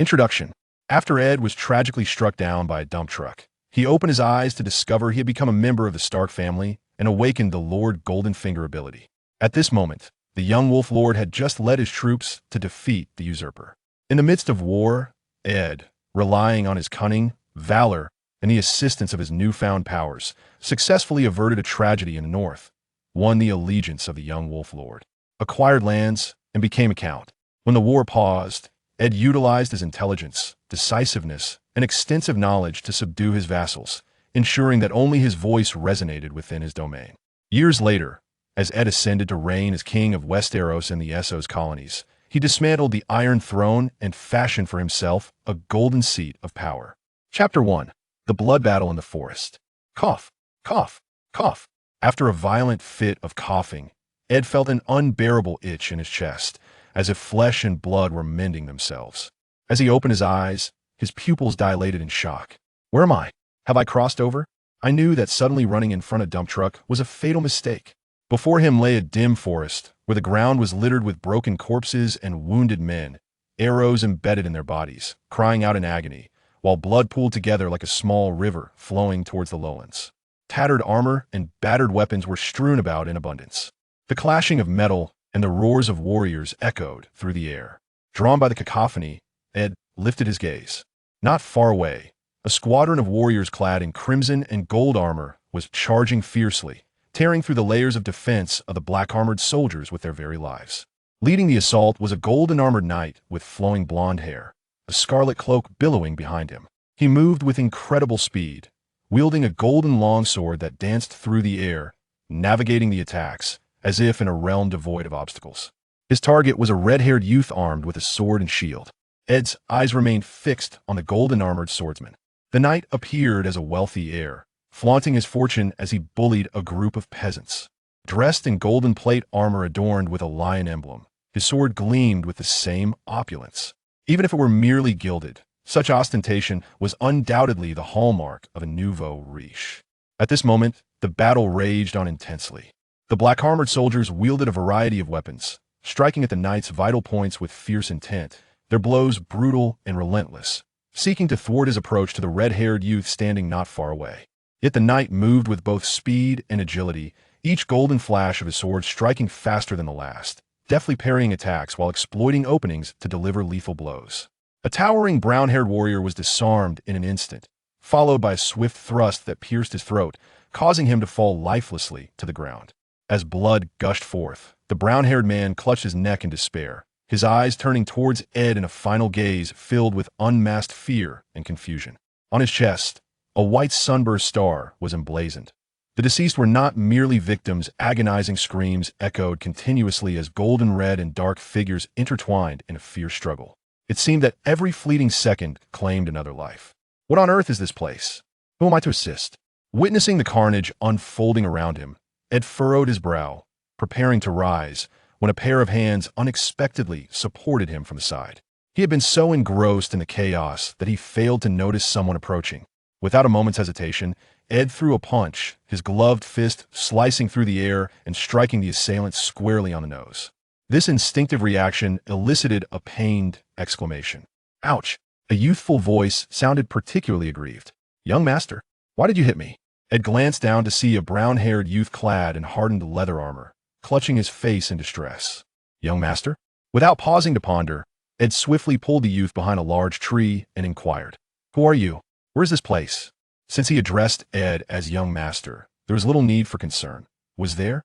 Introduction. After Ed was tragically struck down by a dump truck, he opened his eyes to discover he had become a member of the Stark family and awakened the Lord Goldenfinger ability. At this moment, the young Wolf Lord had just led his troops to defeat the usurper. In the midst of war, Ed, relying on his cunning, valor, and the assistance of his newfound powers, successfully averted a tragedy in the north, won the allegiance of the young Wolf Lord, acquired lands, and became a count. When the war paused, Ed utilized his intelligence, decisiveness, and extensive knowledge to subdue his vassals, ensuring that only his voice resonated within his domain. Years later, as Ed ascended to reign as king of Westeros and the Essos colonies, he dismantled the Iron Throne and fashioned for himself a golden seat of power. Chapter 1. The Blood Battle in the Forest. Cough, cough, cough. After a violent fit of coughing, Ed felt an unbearable itch in his chest, as if flesh and blood were mending themselves. As he opened his eyes, his pupils dilated in shock. Where am I? Have I crossed over? I knew that suddenly running in front of a dump truck was a fatal mistake. Before him lay a dim forest, where the ground was littered with broken corpses and wounded men, arrows embedded in their bodies, crying out in agony, while blood pooled together like a small river flowing towards the lowlands. Tattered armor and battered weapons were strewn about in abundance. The clashing of metal and the roars of warriors echoed through the air. Drawn by the cacophony, Ed lifted his gaze. Not far away, a squadron of warriors clad in crimson and gold armor was charging fiercely, tearing through the layers of defense of the black-armored soldiers with their very lives. Leading the assault was a golden-armored knight with flowing blonde hair, a scarlet cloak billowing behind him. He moved with incredible speed, wielding a golden longsword that danced through the air, navigating the attacks as if in a realm devoid of obstacles. His target was a red-haired youth armed with a sword and shield. Ed's eyes remained fixed on the golden-armored swordsman. The knight appeared as a wealthy heir, flaunting his fortune as he bullied a group of peasants. Dressed in golden plate armor adorned with a lion emblem, his sword gleamed with the same opulence. Even if it were merely gilded, such ostentation was undoubtedly the hallmark of a nouveau riche. At this moment, the battle raged on intensely. The black-armored soldiers wielded a variety of weapons, striking at the knight's vital points with fierce intent, their blows brutal and relentless, seeking to thwart his approach to the red-haired youth standing not far away. Yet the knight moved with both speed and agility, each golden flash of his sword striking faster than the last, deftly parrying attacks while exploiting openings to deliver lethal blows. A towering brown-haired warrior was disarmed in an instant, followed by a swift thrust that pierced his throat, causing him to fall lifelessly to the ground. As blood gushed forth, the brown-haired man clutched his neck in despair, his eyes turning towards Ed in a final gaze filled with unmasked fear and confusion. On his chest, a white sunburst star was emblazoned. The deceased were not merely victims. Agonizing screams echoed continuously as golden red and dark figures intertwined in a fierce struggle. It seemed that every fleeting second claimed another life. What on earth is this place? Who am I to assist? Witnessing the carnage unfolding around him, Ed furrowed his brow, preparing to rise, when a pair of hands unexpectedly supported him from the side. He had been so engrossed in the chaos that he failed to notice someone approaching. Without a moment's hesitation, Ed threw a punch, his gloved fist slicing through the air and striking the assailant squarely on the nose. This instinctive reaction elicited a pained exclamation. Ouch! A youthful voice sounded particularly aggrieved. Young master, why did you hit me? Ed glanced down to see a brown-haired youth clad in hardened leather armor, clutching his face in distress. Young master? Without pausing to ponder, Ed swiftly pulled the youth behind a large tree and inquired, Who are you? Where's this place? Since he addressed Ed as young master, there was little need for concern. Was there?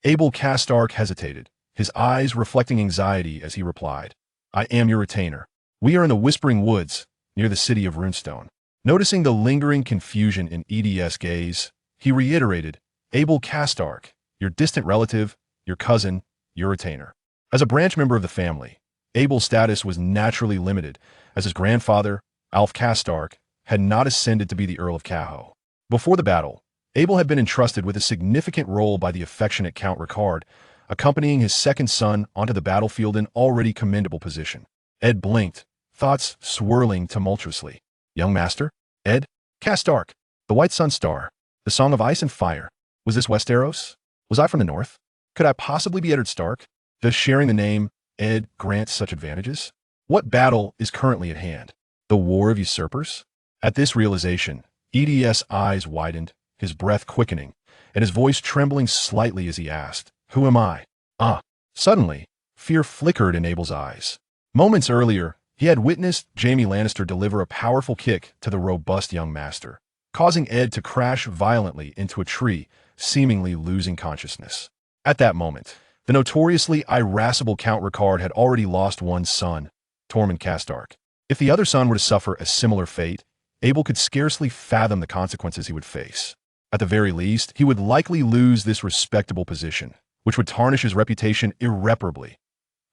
Abel Karstark hesitated, his eyes reflecting anxiety as he replied, I am your retainer. We are in the Whispering Woods, near the city of Runestone. Noticing the lingering confusion in Ed's gaze, he reiterated, Abel Karstark, your distant relative, your cousin, your retainer. As a branch member of the family, Abel's status was naturally limited, as his grandfather, Alf Karstark, had not ascended to be the Earl of Caho. Before the battle, Abel had been entrusted with a significant role by the affectionate Count Ricard, accompanying his second son onto the battlefield in already commendable position. Ed blinked, thoughts swirling tumultuously. Young master? Ed? Karstark, the White Sun Star, the Song of Ice and Fire. Was this Westeros? Was I from the north? Could I possibly be Eddard Stark? Does sharing the name Ed grant such advantages? What battle is currently at hand? The War of Usurpers? At this realization, Ed's eyes widened, his breath quickening, and his voice trembling slightly as he asked, "Who am I?" Ah! Suddenly, fear flickered in Abel's eyes. Moments earlier, he had witnessed Jaime Lannister deliver a powerful kick to the robust young master, causing Ed to crash violently into a tree, seemingly losing consciousness. At that moment, the notoriously irascible Count Ricard had already lost one son, Tormund Karstark. If the other son were to suffer a similar fate, Abel could scarcely fathom the consequences he would face. At the very least, he would likely lose this respectable position, which would tarnish his reputation irreparably.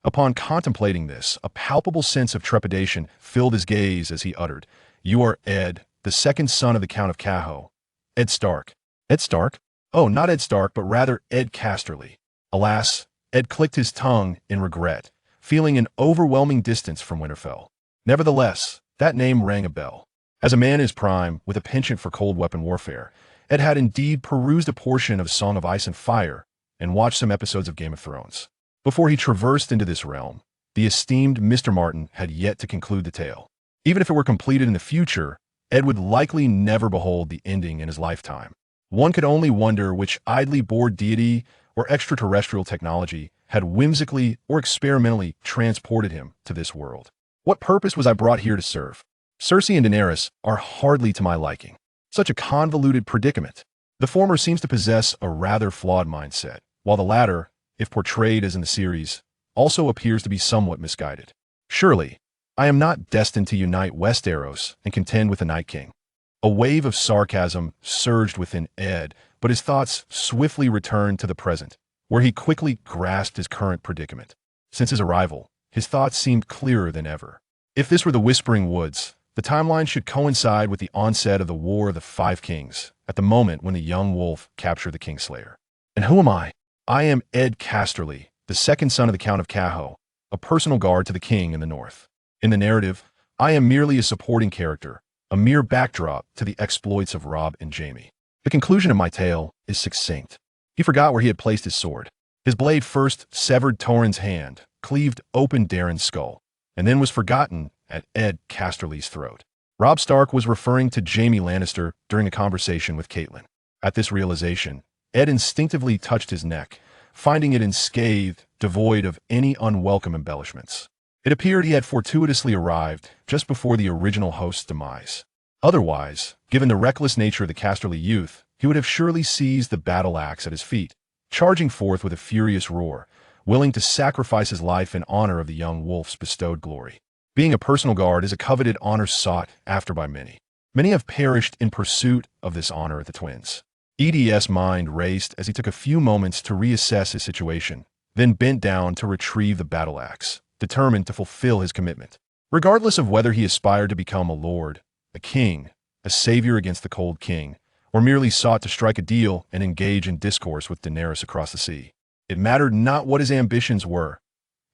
Upon contemplating this, a palpable sense of trepidation filled his gaze as he uttered, "You are Ed, the second son of the Count of Caho. Ed Stark." Ed Stark? Oh, not Ed Stark, but rather Ed Casterly. Alas, Ed clicked his tongue in regret, feeling an overwhelming distance from Winterfell. Nevertheless, that name rang a bell. As a man in his prime, with a penchant for cold weapon warfare, Ed had indeed perused a portion of Song of Ice and Fire and watched some episodes of Game of Thrones. Before he traversed into this realm, the esteemed Mr. Martin had yet to conclude the tale. Even if it were completed in the future, Ed would likely never behold the ending in his lifetime. One could only wonder which idly bored deity or extraterrestrial technology had whimsically or experimentally transported him to this world. What purpose was I brought here to serve? Cersei and Daenerys are hardly to my liking. Such a convoluted predicament. The former seems to possess a rather flawed mindset, while the latter, if portrayed as in the series, also appears to be somewhat misguided. Surely, I am not destined to unite Westeros and contend with the Night King. A wave of sarcasm surged within Ed, but his thoughts swiftly returned to the present, where he quickly grasped his current predicament. Since his arrival, his thoughts seemed clearer than ever. If this were the Whispering Woods, the timeline should coincide with the onset of the War of the Five Kings, at the moment when the young wolf captured the Kingslayer. And who am I? I am Ed Casterly, the second son of the Count of Caho, a personal guard to the king in the north. In the narrative, I am merely a supporting character, a mere backdrop to the exploits of Robb and Jaime. The conclusion of my tale is succinct. He forgot where he had placed his sword. His blade first severed Torrhen's hand, cleaved open Darren's skull, and then was forgotten at Ed Casterly's throat. Robb Stark was referring to Jaime Lannister during a conversation with Catelyn. At this realization, Ed instinctively touched his neck, finding it unscathed, devoid of any unwelcome embellishments. It appeared he had fortuitously arrived just before the original host's demise. Otherwise, given the reckless nature of the Casterly youth, he would have surely seized the battle axe at his feet, charging forth with a furious roar, willing to sacrifice his life in honor of the young wolf's bestowed glory. Being a personal guard is a coveted honor sought after by many. Many have perished in pursuit of this honor at the Twins. Ed's mind raced as he took a few moments to reassess his situation, then bent down to retrieve the battle axe, determined to fulfill his commitment. Regardless of whether he aspired to become a lord, a king, a savior against the Cold King, or merely sought to strike a deal and engage in discourse with Daenerys across the sea, it mattered not what his ambitions were.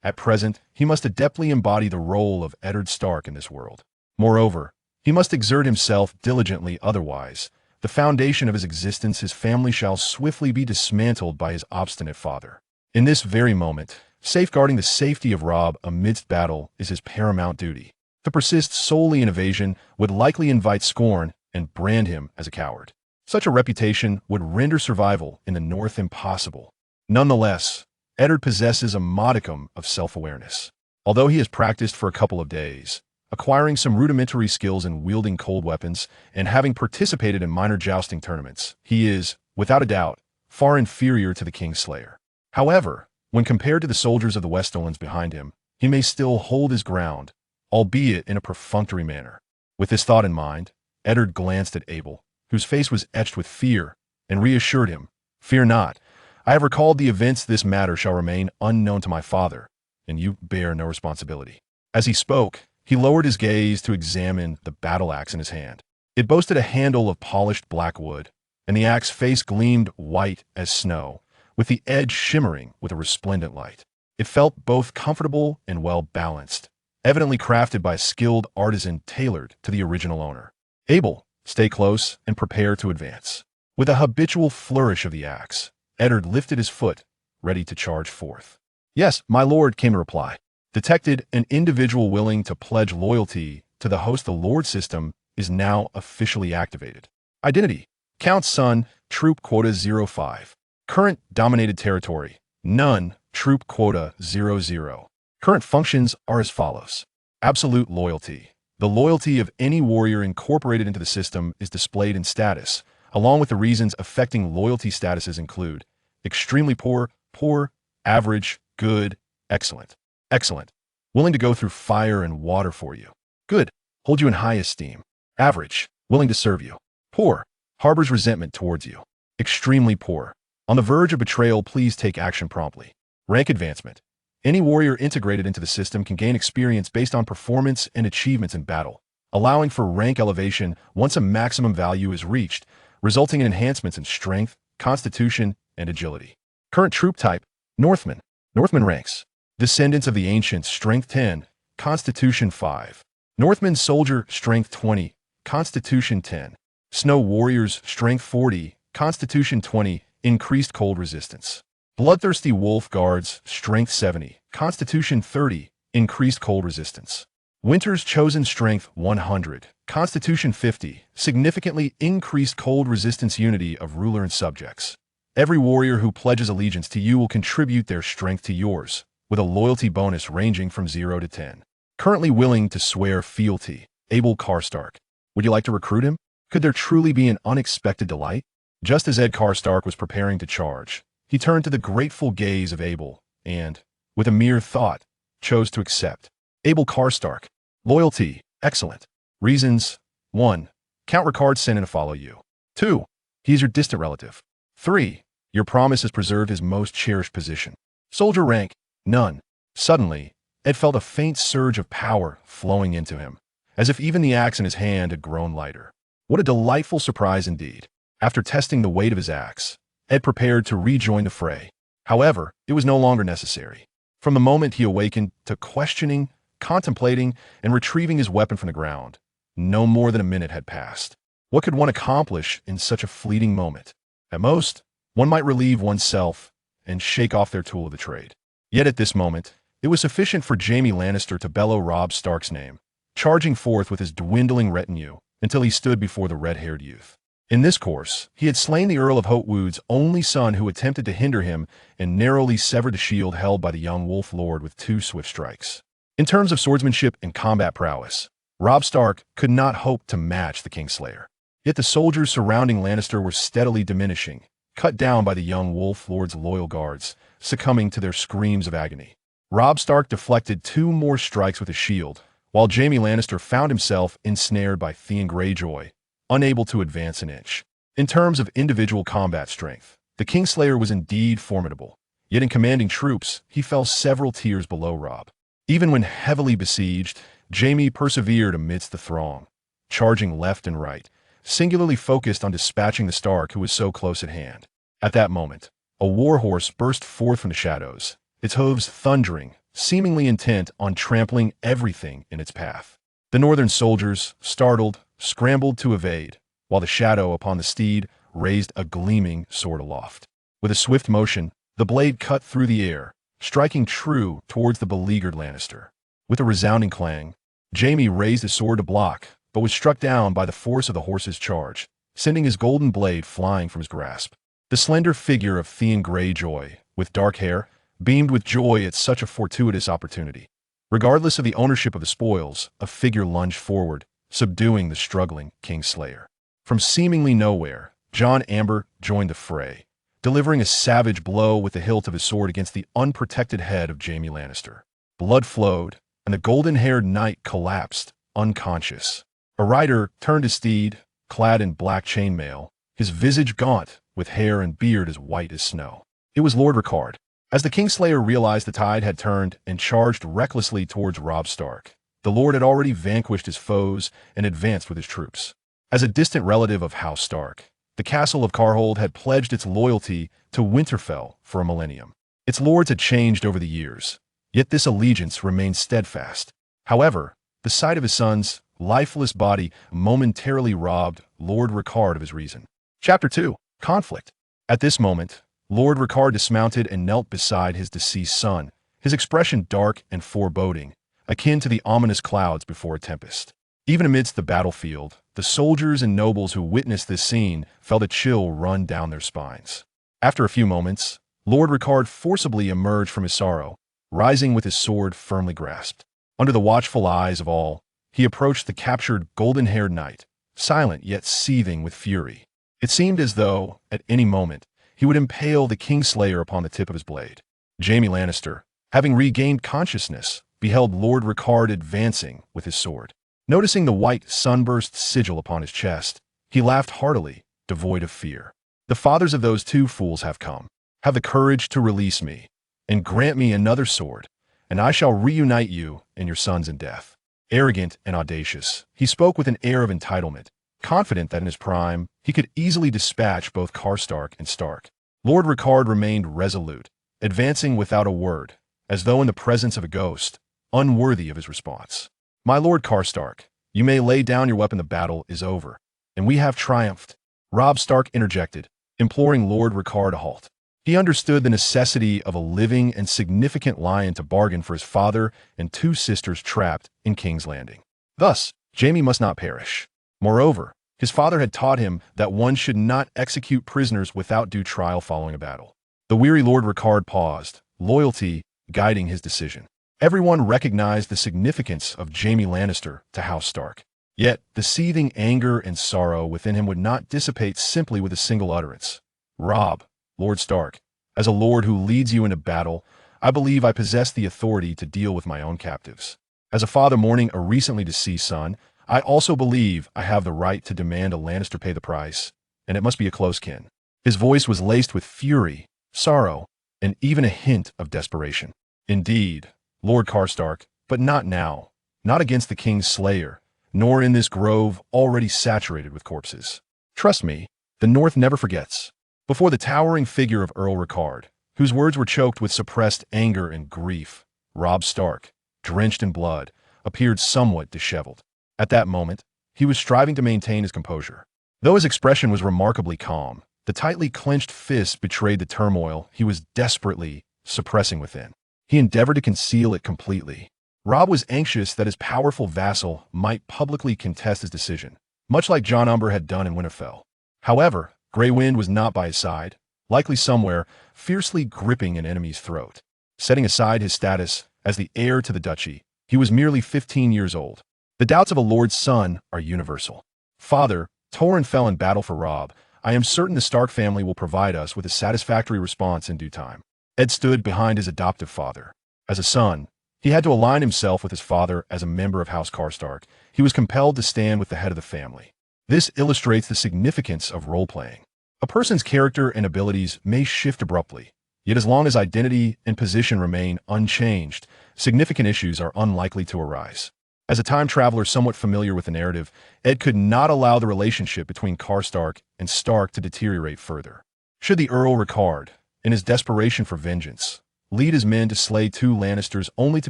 At present, he must adeptly embody the role of Eddard Stark in this world. Moreover, he must exert himself diligently, otherwise, the foundation of his existence, his family, shall swiftly be dismantled by his obstinate father. In this very moment, safeguarding the safety of Robb amidst battle is his paramount duty. To persist solely in evasion would likely invite scorn and brand him as a coward. Such a reputation would render survival in the North impossible. Nonetheless, Eddard possesses a modicum of self-awareness. Although he has practiced for a couple of days, acquiring some rudimentary skills in wielding cold weapons and having participated in minor jousting tournaments, he is, without a doubt, far inferior to the Kingslayer. However, when compared to the soldiers of the Westlands behind him, he may still hold his ground, albeit in a perfunctory manner. With this thought in mind, Eddard glanced at Abel, whose face was etched with fear, and reassured him, "Fear not. I have recalled the events. This matter shall remain unknown to my father, and you bear no responsibility." As he spoke, he lowered his gaze to examine the battle axe in his hand. It boasted a handle of polished black wood, and the axe face gleamed white as snow, with the edge shimmering with a resplendent light. It felt both comfortable and well-balanced, evidently crafted by a skilled artisan tailored to the original owner. "Abel, stay close and prepare to advance." With a habitual flourish of the axe, Eddard lifted his foot, ready to charge forth. "Yes, my lord," came a reply. Detected, an individual willing to pledge loyalty to the host the Lord system is now officially activated. Identity: Count's son, troop quota 05. Current dominated territory: none, troop quota 00. Current functions are as follows. Absolute loyalty: the loyalty of any warrior incorporated into the system is displayed in status, along with the reasons affecting loyalty statuses include extremely poor, poor, average, good, excellent. Excellent: willing to go through fire and water for you. Good: hold you in high esteem. Average: willing to serve you. Poor: harbors resentment towards you. Extremely poor: on the verge of betrayal, please take action promptly. Rank advancement: any warrior integrated into the system can gain experience based on performance and achievements in battle, allowing for rank elevation once a maximum value is reached, resulting in enhancements in strength, constitution, and agility. Current troop type: Northman. Northman ranks: descendants of the ancients, strength 10, constitution 5. Northman soldier, strength 20, constitution 10. Snow warriors, strength 40, constitution 20, increased cold resistance. Bloodthirsty wolf guards, strength 70, constitution 30, increased cold resistance. Winter's chosen, strength 100, constitution 50, significantly increased cold resistance. Unity of ruler and subjects: every warrior who pledges allegiance to you will contribute their strength to yours, with a loyalty bonus ranging from 0 to 10. Currently willing to swear fealty: Abel Karstark. Would you like to recruit him? Could there truly be an unexpected delight? Just as Ed Karstark was preparing to charge, he turned to the grateful gaze of Abel and, with a mere thought, chose to accept. Abel Karstark. Loyalty: excellent. Reasons: 1. Count Ricard sent in to follow you. 2. He is your distant relative. 3. Your promise has preserved his most cherished position. Soldier rank: none. Suddenly, Ed felt a faint surge of power flowing into him, as if even the axe in his hand had grown lighter. What a delightful surprise indeed. After testing the weight of his axe, Ed prepared to rejoin the fray. However, it was no longer necessary. From the moment he awakened to questioning, contemplating, and retrieving his weapon from the ground, no more than a minute had passed. What could one accomplish in such a fleeting moment? At most, one might relieve oneself and shake off their tool of the trade. Yet at this moment, it was sufficient for Jaime Lannister to bellow Robb Stark's name, charging forth with his dwindling retinue until he stood before the red-haired youth. In this course, he had slain the Earl of Hoatwood's only son, who attempted to hinder him, and narrowly severed the shield held by the young Wolf Lord with 2 swift strikes. In terms of swordsmanship and combat prowess, Robb Stark could not hope to match the Kingslayer. Yet the soldiers surrounding Lannister were steadily diminishing, cut down by the young Wolf Lord's loyal guards, succumbing to their screams of agony. Robb Stark deflected 2 more strikes with his shield, while Jaime Lannister found himself ensnared by Theon Greyjoy, unable to advance an inch. In terms of individual combat strength, the Kingslayer was indeed formidable, yet in commanding troops, he fell several tiers below Robb. Even when heavily besieged, Jaime persevered amidst the throng, charging left and right, singularly focused on dispatching the Stark who was so close at hand. At that moment, a warhorse burst forth from the shadows, its hooves thundering, seemingly intent on trampling everything in its path. The northern soldiers, startled, scrambled to evade, while the shadow upon the steed raised a gleaming sword aloft. With a swift motion, the blade cut through the air, striking true towards the beleaguered Lannister. With a resounding clang, Jaime raised his sword to block, but was struck down by the force of the horse's charge, sending his golden blade flying from his grasp. The slender figure of Theon Greyjoy, with dark hair, beamed with joy at such a fortuitous opportunity. Regardless of the ownership of the spoils, a figure lunged forward, subduing the struggling Kingslayer. From seemingly nowhere, Jon Amber joined the fray, delivering a savage blow with the hilt of his sword against the unprotected head of Jaime Lannister. Blood flowed, and the golden-haired knight collapsed, unconscious. A rider turned his steed, clad in black chainmail, his visage gaunt, with hair and beard as white as snow. It was Lord Ricard. As the Kingslayer realized the tide had turned and charged recklessly towards Robb Stark, the Lord had already vanquished his foes and advanced with his troops. As a distant relative of House Stark, the castle of Carhold had pledged its loyalty to Winterfell for a millennium. Its lords had changed over the years, yet this allegiance remained steadfast. However, the sight of his son's lifeless body momentarily robbed Lord Ricard of his reason. Chapter 2. Conflict. At this moment, Lord Ricard dismounted and knelt beside his deceased son, his expression dark and foreboding, akin to the ominous clouds before a tempest. Even amidst the battlefield, the soldiers and nobles who witnessed this scene felt a chill run down their spines. After a few moments, Lord Rickard forcibly emerged from his sorrow, rising with his sword firmly grasped. Under the watchful eyes of all, he approached the captured golden-haired knight, silent yet seething with fury. It seemed as though, at any moment, he would impale the Kingslayer upon the tip of his blade. Jaime Lannister, having regained consciousness, beheld Lord Rickard advancing with his sword. Noticing the white, sunburst sigil upon his chest, he laughed heartily, devoid of fear. The fathers of those two fools have come. Have the courage to release me, and grant me another sword, and I shall reunite you and your sons in death. Arrogant and audacious, he spoke with an air of entitlement, confident that in his prime, he could easily dispatch both Karstark and Stark. Lord Rickard remained resolute, advancing without a word, as though in the presence of a ghost, unworthy of his response. My Lord Karstark, you may lay down your weapon. The battle is over, and we have triumphed. Robb Stark interjected, imploring Lord Rickard to halt. He understood the necessity of a living and significant lion to bargain for his father and two sisters trapped in King's Landing. Thus, Jaime must not perish. Moreover, his father had taught him that one should not execute prisoners without due trial following a battle. The weary Lord Rickard paused, loyalty guiding his decision. Everyone recognized the significance of Jaime Lannister to House Stark. Yet, the seething anger and sorrow within him would not dissipate simply with a single utterance. Robb, Lord Stark, as a lord who leads you into battle, I believe I possess the authority to deal with my own captives. As a father mourning a recently deceased son, I also believe I have the right to demand a Lannister pay the price, and it must be a close kin. His voice was laced with fury, sorrow, and even a hint of desperation. Indeed, Lord Karstark, but not now, not against the King's Slayer, nor in this grove already saturated with corpses. Trust me, the North never forgets. Before the towering figure of Earl Rickard, whose words were choked with suppressed anger and grief, Robb Stark, drenched in blood, appeared somewhat disheveled. At that moment, he was striving to maintain his composure. Though his expression was remarkably calm, the tightly clenched fists betrayed the turmoil he was desperately suppressing within. He endeavored to conceal it completely. Robb was anxious that his powerful vassal might publicly contest his decision, much like Jon Umber had done in Winterfell. However, Grey Wind was not by his side, likely somewhere, fiercely gripping an enemy's throat. Setting aside his status as the heir to the duchy, he was merely 15 years old. The doubts of a lord's son are universal. Father, Torrhen fell in battle for Robb. I am certain the Stark family will provide us with a satisfactory response in due time. Ed stood behind his adoptive father. As a son, he had to align himself with his father as a member of House Karstark. He was compelled to stand with the head of the family. This illustrates the significance of role-playing. A person's character and abilities may shift abruptly, yet as long as identity and position remain unchanged, significant issues are unlikely to arise. As a time traveler somewhat familiar with the narrative, Ed could not allow the relationship between Karstark and Stark to deteriorate further. Should the Earl Rickard, in his desperation for vengeance, lead his men to slay two Lannisters only to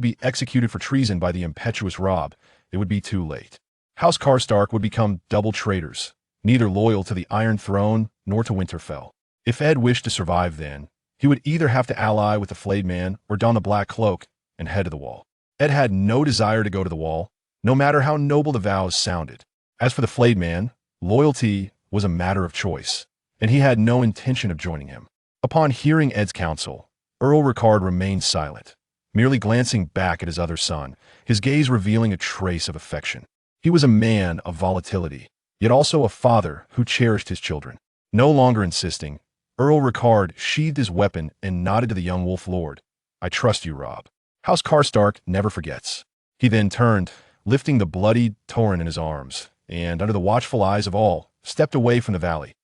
be executed for treason by the impetuous Robb, it would be too late. House Karstark would become double traitors, neither loyal to the Iron Throne nor to Winterfell. If Ed wished to survive then, he would either have to ally with the Flayed Man or don the Black Cloak and head to the Wall. Ed had no desire to go to the Wall, no matter how noble the vows sounded. As for the Flayed Man, loyalty was a matter of choice, and he had no intention of joining him. Upon hearing Ed's counsel, Earl Rickard remained silent, merely glancing back at his other son, his gaze revealing a trace of affection. He was a man of volatility, yet also a father who cherished his children. No longer insisting, Earl Rickard sheathed his weapon and nodded to the young Wolf Lord. I trust you, Robb. House Karstark never forgets. He then turned, lifting the bloodied Torrhen in his arms, and under the watchful eyes of all, stepped away from the valley.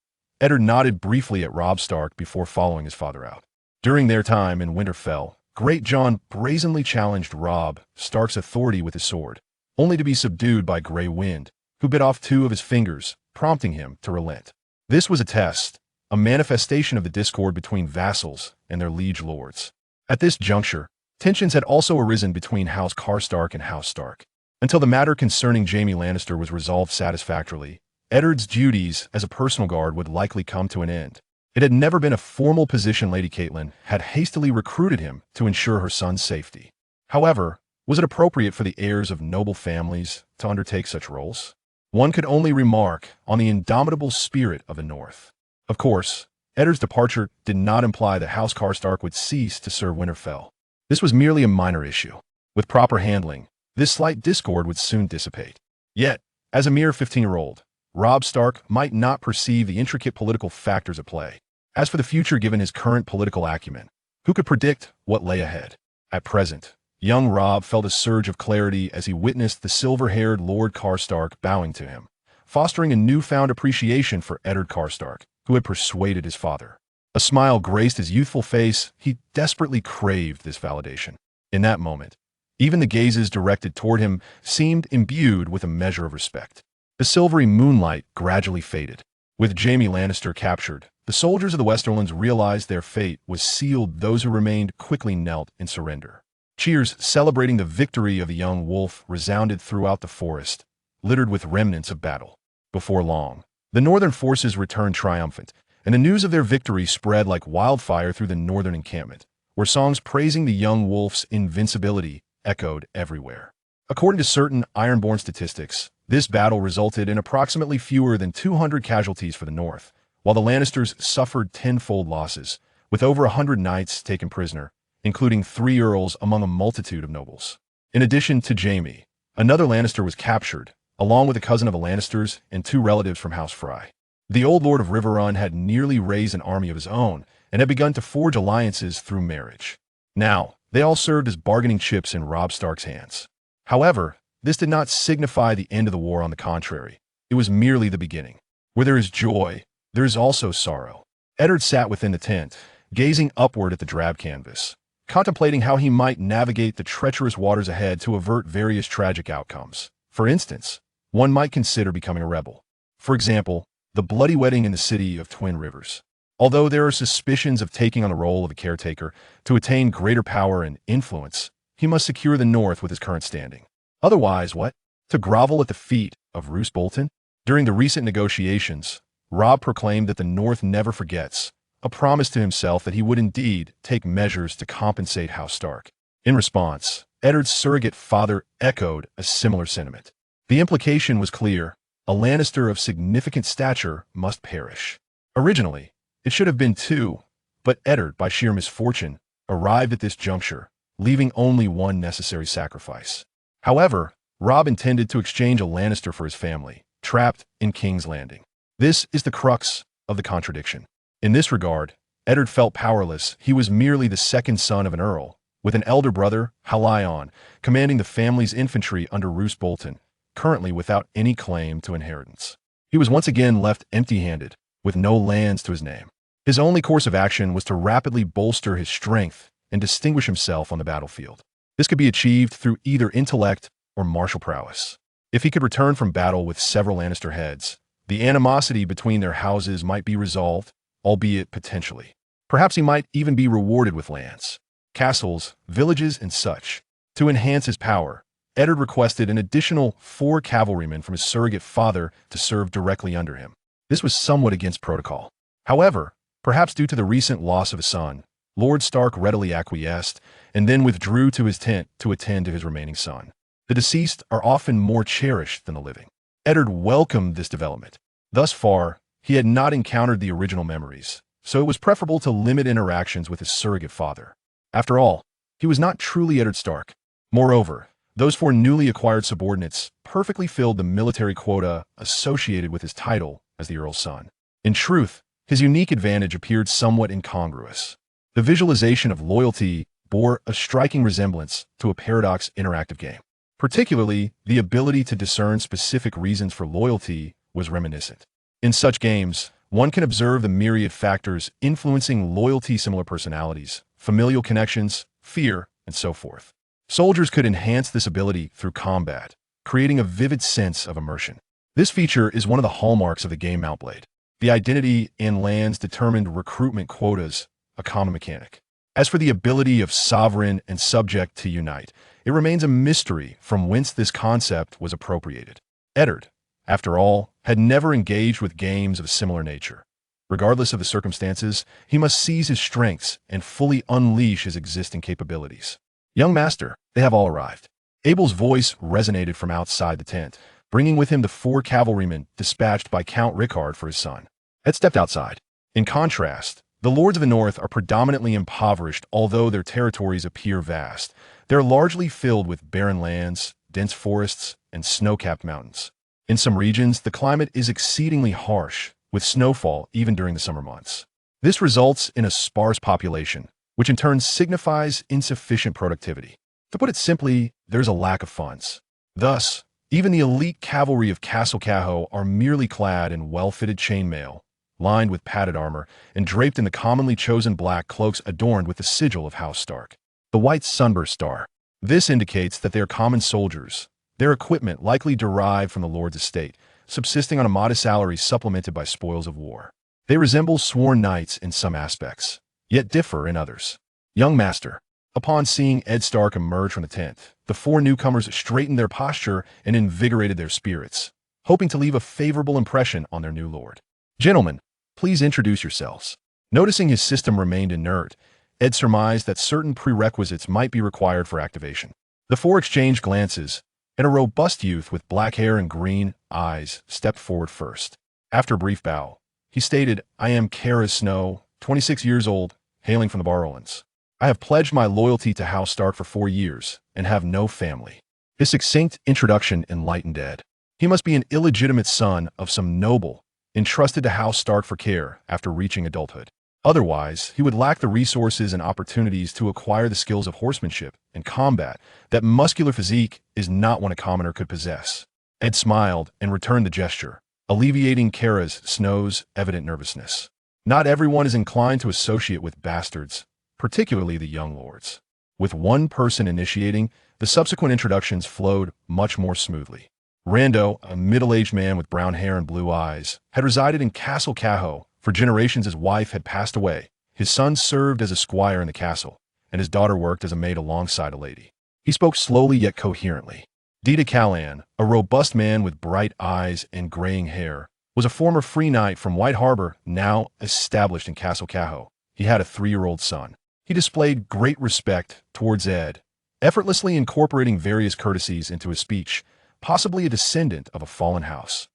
Eddard nodded briefly at Robb Stark before following his father out. During their time in Winterfell, Great Jon brazenly challenged Robb Stark's authority with his sword, only to be subdued by Grey Wind, who bit off 2 of his fingers, prompting him to relent. This was a test, a manifestation of the discord between vassals and their liege lords. At this juncture, tensions had also arisen between House Karstark and House Stark. Until the matter concerning Jaime Lannister was resolved satisfactorily, Eddard's duties as a personal guard would likely come to an end. It had never been a formal position. Lady Catelyn had hastily recruited him to ensure her son's safety. However, was it appropriate for the heirs of noble families to undertake such roles? One could only remark on the indomitable spirit of the North. Of course, Eddard's departure did not imply that House Karstark would cease to serve Winterfell. This was merely a minor issue. With proper handling, this slight discord would soon dissipate. Yet, as a mere 15-year-old, Robb Stark might not perceive the intricate political factors at play. As for the future, given his current political acumen, who could predict what lay ahead? At present, young Robb felt a surge of clarity as he witnessed the silver-haired Lord Karstark bowing to him, fostering a newfound appreciation for Eddard Karstark, who had persuaded his father. A smile graced his youthful face. He desperately craved this validation. In that moment, even the gazes directed toward him seemed imbued with a measure of respect. The silvery moonlight gradually faded. With Jaime Lannister captured, the soldiers of the Westerlands realized their fate was sealed. Those who remained quickly knelt in surrender. Cheers celebrating the victory of the young wolf resounded throughout the forest, littered with remnants of battle. Before long, the northern forces returned triumphant, and the news of their victory spread like wildfire through the northern encampment, where songs praising the young wolf's invincibility echoed everywhere. According to certain Ironborn statistics, this battle resulted in approximately fewer than 200 casualties for the North, while the Lannisters suffered tenfold losses, with over 100 knights taken prisoner, including 3 earls among a multitude of nobles. In addition to Jaime, another Lannister was captured, along with a cousin of the Lannisters and 2 relatives from House Frey. The old Lord of Reborn had nearly raised an army of his own and had begun to forge alliances through marriage. Now, they all served as bargaining chips in Robb Stark's hands. However, this did not signify the end of the war. On the contrary, it was merely the beginning. Where there is joy, there is also sorrow. Eddard sat within the tent, gazing upward at the drab canvas, contemplating how he might navigate the treacherous waters ahead to avert various tragic outcomes. For instance, one might consider becoming a rebel. For example, the bloody wedding in the city of Twin Rivers. Although there are suspicions of taking on the role of a caretaker to attain greater power and influence, he must secure the North with his current standing. Otherwise, what? To grovel at the feet of Roose Bolton? During the recent negotiations, Robb proclaimed that the North never forgets, a promise to himself that he would indeed take measures to compensate House Stark. In response, Eddard's surrogate father echoed a similar sentiment. The implication was clear: a Lannister of significant stature must perish. Originally, it should have been 2, but Eddard, by sheer misfortune, arrived at this juncture, leaving only one necessary sacrifice. However, Robb intended to exchange a Lannister for his family, trapped in King's Landing. This is the crux of the contradiction. In this regard, Eddard felt powerless. He was merely the second son of an earl, with an elder brother, Halion, commanding the family's infantry under Roose Bolton, currently without any claim to inheritance. He was once again left empty-handed, with no lands to his name. His only course of action was to rapidly bolster his strength and distinguish himself on the battlefield. This could be achieved through either intellect or martial prowess. If he could return from battle with several Lannister heads, the animosity between their houses might be resolved, albeit potentially. Perhaps he might even be rewarded with lands, castles, villages, and such. To enhance his power, Eddard requested an additional 4 cavalrymen from his surrogate father to serve directly under him. This was somewhat against protocol. However, perhaps due to the recent loss of a son, Lord Stark readily acquiesced and then withdrew to his tent to attend to his remaining son. The deceased are often more cherished than the living. Eddard welcomed this development. Thus far, he had not encountered the original memories, so it was preferable to limit interactions with his surrogate father. After all, he was not truly Eddard Stark. Moreover, those 4 newly acquired subordinates perfectly filled the military quota associated with his title as the Earl's son. In truth, his unique advantage appeared somewhat incongruous. The visualization of loyalty bore a striking resemblance to a Paradox interactive game. Particularly, the ability to discern specific reasons for loyalty was reminiscent. In such games, one can observe the myriad factors influencing loyalty: similar personalities, familial connections, fear, and so forth. Soldiers could enhance this ability through combat, creating a vivid sense of immersion. This feature is one of the hallmarks of the game Outblade. The identity and lands determined recruitment quotas, a common mechanic. As for the ability of sovereign and subject to unite, it remains a mystery from whence this concept was appropriated. Eddard, after all, had never engaged with games of a similar nature. Regardless of the circumstances, he must seize his strengths and fully unleash his existing capabilities. Young master, they have all arrived. Abel's voice resonated from outside the tent, bringing with him the 4 cavalrymen dispatched by Count Rickard for his son. Ed stepped outside. In contrast, the lords of the north are predominantly impoverished, although their territories appear vast. They're largely filled with barren lands, dense forests, and snow-capped mountains. In some regions, the climate is exceedingly harsh, with snowfall even during the summer months. This results in a sparse population, which in turn signifies insufficient productivity. To put it simply, there's a lack of funds. Thus, even the elite cavalry of Castle Caho are merely clad in well-fitted chainmail, lined with padded armor, and draped in the commonly chosen black cloaks adorned with the sigil of House Stark. The white sunburst star. This indicates that they are common soldiers, their equipment likely derived from the lord's estate, subsisting on a modest salary supplemented by spoils of war. They resemble sworn knights in some aspects, yet differ in others. Young master. Upon seeing Ed Stark emerge from the tent, the 4 newcomers straightened their posture and invigorated their spirits, hoping to leave a favorable impression on their new lord. Gentlemen, please introduce yourselves. Noticing his system remained inert, Ed surmised that certain prerequisites might be required for activation. The 4 exchanged glances, and a robust youth with black hair and green eyes stepped forward first. After a brief bow, he stated, "I am Kara Snow, 26 years old, hailing from the Barrowlands. I have pledged my loyalty to House Stark for 4 years and have no family." His succinct introduction enlightened Ed. He must be an illegitimate son of some noble, entrusted to House Stark for care after reaching adulthood. Otherwise, he would lack the resources and opportunities to acquire the skills of horsemanship and combat. That muscular physique is not one a commoner could possess. Ed smiled and returned the gesture, alleviating Kara Snow's evident nervousness. Not everyone is inclined to associate with bastards, particularly the young lords. With one person initiating, the subsequent introductions flowed much more smoothly. Rando, a middle-aged man with brown hair and blue eyes, had resided in Castle Caho for generations. His wife had passed away. His son served as a squire in the castle, and his daughter worked as a maid alongside a lady. He spoke slowly yet coherently. Dita Callan, a robust man with bright eyes and graying hair, was a former free knight from White Harbor, now established in Castle Caho. He had a 3-year-old son. He displayed great respect towards Ed, effortlessly incorporating various courtesies into his speech, possibly a descendant of a fallen house.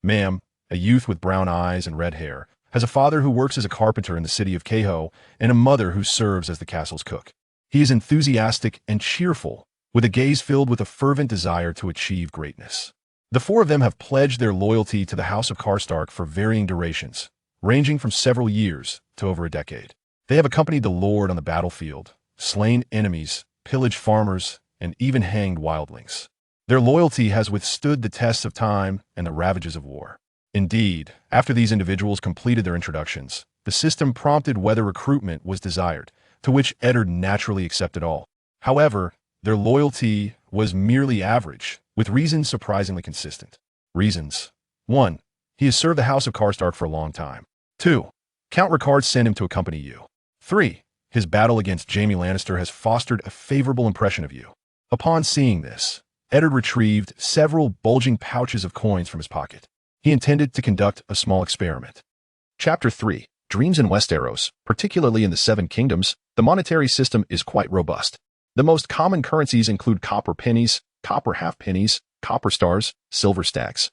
Ma'am, a youth with brown eyes and red hair, has a father who works as a carpenter in the city of Caho and a mother who serves as the castle's cook. He is enthusiastic and cheerful, with a gaze filled with a fervent desire to achieve greatness. The 4 of them have pledged their loyalty to the House of Karstark for varying durations, ranging from several years to over a decade. They have accompanied the Lord on the battlefield, slain enemies, pillaged farmers, and even hanged wildlings. Their loyalty has withstood the tests of time and the ravages of war. Indeed, after these individuals completed their introductions, the system prompted whether recruitment was desired, to which Eddard naturally accepted all. However, their loyalty was merely average, with reasons surprisingly consistent. Reasons: 1. He has served the House of Karstark for a long time. 2. Count Rickard sent him to accompany you. 3. His battle against Jaime Lannister has fostered a favorable impression of you. Upon seeing this, Eddard retrieved several bulging pouches of coins from his pocket. He intended to conduct a small experiment. Chapter 3. Dreams in Westeros, particularly in the Seven Kingdoms, the monetary system is quite robust. The most common currencies include copper pennies, copper half-pennies, copper stars, silver stacks,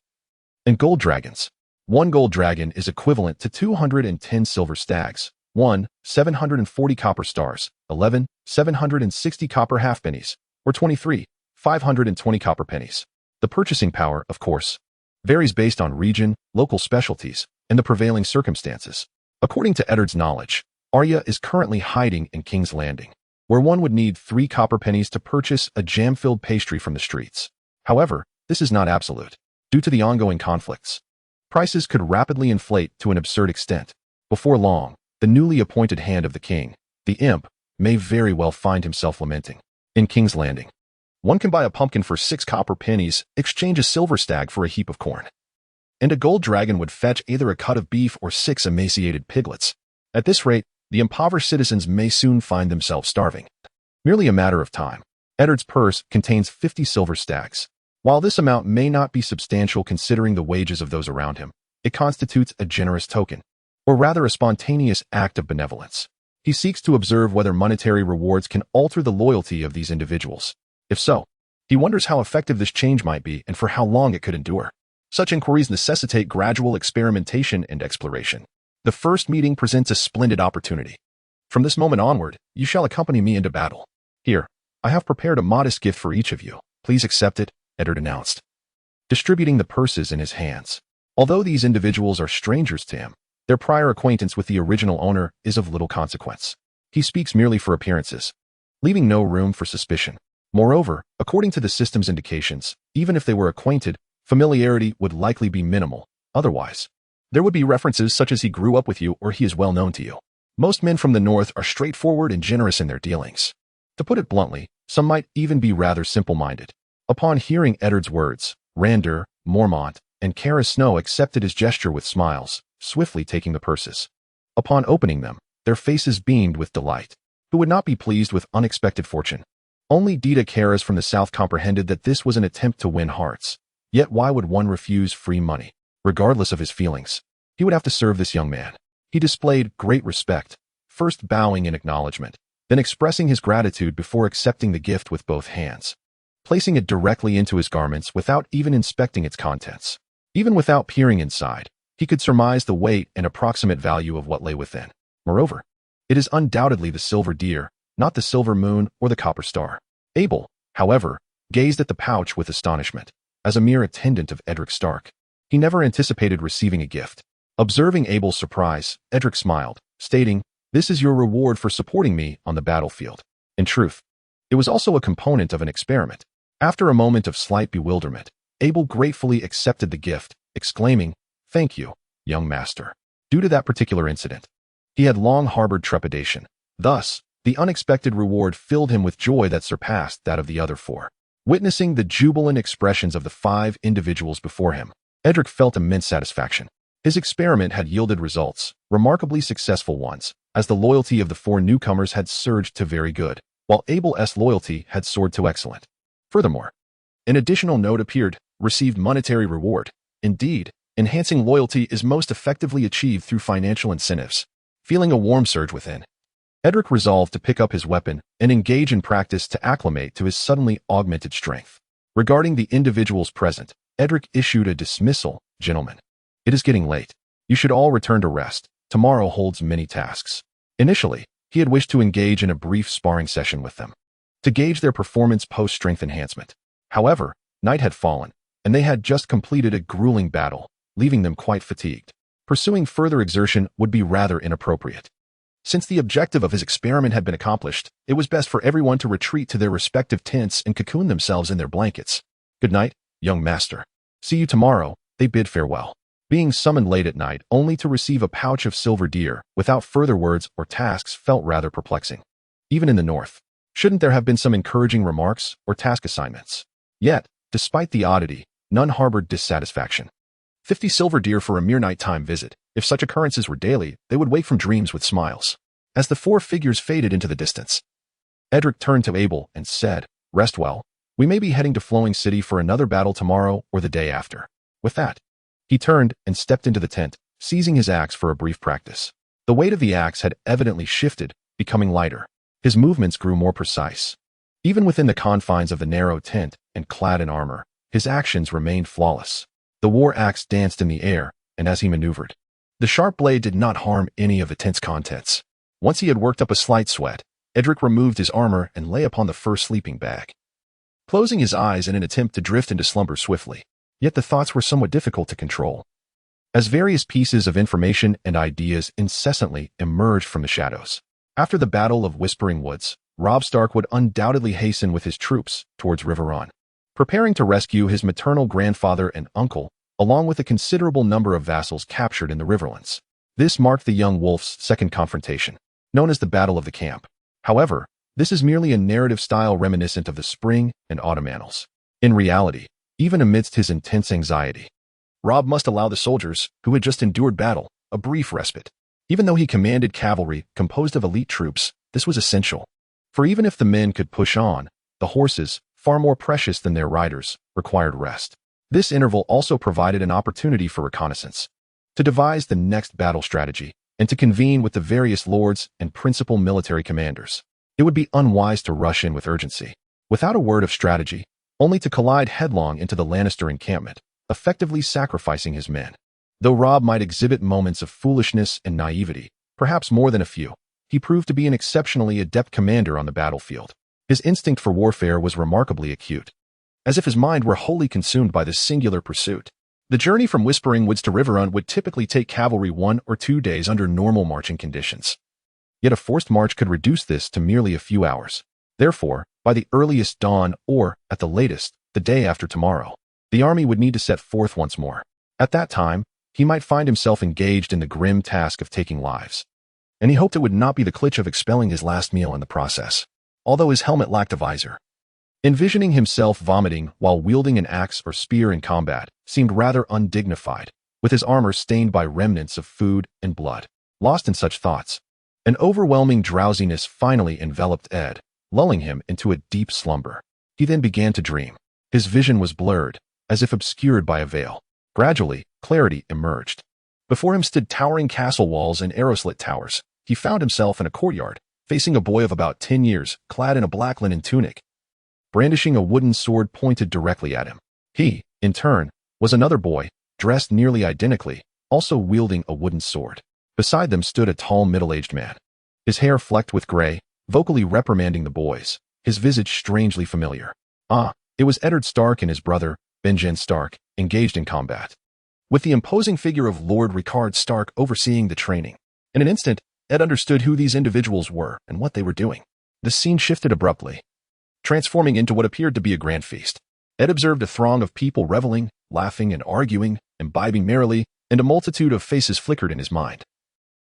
and gold dragons. 1 gold dragon is equivalent to 210 silver stacks, 1, 740 copper stars, 11, 760 copper half-pennies, or 23, 520 copper pennies. The purchasing power, of course, varies based on region, local specialties, and the prevailing circumstances. According to Eddard's knowledge, Arya is currently hiding in King's Landing, where one would need 3 copper pennies to purchase a jam-filled pastry from the streets. However, this is not absolute. Due to the ongoing conflicts, prices could rapidly inflate to an absurd extent. Before long, the newly appointed hand of the king, the imp, may very well find himself lamenting. In King's Landing, one can buy a pumpkin for 6 copper pennies, exchange a silver stag for a heap of corn, and a gold dragon would fetch either a cut of beef or 6 emaciated piglets. At this rate, the impoverished citizens may soon find themselves starving. Merely a matter of time. Eddard's purse contains 50 silver stacks. While this amount may not be substantial considering the wages of those around him, it constitutes a generous token. or rather a spontaneous act of benevolence. He seeks to observe whether monetary rewards can alter the loyalty of these individuals. If so, he wonders how effective this change might be and for how long it could endure. Such inquiries necessitate gradual experimentation and exploration. The first meeting presents a splendid opportunity. From this moment onward, you shall accompany me into battle. Here, I have prepared a modest gift for each of you. Please accept it, Eddard announced, distributing the purses in his hands. Although these individuals are strangers to him, their prior acquaintance with the original owner is of little consequence. He speaks merely for appearances, leaving no room for suspicion. Moreover, according to the system's indications, even if they were acquainted, familiarity would likely be minimal. Otherwise, there would be references such as he grew up with you or he is well known to you. Most men from the north are straightforward and generous in their dealings. To put it bluntly, some might even be rather simple-minded. Upon hearing Eddard's words, Randor, Mormont, and Cara Snow accepted his gesture with smiles, swiftly taking the purses. Upon opening them, their faces beamed with delight. Who would not be pleased with unexpected fortune? Only Dita Caras from the south comprehended that this was an attempt to win hearts. Yet why would one refuse free money? Regardless of his feelings, he would have to serve this young man. He displayed great respect, first bowing in acknowledgement, then expressing his gratitude before accepting the gift with both hands, placing it directly into his garments without even inspecting its contents. Even without peering inside, he could surmise the weight and approximate value of what lay within. Moreover, it is undoubtedly the silver deer, not the silver moon or the copper star. Abel, however, gazed at the pouch with astonishment. As a mere attendant of Eddard Stark, he never anticipated receiving a gift. Observing Abel's surprise, Eddard smiled, stating, "This is your reward for supporting me on the battlefield." In truth, it was also a component of an experiment. After a moment of slight bewilderment, Abel gratefully accepted the gift, exclaiming, "Thank you, young master." Due to that particular incident, he had long harbored trepidation. Thus, the unexpected reward filled him with joy that surpassed that of the other four. Witnessing the jubilant expressions of the 5 individuals before him, Eddard felt immense satisfaction. His experiment had yielded results, remarkably successful ones, as the loyalty of the 4 newcomers had surged to very good, while Abel's loyalty had soared to excellent. Furthermore, an additional note appeared, received monetary reward. Indeed, enhancing loyalty is most effectively achieved through financial incentives. Feeling a warm surge within, Eddard resolved to pick up his weapon and engage in practice to acclimate to his suddenly augmented strength. Regarding the individuals present, Eddard issued a dismissal. "Gentlemen, it is getting late. You should all return to rest. Tomorrow holds many tasks." Initially, he had wished to engage in a brief sparring session with them, to gauge their performance post-strength enhancement. However, night had fallen, and they had just completed a grueling battle, leaving them quite fatigued. Pursuing further exertion would be rather inappropriate. Since the objective of his experiment had been accomplished, it was best for everyone to retreat to their respective tents and cocoon themselves in their blankets. "Good night, young master. See you tomorrow," they bid farewell. Being summoned late at night only to receive a pouch of silver deer without further words or tasks felt rather perplexing. Even in the north, shouldn't there have been some encouraging remarks or task assignments? Yet, despite the oddity, none harbored dissatisfaction. 50 silver deer for a mere nighttime visit. If such occurrences were daily, they would wake from dreams with smiles. As the 4 figures faded into the distance, Eddard turned to Abel and said, "Rest well. We may be heading to Flowing City for another battle tomorrow or the day after." With that, he turned and stepped into the tent, seizing his axe for a brief practice. The weight of the axe had evidently shifted, becoming lighter. His movements grew more precise. Even within the confines of the narrow tent and clad in armor, his actions remained flawless. The war axe danced in the air, and as he maneuvered, the sharp blade did not harm any of the tent's contents. Once he had worked up a slight sweat, Eddard removed his armor and lay upon the first sleeping bag, closing his eyes in an attempt to drift into slumber swiftly. Yet the thoughts were somewhat difficult to control, as various pieces of information and ideas incessantly emerged from the shadows. After the Battle of Whispering Woods, Robb Stark would undoubtedly hasten with his troops towards Reborn, preparing to rescue his maternal grandfather and uncle, along with a considerable number of vassals captured in the Riverlands. This marked the young wolf's second confrontation, known as the Battle of the Camp. However, this is merely a narrative style reminiscent of the spring and autumn annals. In reality, even amidst his intense anxiety, Robb must allow the soldiers, who had just endured battle, a brief respite. Even though he commanded cavalry composed of elite troops, this was essential. For even if the men could push on, the horses, far more precious than their riders, required rest. This interval also provided an opportunity for reconnaissance. to devise the next battle strategy, and to convene with the various lords and principal military commanders. It would be unwise to rush in with urgency, without a word of strategy, only to collide headlong into the Lannister encampment, effectively sacrificing his men. Though Robb might exhibit moments of foolishness and naivety, perhaps more than a few, he proved to be an exceptionally adept commander on the battlefield. His instinct for warfare was remarkably acute, as if his mind were wholly consumed by this singular pursuit. The journey from Whispering Woods to Reborn would typically take cavalry 1 or 2 days under normal marching conditions. Yet a forced march could reduce this to merely a few hours. Therefore, by the earliest dawn or, at the latest, the day after tomorrow, the army would need to set forth once more. At that time, he might find himself engaged in the grim task of taking lives. And he hoped it would not be the clutch of expelling his last meal in the process, although his helmet lacked a visor. Envisioning himself vomiting while wielding an axe or spear in combat seemed rather undignified, with his armor stained by remnants of food and blood. Lost in such thoughts, an overwhelming drowsiness finally enveloped Ed, lulling him into a deep slumber. He then began to dream. His vision was blurred, as if obscured by a veil. Gradually, clarity emerged. Before him stood towering castle walls and arrow-slit towers. He found himself in a courtyard, facing a boy of about 10 years, clad in a black linen tunic, brandishing a wooden sword pointed directly at him. He, in turn, was another boy, dressed nearly identically, also wielding a wooden sword. Beside them stood a tall middle-aged man, his hair flecked with gray, vocally reprimanding the boys, his visage strangely familiar. It was Eddard Stark and his brother, Benjen Stark, engaged in combat, with the imposing figure of Lord Rickard Stark overseeing the training. In an instant, Ed understood who these individuals were and what they were doing. The scene shifted abruptly, transforming into what appeared to be a grand feast. Ed observed a throng of people reveling, laughing and arguing, imbibing merrily, and a multitude of faces flickered in his mind,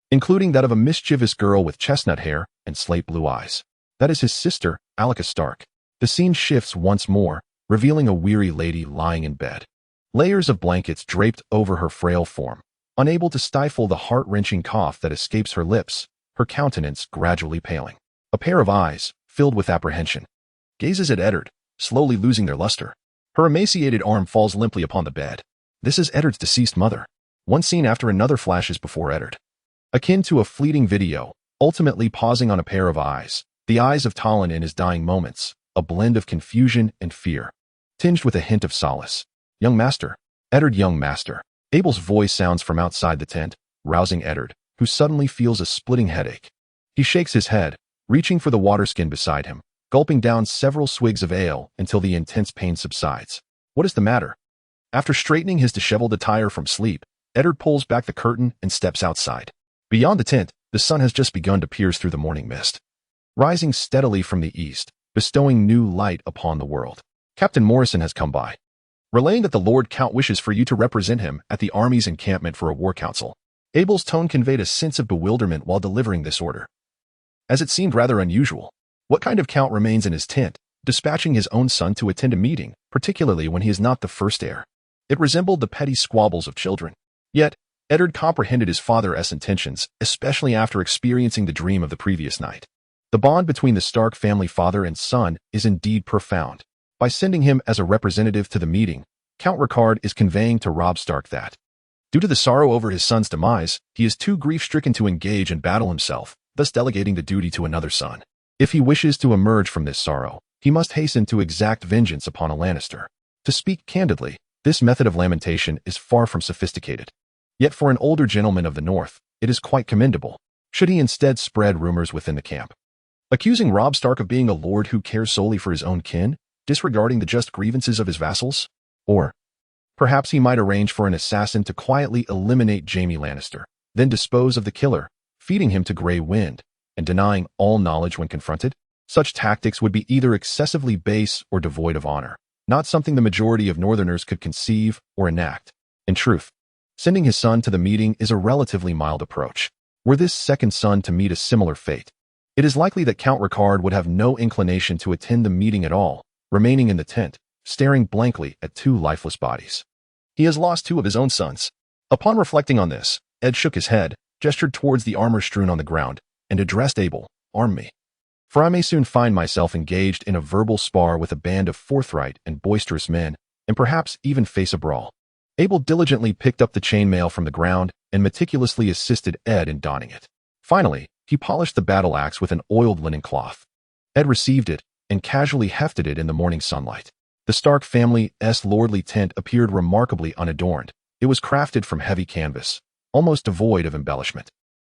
including that of a mischievous girl with chestnut hair and slate-blue eyes. That is his sister, Alika Stark. The scene shifts once more, revealing a weary lady lying in bed, layers of blankets draped over her frail form. Unable to stifle the heart-wrenching cough that escapes her lips, her countenance gradually paling. A pair of eyes, filled with apprehension, gazes at Eddard, slowly losing their luster. Her emaciated arm falls limply upon the bed. This is Eddard's deceased mother. One scene after another flashes before Eddard, akin to a fleeting video, ultimately pausing on a pair of eyes, the eyes of Talon in his dying moments, a blend of confusion and fear, tinged with a hint of solace. Young master. Eddard, young master. Abel's voice sounds from outside the tent, rousing Eddard, who suddenly feels a splitting headache. He shakes his head, reaching for the water skin beside him, gulping down several swigs of ale until the intense pain subsides. What is the matter? After straightening his disheveled attire from sleep, Eddard pulls back the curtain and steps outside. Beyond the tent, the sun has just begun to pierce through the morning mist, rising steadily from the east, bestowing new light upon the world. Captain Morrison has come by, relaying that the Lord Count wishes for you to represent him at the army's encampment for a war council. Abel's tone conveyed a sense of bewilderment while delivering this order, as it seemed rather unusual. What kind of count remains in his tent, dispatching his own son to attend a meeting, particularly when he is not the first heir? It resembled the petty squabbles of children. Yet, Eddard comprehended his father's intentions, especially after experiencing the dream of the previous night. The bond between the Stark family father and son is indeed profound. By sending him as a representative to the meeting, Count Rickard is conveying to Robb Stark that, due to the sorrow over his son's demise, he is too grief-stricken to engage in battle himself, thus delegating the duty to another son. If he wishes to emerge from this sorrow, he must hasten to exact vengeance upon a Lannister. To speak candidly, this method of lamentation is far from sophisticated. Yet for an older gentleman of the North, it is quite commendable. Should he instead spread rumors within the camp, accusing Robb Stark of being a lord who cares solely for his own kin, disregarding the just grievances of his vassals? Or perhaps he might arrange for an assassin to quietly eliminate Jaime Lannister, then dispose of the killer, feeding him to Grey Wind, and denying all knowledge when confronted? Such tactics would be either excessively base or devoid of honor, not something the majority of Northerners could conceive or enact. In truth, sending his son to the meeting is a relatively mild approach. Were this second son to meet a similar fate, it is likely that Count Rickard would have no inclination to attend the meeting at all, remaining in the tent, staring blankly at two lifeless bodies. He has lost two of his own sons. Upon reflecting on this, Ed shook his head, gestured towards the armor strewn on the ground, and addressed Abel, "Arm me, for I may soon find myself engaged in a verbal spar with a band of forthright and boisterous men, and perhaps even face a brawl." Abel diligently picked up the chainmail from the ground and meticulously assisted Ed in donning it. Finally, he polished the battle axe with an oiled linen cloth. Ed received it and casually hefted it in the morning sunlight. The Stark family's lordly tent appeared remarkably unadorned. It was crafted from heavy canvas, almost devoid of embellishment.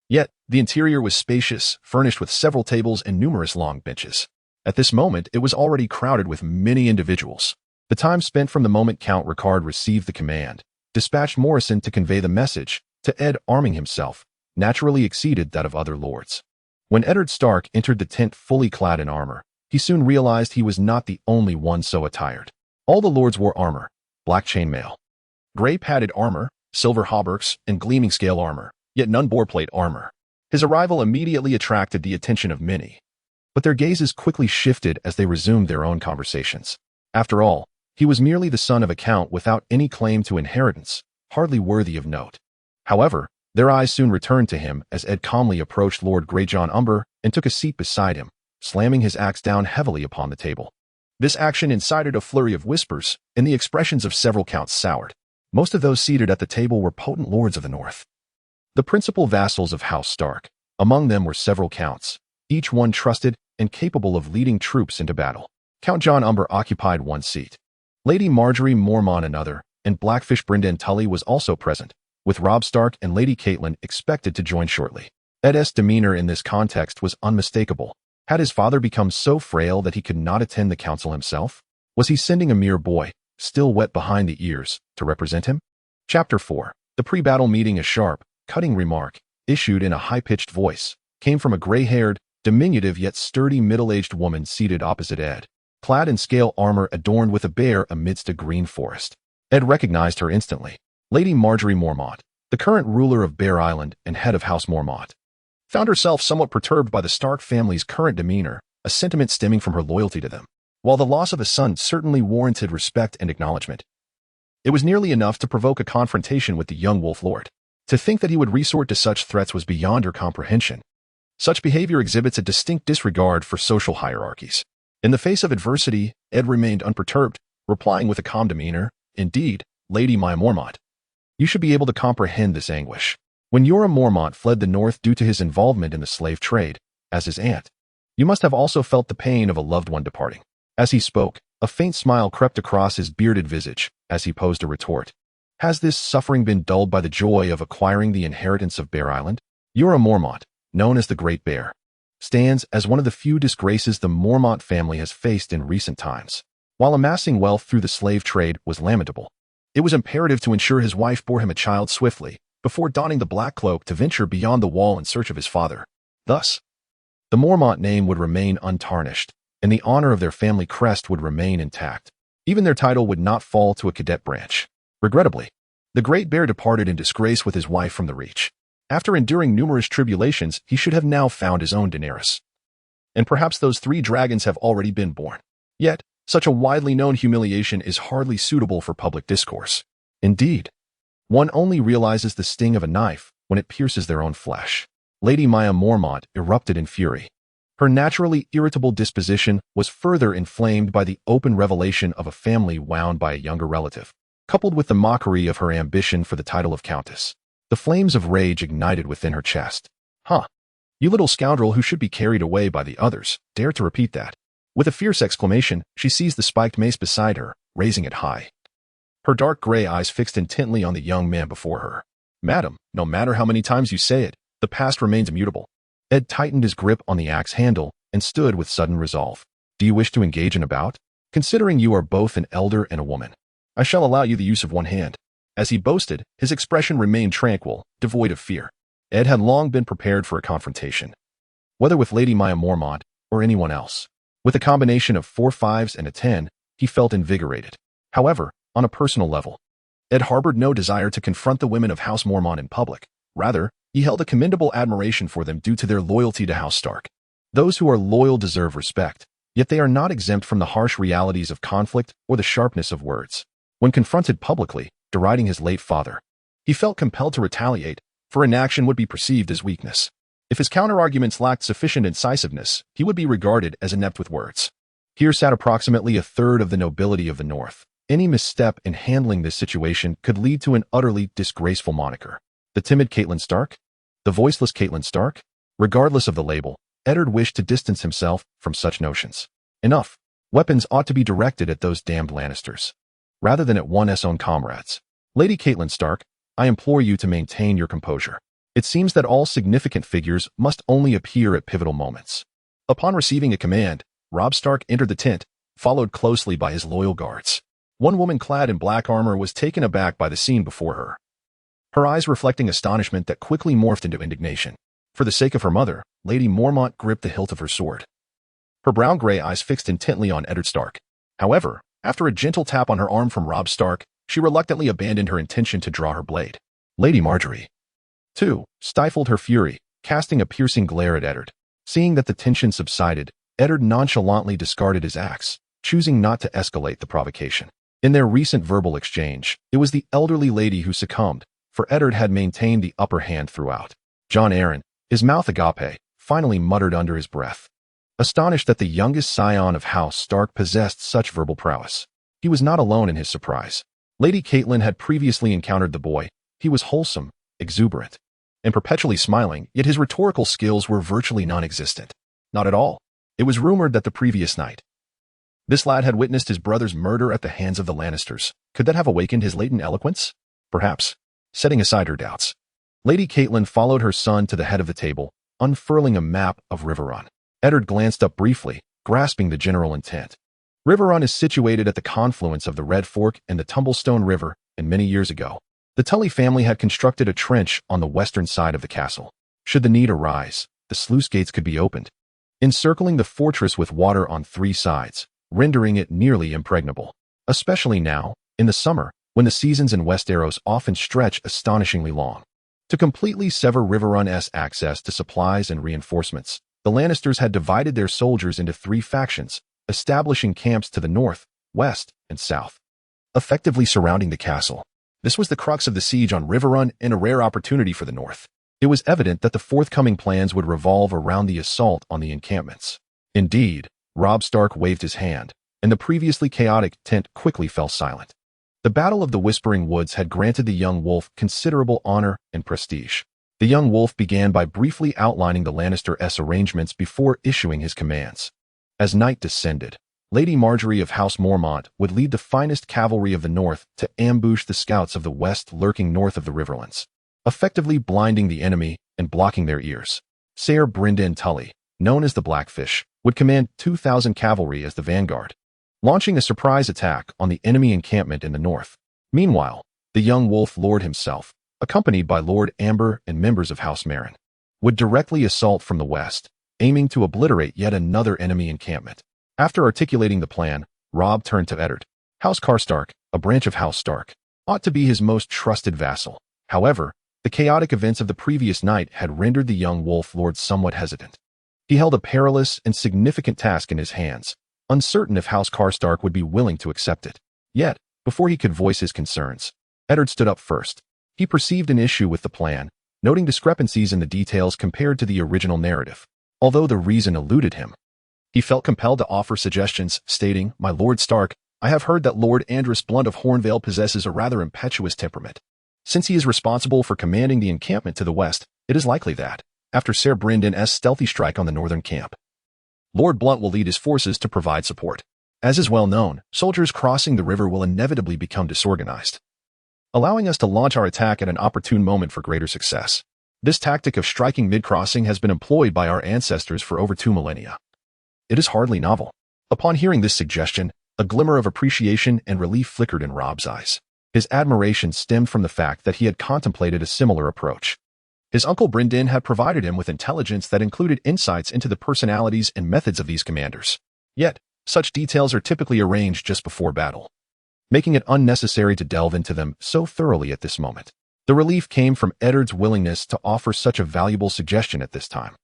Yet, the interior was spacious, furnished with several tables and numerous long benches. At this moment, it was already crowded with many individuals. The time spent from the moment Count Ricard received the command, dispatched Morrison to convey the message, to Ed arming himself, naturally exceeded that of other lords. When Eddard Stark entered the tent fully clad in armor, he soon realized he was not the only one so attired. All the lords wore armor, black chainmail, gray padded armor, silver hauberks, and gleaming scale armor, yet none bore plate armor. His arrival immediately attracted the attention of many, but their gazes quickly shifted as they resumed their own conversations. After all, he was merely the son of a count without any claim to inheritance, hardly worthy of note. However, their eyes soon returned to him as Ed calmly approached Lord Greyjohn Umber and took a seat beside him, slamming his axe down heavily upon the table. This action incited a flurry of whispers, and the expressions of several counts soured. Most of those seated at the table were potent lords of the north, the principal vassals of House Stark. Among them were several counts, each one trusted and capable of leading troops into battle. Count John Umber occupied one seat. Lady Marjorie Mormont another, and Blackfish Brynden Tully was also present, with Robb Stark and Lady Catelyn expected to join shortly. Ed's demeanor in this context was unmistakable. Had his father become so frail that he could not attend the council himself? Was he sending a mere boy, still wet behind the ears, to represent him? Chapter 4. The pre-battle meeting. A sharp, cutting remark, issued in a high-pitched voice, came from a gray-haired, diminutive yet sturdy middle-aged woman seated opposite Ed, clad in scale armor adorned with a bear amidst a green forest. Ed recognized her instantly. Lady Marjorie Mormont, the current ruler of Bear Island and head of House Mormont, found herself somewhat perturbed by the Stark family's current demeanor, a sentiment stemming from her loyalty to them. While the loss of a son certainly warranted respect and acknowledgement, it was nearly enough to provoke a confrontation with the young Wolf Lord. To think that he would resort to such threats was beyond her comprehension. Such behavior exhibits a distinct disregard for social hierarchies. In the face of adversity, Ed remained unperturbed, replying with a calm demeanor, "Indeed, Lady Maya Mormont, you should be able to comprehend this anguish. When Jorah Mormont fled the north due to his involvement in the slave trade, as his aunt, you must have also felt the pain of a loved one departing." As he spoke, a faint smile crept across his bearded visage as he posed a retort. Has this suffering been dulled by the joy of acquiring the inheritance of Bear Island? Jorah Mormont, known as the Great Bear, stands as one of the few disgraces the Mormont family has faced in recent times. While amassing wealth through the slave trade was lamentable, it was imperative to ensure his wife bore him a child swiftly, before donning the black cloak to venture beyond the wall in search of his father. Thus, the Mormont name would remain untarnished, and the honor of their family crest would remain intact. Even their title would not fall to a cadet branch. Regrettably, the Great Bear departed in disgrace with his wife from the Reach. After enduring numerous tribulations, he should have now found his own Daenerys. And perhaps those 3 dragons have already been born. Yet, such a widely known humiliation is hardly suitable for public discourse. Indeed, one only realizes the sting of a knife when it pierces their own flesh. Lady Maya Mormont erupted in fury. Her naturally irritable disposition was further inflamed by the open revelation of a family wound by a younger relative, coupled with the mockery of her ambition for the title of countess. The flames of rage ignited within her chest. "Huh. You little scoundrel who should be carried away by the others, dare to repeat that." With a fierce exclamation, she seized the spiked mace beside her, raising it high. Her dark gray eyes fixed intently on the young man before her. "Madam, no matter how many times you say it, the past remains immutable." Ed tightened his grip on the axe handle and stood with sudden resolve. "Do you wish to engage in a bout? Considering you are both an elder and a woman, I shall allow you the use of one hand." As he boasted, his expression remained tranquil, devoid of fear. Ed had long been prepared for a confrontation, whether with Lady Maya Mormont or anyone else. With a combination of 4 5s and a 10, he felt invigorated. However, on a personal level, Ed harbored no desire to confront the women of House Mormont in public. Rather, he held a commendable admiration for them due to their loyalty to House Stark. Those who are loyal deserve respect, yet they are not exempt from the harsh realities of conflict or the sharpness of words. When confronted publicly, deriding his late father, he felt compelled to retaliate, for inaction would be perceived as weakness. If his counterarguments lacked sufficient incisiveness, he would be regarded as inept with words. Here sat approximately 1/3 of the nobility of the North. Any misstep in handling this situation could lead to an utterly disgraceful moniker. The timid Catelyn Stark? The voiceless Catelyn Stark? Regardless of the label, Eddard wished to distance himself from such notions. Enough. Weapons ought to be directed at those damned Lannisters, rather than at one's own comrades. Lady Catelyn Stark, I implore you to maintain your composure. It seems that all significant figures must only appear at pivotal moments. Upon receiving a command, Robb Stark entered the tent, followed closely by his loyal guards. One woman clad in black armor was taken aback by the scene before her, her eyes reflecting astonishment that quickly morphed into indignation. For the sake of her mother, Lady Mormont gripped the hilt of her sword, her brown-gray eyes fixed intently on Eddard Stark. However, after a gentle tap on her arm from Robb Stark, she reluctantly abandoned her intention to draw her blade. Lady Margaery, too, stifled her fury, casting a piercing glare at Eddard. Seeing that the tension subsided, Eddard nonchalantly discarded his axe, choosing not to escalate the provocation. In their recent verbal exchange, it was the elderly lady who succumbed, for Eddard had maintained the upper hand throughout. Jon Arryn, his mouth agape, finally muttered under his breath, astonished that the youngest scion of House Stark possessed such verbal prowess. He was not alone in his surprise. Lady Catelyn had previously encountered the boy. He was wholesome, exuberant, and perpetually smiling, yet his rhetorical skills were virtually non-existent. Not at all. It was rumored that the previous night, this lad had witnessed his brother's murder at the hands of the Lannisters. Could that have awakened his latent eloquence? Perhaps. Setting aside her doubts, Lady Catelyn followed her son to the head of the table, unfurling a map of Riverrun. Eddard glanced up briefly, grasping the general intent. Riverrun is situated at the confluence of the Red Fork and the Tumblestone River, and many years ago, the Tully family had constructed a trench on the western side of the castle. Should the need arise, the sluice gates could be opened, encircling the fortress with water on three sides, rendering it nearly impregnable. Especially now, in the summer, when the seasons in Westeros often stretch astonishingly long. To completely sever Riverrun's access to supplies and reinforcements, the Lannisters had divided their soldiers into three factions, establishing camps to the north, west, and south, effectively surrounding the castle. This was the crux of the siege on Riverrun and a rare opportunity for the north. It was evident that the forthcoming plans would revolve around the assault on the encampments. Indeed, Robb Stark waved his hand, and the previously chaotic tent quickly fell silent. The Battle of the Whispering Woods had granted the young wolf considerable honor and prestige. The young wolf began by briefly outlining the Lannister-s arrangements before issuing his commands. As night descended, Lady Margaery of House Mormont would lead the finest cavalry of the north to ambush the scouts of the west lurking north of the Riverlands, effectively blinding the enemy and blocking their ears. Ser Brynden Tully, known as the Blackfish, would command 2,000 cavalry as the vanguard, launching a surprise attack on the enemy encampment in the north. Meanwhile, the young wolf lord himself, accompanied by Lord Amber and members of House Meryn, would directly assault from the west, aiming to obliterate yet another enemy encampment. After articulating the plan, Robb turned to Eddard. House Karstark, a branch of House Stark, ought to be his most trusted vassal. However, the chaotic events of the previous night had rendered the young wolf lord somewhat hesitant. He held a perilous and significant task in his hands, uncertain if House Karstark would be willing to accept it. Yet, before he could voice his concerns, Eddard stood up first. He perceived an issue with the plan, noting discrepancies in the details compared to the original narrative. Although the reason eluded him, he felt compelled to offer suggestions, stating, "My Lord Stark, I have heard that Lord Andros Blunt of Hornvale possesses a rather impetuous temperament. Since he is responsible for commanding the encampment to the west, it is likely that, after Ser Brynden's stealthy strike on the northern camp, Lord Blunt will lead his forces to provide support. As is well known, soldiers crossing the river will inevitably become disorganized, allowing us to launch our attack at an opportune moment for greater success. This tactic of striking mid-crossing has been employed by our ancestors for over 2 millennia. It is hardly novel." Upon hearing this suggestion, a glimmer of appreciation and relief flickered in Robb's eyes. His admiration stemmed from the fact that he had contemplated a similar approach. His uncle Brynden had provided him with intelligence that included insights into the personalities and methods of these commanders. Yet, such details are typically arranged just before battle, making it unnecessary to delve into them so thoroughly at this moment. The relief came from Eddard's willingness to offer such a valuable suggestion at this time,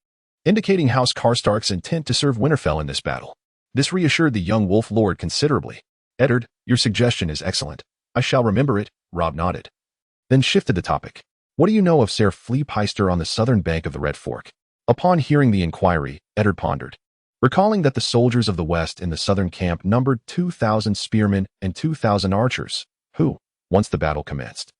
indicating House Karstark's intent to serve Winterfell in this battle. This reassured the young wolf lord considerably. "Eddard, your suggestion is excellent. I shall remember it," Robb nodded, then shifted the topic. "What do you know of Ser Fleepeister on the southern bank of the Red Fork?" Upon hearing the inquiry, Eddard pondered, recalling that the soldiers of the west in the southern camp numbered 2,000 spearmen and 2,000 archers, who, once the battle commenced,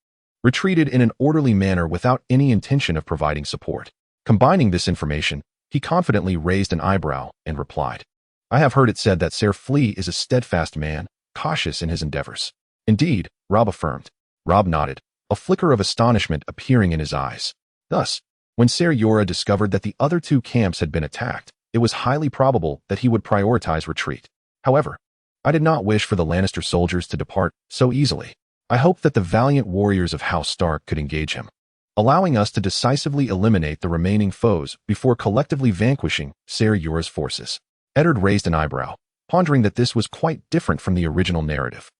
retreated in an orderly manner without any intention of providing support. Combining this information, he confidently raised an eyebrow and replied, "I have heard it said that Ser Flea is a steadfast man, cautious in his endeavors." "Indeed," Robb affirmed. Robb nodded, a flicker of astonishment appearing in his eyes. Thus, when Ser Jorah discovered that the other two camps had been attacked, it was highly probable that he would prioritize retreat. However, I did not wish for the Lannister soldiers to depart so easily. I hoped that the valiant warriors of House Stark could engage him, allowing us to decisively eliminate the remaining foes before collectively vanquishing Ser Jorah's forces. Eddard raised an eyebrow, pondering that this was quite different from the original narrative.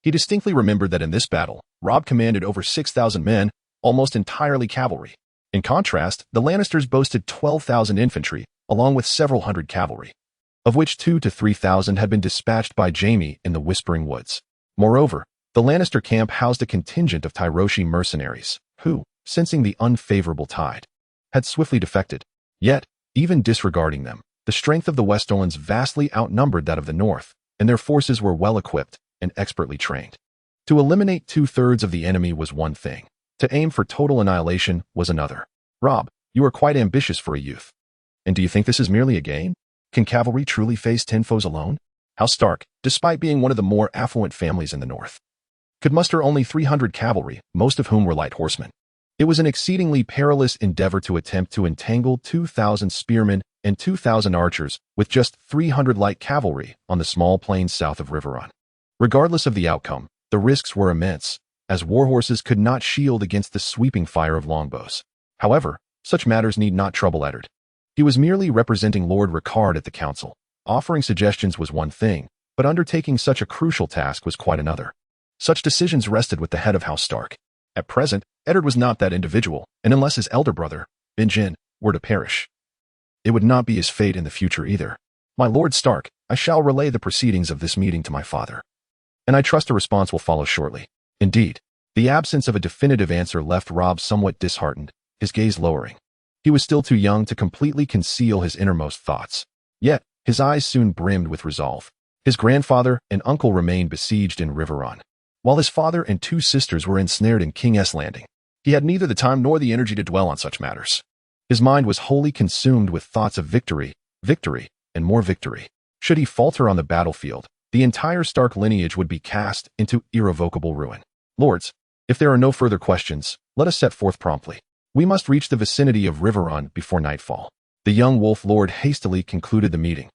He distinctly remembered that in this battle, Robb commanded over 6,000 men, almost entirely cavalry. In contrast, the Lannisters boasted 12,000 infantry, along with several hundred cavalry, of which 2,000 to 3,000 had been dispatched by Jaime in the Whispering Woods. Moreover, the Lannister camp housed a contingent of Tyroshi mercenaries, who, sensing the unfavorable tide, had swiftly defected. Yet, even disregarding them, the strength of the Westerlands vastly outnumbered that of the North, and their forces were well-equipped and expertly trained. To eliminate 2/3 of the enemy was one thing. To aim for total annihilation was another. "Robb, you are quite ambitious for a youth. And do you think this is merely a game? Can cavalry truly face 10 foes alone?" House Stark, despite being one of the more affluent families in the North, could muster only 300 cavalry, most of whom were light horsemen. It was an exceedingly perilous endeavor to attempt to entangle 2,000 spearmen and 2,000 archers with just 300 light cavalry on the small plains south of Riverrun. Regardless of the outcome, the risks were immense, as warhorses could not shield against the sweeping fire of longbows. However, such matters need not trouble Eddard. He was merely representing Lord Rickard at the council. Offering suggestions was one thing, but undertaking such a crucial task was quite another. Such decisions rested with the head of House Stark. At present, Eddard was not that individual, and unless his elder brother, Benjen, were to perish, it would not be his fate in the future either. "My Lord Stark, I shall relay the proceedings of this meeting to my father, and I trust a response will follow shortly." Indeed, the absence of a definitive answer left Robb somewhat disheartened, his gaze lowering. He was still too young to completely conceal his innermost thoughts. Yet, his eyes soon brimmed with resolve. His grandfather and uncle remained besieged in Riverrun, while his father and 2 sisters were ensnared in King's Landing. He had neither the time nor the energy to dwell on such matters. His mind was wholly consumed with thoughts of victory, victory, and more victory. Should he falter on the battlefield, the entire Stark lineage would be cast into irrevocable ruin. "Lords, if there are no further questions, let us set forth promptly. We must reach the vicinity of Riverrun before nightfall." The young Wolf Lord hastily concluded the meeting.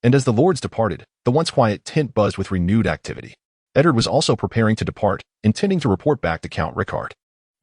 And as the lords departed, the once quiet tent buzzed with renewed activity. Eddard was also preparing to depart, intending to report back to Count Rickard.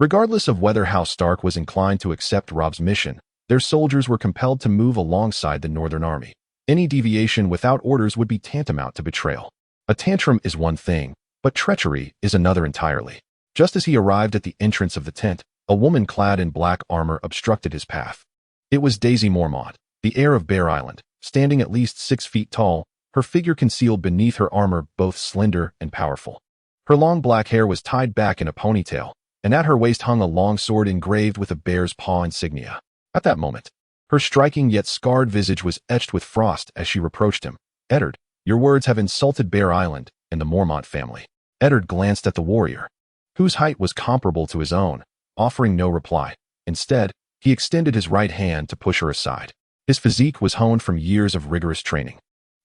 Regardless of whether House Stark was inclined to accept Robb's mission, their soldiers were compelled to move alongside the Northern Army. Any deviation without orders would be tantamount to betrayal. A tantrum is one thing, but treachery is another entirely. Just as he arrived at the entrance of the tent, a woman clad in black armor obstructed his path. It was Daisy Mormont, the heir of Bear Island, standing at least 6 feet tall, her figure concealed beneath her armor, both slender and powerful. Her long black hair was tied back in a ponytail, and at her waist hung a long sword engraved with a bear's paw insignia. At that moment, her striking yet scarred visage was etched with frost as she reproached him. "Eddard, your words have insulted Bear Island and the Mormont family." Eddard glanced at the warrior, whose height was comparable to his own, offering no reply. Instead, he extended his right hand to push her aside. His physique was honed from years of rigorous training,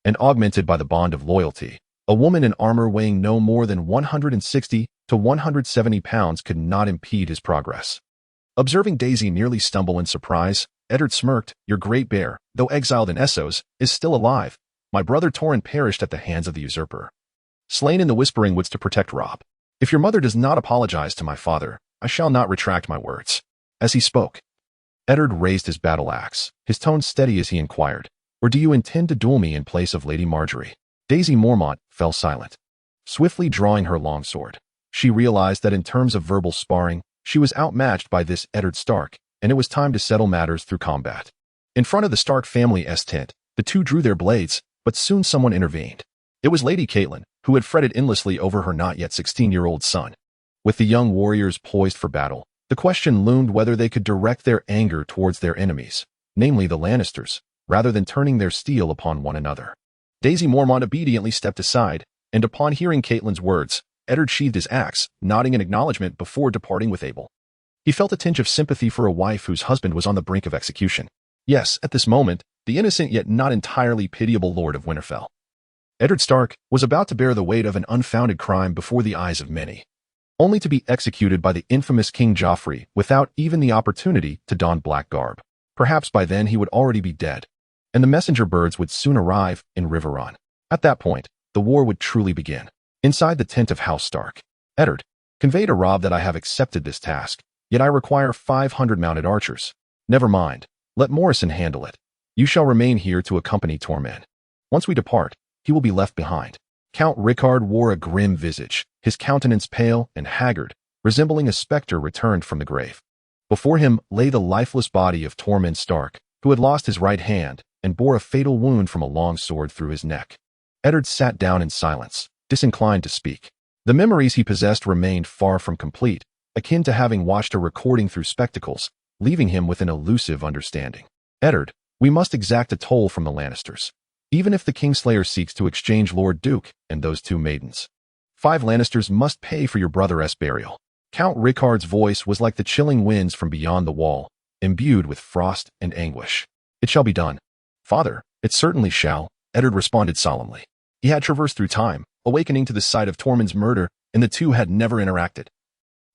and augmented by the bond of loyalty. A woman in armor weighing no more than 160 to 170 pounds could not impede his progress. Observing Daisy nearly stumble in surprise, Eddard smirked. "Your great bear, though exiled in Essos, is still alive. My brother Torrhen perished at the hands of the usurper, slain in the Whispering Woods to protect Robb. If your mother does not apologize to my father, I shall not retract my words." As he spoke, Eddard raised his battle axe, his tone steady as he inquired, "Or do you intend to duel me in place of Lady Margaery?" Daisy Mormont fell silent, swiftly drawing her long sword. She realized that in terms of verbal sparring, she was outmatched by this Eddard Stark, and it was time to settle matters through combat. In front of the Stark family's tent, the two drew their blades, but soon someone intervened. It was Lady Catelyn, who had fretted endlessly over her not yet 16-year-old son. With the young warriors poised for battle, the question loomed whether they could direct their anger towards their enemies, namely the Lannisters, rather than turning their steel upon one another. Daisy Mormont obediently stepped aside, and upon hearing Catelyn's words, Eddard sheathed his axe, nodding in acknowledgement before departing with Abel. He felt a tinge of sympathy for a wife whose husband was on the brink of execution. Yes, at this moment, the innocent yet not entirely pitiable Lord of Winterfell, Eddard Stark, was about to bear the weight of an unfounded crime before the eyes of many, only to be executed by the infamous King Joffrey without even the opportunity to don black garb. Perhaps by then he would already be dead, and the messenger birds would soon arrive in Riverrun. At that point, the war would truly begin. Inside the tent of House Stark, Eddard, convey to Robb that I have accepted this task, yet I require 500 mounted archers. Never mind, let Morrison handle it. You shall remain here to accompany Tormund. Once we depart, he will be left behind. Count Rickard wore a grim visage, his countenance pale and haggard, resembling a spectre returned from the grave. Before him lay the lifeless body of Tormund Stark, who had lost his right hand and bore a fatal wound from a long sword through his neck. Eddard sat down in silence, disinclined to speak. The memories he possessed remained far from complete, akin to having watched a recording through spectacles, leaving him with an elusive understanding. Eddard, we must exact a toll from the Lannisters, even if the Kingslayer seeks to exchange Lord Duke and those two maidens. 5 Lannisters must pay for your brother's burial. Count Rickard's voice was like the chilling winds from beyond the wall, imbued with frost and anguish. It shall be done. Father, it certainly shall, Eddard responded solemnly. He had traversed through time, awakening to the sight of Tormund's murder, and the two had never interacted.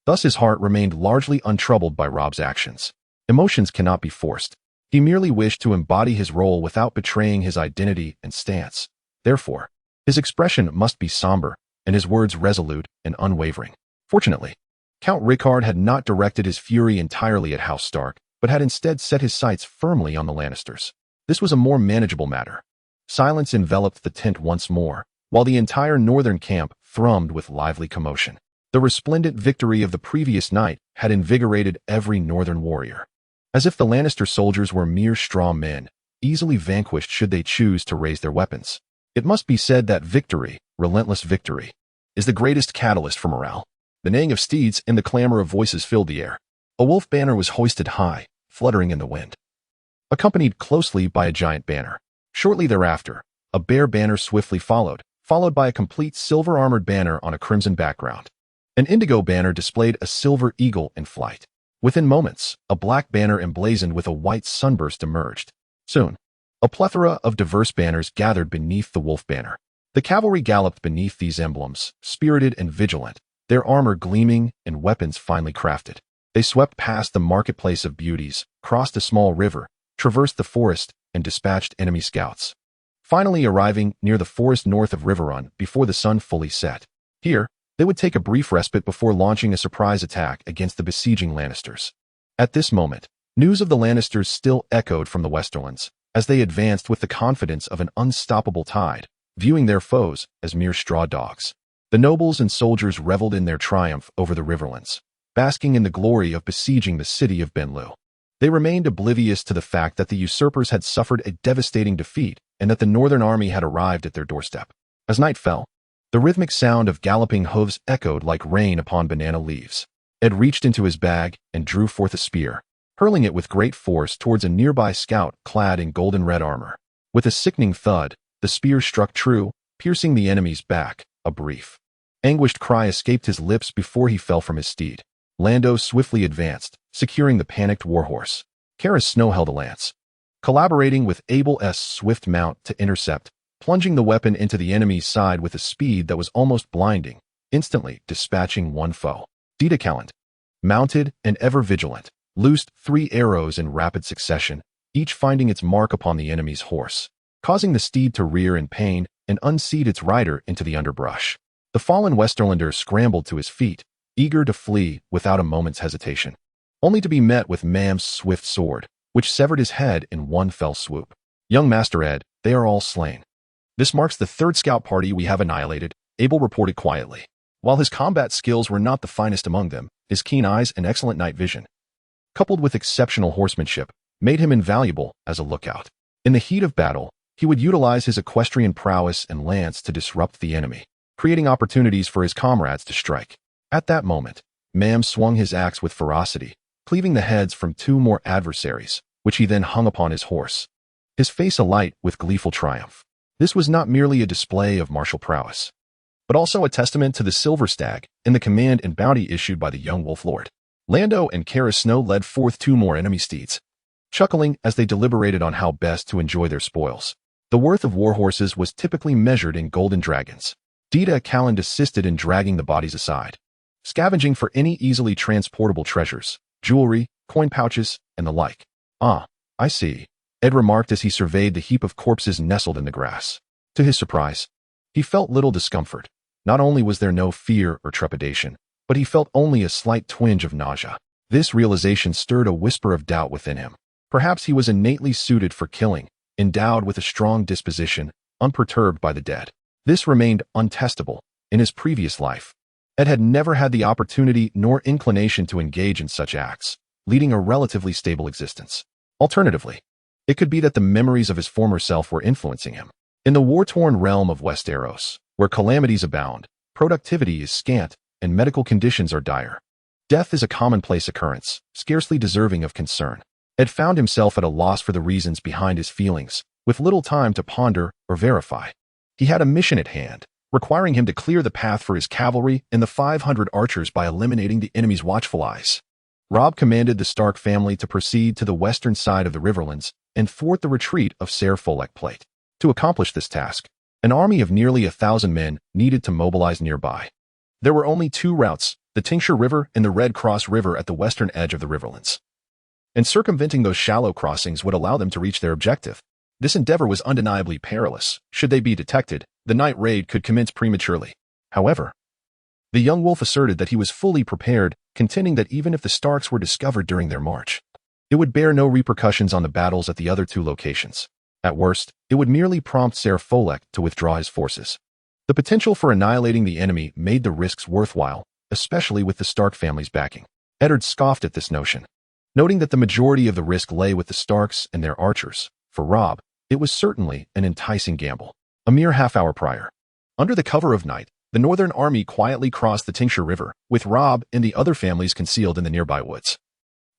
Thus his heart remained largely untroubled by Robb's actions. Emotions cannot be forced. He merely wished to embody his role without betraying his identity and stance. Therefore, his expression must be somber, and his words resolute and unwavering. Fortunately, Count Rickard had not directed his fury entirely at House Stark, but had instead set his sights firmly on the Lannisters. This was a more manageable matter. Silence enveloped the tent once more, while the entire northern camp thrummed with lively commotion. The resplendent victory of the previous night had invigorated every northern warrior. As if the Lannister soldiers were mere straw men, easily vanquished should they choose to raise their weapons. It must be said that victory, relentless victory, is the greatest catalyst for morale. The neighing of steeds and the clamor of voices filled the air. A wolf banner was hoisted high, fluttering in the wind, accompanied closely by a giant banner. Shortly thereafter, a bear banner swiftly followed by a complete silver-armored banner on a crimson background. An indigo banner displayed a silver eagle in flight. Within moments, a black banner emblazoned with a white sunburst emerged. Soon, a plethora of diverse banners gathered beneath the wolf banner. The cavalry galloped beneath these emblems, spirited and vigilant, their armor gleaming and weapons finely crafted. They swept past the marketplace of beauties, crossed a small river, traversed the forest, and dispatched enemy scouts, finally arriving near the forest north of Riverrun before the sun fully set. Here, they would take a brief respite before launching a surprise attack against the besieging Lannisters. At this moment, news of the Lannisters still echoed from the Westerlands, as they advanced with the confidence of an unstoppable tide, viewing their foes as mere straw dogs. The nobles and soldiers reveled in their triumph over the Riverlands, basking in the glory of besieging the city of Benlu. They remained oblivious to the fact that the usurpers had suffered a devastating defeat and that the northern army had arrived at their doorstep. As night fell, the rhythmic sound of galloping hooves echoed like rain upon banana leaves. Ed reached into his bag and drew forth a spear, hurling it with great force towards a nearby scout clad in golden-red armor. With a sickening thud, the spear struck true, piercing the enemy's back. A brief, anguished cry escaped his lips before he fell from his steed. Lando swiftly advanced, securing the panicked warhorse. Karis Snow held a lance, collaborating with Abel's swift mount to intercept, plunging the weapon into the enemy's side with a speed that was almost blinding, instantly dispatching one foe. Dita Calland, mounted and ever vigilant, loosed 3 arrows in rapid succession, each finding its mark upon the enemy's horse, causing the steed to rear in pain and unseat its rider into the underbrush. The fallen Westerlander scrambled to his feet, eager to flee without a moment's hesitation, only to be met with Mam's swift sword, which severed his head in one fell swoop. Young Master Ed, they are all slain. This marks the 3rd scout party we have annihilated, Abel reported quietly. While his combat skills were not the finest among them, his keen eyes and excellent night vision, coupled with exceptional horsemanship, made him invaluable as a lookout. In the heat of battle, he would utilize his equestrian prowess and lance to disrupt the enemy, creating opportunities for his comrades to strike. At that moment, Mam swung his axe with ferocity, cleaving the heads from 2 more adversaries, which he then hung upon his horse, his face alight with gleeful triumph. This was not merely a display of martial prowess, but also a testament to the Silver Stag and the command and bounty issued by the young Wolf Lord. Lando and Cara Snow led forth 2 more enemy steeds, chuckling as they deliberated on how best to enjoy their spoils. The worth of war horses was typically measured in golden dragons. Dita Calland assisted in dragging the bodies aside, scavenging for any easily transportable treasures, jewelry, coin pouches, and the like. "Ah, I see," Ed remarked as he surveyed the heap of corpses nestled in the grass. To his surprise, he felt little discomfort. Not only was there no fear or trepidation, but he felt only a slight twinge of nausea. This realization stirred a whisper of doubt within him. Perhaps he was innately suited for killing, endowed with a strong disposition, unperturbed by the dead. This remained untestable. In his previous life, Ed had never had the opportunity nor inclination to engage in such acts, leading a relatively stable existence. Alternatively, it could be that the memories of his former self were influencing him. In the war-torn realm of Westeros, where calamities abound, productivity is scant, and medical conditions are dire, death is a commonplace occurrence, scarcely deserving of concern. Ed found himself at a loss for the reasons behind his feelings, with little time to ponder or verify. He had a mission at hand, requiring him to clear the path for his cavalry and the 500 archers by eliminating the enemy's watchful eyes. Robb commanded the Stark family to proceed to the western side of the Riverlands and thwart the retreat of Ser Folek Plate. To accomplish this task, an army of nearly 1,000 men needed to mobilize nearby. There were only 2 routes, the Tincture River and the Red Cross River at the western edge of the Riverlands, and circumventing those shallow crossings would allow them to reach their objective. This endeavor was undeniably perilous. Should they be detected, the night raid could commence prematurely. However, the young wolf asserted that he was fully prepared, contending that even if the Starks were discovered during their march, it would bear no repercussions on the battles at the other 2 locations. At worst, it would merely prompt Ser Folek to withdraw his forces. The potential for annihilating the enemy made the risks worthwhile, especially with the Stark family's backing. Eddard scoffed at this notion, noting that the majority of the risk lay with the Starks and their archers. For Robb, it was certainly an enticing gamble. A mere half-hour prior, under the cover of night, the Northern Army quietly crossed the Tincture River, with Robb and the other families concealed in the nearby woods,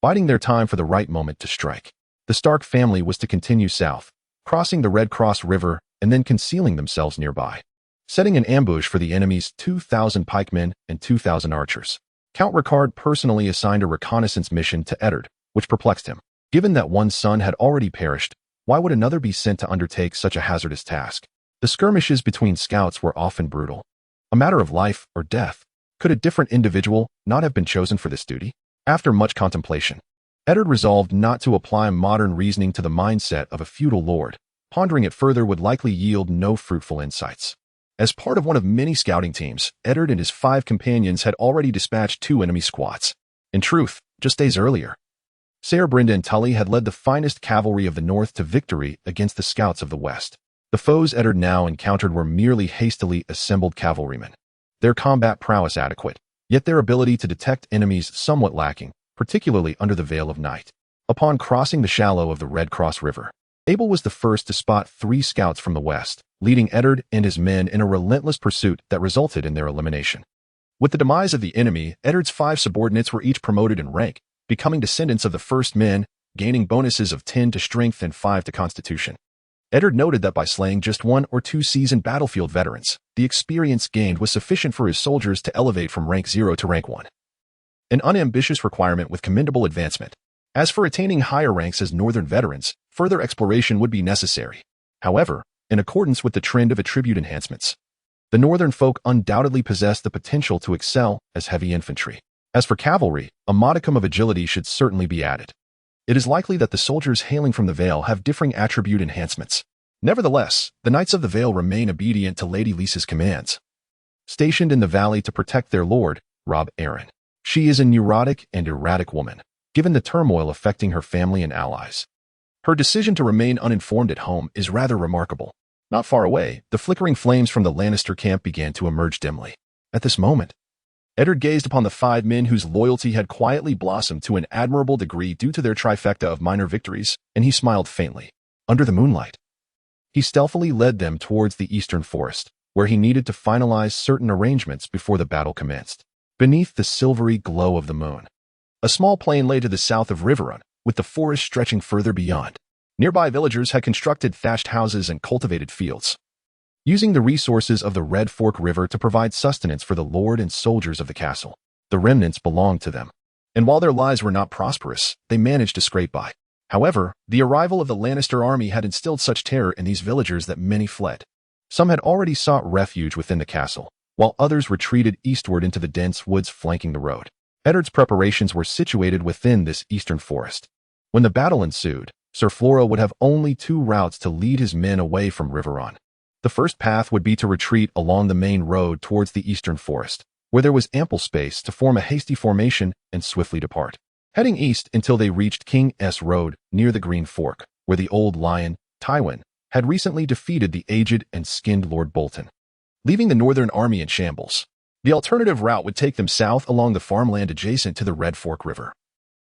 biding their time for the right moment to strike. The Stark family was to continue south, crossing the Red Cross River and then concealing themselves nearby, setting an ambush for the enemy's 2,000 pikemen and 2,000 archers. Count Ricard personally assigned a reconnaissance mission to Eddard, which perplexed him. Given that one son had already perished, why would another be sent to undertake such a hazardous task? The skirmishes between scouts were often brutal, a matter of life or death. Could a different individual not have been chosen for this duty? After much contemplation, Eddard resolved not to apply modern reasoning to the mindset of a feudal lord. Pondering it further would likely yield no fruitful insights. As part of one of many scouting teams, Eddard and his 5 companions had already dispatched 2 enemy squads. In truth, just days earlier, Ser Brenda and Tully had led the finest cavalry of the north to victory against the scouts of the west. The foes Eddard now encountered were merely hastily assembled cavalrymen, their combat prowess adequate, yet their ability to detect enemies somewhat lacking, particularly under the veil of night. Upon crossing the shallow of the Red Cross River, Abel was the first to spot 3 scouts from the west, leading Eddard and his men in a relentless pursuit that resulted in their elimination. With the demise of the enemy, Eddard's 5 subordinates were each promoted in rank, becoming descendants of the first men, gaining bonuses of 10 to strength and 5 to constitution. Eddard noted that by slaying just 1 or 2 seasoned battlefield veterans, the experience gained was sufficient for his soldiers to elevate from rank 0 to rank 1. An unambitious requirement with commendable advancement. As for attaining higher ranks as northern veterans, further exploration would be necessary. However, in accordance with the trend of attribute enhancements, the northern folk undoubtedly possess the potential to excel as heavy infantry. As for cavalry, a modicum of agility should certainly be added. It is likely that the soldiers hailing from the Vale have differing attribute enhancements. Nevertheless, the Knights of the Vale remain obedient to Lady Lisa's commands, stationed in the valley to protect their lord, Robb Aaron. She is a neurotic and erratic woman, given the turmoil affecting her family and allies. Her decision to remain uninformed at home is rather remarkable. Not far away, the flickering flames from the Lannister camp began to emerge dimly. At this moment, Eddard gazed upon the 5 men whose loyalty had quietly blossomed to an admirable degree due to their trifecta of minor victories, and he smiled faintly. Under the moonlight, he stealthily led them towards the eastern forest, where he needed to finalize certain arrangements before the battle commenced. Beneath the silvery glow of the moon, a small plain lay to the south of Riverrun, with the forest stretching further beyond. Nearby villagers had constructed thatched houses and cultivated fields, using the resources of the Red Fork River to provide sustenance for the lord and soldiers of the castle. The remnants belonged to them, and while their lives were not prosperous, they managed to scrape by. However, the arrival of the Lannister army had instilled such terror in these villagers that many fled. Some had already sought refuge within the castle, while others retreated eastward into the dense woods flanking the road. Eddard's preparations were situated within this eastern forest. When the battle ensued, Sir Flora would have only two routes to lead his men away from Reborn. The first path would be to retreat along the main road towards the eastern forest, where there was ample space to form a hasty formation and swiftly depart, heading east until they reached King S Road near the Green Fork, where the old lion, Tywin, had recently defeated the aged and skinned Lord Bolton, leaving the northern army in shambles. The alternative route would take them south along the farmland adjacent to the Red Fork River,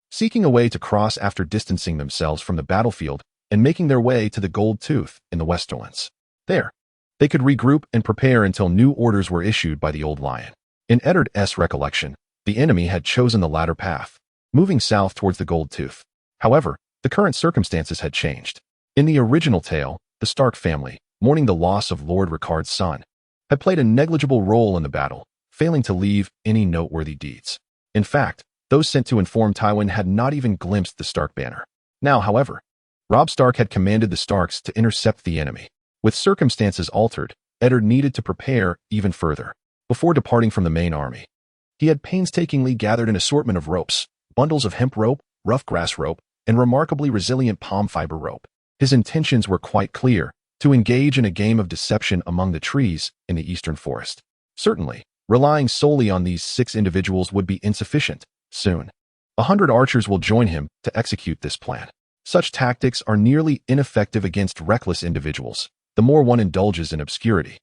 seeking a way to cross after distancing themselves from the battlefield and making their way to the Gold Tooth in the Westerlands. There, they could regroup and prepare until new orders were issued by the old lion. In Eddard's recollection, the enemy had chosen the latter path, moving south towards the Gold Tooth. However, the current circumstances had changed. In the original tale, the Stark family, mourning the loss of Lord Rickard's son, had played a negligible role in the battle, failing to leave any noteworthy deeds. In fact, those sent to inform Tywin had not even glimpsed the Stark banner. Now, however, Robb Stark had commanded the Starks to intercept the enemy. With circumstances altered, Eddard needed to prepare even further. Before departing from the main army, he had painstakingly gathered an assortment of ropes, bundles of hemp rope, rough grass rope, and remarkably resilient palm fiber rope. His intentions were quite clear: to engage in a game of deception among the trees in the eastern forest. Certainly, relying solely on these 6 individuals would be insufficient. Soon, 100 archers will join him to execute this plan. Such tactics are nearly ineffective against reckless individuals. The more one indulges in obscurity,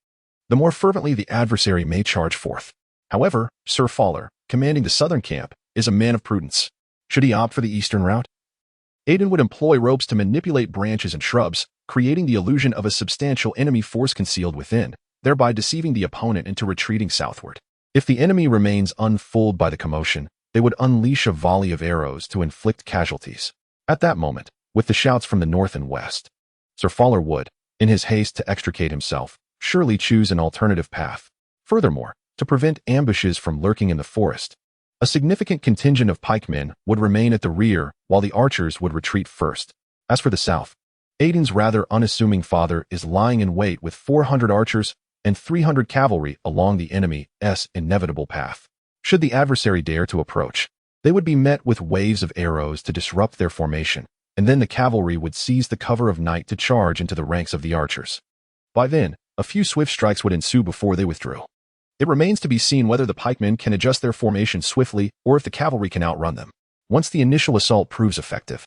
the more fervently the adversary may charge forth. However, Sir Fowler, commanding the southern camp, is a man of prudence. Should he opt for the eastern route, Aegon would employ ropes to manipulate branches and shrubs, creating the illusion of a substantial enemy force concealed within, thereby deceiving the opponent into retreating southward. If the enemy remains unfooled by the commotion, they would unleash a volley of arrows to inflict casualties. At that moment, with the shouts from the north and west, Sir Fowler would, in his haste to extricate himself, surely choose an alternative path. Furthermore, to prevent ambushes from lurking in the forest, a significant contingent of pikemen would remain at the rear while the archers would retreat first. As for the south, Aegon's rather unassuming father is lying in wait with 400 archers and 300 cavalry along the enemy's inevitable path. Should the adversary dare to approach, they would be met with waves of arrows to disrupt their formation, and then the cavalry would seize the cover of night to charge into the ranks of the archers. By then, a few swift strikes would ensue before they withdrew. It remains to be seen whether the pikemen can adjust their formation swiftly or if the cavalry can outrun them. Once the initial assault proves effective,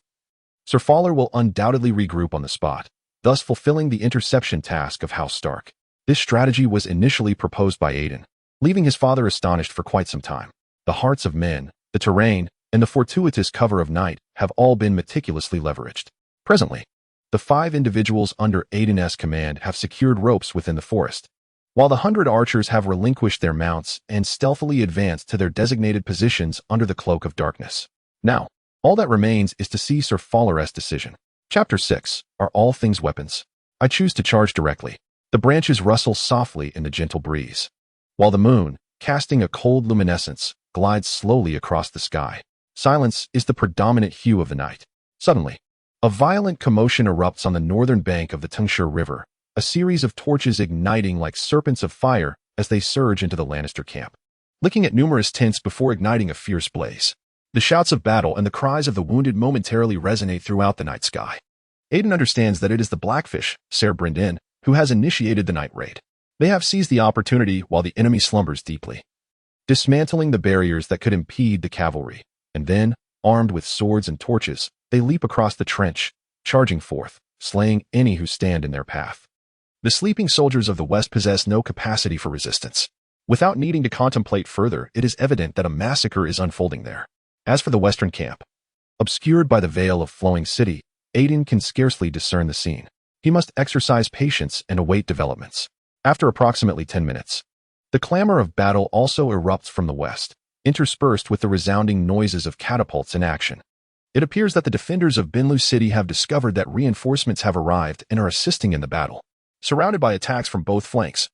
Sir Fowler will undoubtedly regroup on the spot, thus fulfilling the interception task of House Stark. This strategy was initially proposed by Aegon, leaving his father astonished for quite some time. The hearts of men, the terrain, and the fortuitous cover of night have all been meticulously leveraged. Presently, the 5 individuals under Aegon's command have secured ropes within the forest, while the 100 archers have relinquished their mounts and stealthily advanced to their designated positions under the cloak of darkness. Now, all that remains is to see Sir Fowler's decision. Chapter 6. Are all things weapons? I choose to charge directly. The branches rustle softly in the gentle breeze, while the moon, casting a cold luminescence, glides slowly across the sky. Silence is the predominant hue of the night. Suddenly, a violent commotion erupts on the northern bank of the Tungsher River, a series of torches igniting like serpents of fire as they surge into the Lannister camp, licking at numerous tents before igniting a fierce blaze. The shouts of battle and the cries of the wounded momentarily resonate throughout the night sky. Aegon understands that it is the Blackfish, Ser Brynden, who has initiated the night raid. They have seized the opportunity while the enemy slumbers deeply, dismantling the barriers that could impede the cavalry, and then, armed with swords and torches, they leap across the trench, charging forth, slaying any who stand in their path. The sleeping soldiers of the West possess no capacity for resistance. Without needing to contemplate further, it is evident that a massacre is unfolding there. As for the western camp, obscured by the veil of flowing city, Aegon can scarcely discern the scene. He must exercise patience and await developments. After approximately 10 minutes, the clamor of battle also erupts from the west, interspersed with the resounding noises of catapults in action. It appears that the defenders of Binlu City have discovered that reinforcements have arrived and are assisting in the battle. surrounded by attacks from both flanks.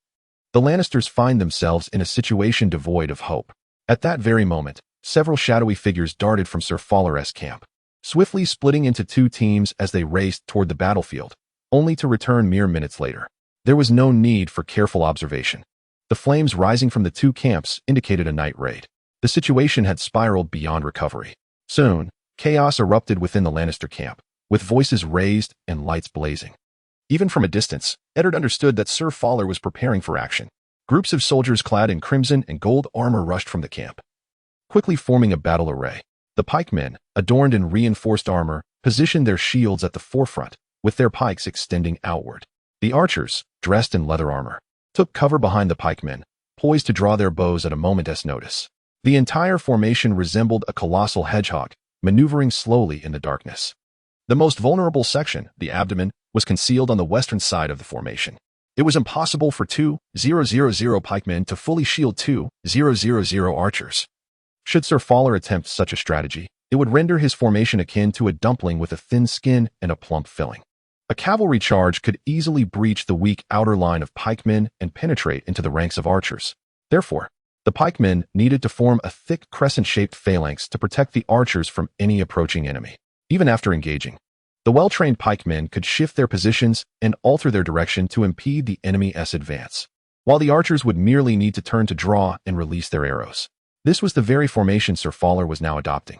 The Lannisters find themselves in a situation devoid of hope. At that very moment, several shadowy figures darted from Sir Faller's camp, swiftly splitting into two teams as they raced toward the battlefield, only to return mere minutes later. There was no need for careful observation. The flames rising from the two camps indicated a night raid. The situation had spiraled beyond recovery. Soon, chaos erupted within the Lannister camp, with voices raised and lights blazing. Even from a distance, Eddard understood that Sir Faller was preparing for action. Groups of soldiers clad in crimson and gold armor rushed from the camp, quickly forming a battle array. The pikemen, adorned in reinforced armor, positioned their shields at the forefront, with their pikes extending outward. The archers, dressed in leather armor, took cover behind the pikemen, poised to draw their bows at a moment's notice. The entire formation resembled a colossal hedgehog, maneuvering slowly in the darkness. The most vulnerable section, the abdomen, was concealed on the western side of the formation. It was impossible for 2,000 pikemen to fully shield 2,000 archers. Should Sir Faller attempt such a strategy, it would render his formation akin to a dumpling with a thin skin and a plump filling. A cavalry charge could easily breach the weak outer line of pikemen and penetrate into the ranks of archers. Therefore, the pikemen needed to form a thick crescent-shaped phalanx to protect the archers from any approaching enemy. Even after engaging, the well-trained pikemen could shift their positions and alter their direction to impede the enemy's advance, while the archers would merely need to turn to draw and release their arrows. This was the very formation Sir Faller was now adopting.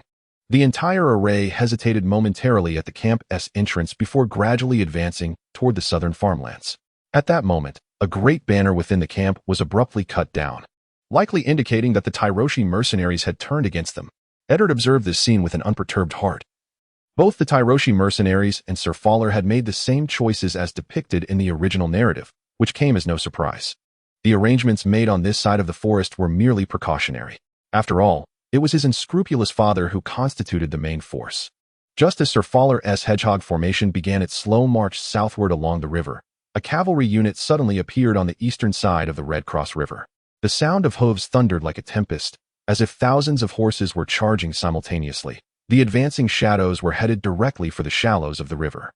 The entire array hesitated momentarily at the camp's entrance before gradually advancing toward the southern farmlands. At that moment, a great banner within the camp was abruptly cut down, likely indicating that the Tyroshi mercenaries had turned against them. Eddard observed this scene with an unperturbed heart. Both the Tyroshi mercenaries and Sir Faller had made the same choices as depicted in the original narrative, which came as no surprise. The arrangements made on this side of the forest were merely precautionary. After all, it was his unscrupulous father who constituted the main force. Just as Sir Faller's hedgehog formation began its slow march southward along the river, a cavalry unit suddenly appeared on the eastern side of the Red Cross River. The sound of hooves thundered like a tempest, as if thousands of horses were charging simultaneously. The advancing shadows were headed directly for the shallows of the river.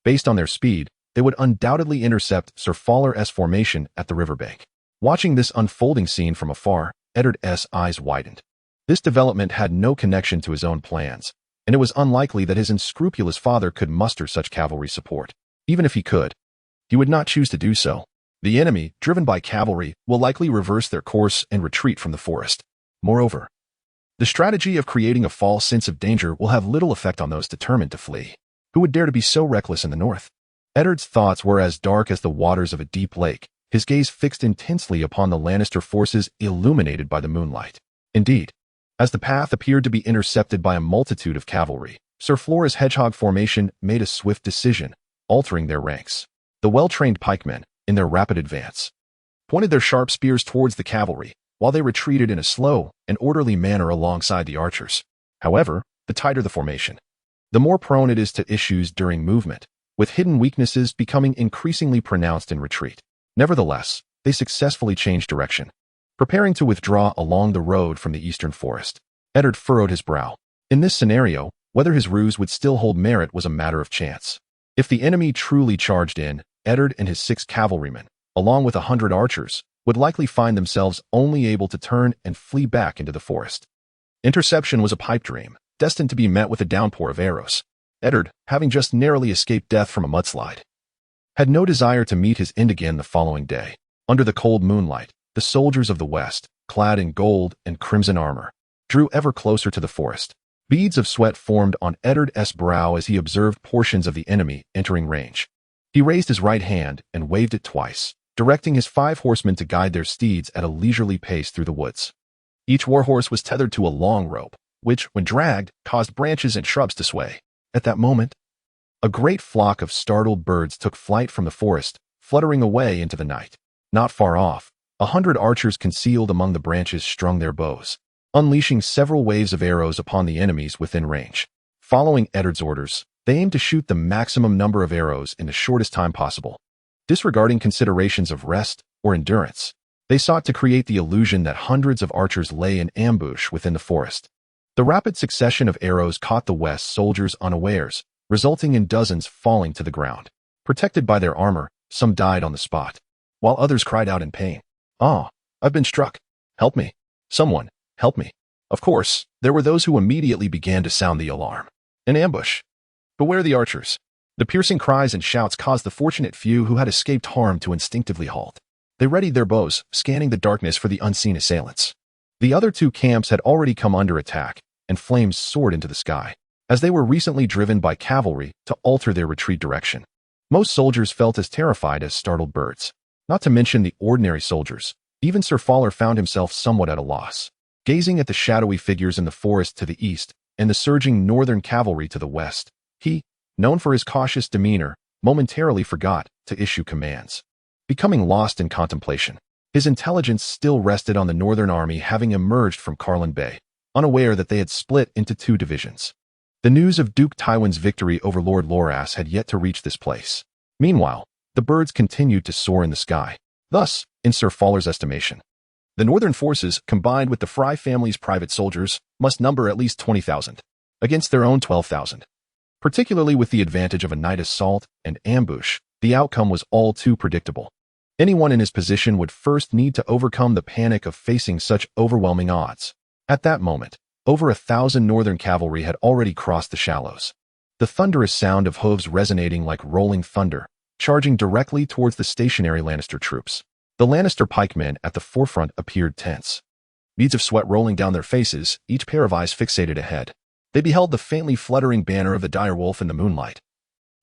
Based on their speed, they would undoubtedly intercept Sir Faller's formation at the riverbank. Watching this unfolding scene from afar, Eddard's eyes widened. This development had no connection to his own plans, and it was unlikely that his unscrupulous father could muster such cavalry support. Even if he could, he would not choose to do so. The enemy, driven by cavalry, will likely reverse their course and retreat from the forest. Moreover, the strategy of creating a false sense of danger will have little effect on those determined to flee. Who would dare to be so reckless in the north? Eddard's thoughts were as dark as the waters of a deep lake, his gaze fixed intensely upon the Lannister forces illuminated by the moonlight. Indeed, as the path appeared to be intercepted by a multitude of cavalry, Sir Flor's hedgehog formation made a swift decision, altering their ranks. The well-trained pikemen, in their rapid advance, pointed their sharp spears towards the cavalry, while they retreated in a slow and orderly manner alongside the archers. However, the tighter the formation, the more prone it is to issues during movement, with hidden weaknesses becoming increasingly pronounced in retreat. Nevertheless, they successfully changed direction, preparing to withdraw along the road from the eastern forest. Eddard furrowed his brow. In this scenario, whether his ruse would still hold merit was a matter of chance. If the enemy truly charged in, Eddard and his 6 cavalrymen, along with 100 archers, would likely find themselves only able to turn and flee back into the forest. Interception was a pipe dream, destined to be met with a downpour of arrows. Eddard, having just narrowly escaped death from a mudslide, had no desire to meet his end again the following day. Under the cold moonlight, the soldiers of the west, clad in gold and crimson armor, drew ever closer to the forest. Beads of sweat formed on Eddard's brow as he observed portions of the enemy entering range. He raised his right hand and waved it twice, directing his 5 horsemen to guide their steeds at a leisurely pace through the woods. Each warhorse was tethered to a long rope, which, when dragged, caused branches and shrubs to sway. At that moment, a great flock of startled birds took flight from the forest, fluttering away into the night. Not far off, 100 archers concealed among the branches strung their bows, unleashing several waves of arrows upon the enemies within range. Following Eddard's orders, they aimed to shoot the maximum number of arrows in the shortest time possible. Disregarding considerations of rest or endurance, they sought to create the illusion that hundreds of archers lay in ambush within the forest. The rapid succession of arrows caught the West soldiers unawares, resulting in dozens falling to the ground. Protected by their armor, Some died on the spot, while others cried out in pain. "Ah, I've been struck. Help me. Someone, help me." Of course, there were those who immediately began to sound the alarm. An ambush. Beware the archers. The piercing cries and shouts caused the fortunate few who had escaped harm to instinctively halt. They readied their bows, scanning the darkness for the unseen assailants. The other two camps had already come under attack, and flames soared into the sky, as they were recently driven by cavalry to alter their retreat direction. Most soldiers felt as terrified as startled birds. Not to mention the ordinary soldiers. Even Sir Fowler found himself somewhat at a loss, gazing at the shadowy figures in the forest to the east and the surging northern cavalry to the west. He, known for his cautious demeanor, momentarily forgot to issue commands, becoming lost in contemplation. His intelligence still rested on the northern army having emerged from Carlin Bay, unaware that they had split into two divisions. The news of Duke Tywin's victory over Lord Loras had yet to reach this place. Meanwhile, the birds continued to soar in the sky. Thus, in Sir Fowler's estimation, the northern forces, combined with the Fry family's private soldiers, must number at least 20,000, against their own 12,000. Particularly with the advantage of a night assault and ambush, the outcome was all too predictable. Anyone in his position would first need to overcome the panic of facing such overwhelming odds. At that moment, over 1,000 northern cavalry had already crossed the shallows. The thunderous sound of hooves resonating like rolling thunder, charging directly towards the stationary Lannister troops. The Lannister pikemen at the forefront appeared tense. Beads of sweat rolling down their faces, each pair of eyes fixated ahead. They beheld the faintly fluttering banner of the direwolf in the moonlight.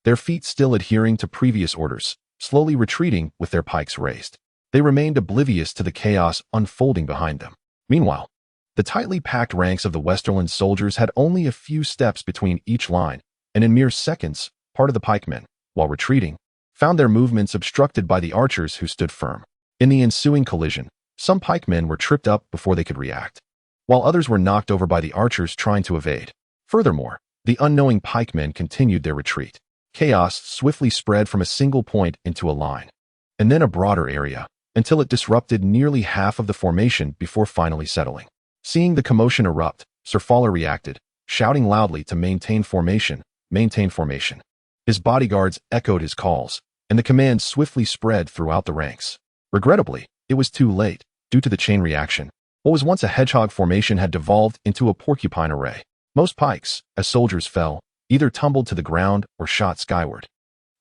Their feet still adhering to previous orders, slowly retreating with their pikes raised. They remained oblivious to the chaos unfolding behind them. Meanwhile, the tightly packed ranks of the Westerland soldiers had only a few steps between each line, and in mere seconds, part of the pikemen, while retreating, found their movements obstructed by the archers who stood firm. In the ensuing collision, some pikemen were tripped up before they could react, while others were knocked over by the archers trying to evade. Furthermore, the unknowing pikemen continued their retreat. Chaos swiftly spread from a single point into a line, and then a broader area, until it disrupted nearly half of the formation before finally settling. Seeing the commotion erupt, Sir Fowler reacted, shouting loudly to maintain formation, maintain formation. His bodyguards echoed his calls, and the command swiftly spread throughout the ranks. Regrettably, it was too late, due to the chain reaction. What was once a hedgehog formation had devolved into a porcupine array. Most pikes, as soldiers fell, either tumbled to the ground or shot skyward.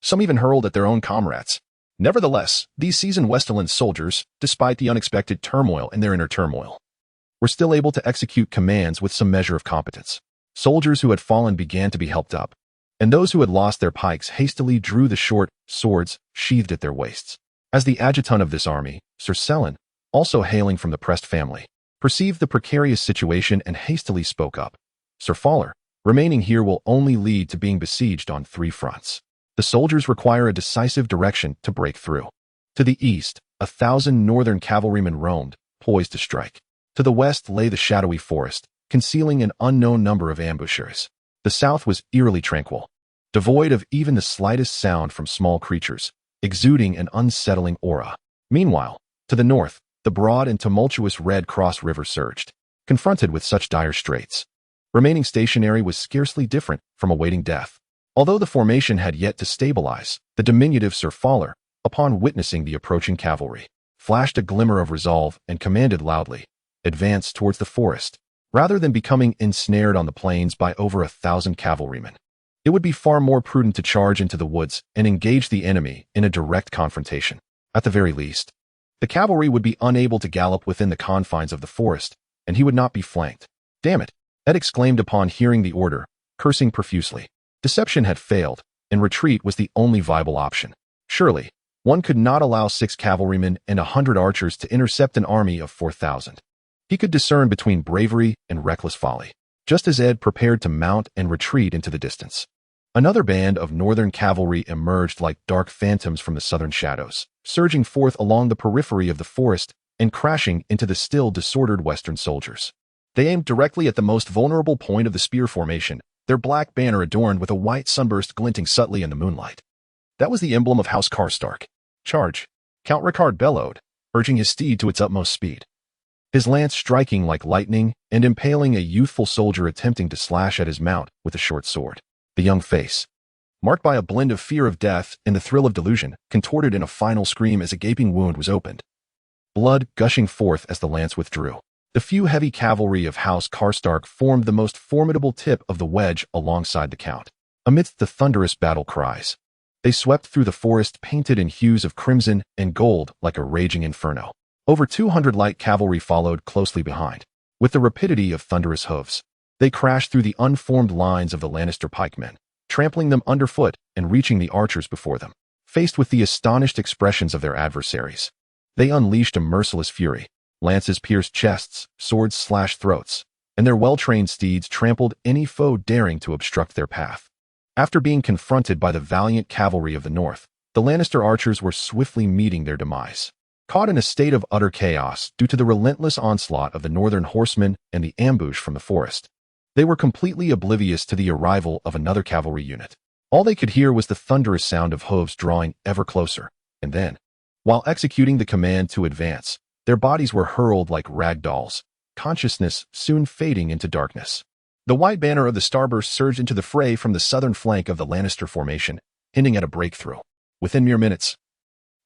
Some even hurled at their own comrades. Nevertheless, these seasoned Westerland soldiers, despite the unexpected turmoil in their inner turmoil, were still able to execute commands with some measure of competence. Soldiers who had fallen began to be helped up, and those who had lost their pikes hastily drew the short swords sheathed at their waists. As the adjutant of this army, Sir Selyn, also hailing from the Prest family, perceived the precarious situation and hastily spoke up. "Sir Fowler, remaining here will only lead to being besieged on 3 fronts. The soldiers require a decisive direction to break through. To the east, 1,000 northern cavalrymen roamed, poised to strike. To the west lay the shadowy forest, concealing an unknown number of ambushers. The south was eerily tranquil, devoid of even the slightest sound from small creatures, exuding an unsettling aura. Meanwhile, to the north, the broad and tumultuous Red Cross River surged. Confronted with such dire straits, remaining stationary was scarcely different from awaiting death. Although the formation had yet to stabilize, the diminutive Sir Fowler, upon witnessing the approaching cavalry, flashed a glimmer of resolve and commanded loudly, "Advance towards the forest." Rather than becoming ensnared on the plains by over 1,000 cavalrymen, it would be far more prudent to charge into the woods and engage the enemy in a direct confrontation. At the very least, the cavalry would be unable to gallop within the confines of the forest, and he would not be flanked. "Damn it," Ed exclaimed upon hearing the order, cursing profusely. Deception had failed, and retreat was the only viable option. Surely, one could not allow 6 cavalrymen and 100 archers to intercept an army of 4,000. He could discern between bravery and reckless folly, just as Ed prepared to mount and retreat into the distance. Another band of northern cavalry emerged like dark phantoms from the southern shadows, surging forth along the periphery of the forest and crashing into the still disordered western soldiers. They aimed directly at the most vulnerable point of the spear formation, their black banner adorned with a white sunburst glinting subtly in the moonlight. That was the emblem of House Karstark. "Charge!" Count Ricard bellowed, urging his steed to its utmost speed, his lance striking like lightning and impaling a youthful soldier attempting to slash at his mount with a short sword. The young face, marked by a blend of fear of death and the thrill of delusion, contorted in a final scream as a gaping wound was opened. Blood gushing forth as the lance withdrew. The few heavy cavalry of House Karstark formed the most formidable tip of the wedge alongside the Count. Amidst the thunderous battle cries, they swept through the forest painted in hues of crimson and gold like a raging inferno. Over 200 light cavalry followed closely behind. With the rapidity of thunderous hooves, they crashed through the unformed lines of the Lannister pikemen, trampling them underfoot and reaching the archers before them. Faced with the astonished expressions of their adversaries, they unleashed a merciless fury. Lances pierced chests, swords slashed throats, and their well-trained steeds trampled any foe daring to obstruct their path. After being confronted by the valiant cavalry of the north, the Lannister archers were swiftly meeting their demise. Caught in a state of utter chaos due to the relentless onslaught of the northern horsemen and the ambush from the forest, they were completely oblivious to the arrival of another cavalry unit. All they could hear was the thunderous sound of hooves drawing ever closer, and then, while executing the command to advance, their bodies were hurled like rag dolls, consciousness soon fading into darkness. The white banner of the Starburst surged into the fray from the southern flank of the Lannister formation, hinting at a breakthrough. Within mere minutes,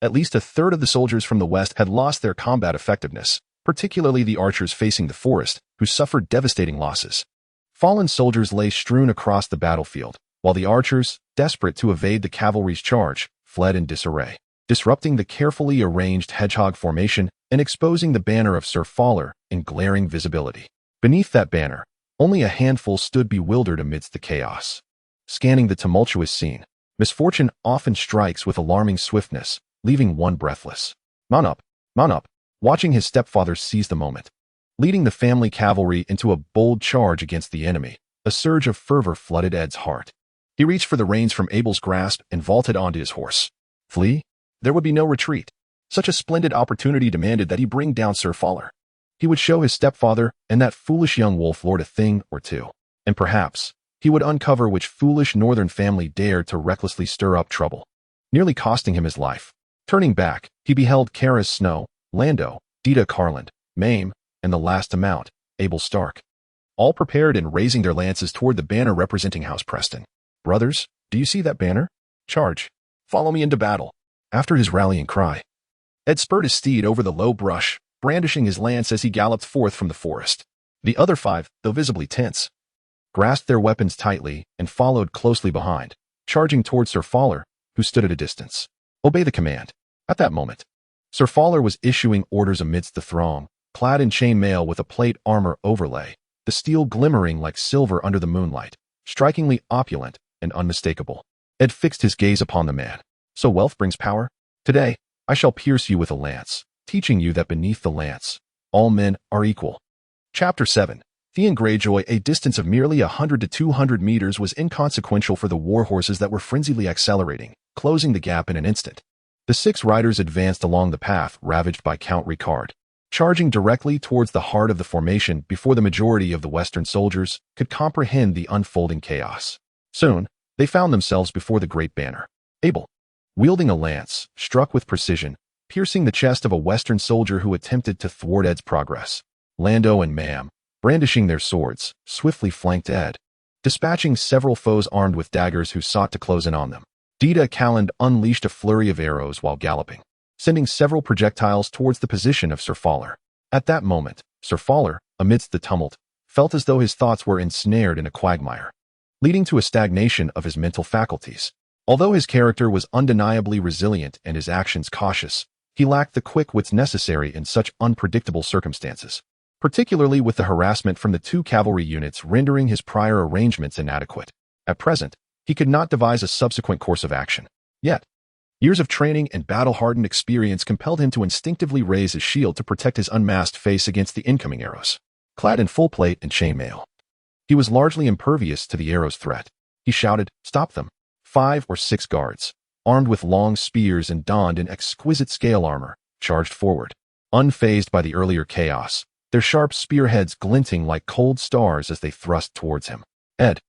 at least a third of the soldiers from the west had lost their combat effectiveness, particularly the archers facing the forest, who suffered devastating losses. Fallen soldiers lay strewn across the battlefield, while the archers, desperate to evade the cavalry's charge, fled in disarray, disrupting the carefully arranged hedgehog formation and exposing the banner of Sir Fowler in glaring visibility. Beneath that banner, only a handful stood bewildered amidst the chaos. Scanning the tumultuous scene, misfortune often strikes with alarming swiftness, leaving one breathless. Mount up, mount up, watching his stepfather seize the moment. Leading the family cavalry into a bold charge against the enemy, a surge of fervor flooded Ed's heart. He reached for the reins from Abel's grasp and vaulted onto his horse. Flee? There would be no retreat. Such a splendid opportunity demanded that he bring down Sir Fowler. He would show his stepfather and that foolish young wolf lord a thing or two, and perhaps he would uncover which foolish northern family dared to recklessly stir up trouble, nearly costing him his life. Turning back, he beheld Cara's Snow, Lando, Dita Carland, Maim, and the last to mount, Abel Stark, all prepared and raising their lances toward the banner representing House Preston. Brothers, do you see that banner? Charge. Follow me into battle. After his rallying cry, Ed spurred his steed over the low brush, brandishing his lance as he galloped forth from the forest. The other five, though visibly tense, grasped their weapons tightly and followed closely behind, charging toward Sir Fowler, who stood at a distance. Obey the command. At that moment, Sir Fowler was issuing orders amidst the throng, clad in chainmail with a plate armor overlay, the steel glimmering like silver under the moonlight, strikingly opulent and unmistakable. Ed fixed his gaze upon the man. So wealth brings power? Today, I shall pierce you with a lance, teaching you that beneath the lance, all men are equal. Chapter 7. Theon Greyjoy. A distance of merely 100 to 200 meters was inconsequential for the war horses that were frenziedly accelerating, closing the gap in an instant. The 6 riders advanced along the path ravaged by Count Ricard, charging directly towards the heart of the formation before the majority of the western soldiers could comprehend the unfolding chaos. Soon, they found themselves before the great banner. Abel, wielding a lance, struck with precision, piercing the chest of a western soldier who attempted to thwart Ed's progress. Lando and Mam, brandishing their swords, swiftly flanked Ed, dispatching several foes armed with daggers who sought to close in on them. Dita Calland unleashed a flurry of arrows while galloping, sending several projectiles towards the position of Sir Fowler. At that moment, Sir Fowler, amidst the tumult, felt as though his thoughts were ensnared in a quagmire, leading to a stagnation of his mental faculties. Although his character was undeniably resilient and his actions cautious, he lacked the quick wits necessary in such unpredictable circumstances, particularly with the harassment from the 2 cavalry units rendering his prior arrangements inadequate. At present, he could not devise a subsequent course of action. Yet, years of training and battle-hardened experience compelled him to instinctively raise his shield to protect his unmasked face against the incoming arrows. Clad in full plate and chainmail, he was largely impervious to the arrows' threat. He shouted, "Stop them!" 5 or 6 guards, armed with long spears and donned in exquisite scale armor, charged forward, unfazed by the earlier chaos, their sharp spearheads glinting like cold stars as they thrust towards him. Ed,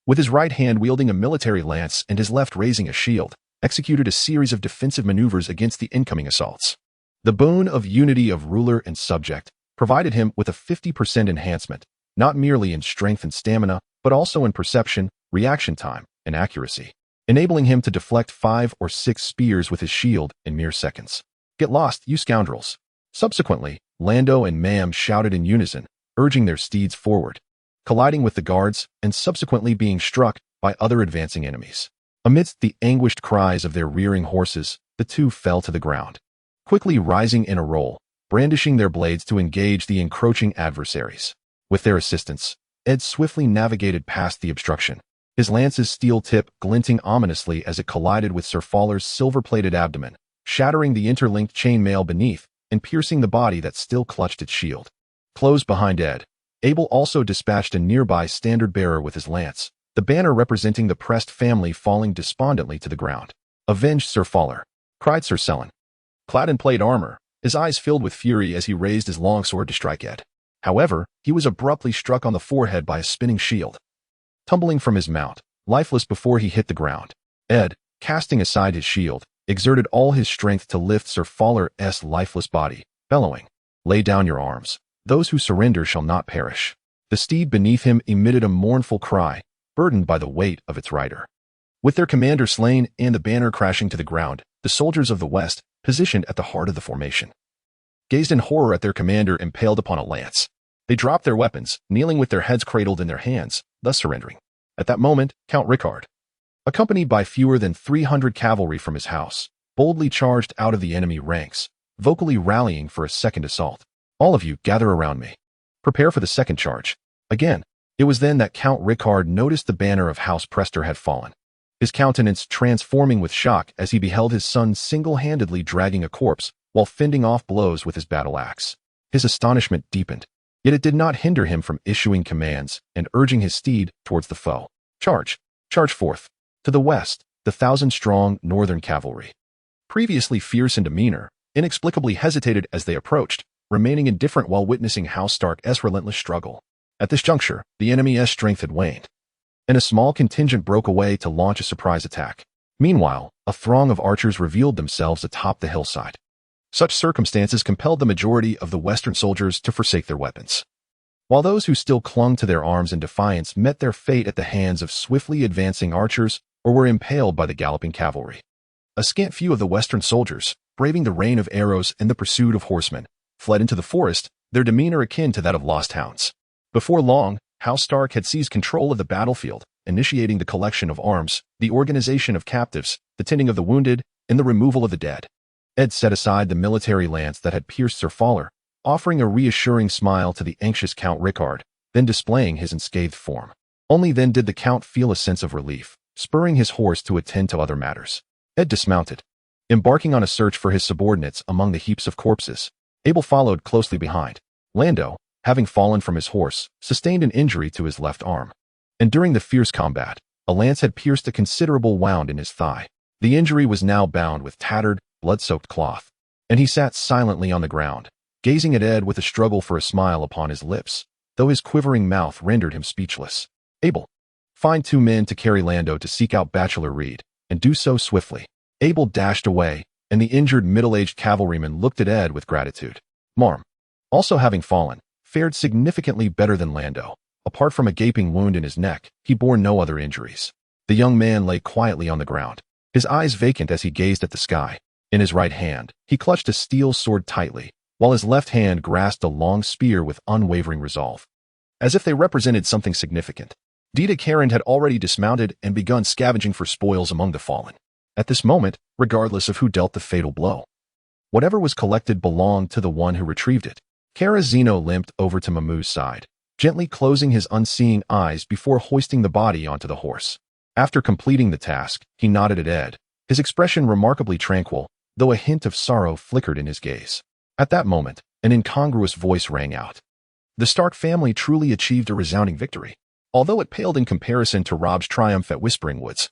with his right hand wielding a military lance and his left raising a shield, executed a series of defensive maneuvers against the incoming assaults. The boon of unity of ruler and subject provided him with a 50% enhancement, not merely in strength and stamina, but also in perception, reaction time, and accuracy. enabling him to deflect 5 or 6 spears with his shield in mere seconds. "Get lost, you scoundrels!" Subsequently, Lando and Mam shouted in unison, urging their steeds forward, colliding with the guards and subsequently being struck by other advancing enemies. Amidst the anguished cries of their rearing horses, the two fell to the ground, quickly rising in a roll, brandishing their blades to engage the encroaching adversaries. With their assistance, Ed swiftly navigated past the obstruction, his lance's steel tip glinting ominously as it collided with Sir Faller's silver-plated abdomen, shattering the interlinked chainmail beneath and piercing the body that still clutched its shield. Close behind Ed, Abel also dispatched a nearby standard-bearer with his lance, the banner representing the pressed family falling despondently to the ground. "Avenge Sir Faller!" cried Sir Sellen. Clad in plate armor, his eyes filled with fury as he raised his longsword to strike Ed. However, he was abruptly struck on the forehead by a spinning shield. Tumbling from his mount, lifeless before he hit the ground, Ed, casting aside his shield, exerted all his strength to lift Sir Faller's lifeless body, bellowing, "Lay down your arms. Those who surrender shall not perish." The steed beneath him emitted a mournful cry, burdened by the weight of its rider. With their commander slain and the banner crashing to the ground, the soldiers of the West, positioned at the heart of the formation, gazed in horror at their commander impaled upon a lance. They dropped their weapons, kneeling with their heads cradled in their hands, thus surrendering. At that moment, Count Rickard, accompanied by fewer than 300 cavalry from his house, boldly charged out of the enemy ranks, vocally rallying for a second assault. "All of you, gather around me. Prepare for the second charge." Again, it was then that Count Rickard noticed the banner of House Prester had fallen, his countenance transforming with shock as he beheld his son single-handedly dragging a corpse while fending off blows with his battle axe. His astonishment deepened, yet it did not hinder him from issuing commands and urging his steed towards the foe. "Charge! Charge forth!" To the west, the 1,000-strong Northern cavalry, previously fierce in demeanor, inexplicably hesitated as they approached, remaining indifferent while witnessing House Stark's relentless struggle. At this juncture, the enemy's strength had waned, and a small contingent broke away to launch a surprise attack. Meanwhile, a throng of archers revealed themselves atop the hillside. Such circumstances compelled the majority of the Western soldiers to forsake their weapons, while those who still clung to their arms in defiance met their fate at the hands of swiftly advancing archers or were impaled by the galloping cavalry. A scant few of the Western soldiers, braving the rain of arrows and the pursuit of horsemen, fled into the forest, their demeanor akin to that of lost hounds. Before long, House Stark had seized control of the battlefield, initiating the collection of arms, the organization of captives, the tending of the wounded, and the removal of the dead. Ed set aside the military lance that had pierced Sir Faller, offering a reassuring smile to the anxious Count Rickard, then displaying his unscathed form. Only then did the Count feel a sense of relief, spurring his horse to attend to other matters. Ed dismounted, embarking on a search for his subordinates among the heaps of corpses. Abel followed closely behind. Lando, having fallen from his horse, sustained an injury to his left arm, and during the fierce combat, a lance had pierced a considerable wound in his thigh. The injury was now bound with tattered, blood-soaked cloth, and he sat silently on the ground, gazing at Ed with a struggle for a smile upon his lips, though his quivering mouth rendered him speechless. "Abel, find 2 men to carry Lando to seek out Bachelor Reed, and do so swiftly." Abel dashed away, and the injured middle-aged cavalryman looked at Ed with gratitude. Marm, also having fallen, fared significantly better than Lando. Apart from a gaping wound in his neck, he bore no other injuries. The young man lay quietly on the ground, his eyes vacant as he gazed at the sky. In his right hand, he clutched a steel sword tightly, while his left hand grasped a long spear with unwavering resolve, as if they represented something significant. Dita Carand had already dismounted and begun scavenging for spoils among the fallen. At this moment, regardless of who dealt the fatal blow, whatever was collected belonged to the one who retrieved it. Cara Zeno limped over to Mamu's side, gently closing his unseeing eyes before hoisting the body onto the horse. After completing the task, he nodded at Ed, his expression remarkably tranquil, though a hint of sorrow flickered in his gaze. At that moment, an incongruous voice rang out. The Stark family truly achieved a resounding victory. Although it paled in comparison to Robb's triumph at Whispering Woods,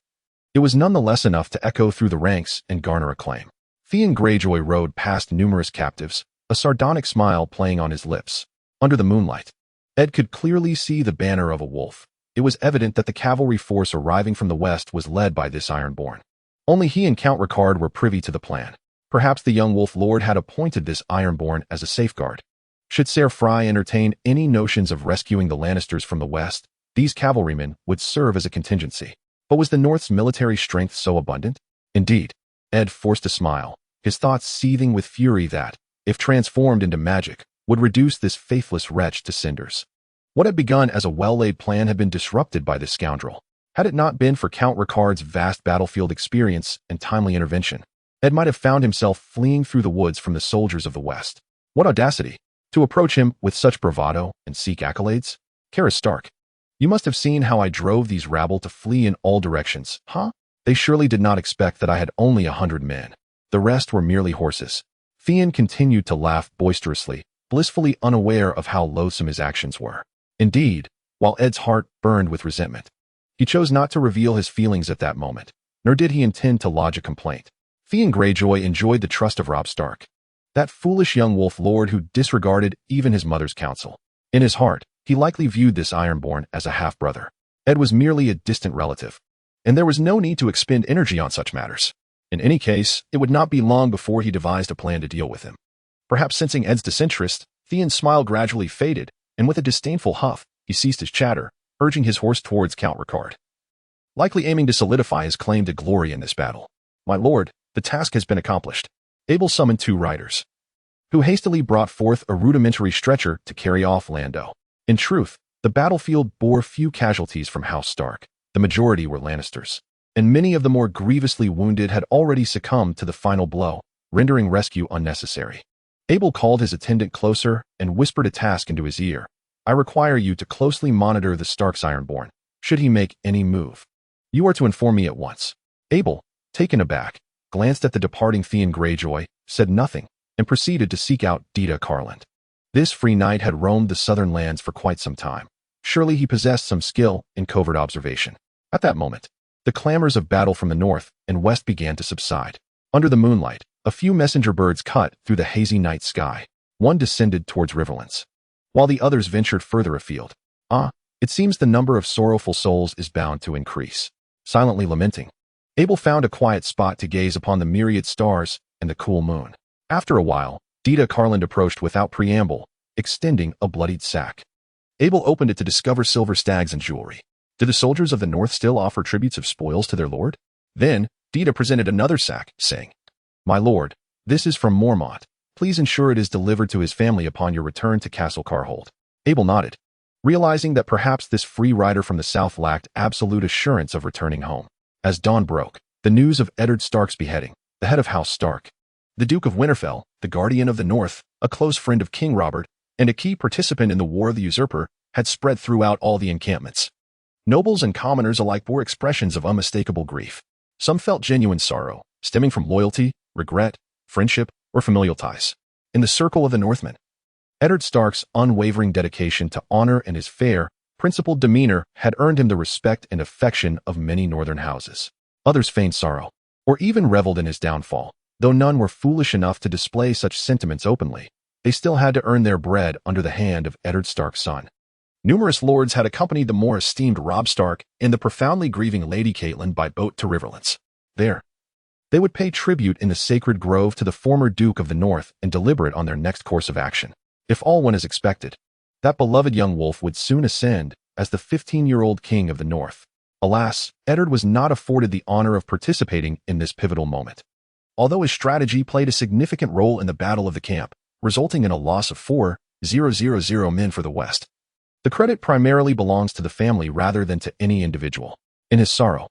it was nonetheless enough to echo through the ranks and garner acclaim. Theon Greyjoy rode past numerous captives, a sardonic smile playing on his lips. Under the moonlight, Ed could clearly see the banner of a wolf. It was evident that the cavalry force arriving from the west was led by this Ironborn. Only he and Count Rickard were privy to the plan. Perhaps the young wolf lord had appointed this Ironborn as a safeguard. Should Ser Fry entertain any notions of rescuing the Lannisters from the west, these cavalrymen would serve as a contingency. But was the North's military strength so abundant? Indeed. Ed forced a smile, his thoughts seething with fury that, if transformed into magic, would reduce this faithless wretch to cinders. What had begun as a well-laid plan had been disrupted by this scoundrel. Had it not been for Count Ricard's vast battlefield experience and timely intervention, Ed might have found himself fleeing through the woods from the soldiers of the West. What audacity! To approach him with such bravado and seek accolades? Karstark, you must have seen how I drove these rabble to flee in all directions, huh? They surely did not expect that I had only 100 men. The rest were merely horses. Theon continued to laugh boisterously, blissfully unaware of how loathsome his actions were. Indeed, while Ed's heart burned with resentment, he chose not to reveal his feelings at that moment, nor did he intend to lodge a complaint. Theon Greyjoy enjoyed the trust of Robb Stark, that foolish young wolf lord who disregarded even his mother's counsel. In his heart, he likely viewed this Ironborn as a half-brother. Ed was merely a distant relative, and there was no need to expend energy on such matters. In any case, it would not be long before he devised a plan to deal with him. Perhaps sensing Ed's disinterest, Theon's smile gradually faded, and with a disdainful huff, he ceased his chatter, urging his horse towards Count Ricard, likely aiming to solidify his claim to glory in this battle. My lord, the task has been accomplished. Abel summoned 2 riders, who hastily brought forth a rudimentary stretcher to carry off Lando. In truth, the battlefield bore few casualties from House Stark. The majority were Lannisters, and many of the more grievously wounded had already succumbed to the final blow, rendering rescue unnecessary. Abel called his attendant closer and whispered a task into his ear. I require you to closely monitor the Stark's Ironborn, should he make any move. You are to inform me at once. Abel, taken aback, glanced at the departing Theon Greyjoy, said nothing, and proceeded to seek out Dita Carland. This free knight had roamed the southern lands for quite some time. Surely he possessed some skill in covert observation. At that moment, the clamors of battle from the north and west began to subside. Under the moonlight, a few messenger birds cut through the hazy night sky. One descended towards Riverlands, while the others ventured further afield. It seems the number of sorrowful souls is bound to increase. Silently lamenting, Abel found a quiet spot to gaze upon the myriad stars and the cool moon. After a while, Dita Carland approached without preamble, extending a bloodied sack. Abel opened it to discover silver stags and jewelry. Did the soldiers of the north still offer tributes of spoils to their lord? Then, Dita presented another sack, saying, My lord, this is from Mormont. Please ensure it is delivered to his family upon your return to Castle Carhold. Abel nodded, realizing that perhaps this free rider from the south lacked absolute assurance of returning home. As dawn broke, the news of Eddard Stark's beheading, the head of House Stark, the Duke of Winterfell, the Guardian of the North, a close friend of King Robert, and a key participant in the War of the Usurper, had spread throughout all the encampments. Nobles and commoners alike bore expressions of unmistakable grief. Some felt genuine sorrow, stemming from loyalty, regret, friendship, or familial ties. In the circle of the Northmen, Eddard Stark's unwavering dedication to honor and his fair, principled demeanor had earned him the respect and affection of many northern houses. Others feigned sorrow, or even reveled in his downfall. Though none were foolish enough to display such sentiments openly, they still had to earn their bread under the hand of Eddard Stark's son. Numerous lords had accompanied the more esteemed Robb Stark and the profoundly grieving Lady Catelyn by boat to Riverlands. There, they would pay tribute in the sacred grove to the former Duke of the North and deliberate on their next course of action. If all went as expected, that beloved young wolf would soon ascend as the 15-year-old king of the North. Alas, Eddard was not afforded the honor of participating in this pivotal moment. Although his strategy played a significant role in the Battle of the Camp, resulting in a loss of 4,000 men for the West, the credit primarily belongs to the family rather than to any individual. In his sorrow,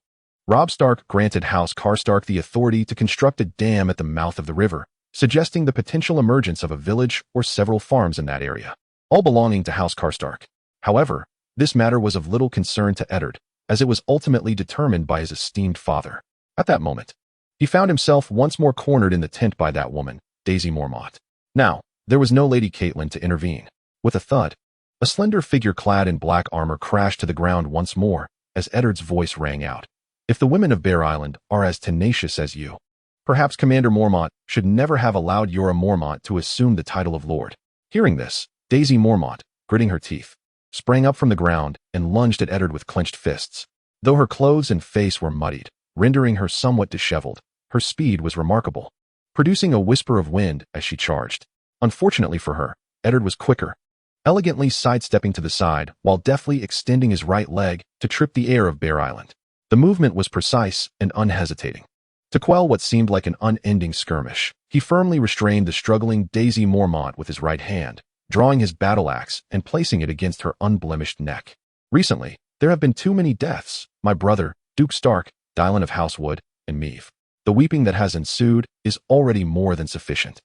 Robb Stark granted House Karstark the authority to construct a dam at the mouth of the river, suggesting the potential emergence of a village or several farms in that area, all belonging to House Karstark. However, this matter was of little concern to Eddard, as it was ultimately determined by his esteemed father. At that moment, he found himself once more cornered in the tent by that woman, Daisy Mormont. Now, there was no Lady Catelyn to intervene. With a thud, a slender figure clad in black armor crashed to the ground once more, as Eddard's voice rang out. If the women of Bear Island are as tenacious as you, perhaps Commander Mormont should never have allowed Jorah Mormont to assume the title of Lord. Hearing this, Daisy Mormont, gritting her teeth, sprang up from the ground and lunged at Eddard with clenched fists. Though her clothes and face were muddied, rendering her somewhat disheveled, her speed was remarkable, producing a whisper of wind as she charged. Unfortunately for her, Eddard was quicker, elegantly sidestepping to the side while deftly extending his right leg to trip the air of Bear Island. The movement was precise and unhesitating. To quell what seemed like an unending skirmish, he firmly restrained the struggling Daisy Mormont with his right hand, drawing his battle axe and placing it against her unblemished neck. Recently, there have been too many deaths. My brother, Duke Stark, Dylan of Housewood, and Meave. The weeping that has ensued is already more than sufficient.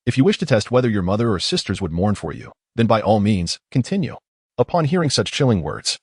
If you wish to test whether your mother or sisters would mourn for you, then by all means, continue. Upon hearing such chilling words,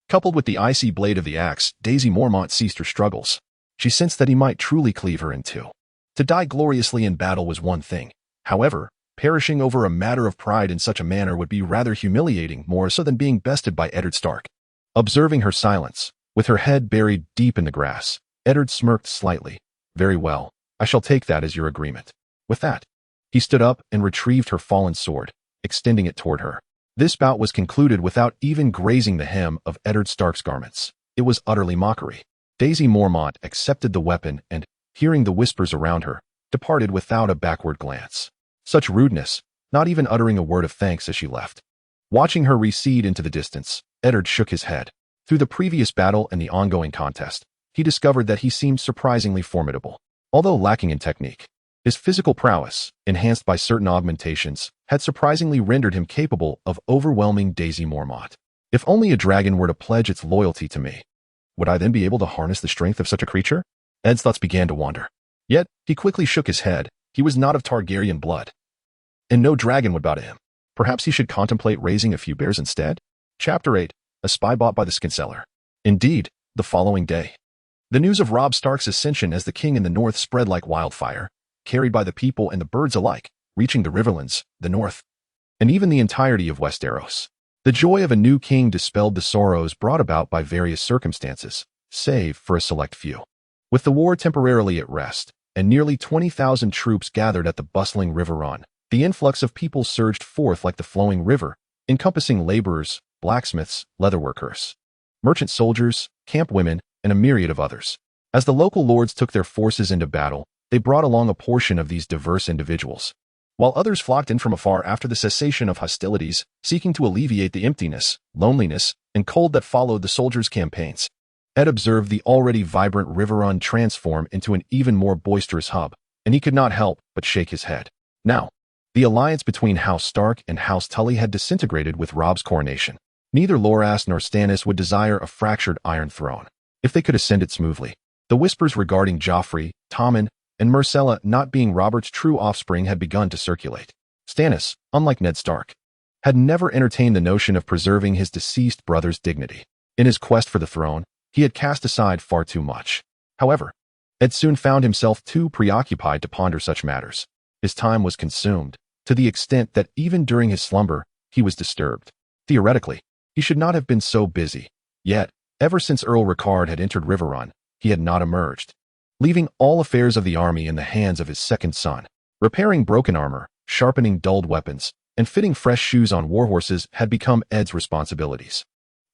coupled with the icy blade of the axe, Daisy Mormont ceased her struggles. She sensed that he might truly cleave her in two. To die gloriously in battle was one thing. However, perishing over a matter of pride in such a manner would be rather humiliating, more so than being bested by Eddard Stark. Observing her silence, with her head buried deep in the grass, Eddard smirked slightly. Very well, I shall take that as your agreement. With that, he stood up and retrieved her fallen sword, extending it toward her. This bout was concluded without even grazing the hem of Eddard Stark's garments. It was utterly mockery. Daisy Mormont accepted the weapon and, hearing the whispers around her, departed without a backward glance. Such rudeness, not even uttering a word of thanks as she left. Watching her recede into the distance, Eddard shook his head. Through the previous battle and the ongoing contest, he discovered that he seemed surprisingly formidable. Although lacking in technique, his physical prowess, enhanced by certain augmentations, had surprisingly rendered him capable of overwhelming Daisy Mormont. If only a dragon were to pledge its loyalty to me, would I then be able to harness the strength of such a creature? Ed's thoughts began to wander. Yet, he quickly shook his head. He was not of Targaryen blood, and no dragon would bow to him. Perhaps he should contemplate raising a few bears instead? Chapter 8. A spy bought by the skinseller. Indeed, the following day, the news of Robb Stark's ascension as the king in the north spread like wildfire, carried by the people and the birds alike, reaching the riverlands, the north, and even the entirety of Westeros. The joy of a new king dispelled the sorrows brought about by various circumstances, save for a select few. With the war temporarily at rest, and nearly 20,000 troops gathered at the bustling Reborn, the influx of people surged forth like the flowing river, encompassing laborers, blacksmiths, leatherworkers, merchant soldiers, camp women, and a myriad of others. As the local lords took their forces into battle, they brought along a portion of these diverse individuals, while others flocked in from afar after the cessation of hostilities, seeking to alleviate the emptiness, loneliness, and cold that followed the soldiers' campaigns. Ed observed the already vibrant Reborn transform into an even more boisterous hub, and he could not help but shake his head. Now, the alliance between House Stark and House Tully had disintegrated with Robb's coronation. Neither Loras nor Stannis would desire a fractured Iron Throne, if they could ascend it smoothly. The whispers regarding Joffrey, Tommen, and Myrcella not being Robert's true offspring had begun to circulate. Stannis, unlike Ned Stark, had never entertained the notion of preserving his deceased brother's dignity. In his quest for the throne, he had cast aside far too much. However, Ed soon found himself too preoccupied to ponder such matters. His time was consumed, to the extent that even during his slumber, he was disturbed. Theoretically, he should not have been so busy. Yet, ever since Earl Rickard had entered Riverrun, he had not emerged, leaving all affairs of the army in the hands of his second son. Repairing broken armor, sharpening dulled weapons, and fitting fresh shoes on warhorses had become Ed's responsibilities.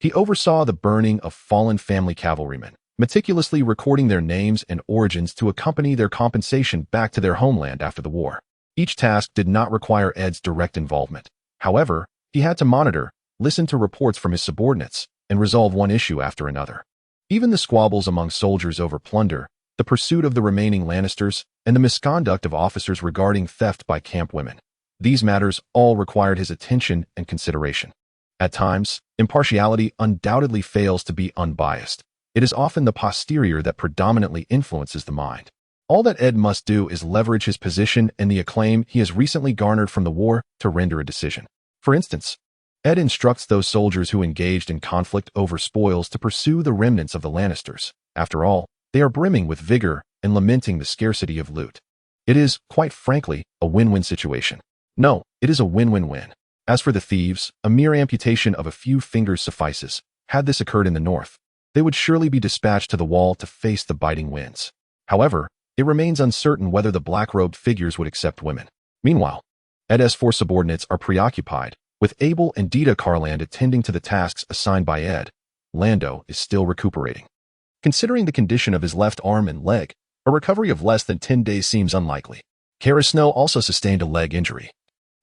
He oversaw the burning of fallen family cavalrymen, meticulously recording their names and origins to accompany their compensation back to their homeland after the war. Each task did not require Ed's direct involvement. However, he had to monitor, listen to reports from his subordinates, and resolve one issue after another. Even the squabbles among soldiers over plunder, the pursuit of the remaining Lannisters, and the misconduct of officers regarding theft by camp women. These matters all required his attention and consideration. At times, impartiality undoubtedly fails to be unbiased. It is often the posterior that predominantly influences the mind. All that Ed must do is leverage his position and the acclaim he has recently garnered from the war to render a decision. For instance, Ed instructs those soldiers who engaged in conflict over spoils to pursue the remnants of the Lannisters. After all, they are brimming with vigor and lamenting the scarcity of loot. It is, quite frankly, a win-win situation. No, it is a win-win-win. As for the thieves, a mere amputation of a few fingers suffices. Had this occurred in the north, they would surely be dispatched to the wall to face the biting winds. However, it remains uncertain whether the black-robed figures would accept women. Meanwhile, Ed's four subordinates are preoccupied, with Abel and Dita Carland attending to the tasks assigned by Ed. Lando is still recuperating. Considering the condition of his left arm and leg, a recovery of less than 10 days seems unlikely. Cara Snow also sustained a leg injury.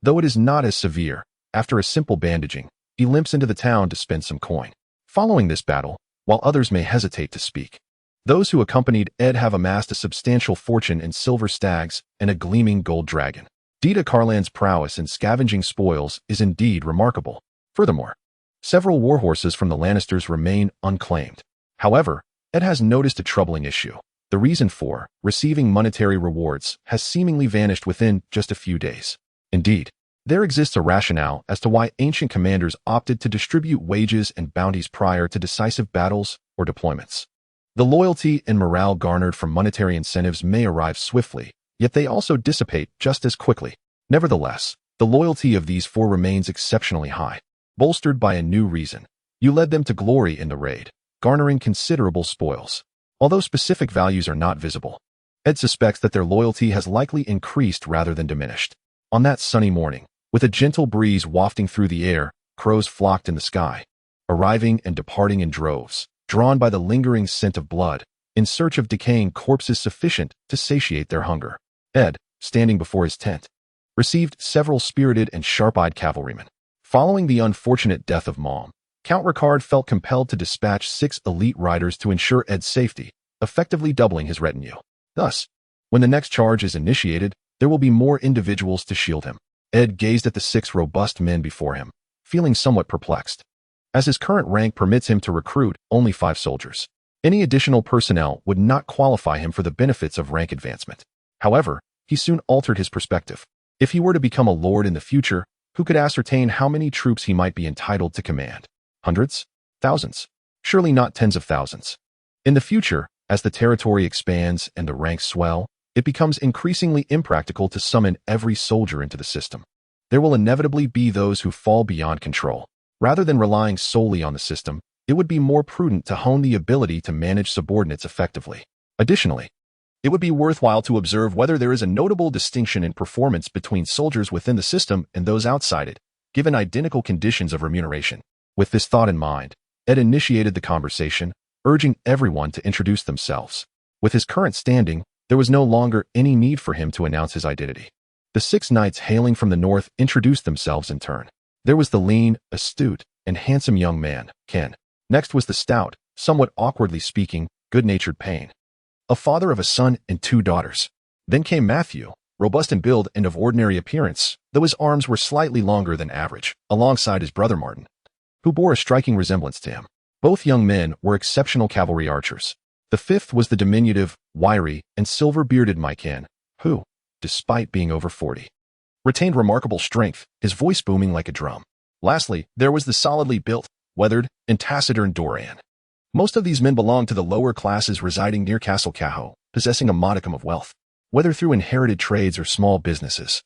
Though it is not as severe, after a simple bandaging, he limps into the town to spend some coin. Following this battle, while others may hesitate to speak. Those who accompanied Ed have amassed a substantial fortune in silver stags and a gleaming gold dragon. Dita Karland's prowess in scavenging spoils is indeed remarkable. Furthermore, several warhorses from the Lannisters remain unclaimed. However, Ed has noticed a troubling issue. The reason for receiving monetary rewards has seemingly vanished within just a few days. Indeed, there exists a rationale as to why ancient commanders opted to distribute wages and bounties prior to decisive battles or deployments. The loyalty and morale garnered from monetary incentives may arrive swiftly, yet they also dissipate just as quickly. Nevertheless, the loyalty of these four remains exceptionally high. Bolstered by a new reason, you led them to glory in the raid, garnering considerable spoils. Although specific values are not visible, Ed suspects that their loyalty has likely increased rather than diminished. On that sunny morning, with a gentle breeze wafting through the air, crows flocked in the sky, arriving and departing in droves, drawn by the lingering scent of blood, in search of decaying corpses sufficient to satiate their hunger. Ed, standing before his tent, received several spirited and sharp-eyed cavalrymen. Following the unfortunate death of Mom, Count Ricard felt compelled to dispatch 6 elite riders to ensure Ed's safety, effectively doubling his retinue. Thus, when the next charge is initiated, there will be more individuals to shield him. Ed gazed at the 6 robust men before him, feeling somewhat perplexed, as his current rank permits him to recruit only 5 soldiers. Any additional personnel would not qualify him for the benefits of rank advancement. However, he soon altered his perspective. If he were to become a lord in the future, who could ascertain how many troops he might be entitled to command? Hundreds? Thousands? Surely not tens of thousands. In the future, as the territory expands and the ranks swell, it becomes increasingly impractical to summon every soldier into the system. There will inevitably be those who fall beyond control. Rather than relying solely on the system, it would be more prudent to hone the ability to manage subordinates effectively. Additionally, it would be worthwhile to observe whether there is a notable distinction in performance between soldiers within the system and those outside it, given identical conditions of remuneration. With this thought in mind, Ed initiated the conversation, urging everyone to introduce themselves. With his current standing, there was no longer any need for him to announce his identity. The 6 knights hailing from the north introduced themselves in turn. There was the lean, astute, and handsome young man, Ken. Next was the stout, somewhat awkwardly speaking, good-natured Payne, a father of a son and 2 daughters. Then came Matthew, robust in build and of ordinary appearance, though his arms were slightly longer than average, alongside his brother Martin, who bore a striking resemblance to him. Both young men were exceptional cavalry archers. The 5th was the diminutive, wiry, and silver-bearded Mycan, who, despite being over 40, retained remarkable strength, his voice booming like a drum. Lastly, there was the solidly built, weathered, and taciturn Doran. Most of these men belonged to the lower classes residing near Castle Caho, possessing a modicum of wealth, whether through inherited trades or small businesses.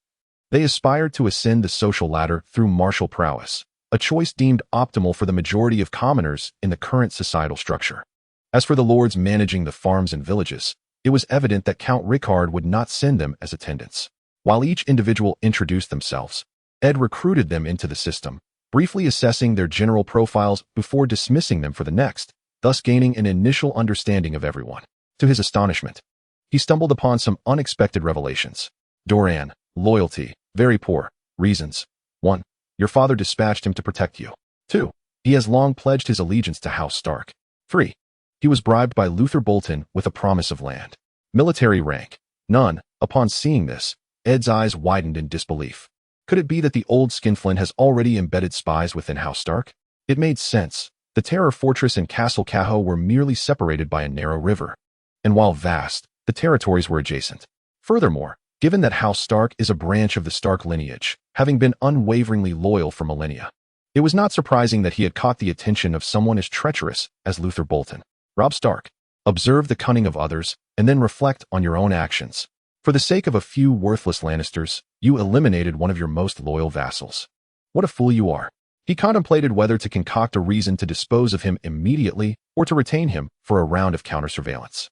They aspired to ascend the social ladder through martial prowess, a choice deemed optimal for the majority of commoners in the current societal structure. As for the lords managing the farms and villages, it was evident that Count Ricard would not send them as attendants. While each individual introduced themselves, Ed recruited them into the system, briefly assessing their general profiles before dismissing them for the next, thus gaining an initial understanding of everyone. To his astonishment, he stumbled upon some unexpected revelations. Doran, loyalty, very poor. Reasons: 1. Your father dispatched him to protect you. 2. He has long pledged his allegiance to House Stark. 3. He was bribed by Luther Bolton with a promise of land. Military rank: none. Upon seeing this, Ed's eyes widened in disbelief. Could it be that the old skinflint has already embedded spies within House Stark? It made sense. The Terror Fortress and Castle Caho were merely separated by a narrow river, and while vast, the territories were adjacent. Furthermore, given that House Stark is a branch of the Stark lineage, having been unwaveringly loyal for millennia, it was not surprising that he had caught the attention of someone as treacherous as Luther Bolton. Robb Stark, observe the cunning of others, and then reflect on your own actions. For the sake of a few worthless Lannisters, you eliminated one of your most loyal vassals. What a fool you are. He contemplated whether to concoct a reason to dispose of him immediately or to retain him for a round of counter-surveillance.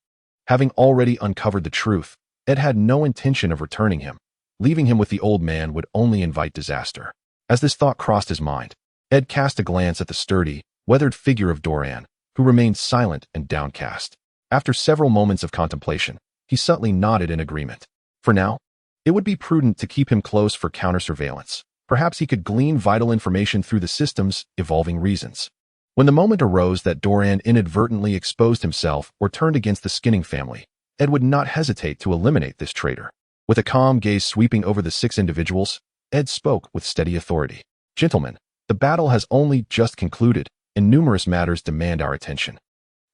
Having already uncovered the truth, Ed had no intention of returning him. Leaving him with the old man would only invite disaster. As this thought crossed his mind, Ed cast a glance at the sturdy, weathered figure of Doran, who remained silent and downcast. After several moments of contemplation, he subtly nodded in agreement. For now, it would be prudent to keep him close for counter-surveillance. Perhaps he could glean vital information through the system's evolving reasons. When the moment arose that Doran inadvertently exposed himself or turned against the Skinning family, Ed would not hesitate to eliminate this traitor. With a calm gaze sweeping over the 6 individuals, Ed spoke with steady authority. Gentlemen, the battle has only just concluded, and numerous matters demand our attention.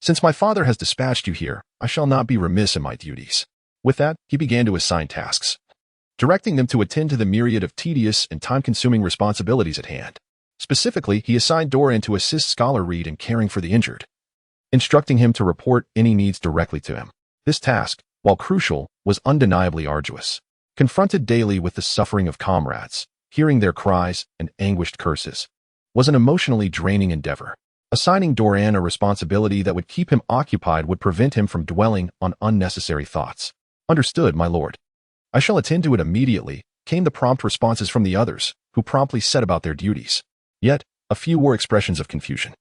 Since my father has dispatched you here, I shall not be remiss in my duties. With that, he began to assign tasks, directing them to attend to the myriad of tedious and time-consuming responsibilities at hand. Specifically, he assigned Doran to assist Scholar Reed in caring for the injured, instructing him to report any needs directly to him. This task, while crucial, was undeniably arduous. Confronted daily with the suffering of comrades, hearing their cries and anguished curses, was an emotionally draining endeavor. Assigning Doran a responsibility that would keep him occupied would prevent him from dwelling on unnecessary thoughts. Understood, my lord. I shall attend to it immediately, came the prompt responses from the others, who promptly set about their duties. Yet, a few were expressions of confusion.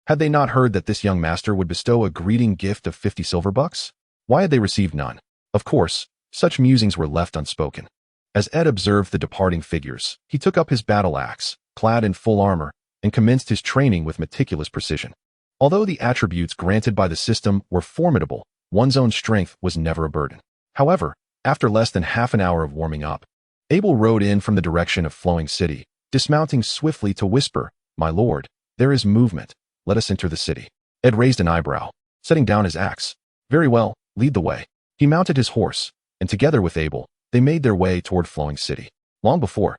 Had they not heard that this young master would bestow a greeting gift of 50 silver bucks? Why had they received none? Of course, such musings were left unspoken. As Ed observed the departing figures, he took up his battle axe, clad in full armor, and commenced his training with meticulous precision. Although the attributes granted by the system were formidable, one's own strength was never a burden. However, after less than half an hour of warming up, Abel rode in from the direction of Flowing City, dismounting swiftly to whisper, "My lord, there is movement. Let us enter the city." Ed raised an eyebrow, setting down his axe. "Very well, lead the way." He mounted his horse, and together with Abel, they made their way toward Flowing City. Long before,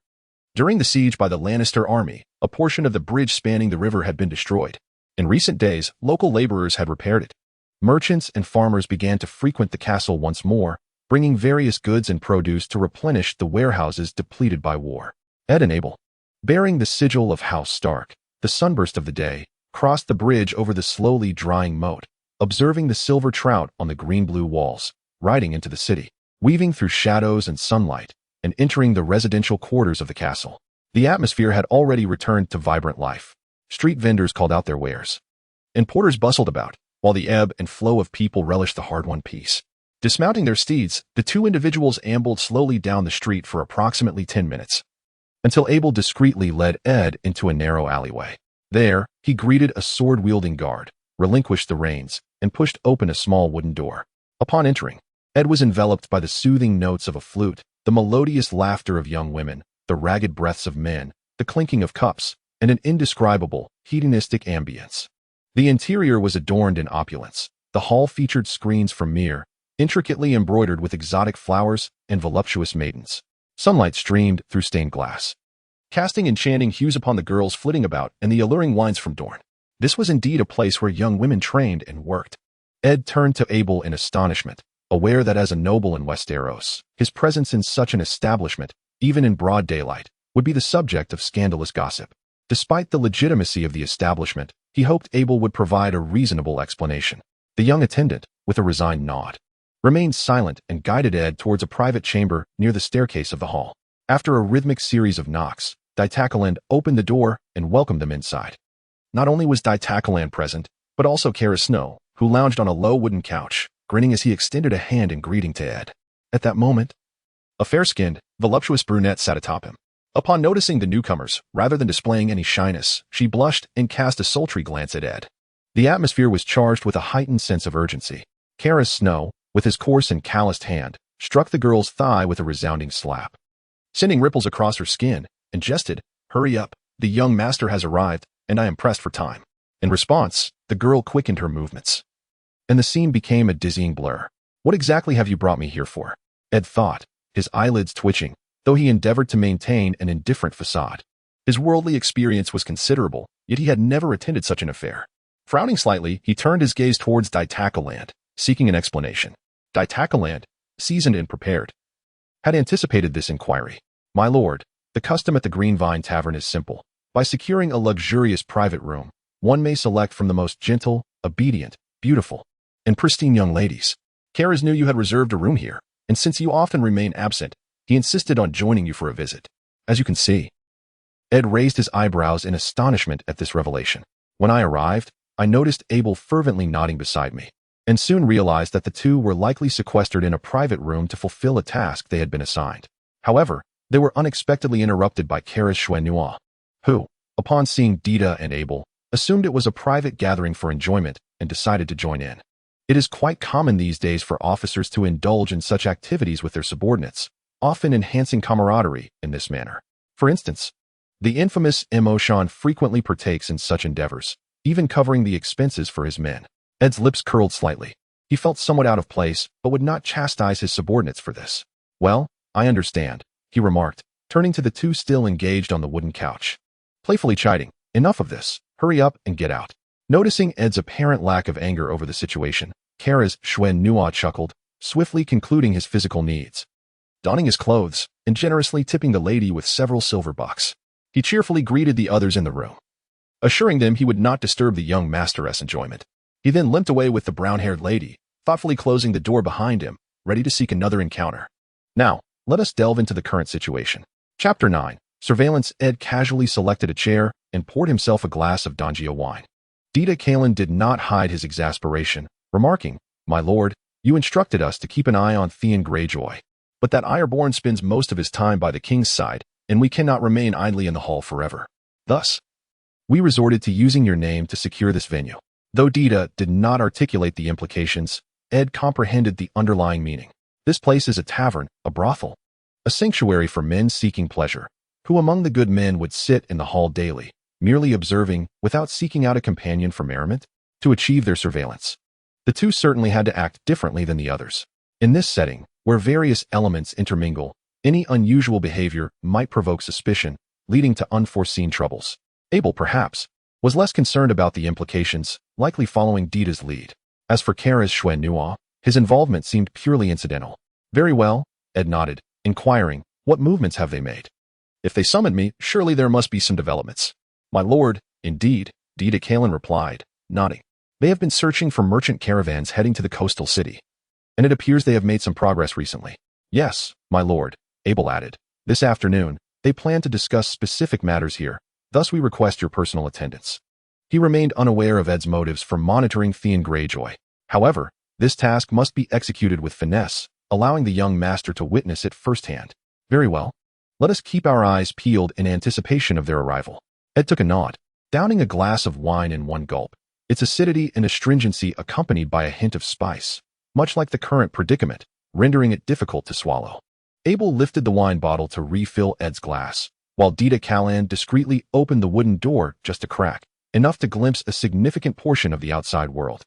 during the siege by the Lannister army, a portion of the bridge spanning the river had been destroyed. In recent days, local laborers had repaired it. Merchants and farmers began to frequent the castle once more, bringing various goods and produce to replenish the warehouses depleted by war. Ed and Abel, bearing the sigil of House Stark, the sunburst of the day, crossed the bridge over the slowly drying moat, observing the silver trout on the green-blue walls, riding into the city, weaving through shadows and sunlight, and entering the residential quarters of the castle. The atmosphere had already returned to vibrant life. Street vendors called out their wares, and porters bustled about, while the ebb and flow of people relished the hard-won peace. Dismounting their steeds, the 2 individuals ambled slowly down the street for approximately 10 minutes, until Abel discreetly led Ed into a narrow alleyway. There, he greeted a sword-wielding guard, relinquished the reins, and pushed open a small wooden door. Upon entering, Ed was enveloped by the soothing notes of a flute, the melodious laughter of young women, the ragged breaths of men, the clinking of cups, and an indescribable, hedonistic ambience. The interior was adorned in opulence. The hall featured screens from Mir, intricately embroidered with exotic flowers and voluptuous maidens. Sunlight streamed through stained glass, casting enchanting hues upon the girls flitting about and the alluring wines from Dorne. This was indeed a place where young women trained and worked. Ed turned to Abel in astonishment, aware that as a noble in Westeros, his presence in such an establishment, even in broad daylight, would be the subject of scandalous gossip. Despite the legitimacy of the establishment, he hoped Abel would provide a reasonable explanation. The young attendant, with a resigned nod, remained silent and guided Ed towards a private chamber near the staircase of the hall. After a rhythmic series of knocks, Ditakaland opened the door and welcomed them inside. Not only was Ditakaland present, but also Karis Snow, who lounged on a low wooden couch, grinning as he extended a hand in greeting to Ed. At that moment, a fair-skinned, voluptuous brunette sat atop him. Upon noticing the newcomers, rather than displaying any shyness, she blushed and cast a sultry glance at Ed. The atmosphere was charged with a heightened sense of urgency. Karis Snow, with his coarse and calloused hand, struck the girl's thigh with a resounding slap, sending ripples across her skin, and jested, "Hurry up, the young master has arrived, and I am pressed for time." In response, the girl quickened her movements, and the scene became a dizzying blur. "What exactly have you brought me here for?" Ed thought, his eyelids twitching, though he endeavored to maintain an indifferent facade. His worldly experience was considerable, yet he had never attended such an affair. Frowning slightly, he turned his gaze towards Ditakaland, seeking an explanation. Ditakaland, seasoned and prepared, had anticipated this inquiry. "My lord, the custom at the Green Vine Tavern is simple. By securing a luxurious private room, one may select from the most gentle, obedient, beautiful, and pristine young ladies. Karis knew you had reserved a room here, and since you often remain absent, he insisted on joining you for a visit. As you can see." Ed raised his eyebrows in astonishment at this revelation. "When I arrived, I noticed Abel fervently nodding beside me, and soon realized that the 2 were likely sequestered in a private room to fulfill a task they had been assigned. However, they were unexpectedly interrupted by Karis Schwenua, who, upon seeing Dita and Abel, assumed it was a private gathering for enjoyment, and decided to join in. It is quite common these days for officers to indulge in such activities with their subordinates, often enhancing camaraderie in this manner. For instance, the infamous Emotion frequently partakes in such endeavors, even covering the expenses for his men. Ed's lips curled slightly. He felt somewhat out of place, but would not chastise his subordinates for this. "Well, I understand," he remarked, turning to the two still engaged on the wooden couch. Playfully chiding, "Enough of this. Hurry up and get out." Noticing Ed's apparent lack of anger over the situation, Karstark Nua chuckled, swiftly concluding his physical needs. Donning his clothes, and generously tipping the lady with several silver bucks, he cheerfully greeted the others in the room, assuring them he would not disturb the young masteress' enjoyment. He then limped away with the brown-haired lady, thoughtfully closing the door behind him, ready to seek another encounter. Now, let us delve into the current situation. Chapter 9. Surveillance. Ed casually selected a chair and poured himself a glass of Dongio wine. Dita Kalin did not hide his exasperation, remarking, "My lord, you instructed us to keep an eye on Theon Greyjoy. But that Ironborn spends most of his time by the king's side, and we cannot remain idly in the hall forever. Thus, we resorted to using your name to secure this venue." Though Dita did not articulate the implications, Ed comprehended the underlying meaning. This place is a tavern, a brothel, a sanctuary for men seeking pleasure. Who among the good men would sit in the hall daily, merely observing, without seeking out a companion for merriment, to achieve their surveillance? The two certainly had to act differently than the others. In this setting, where various elements intermingle, any unusual behavior might provoke suspicion, leading to unforeseen troubles. Abel, perhaps, was less concerned about the implications, likely following Dita's lead. As for Karstark Nua, his involvement seemed purely incidental. "Very well," Ed nodded, inquiring, "What movements have they made?" "If they summoned me, surely there must be some developments." "My lord, indeed," Dita Kalin replied, nodding. "They have been searching for merchant caravans heading to the coastal city, and it appears they have made some progress recently." "Yes, my lord," Abel added. "This afternoon, they plan to discuss specific matters here, thus we request your personal attendance." He remained unaware of Ed's motives for monitoring Theon Greyjoy. However, this task must be executed with finesse, allowing the young master to witness it firsthand. "Very well. Let us keep our eyes peeled in anticipation of their arrival." Ed took a nod, downing a glass of wine in one gulp, its acidity and astringency accompanied by a hint of spice, much like the current predicament, rendering it difficult to swallow. Abel lifted the wine bottle to refill Ed's glass, while Dita Kalin discreetly opened the wooden door just a crack, enough to glimpse a significant portion of the outside world.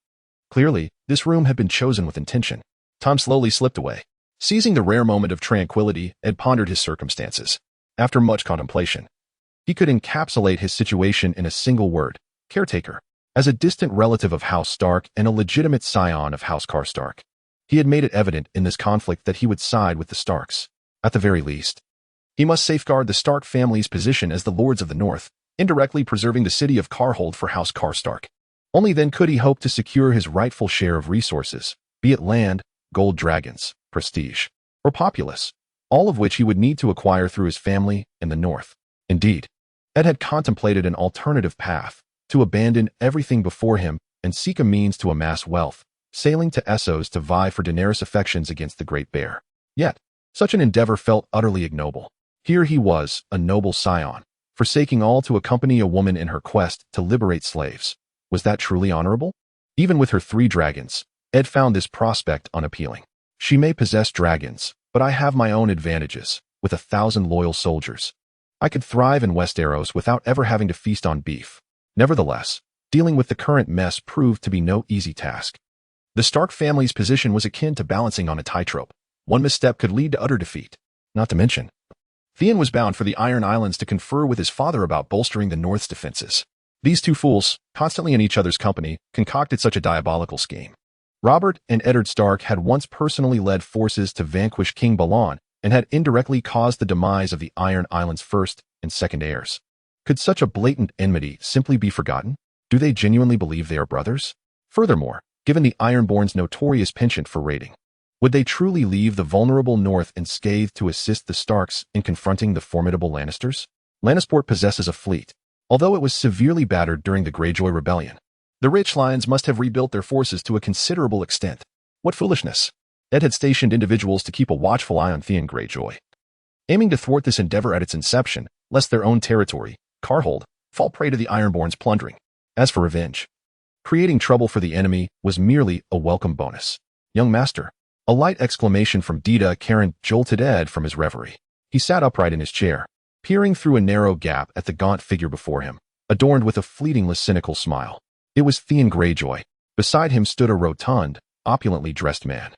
Clearly, this room had been chosen with intention. Time slowly slipped away. Seizing the rare moment of tranquility, Ed pondered his circumstances. After much contemplation, he could encapsulate his situation in a single word: caretaker. As a distant relative of House Stark and a legitimate scion of House Karstark, he had made it evident in this conflict that he would side with the Starks. At the very least, he must safeguard the Stark family's position as the Lords of the North, indirectly preserving the city of Karhold for House Karstark. Only then could he hope to secure his rightful share of resources, be it land, gold dragons, prestige, or populace, all of which he would need to acquire through his family in the North. Indeed, Ed had contemplated an alternative path, to abandon everything before him and seek a means to amass wealth, sailing to Essos to vie for Daenerys' affections against the Great Bear. Yet, such an endeavor felt utterly ignoble. Here he was, a noble scion, forsaking all to accompany a woman in her quest to liberate slaves. Was that truly honorable? Even with her 3 dragons, Ed found this prospect unappealing. "She may possess dragons, but I have my own advantages, with 1,000 loyal soldiers. I could thrive in Westeros without ever having to feast on beef." Nevertheless, dealing with the current mess proved to be no easy task. The Stark family's position was akin to balancing on a tightrope. One misstep could lead to utter defeat. Not to mention, Theon was bound for the Iron Islands to confer with his father about bolstering the North's defenses. These two fools, constantly in each other's company, concocted such a diabolical scheme. Robert and Eddard Stark had once personally led forces to vanquish King Balon and had indirectly caused the demise of the Iron Islands' first and second heirs. Could such a blatant enmity simply be forgotten? Do they genuinely believe they are brothers? Furthermore, given the Ironborn's notorious penchant for raiding, would they truly leave the vulnerable North unscathed to assist the Starks in confronting the formidable Lannisters? Lannisport possesses a fleet, although it was severely battered during the Greyjoy Rebellion. The rich lions must have rebuilt their forces to a considerable extent. What foolishness! Ed had stationed individuals to keep a watchful eye on Theon Greyjoy, aiming to thwart this endeavor at its inception, lest their own territory, Karhold, fall prey to the Ironborn's plundering. As for revenge, creating trouble for the enemy was merely a welcome bonus. Young master. A light exclamation from Dita Karen jolted Ed from his reverie. He sat upright in his chair, peering through a narrow gap at the gaunt figure before him, adorned with a fleetingly cynical smile. It was Theon Greyjoy. Beside him stood a rotund, opulently dressed man,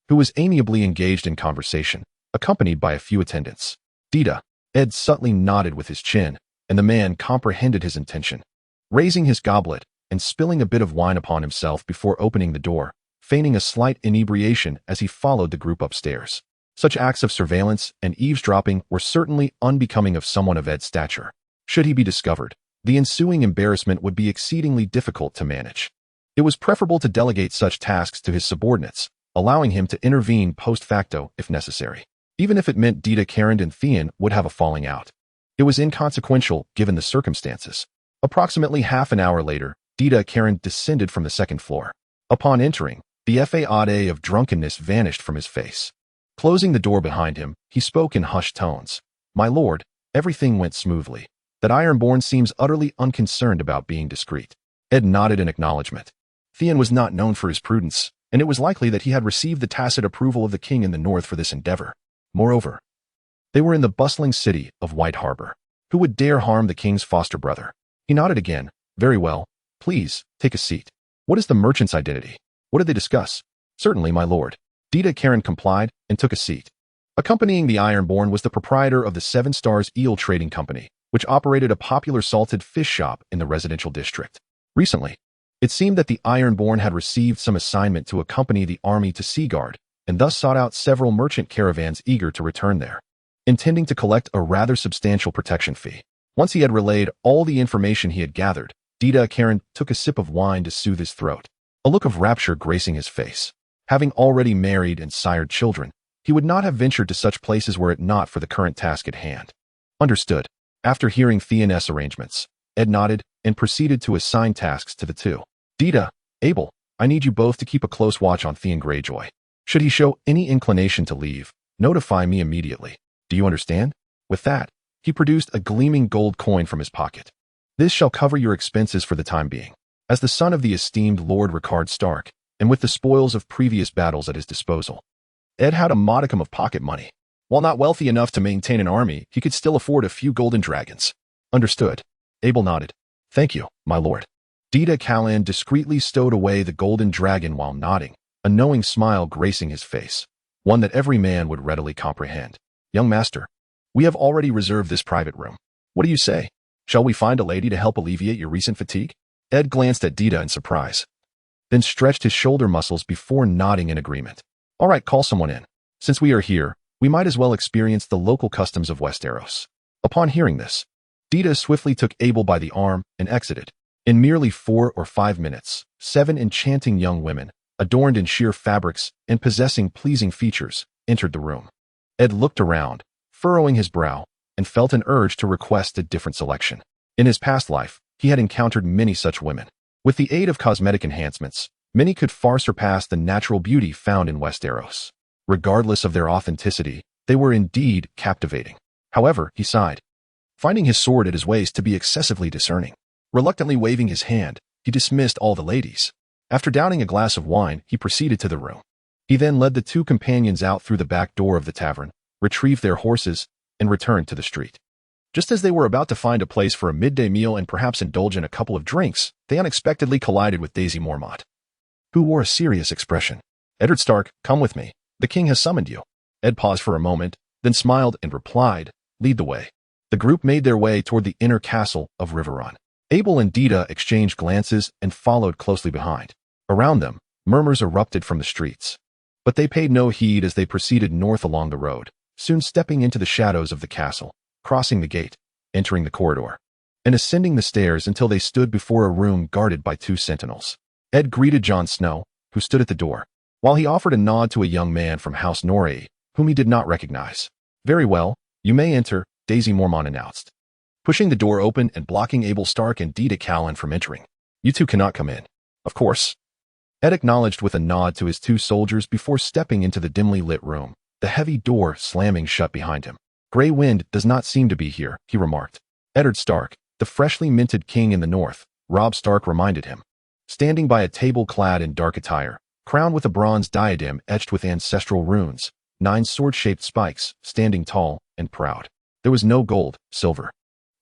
who was amiably engaged in conversation, accompanied by a few attendants. Dita. Ed subtly nodded with his chin, and the man comprehended his intention. Raising his goblet and spilling a bit of wine upon himself before opening the door, feigning a slight inebriation as he followed the group upstairs. Such acts of surveillance and eavesdropping were certainly unbecoming of someone of Ed's stature. Should he be discovered, the ensuing embarrassment would be exceedingly difficult to manage. It was preferable to delegate such tasks to his subordinates, allowing him to intervene post facto if necessary. Even if it meant Dita Karen and Theon would have a falling out. It was inconsequential given the circumstances. Approximately half an hour later, Dita Karen descended from the second floor. Upon entering, the fade of drunkenness vanished from his face. Closing the door behind him, he spoke in hushed tones. My lord, everything went smoothly. That Ironborn seems utterly unconcerned about being discreet. Ed nodded in acknowledgement. Theon was not known for his prudence, and it was likely that he had received the tacit approval of the king in the north for this endeavor. Moreover, they were in the bustling city of White Harbor. Who would dare harm the king's foster brother? He nodded again. Very well. Please, take a seat. What is the merchant's identity? What did they discuss? Certainly, my lord. Dita Karen complied and took a seat. Accompanying the Ironborn was the proprietor of the Seven Stars Eel Trading Company, which operated a popular salted fish shop in the residential district. Recently, it seemed that the Ironborn had received some assignment to accompany the army to Seaguard, and thus sought out several merchant caravans eager to return there, intending to collect a rather substantial protection fee. Once he had relayed all the information he had gathered, Dita Karen took a sip of wine to soothe his throat, a look of rapture gracing his face. Having already married and sired children, he would not have ventured to such places were it not for the current task at hand. Understood. After hearing Theon's arrangements, Ed nodded and proceeded to assign tasks to the two. Dita, Abel, I need you both to keep a close watch on Theon Greyjoy. Should he show any inclination to leave, notify me immediately. Do you understand? With that, he produced a gleaming gold coin from his pocket. This shall cover your expenses for the time being. As the son of the esteemed Lord Rickard Stark, and with the spoils of previous battles at his disposal, Ed had a modicum of pocket money. While not wealthy enough to maintain an army, he could still afford a few golden dragons. Understood. Abel nodded. Thank you, my lord. Dita Karen discreetly stowed away the golden dragon while nodding, a knowing smile gracing his face, one that every man would readily comprehend. Young master, we have already reserved this private room. What do you say? Shall we find a lady to help alleviate your recent fatigue? Ed glanced at Dita in surprise, then stretched his shoulder muscles before nodding in agreement. All right, call someone in. Since we are here, we might as well experience the local customs of Westeros. Upon hearing this, Dita swiftly took Abel by the arm and exited. In merely 4 or 5 minutes, 7 enchanting young women, adorned in sheer fabrics and possessing pleasing features, entered the room. Ed looked around, furrowing his brow, and felt an urge to request a different selection. In his past life, he had encountered many such women. With the aid of cosmetic enhancements, many could far surpass the natural beauty found in Westeros. Regardless of their authenticity, they were indeed captivating. However, he sighed, finding his sword at his waist to be excessively discerning. Reluctantly waving his hand, he dismissed all the ladies. After downing a glass of wine, he proceeded to the room. He then led the 2 companions out through the back door of the tavern, retrieved their horses, and returned to the street. Just as they were about to find a place for a midday meal and perhaps indulge in a couple of drinks, they unexpectedly collided with Daisy Mormont, who wore a serious expression. Eddard Stark, come with me. The king has summoned you. Ed paused for a moment, then smiled and replied, lead the way. The group made their way toward the inner castle of Reborn. Abel and Dita exchanged glances and followed closely behind. Around them, murmurs erupted from the streets. But they paid no heed as they proceeded north along the road, soon stepping into the shadows of the castle, crossing the gate, entering the corridor, and ascending the stairs until they stood before a room guarded by 2 sentinels. Ed greeted Jon Snow, who stood at the door, while he offered a nod to a young man from House Norrie, whom he did not recognize. Very well, you may enter, Daisy Mormont announced, pushing the door open and blocking Abel Stark and Dita Karen from entering. You 2 cannot come in. Of course. Ed acknowledged with a nod to his 2 soldiers before stepping into the dimly lit room, the heavy door slamming shut behind him. Grey wind does not seem to be here, he remarked. Eddard Stark, the freshly minted king in the north, Robb Stark reminded him. Standing by a table clad in dark attire, crowned with a bronze diadem etched with ancestral runes, 9 sword-shaped spikes, standing tall and proud. There was no gold, silver,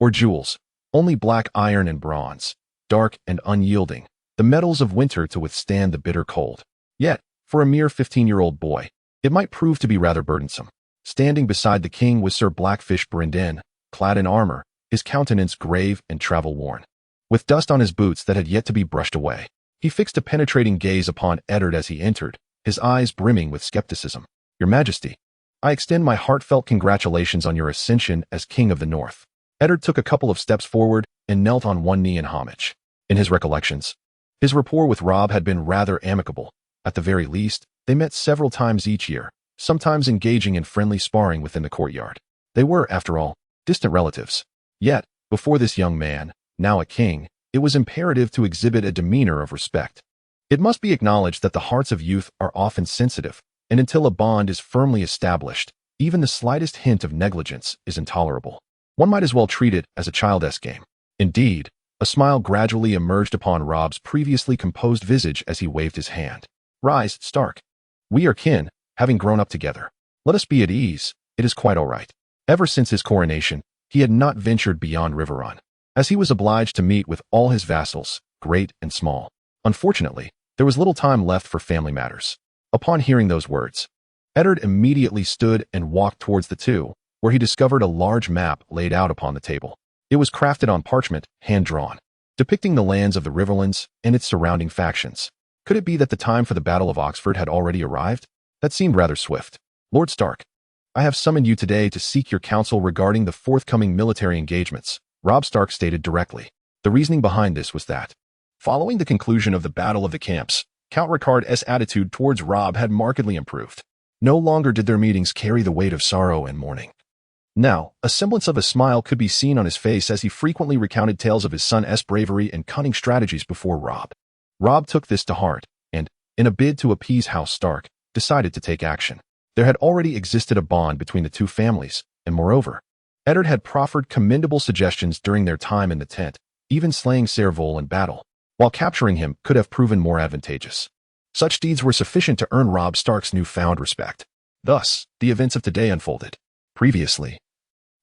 or jewels, only black iron and bronze, dark and unyielding, the metals of winter to withstand the bitter cold. Yet, for a mere 15-year-old boy, it might prove to be rather burdensome. Standing beside the king was Sir Blackfish Brynden, clad in armor, his countenance grave and travel-worn. With dust on his boots that had yet to be brushed away, he fixed a penetrating gaze upon Eddard as he entered, his eyes brimming with skepticism. "Your Majesty, I extend my heartfelt congratulations on your ascension as King of the North." Eddard took a couple of steps forward and knelt on one knee in homage. In his recollections, his rapport with Robb had been rather amicable. At the very least, they met several times each year, sometimes engaging in friendly sparring within the courtyard. They were, after all, distant relatives. Yet, before this young man, now a king, it was imperative to exhibit a demeanor of respect. It must be acknowledged that the hearts of youth are often sensitive, and until a bond is firmly established, even the slightest hint of negligence is intolerable. One might as well treat it as a childish game. Indeed, a smile gradually emerged upon Robb's previously composed visage as he waved his hand. "Rise, Stark. We are kin, having grown up together. Let us be at ease, it is quite all right." Ever since his coronation, he had not ventured beyond Riverrun, as he was obliged to meet with all his vassals, great and small. Unfortunately, there was little time left for family matters. Upon hearing those words, Eddard immediately stood and walked towards the two, where he discovered a large map laid out upon the table. It was crafted on parchment, hand-drawn, depicting the lands of the Riverlands and its surrounding factions. Could it be that the time for the Battle of Oxford had already arrived? That seemed rather swift. "Lord Stark, I have summoned you today to seek your counsel regarding the forthcoming military engagements," Robb Stark stated directly. The reasoning behind this was that, following the conclusion of the Battle of the Camps, Count Ricard's attitude towards Robb had markedly improved. No longer did their meetings carry the weight of sorrow and mourning. Now, a semblance of a smile could be seen on his face as he frequently recounted tales of his son's bravery and cunning strategies before Robb. Robb took this to heart, and, in a bid to appease House Stark, decided to take action. There had already existed a bond between the two families, and moreover, Eddard had proffered commendable suggestions during their time in the tent, even slaying Serval in battle, while capturing him could have proven more advantageous. Such deeds were sufficient to earn Robb Stark's newfound respect. Thus, the events of today unfolded. Previously,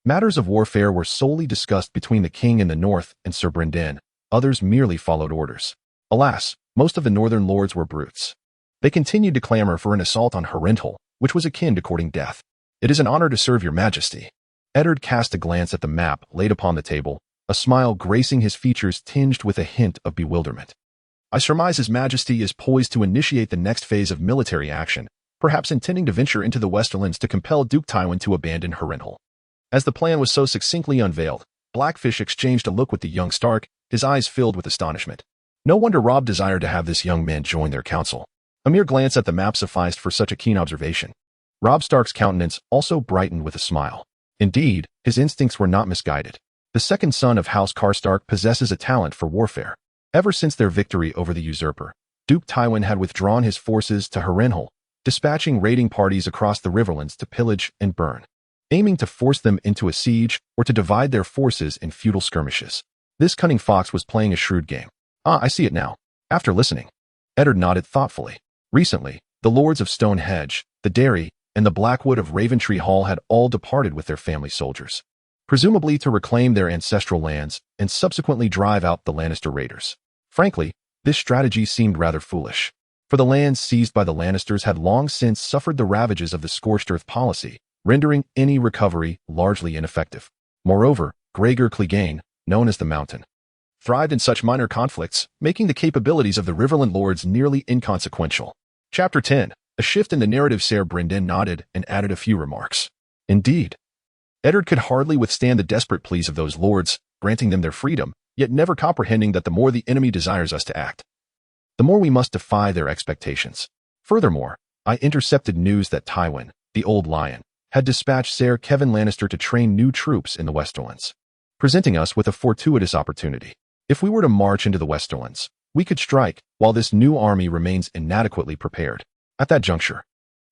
matters of warfare were solely discussed between the king in the north and Sir Brynden. Others merely followed orders. Alas, most of the northern lords were brutes. They continued to clamor for an assault on Harrenhal, which was akin to courting death. "It is an honor to serve your Majesty." Eddard cast a glance at the map laid upon the table, a smile gracing his features tinged with a hint of bewilderment. "I surmise His Majesty is poised to initiate the next phase of military action, perhaps intending to venture into the Westerlands to compel Duke Tywin to abandon Harrenhal." As the plan was so succinctly unveiled, Blackfish exchanged a look with the young Stark, his eyes filled with astonishment. No wonder Robb desired to have this young man join their council. A mere glance at the map sufficed for such a keen observation. Robb Stark's countenance also brightened with a smile. Indeed, his instincts were not misguided. The second son of House Karstark possesses a talent for warfare. Ever since their victory over the usurper, Duke Tywin had withdrawn his forces to Harrenhal, dispatching raiding parties across the Riverlands to pillage and burn, aiming to force them into a siege or to divide their forces in futile skirmishes. This cunning fox was playing a shrewd game. "Ah, I see it now." After listening, Eddard nodded thoughtfully. Recently, the lords of Stonehenge, the Derry, and the Blackwood of Raventree Hall had all departed with their family soldiers, presumably to reclaim their ancestral lands and subsequently drive out the Lannister raiders. Frankly, this strategy seemed rather foolish, for the lands seized by the Lannisters had long since suffered the ravages of the scorched earth policy, rendering any recovery largely ineffective. Moreover, Gregor Clegane, known as the Mountain, thrived in such minor conflicts, making the capabilities of the Riverland lords nearly inconsequential. Chapter 10. A shift in the narrative. Sir Brynden nodded and added a few remarks. Indeed, Eddard could hardly withstand the desperate pleas of those lords, granting them their freedom, yet never comprehending that the more the enemy desires us to act, the more we must defy their expectations. Furthermore, I intercepted news that Tywin, the Old Lion, had dispatched Sir Kevin Lannister to train new troops in the Westerlands, presenting us with a fortuitous opportunity. If we were to march into the Westerlands, we could strike, while this new army remains inadequately prepared. At that juncture,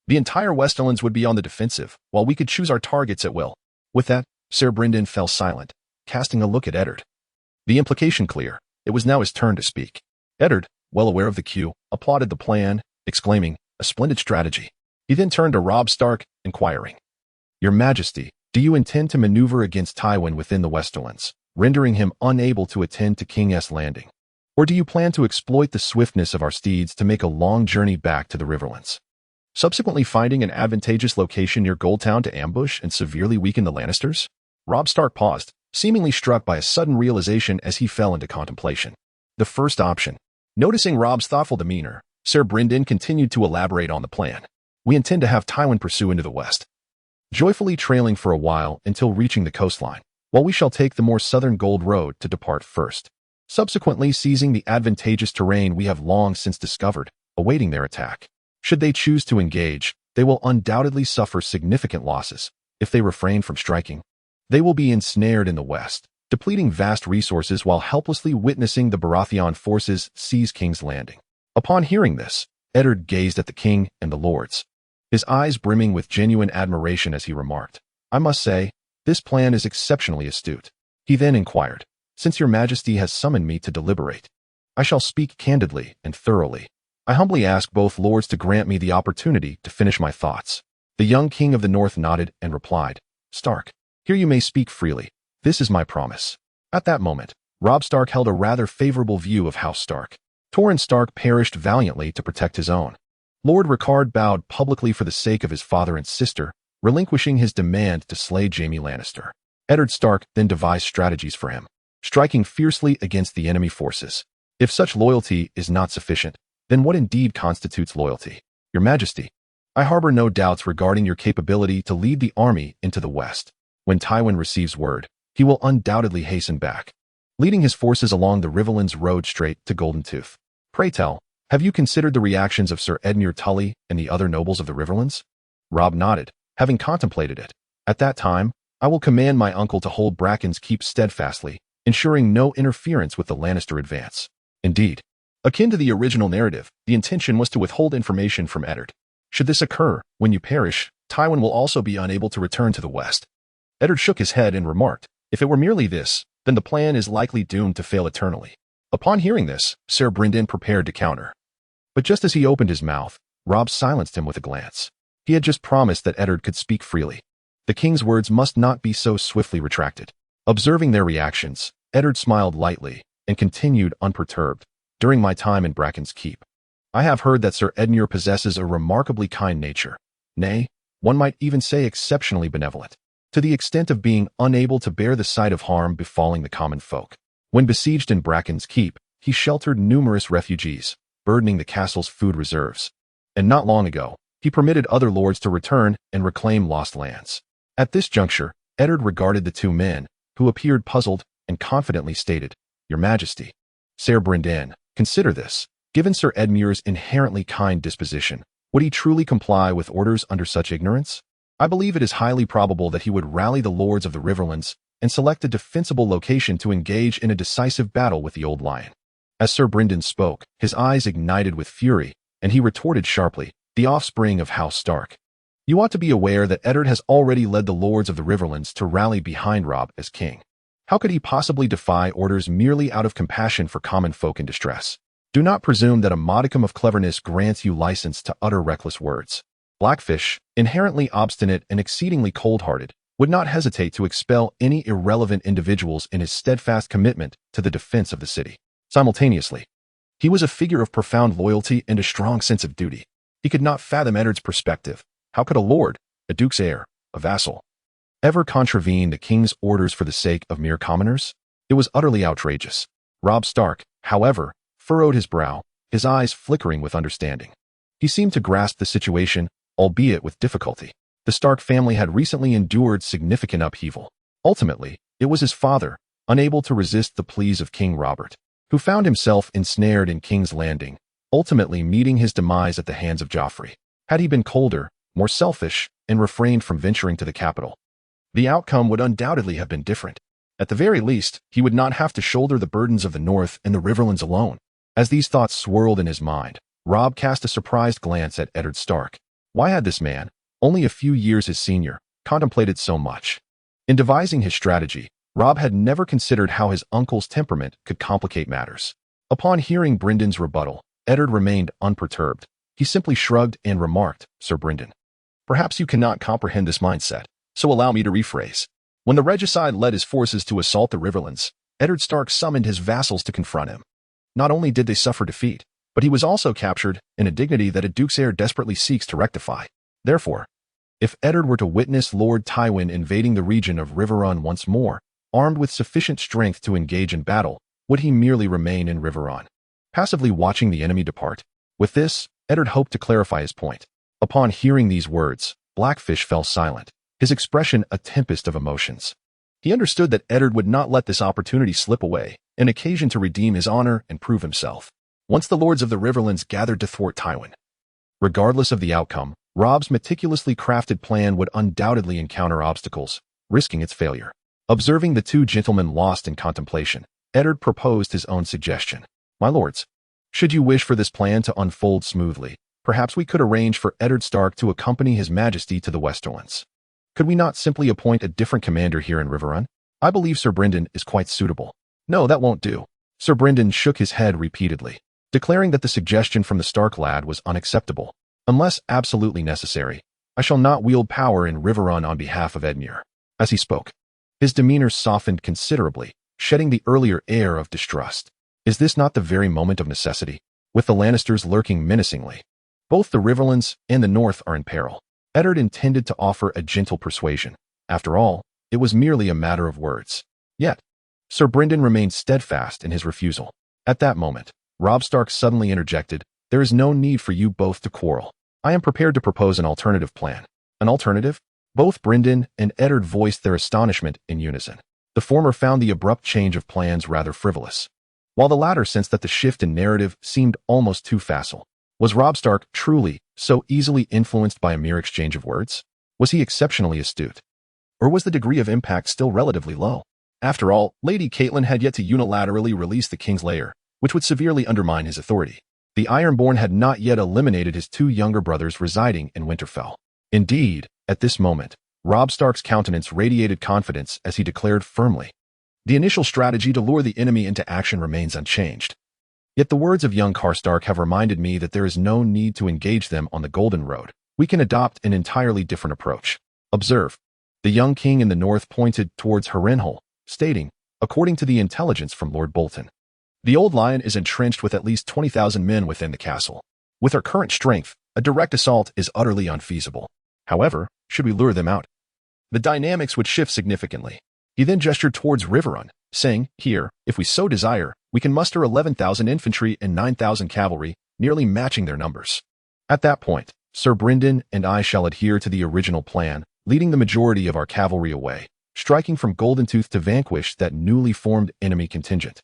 the entire Westerlands would be on the defensive, while we could choose our targets at will. With that, Sir Brynden fell silent, casting a look at Eddard. The implication clear. It was now his turn to speak. Eddard, well aware of the cue, applauded the plan, exclaiming, "A splendid strategy." He then turned to Robb Stark, inquiring, "Your Majesty, do you intend to maneuver against Tywin within the Westerlands, rendering him unable to attend to King's Landing? Or do you plan to exploit the swiftness of our steeds to make a long journey back to the Riverlands, subsequently finding an advantageous location near Goldtown to ambush and severely weaken the Lannisters?" Robb Stark paused, seemingly struck by a sudden realization as he fell into contemplation. The first option. Noticing Robb's thoughtful demeanor, Ser Brynden continued to elaborate on the plan. "We intend to have Tywin pursue into the west, joyfully trailing for a while until reaching the coastline, while we shall take the more southern Gold Road to depart first, subsequently seizing the advantageous terrain we have long since discovered, awaiting their attack. Should they choose to engage, they will undoubtedly suffer significant losses. If they refrain from striking, they will be ensnared in the west, depleting vast resources while helplessly witnessing the Baratheon forces seize King's Landing." Upon hearing this, Eddard gazed at the king and the lords, his eyes brimming with genuine admiration as he remarked, "I must say, this plan is exceptionally astute." He then inquired, "Since your Majesty has summoned me to deliberate, I shall speak candidly and thoroughly. I humbly ask both lords to grant me the opportunity to finish my thoughts." The young king of the north nodded and replied, "Stark, here you may speak freely. This is my promise." At that moment, Robb Stark held a rather favorable view of House Stark. Torrhen Stark perished valiantly to protect his own. Lord Rickard bowed publicly for the sake of his father and sister, relinquishing his demand to slay Jaime Lannister. Eddard Stark then devised strategies for him, striking fiercely against the enemy forces. If such loyalty is not sufficient, then what indeed constitutes loyalty? "Your Majesty, I harbor no doubts regarding your capability to lead the army into the west. When Tywin receives word, he will undoubtedly hasten back, leading his forces along the Riverlands road straight to Golden Tooth. Pray tell, have you considered the reactions of Sir Edmure Tully and the other nobles of the Riverlands?" Robb nodded, having contemplated it. "At that time, I will command my uncle to hold Bracken's Keep steadfastly, ensuring no interference with the Lannister advance." Indeed, akin to the original narrative, the intention was to withhold information from Eddard. Should this occur, when you perish, Tywin will also be unable to return to the west. Eddard shook his head and remarked, "If it were merely this, then the plan is likely doomed to fail eternally." Upon hearing this, Ser Brynden prepared to counter. But just as he opened his mouth, Robb silenced him with a glance. He had just promised that Eddard could speak freely. The king's words must not be so swiftly retracted. Observing their reactions, Eddard smiled lightly and continued unperturbed. "During my time in Bracken's Keep, I have heard that Sir Edmure possesses a remarkably kind nature. Nay, one might even say exceptionally benevolent, to the extent of being unable to bear the sight of harm befalling the common folk. When besieged in Bracken's Keep, he sheltered numerous refugees, burdening the castle's food reserves. And not long ago, he permitted other lords to return and reclaim lost lands." At this juncture, Eddard regarded the two men, who appeared puzzled, and confidently stated, "Your Majesty, Ser Brynden, consider this. Given Sir Edmure's inherently kind disposition, would he truly comply with orders under such ignorance? I believe it is highly probable that he would rally the lords of the Riverlands and select a defensible location to engage in a decisive battle with the Old Lion." As Ser Brynden spoke, his eyes ignited with fury, and he retorted sharply, "The offspring of House Stark. You ought to be aware that Eddard has already led the lords of the Riverlands to rally behind Robb as king. How could he possibly defy orders merely out of compassion for common folk in distress? Do not presume that a modicum of cleverness grants you license to utter reckless words." Blackfish, inherently obstinate and exceedingly cold-hearted, would not hesitate to expel any irrelevant individuals in his steadfast commitment to the defense of the city. Simultaneously, he was a figure of profound loyalty and a strong sense of duty. He could not fathom Eddard's perspective. How could a lord, a duke's heir, a vassal, ever contravene the king's orders for the sake of mere commoners? It was utterly outrageous. Robb Stark, however, furrowed his brow, his eyes flickering with understanding. He seemed to grasp the situation, albeit with difficulty. The Stark family had recently endured significant upheaval. Ultimately, it was his father, unable to resist the pleas of King Robert, who found himself ensnared in King's Landing, ultimately meeting his demise at the hands of Joffrey. Had he been colder, more selfish, and refrained from venturing to the capital, the outcome would undoubtedly have been different. At the very least, he would not have to shoulder the burdens of the North and the Riverlands alone. As these thoughts swirled in his mind, Robb cast a surprised glance at Eddard Stark. Why had this man, only a few years his senior, contemplated so much? In devising his strategy, Robb had never considered how his uncle's temperament could complicate matters. Upon hearing Bryndon's rebuttal, Eddard remained unperturbed. He simply shrugged and remarked, "Sir Bryndon, perhaps you cannot comprehend this mindset, so allow me to rephrase. When the regicide led his forces to assault the Riverlands, Eddard Stark summoned his vassals to confront him. Not only did they suffer defeat, but he was also captured, an indignity that a duke's heir desperately seeks to rectify. Therefore, if Eddard were to witness Lord Tywin invading the region of Riverrun once more, armed with sufficient strength to engage in battle, would he merely remain in Riverrun, passively watching the enemy depart? With this, Eddard hoped to clarify his point. Upon hearing these words, Blackfish fell silent, his expression a tempest of emotions. He understood that Eddard would not let this opportunity slip away, an occasion to redeem his honor and prove himself. Once the lords of the Riverlands gathered to thwart Tywin, regardless of the outcome, Robb's meticulously crafted plan would undoubtedly encounter obstacles, risking its failure. Observing the two gentlemen lost in contemplation, Eddard proposed his own suggestion. "My lords, should you wish for this plan to unfold smoothly, perhaps we could arrange for Eddard Stark to accompany His Majesty to the Westerlands. Could we not simply appoint a different commander here in Riverrun? I believe Sir Bryndon is quite suitable." "No, that won't do." Sir Bryndon shook his head repeatedly, declaring that the suggestion from the Stark lad was unacceptable. "Unless absolutely necessary, I shall not wield power in Riverrun on behalf of Edmure." As he spoke, his demeanor softened considerably, shedding the earlier air of distrust. Is this not the very moment of necessity? With the Lannisters lurking menacingly, both the Riverlands and the North are in peril. Eddard intended to offer a gentle persuasion. After all, it was merely a matter of words. Yet, Sir Bryndon remained steadfast in his refusal. At that moment, Robb Stark suddenly interjected, "There is no need for you both to quarrel. I am prepared to propose an alternative plan." "An alternative?" Both Bryndon and Eddard voiced their astonishment in unison. The former found the abrupt change of plans rather frivolous, while the latter sensed that the shift in narrative seemed almost too facile. Was Robb Stark truly so easily influenced by a mere exchange of words? Was he exceptionally astute? Or was the degree of impact still relatively low? After all, Lady Catelyn had yet to unilaterally release the King's Lair, which would severely undermine his authority. The Ironborn had not yet eliminated his two younger brothers residing in Winterfell. Indeed, at this moment, Robb Stark's countenance radiated confidence as he declared firmly, "The initial strategy to lure the enemy into action remains unchanged. Yet the words of young Karstark have reminded me that there is no need to engage them on the Golden Road. We can adopt an entirely different approach. Observe." The young king in the north pointed towards Harrenhal, stating, "According to the intelligence from Lord Bolton, the Old Lion is entrenched with at least 20,000 men within the castle. With our current strength, a direct assault is utterly unfeasible. However, should we lure them out, the dynamics would shift significantly." He then gestured towards Riverrun, saying, "Here, if we so desire, we can muster 11,000 infantry and 9,000 cavalry, nearly matching their numbers. At that point, Sir Bryndon and I shall adhere to the original plan, leading the majority of our cavalry away, striking from Goldentooth to vanquish that newly formed enemy contingent,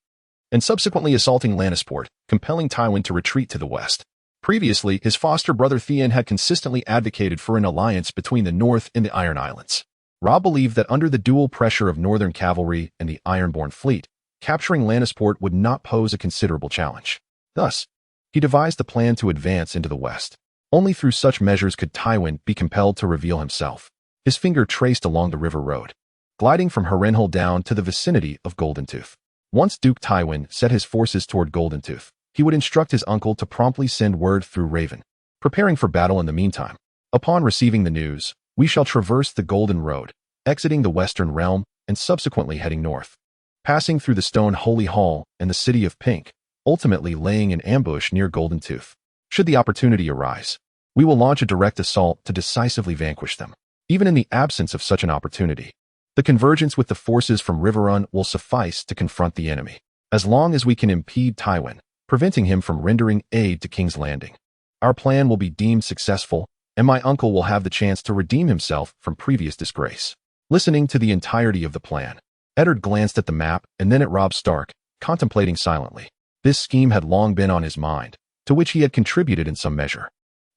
and subsequently assaulting Lannisport, compelling Tywin to retreat to the west." Previously, his foster brother Theon had consistently advocated for an alliance between the North and the Iron Islands. Robb believed that under the dual pressure of Northern cavalry and the Ironborn fleet, capturing Lannisport would not pose a considerable challenge. Thus, he devised a plan to advance into the west. Only through such measures could Tywin be compelled to reveal himself. His finger traced along the river road, gliding from Harrenhal down to the vicinity of Goldentooth. Once Duke Tywin set his forces toward Goldentooth, he would instruct his uncle to promptly send word through Raven, preparing for battle in the meantime. Upon receiving the news, we shall traverse the Golden Road, exiting the Western Realm and subsequently heading north, passing through the Stone Holy Hall and the City of Pink, ultimately laying an ambush near Goldentooth. Should the opportunity arise, we will launch a direct assault to decisively vanquish them. Even in the absence of such an opportunity, the convergence with the forces from Riverrun will suffice to confront the enemy, as long as we can impede Tywin, preventing him from rendering aid to King's Landing. Our plan will be deemed successful, and my uncle will have the chance to redeem himself from previous disgrace." Listening to the entirety of the plan, Eddard glanced at the map and then at Robb Stark, contemplating silently. This scheme had long been on his mind, to which he had contributed in some measure.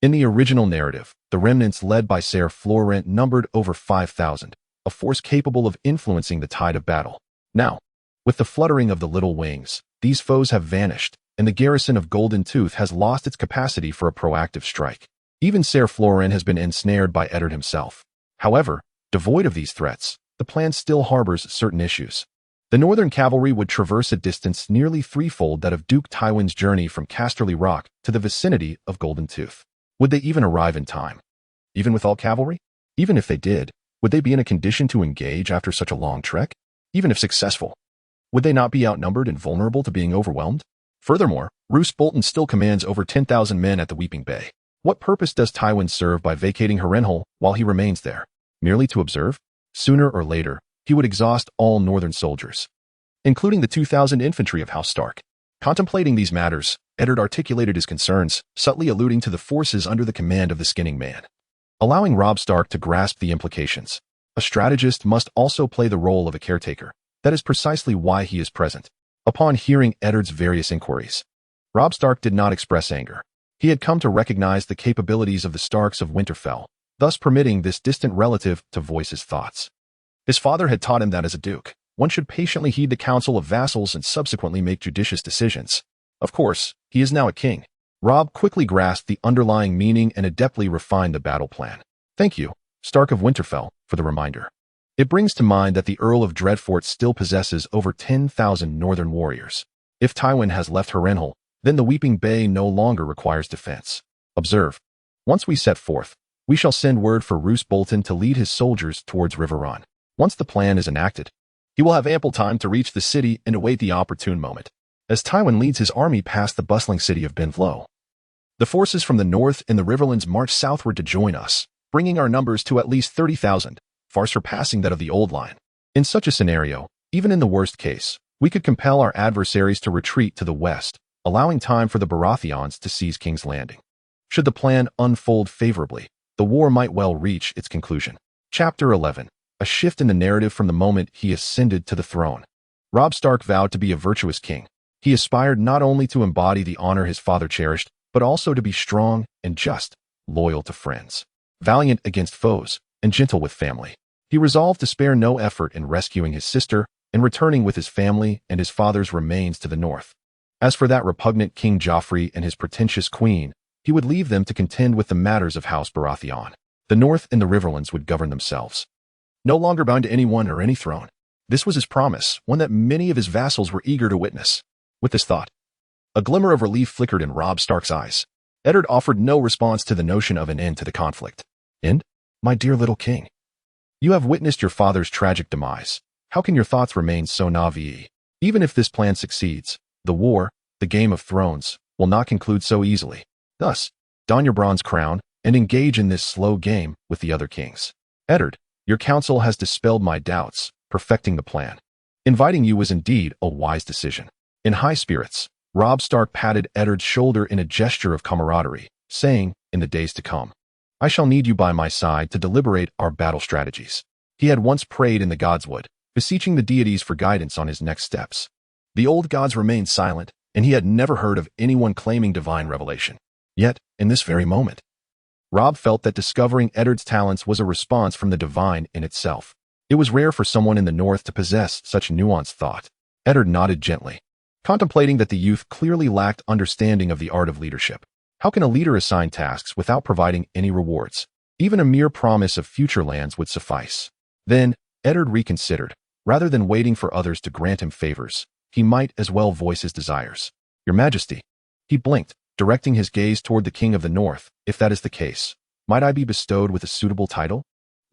In the original narrative, the remnants led by Ser Florent numbered over 5,000, a force capable of influencing the tide of battle. Now, with the fluttering of the little wings, these foes have vanished, and the garrison of Goldentooth has lost its capacity for a proactive strike. Even Ser Florent has been ensnared by Eddard himself. However, devoid of these threats, the plan still harbors certain issues. The northern cavalry would traverse a distance nearly threefold that of Duke Tywin's journey from Casterly Rock to the vicinity of Golden Tooth. Would they even arrive in time? Even with all cavalry? Even if they did, would they be in a condition to engage after such a long trek? Even if successful, would they not be outnumbered and vulnerable to being overwhelmed? Furthermore, Roose Bolton still commands over 10,000 men at the Weeping Bay. What purpose does Tywin serve by vacating Harrenhal while he remains there? Merely to observe? Sooner or later, he would exhaust all northern soldiers, including the 2,000 infantry of House Stark. Contemplating these matters, Eddard articulated his concerns, subtly alluding to the forces under the command of the Skinning Man, allowing Robb Stark to grasp the implications. A strategist must also play the role of a caretaker. That is precisely why he is present. Upon hearing Eddard's various inquiries, Robb Stark did not express anger. He had come to recognize the capabilities of the Starks of Winterfell, thus permitting this distant relative to voice his thoughts. His father had taught him that as a duke, one should patiently heed the counsel of vassals and subsequently make judicious decisions. Of course, he is now a king. Robb quickly grasped the underlying meaning and adeptly refined the battle plan. Thank you, Stark of Winterfell, for the reminder. It brings to mind that the Earl of Dreadfort still possesses over 10,000 northern warriors. If Tywin has left Harrenhal, then the Weeping Bay no longer requires defense. Observe. Once we set forth, we shall send word for Roose Bolton to lead his soldiers towards Riverrun. Once the plan is enacted, he will have ample time to reach the city and await the opportune moment. As Tywin leads his army past the bustling city of Benflow, the forces from the north and the Riverlands march southward to join us, bringing our numbers to at least 30,000, far surpassing that of the old line. In such a scenario, even in the worst case, we could compel our adversaries to retreat to the west, allowing time for the Baratheons to seize King's Landing. Should the plan unfold favorably, the war might well reach its conclusion. Chapter 11. A shift in the narrative from the moment he ascended to the throne. Robb Stark vowed to be a virtuous king. He aspired not only to embody the honor his father cherished, but also to be strong and just, loyal to friends, valiant against foes, and gentle with family. He resolved to spare no effort in rescuing his sister and returning with his family and his father's remains to the north. As for that repugnant King Joffrey and his pretentious queen, he would leave them to contend with the matters of House Baratheon. The north and the Riverlands would govern themselves, no longer bound to anyone or any throne. This was his promise, one that many of his vassals were eager to witness. With this thought, a glimmer of relief flickered in Robb Stark's eyes. Eddard offered no response to the notion of an end to the conflict. End? My dear little king, you have witnessed your father's tragic demise. How can your thoughts remain so naive? Even if this plan succeeds, the war, the Game of Thrones, will not conclude so easily. Thus, don your bronze crown and engage in this slow game with the other kings. Eddard, your counsel has dispelled my doubts, perfecting the plan. Inviting you was indeed a wise decision. In high spirits, Robb Stark patted Eddard's shoulder in a gesture of camaraderie, saying, in the days to come, I shall need you by my side to deliberate our battle strategies. He had once prayed in the Godswood, beseeching the deities for guidance on his next steps. The old gods remained silent, and he had never heard of anyone claiming divine revelation. Yet, in this very moment, Robb felt that discovering Eddard's talents was a response from the divine in itself. It was rare for someone in the north to possess such nuanced thought. Eddard nodded gently, contemplating that the youth clearly lacked understanding of the art of leadership. How can a leader assign tasks without providing any rewards? Even a mere promise of future lands would suffice. Then, Eddard reconsidered. Rather than waiting for others to grant him favors, he might as well voice his desires. Your Majesty. He blinked, directing his gaze toward the King of the North. If that is the case, might I be bestowed with a suitable title?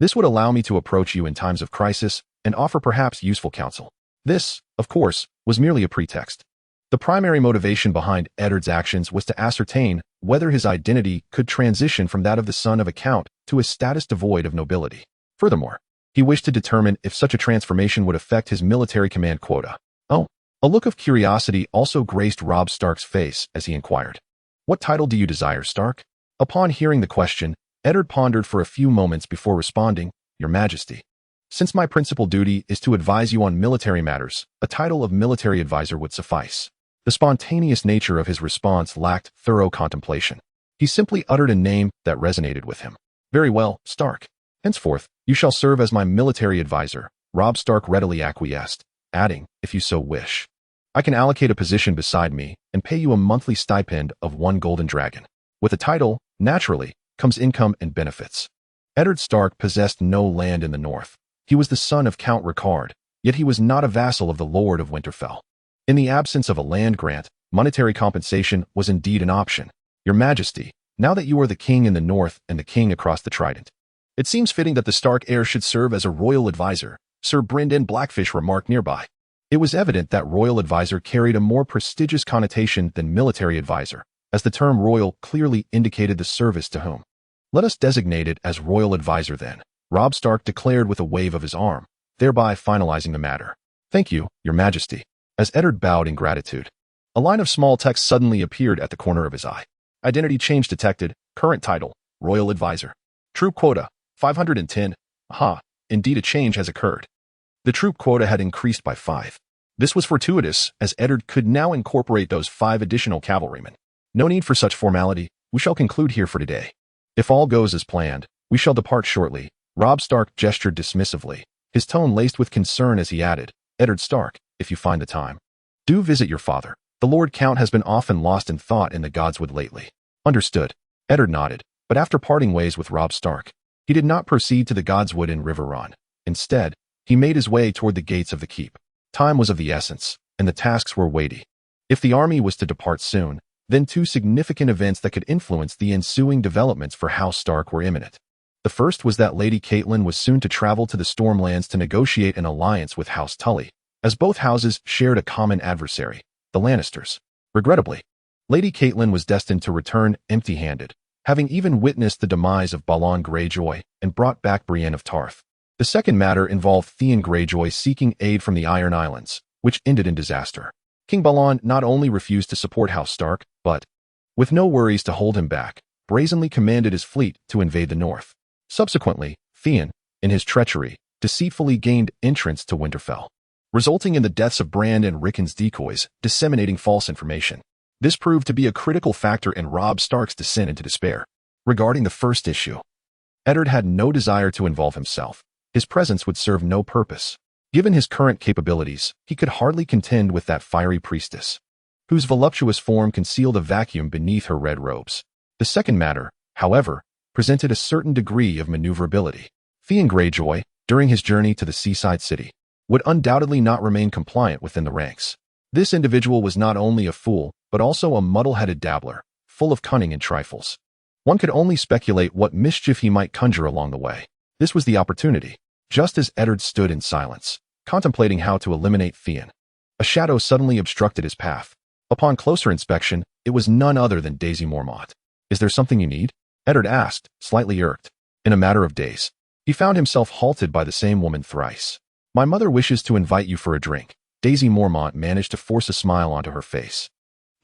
This would allow me to approach you in times of crisis and offer perhaps useful counsel. This, of course, was merely a pretext. The primary motivation behind Eddard's actions was to ascertain whether his identity could transition from that of the son of a count to a status devoid of nobility. Furthermore, he wished to determine if such a transformation would affect his military command quota. Oh, a look of curiosity also graced Robb Stark's face as he inquired, What title do you desire, Stark? Upon hearing the question, Eddard pondered for a few moments before responding, Your Majesty. Since my principal duty is to advise you on military matters, a title of military advisor would suffice. The spontaneous nature of his response lacked thorough contemplation. He simply uttered a name that resonated with him. Very well, Stark. Henceforth, you shall serve as my military advisor. Robb Stark readily acquiesced, adding, if you so wish, I can allocate a position beside me and pay you a monthly stipend of 1 golden dragon. With a title, naturally, comes income and benefits. Eddard Stark possessed no land in the north. He was the son of Count Ricard, yet he was not a vassal of the Lord of Winterfell. In the absence of a land grant, monetary compensation was indeed an option. Your Majesty, now that you are the king in the north and the king across the Trident, it seems fitting that the Stark heir should serve as a royal advisor, Sir Brynden Blackfish remarked nearby. It was evident that royal advisor carried a more prestigious connotation than military advisor, as the term royal clearly indicated the service to whom. Let us designate it as royal advisor then, Robb Stark declared with a wave of his arm, thereby finalizing the matter. Thank you, Your Majesty. As Eddard bowed in gratitude, a line of small text suddenly appeared at the corner of his eye. Identity change detected. Current title, Royal Advisor. Troop quota, 510. Aha, indeed a change has occurred. The troop quota had increased by 5. This was fortuitous, as Eddard could now incorporate those 5 additional cavalrymen. No need for such formality. We shall conclude here for today. If all goes as planned, we shall depart shortly. Robb Stark gestured dismissively, his tone laced with concern as he added, Eddard Stark, if you find the time, do visit your father. The Lord Count has been often lost in thought in the Godswood lately. Understood. Eddard nodded, but after parting ways with Robb Stark, he did not proceed to the Godswood in Riverrun. Instead, he made his way toward the gates of the keep. Time was of the essence, and the tasks were weighty. If the army was to depart soon, then 2 significant events that could influence the ensuing developments for House Stark were imminent. The first was that Lady Catelyn was soon to travel to the Stormlands to negotiate an alliance with House Tully, as both houses shared a common adversary, the Lannisters. Regrettably, Lady Catelyn was destined to return empty-handed, having even witnessed the demise of Balon Greyjoy and brought back Brienne of Tarth. The second matter involved Theon Greyjoy seeking aid from the Iron Islands, which ended in disaster. King Balon not only refused to support House Stark, but, with no worries to hold him back, brazenly commanded his fleet to invade the north. Subsequently, Theon, in his treachery, deceitfully gained entrance to Winterfell, resulting in the deaths of Bran and Rickon's decoys, disseminating false information. This proved to be a critical factor in Robb Stark's descent into despair. Regarding the first issue, Eddard had no desire to involve himself. His presence would serve no purpose. Given his current capabilities, he could hardly contend with that fiery priestess, whose voluptuous form concealed a vacuum beneath her red robes. The second matter, however, presented a certain degree of maneuverability. Theon Greyjoy, during his journey to the seaside city, would undoubtedly not remain compliant within the ranks. This individual was not only a fool, but also a muddle-headed dabbler, full of cunning and trifles. One could only speculate what mischief he might conjure along the way. This was the opportunity. Just as Eddard stood in silence, contemplating how to eliminate Theon, a shadow suddenly obstructed his path. Upon closer inspection, it was none other than Daisy Mormont. Is there something you need? Eddard asked, slightly irked. In a matter of days, he found himself halted by the same woman thrice. My mother wishes to invite you for a drink. Daisy Mormont managed to force a smile onto her face,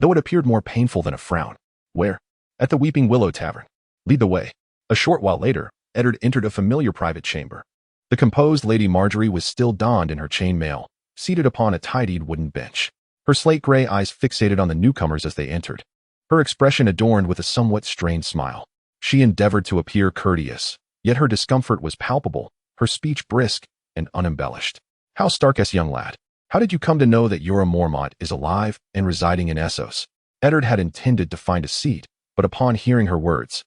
though it appeared more painful than a frown. Where? At the Weeping Willow Tavern. Lead the way. A short while later, Eddard entered a familiar private chamber. The composed Lady Margaery was still donned in her chainmail, seated upon a tidied wooden bench. Her slate-gray eyes fixated on the newcomers as they entered, her expression adorned with a somewhat strained smile. She endeavored to appear courteous, yet her discomfort was palpable, her speech brisk and unembellished. How Stark's young lad, how did you come to know that Jorah Mormont is alive and residing in Essos? Eddard had intended to find a seat, but upon hearing her words,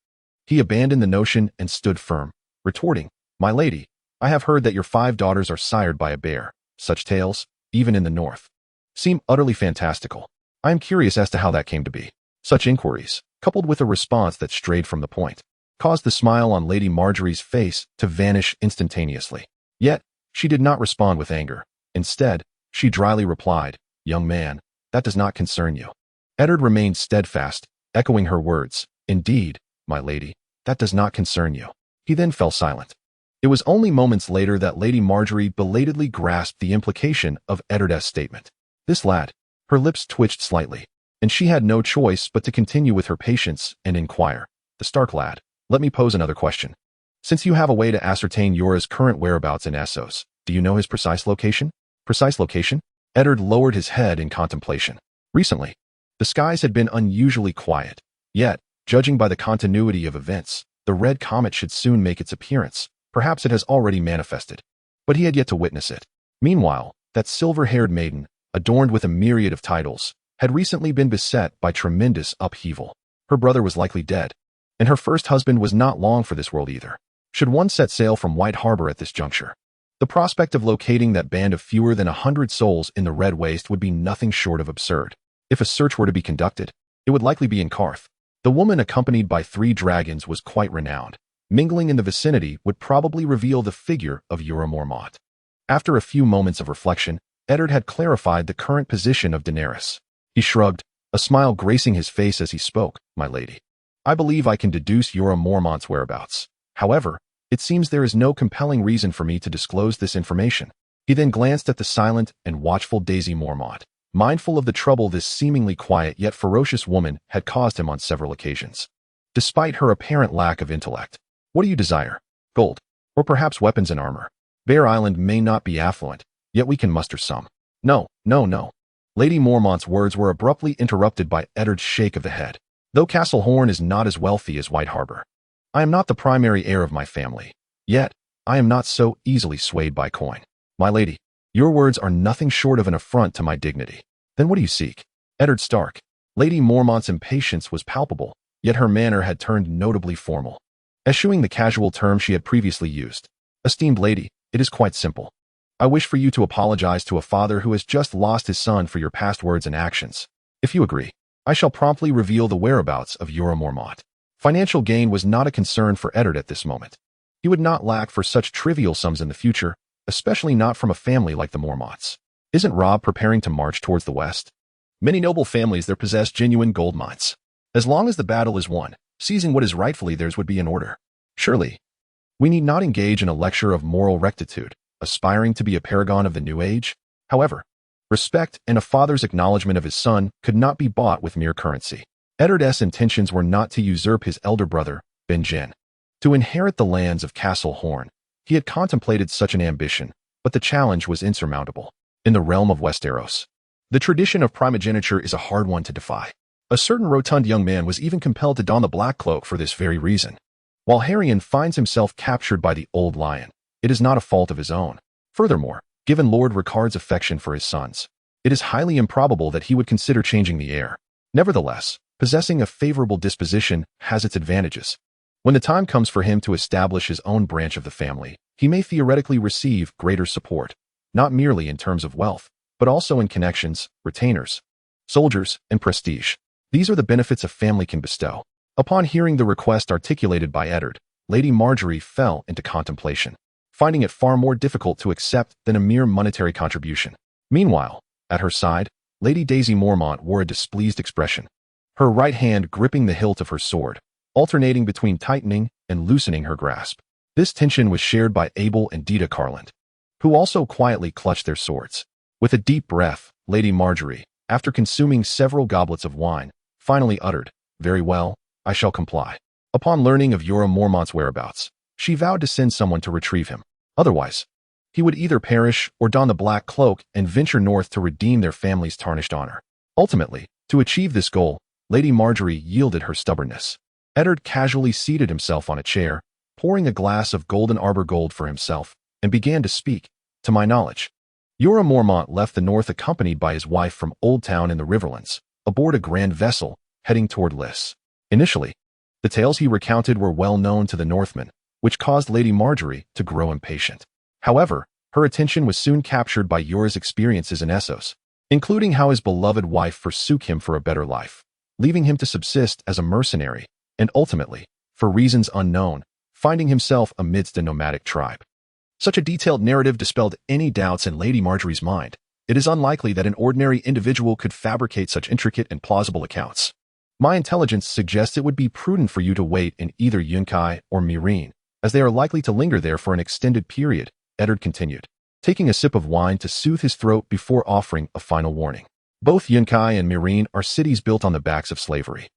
he abandoned the notion and stood firm, retorting, My lady, I have heard that your 5 daughters are sired by a bear. Such tales, even in the north, seem utterly fantastical. I am curious as to how that came to be. Such inquiries, coupled with a response that strayed from the point, caused the smile on Lady Margaery's face to vanish instantaneously. Yet, she did not respond with anger. Instead, she dryly replied, Young man, that does not concern you. Eddard remained steadfast, echoing her words, Indeed, my lady, that does not concern you. He then fell silent. It was only moments later that Lady Margaery belatedly grasped the implication of Eddard's statement. This lad, her lips twitched slightly, and she had no choice but to continue with her patience and inquire. The Stark lad, let me pose another question. Since you have a way to ascertain Jorah's current whereabouts in Essos, do you know his precise location? Precise location? Eddard lowered his head in contemplation. Recently, the skies had been unusually quiet, yet, judging by the continuity of events, the red comet should soon make its appearance. Perhaps it has already manifested, but he had yet to witness it. Meanwhile, that silver-haired maiden, adorned with a myriad of titles, had recently been beset by tremendous upheaval. Her brother was likely dead, and her first husband was not long for this world either. Should one set sail from White Harbor at this juncture? The prospect of locating that band of fewer than 100 souls in the Red Waste would be nothing short of absurd. If a search were to be conducted, it would likely be in Karth. The woman accompanied by 3 dragons was quite renowned. Mingling in the vicinity would probably reveal the figure of Jorah Mormont. After a few moments of reflection, Eddard had clarified the current position of Daenerys. He shrugged, a smile gracing his face as he spoke. My lady, I believe I can deduce Jorah Mormont's whereabouts. However, it seems there is no compelling reason for me to disclose this information. He then glanced at the silent and watchful Daisy Mormont, mindful of the trouble this seemingly quiet yet ferocious woman had caused him on several occasions. Despite her apparent lack of intellect, what do you desire? Gold, or perhaps weapons and armor? Bear Island may not be affluent, yet we can muster some. No. Lady Mormont's words were abruptly interrupted by Eddard's shake of the head. Though Castle Horn is not as wealthy as White Harbor, I am not the primary heir of my family. Yet, I am not so easily swayed by coin. My lady, your words are nothing short of an affront to my dignity. Then what do you seek? Eddard Stark. Lady Mormont's impatience was palpable, yet her manner had turned notably formal, eschewing the casual term she had previously used. Esteemed lady, it is quite simple. I wish for you to apologize to a father who has just lost his son for your past words and actions. If you agree, I shall promptly reveal the whereabouts of Jorah Mormont. Financial gain was not a concern for Eddard at this moment. He would not lack for such trivial sums in the future, especially not from a family like the Mormonts. Isn't Robb preparing to march towards the west? Many noble families there possess genuine gold mines. As long as the battle is won, seizing what is rightfully theirs would be in order. Surely, we need not engage in a lecture of moral rectitude, aspiring to be a paragon of the new age. However, respect and a father's acknowledgement of his son could not be bought with mere currency. Eddard's intentions were not to usurp his elder brother, Benjen. To inherit the lands of Castle Horn, he had contemplated such an ambition, but the challenge was insurmountable. In the realm of Westeros, the tradition of primogeniture is a hard one to defy. A certain rotund young man was even compelled to don the black cloak for this very reason. While Harrion finds himself captured by the Old Lion, it is not a fault of his own. Furthermore, given Lord Ricard's affection for his sons, it is highly improbable that he would consider changing the heir. Nevertheless, possessing a favorable disposition has its advantages. When the time comes for him to establish his own branch of the family, he may theoretically receive greater support, not merely in terms of wealth, but also in connections, retainers, soldiers, and prestige. These are the benefits a family can bestow. Upon hearing the request articulated by Eddard, Lady Margaery fell into contemplation, finding it far more difficult to accept than a mere monetary contribution. Meanwhile, at her side, Lady Daisy Mormont wore a displeased expression, her right hand gripping the hilt of her sword, alternating between tightening and loosening her grasp. This tension was shared by Abel and Dita Carland, who also quietly clutched their swords. With a deep breath, Lady Margaery, after consuming several goblets of wine, finally uttered, "Very well, I shall comply." Upon learning of Jorah Mormont's whereabouts, she vowed to send someone to retrieve him. Otherwise, he would either perish or don the black cloak and venture north to redeem their family's tarnished honor. Ultimately, to achieve this goal, Lady Margaery yielded her stubbornness. Eddard casually seated himself on a chair, pouring a glass of golden arbor gold for himself, and began to speak. To my knowledge, Jorah Mormont left the north accompanied by his wife from Old Town in the Riverlands, aboard a grand vessel, heading toward Lys. Initially, the tales he recounted were well known to the Northmen, which caused Lady Margaery to grow impatient. However, her attention was soon captured by Jorah's experiences in Essos, including how his beloved wife forsook him for a better life, leaving him to subsist as a mercenary, and ultimately, for reasons unknown, finding himself amidst a nomadic tribe. Such a detailed narrative dispelled any doubts in Lady Margaery's mind. It is unlikely that an ordinary individual could fabricate such intricate and plausible accounts. My intelligence suggests it would be prudent for you to wait in either Yunkai or Meereen, as they are likely to linger there for an extended period, Eddard continued, taking a sip of wine to soothe his throat before offering a final warning. Both Yunkai and Meereen are cities built on the backs of slavery.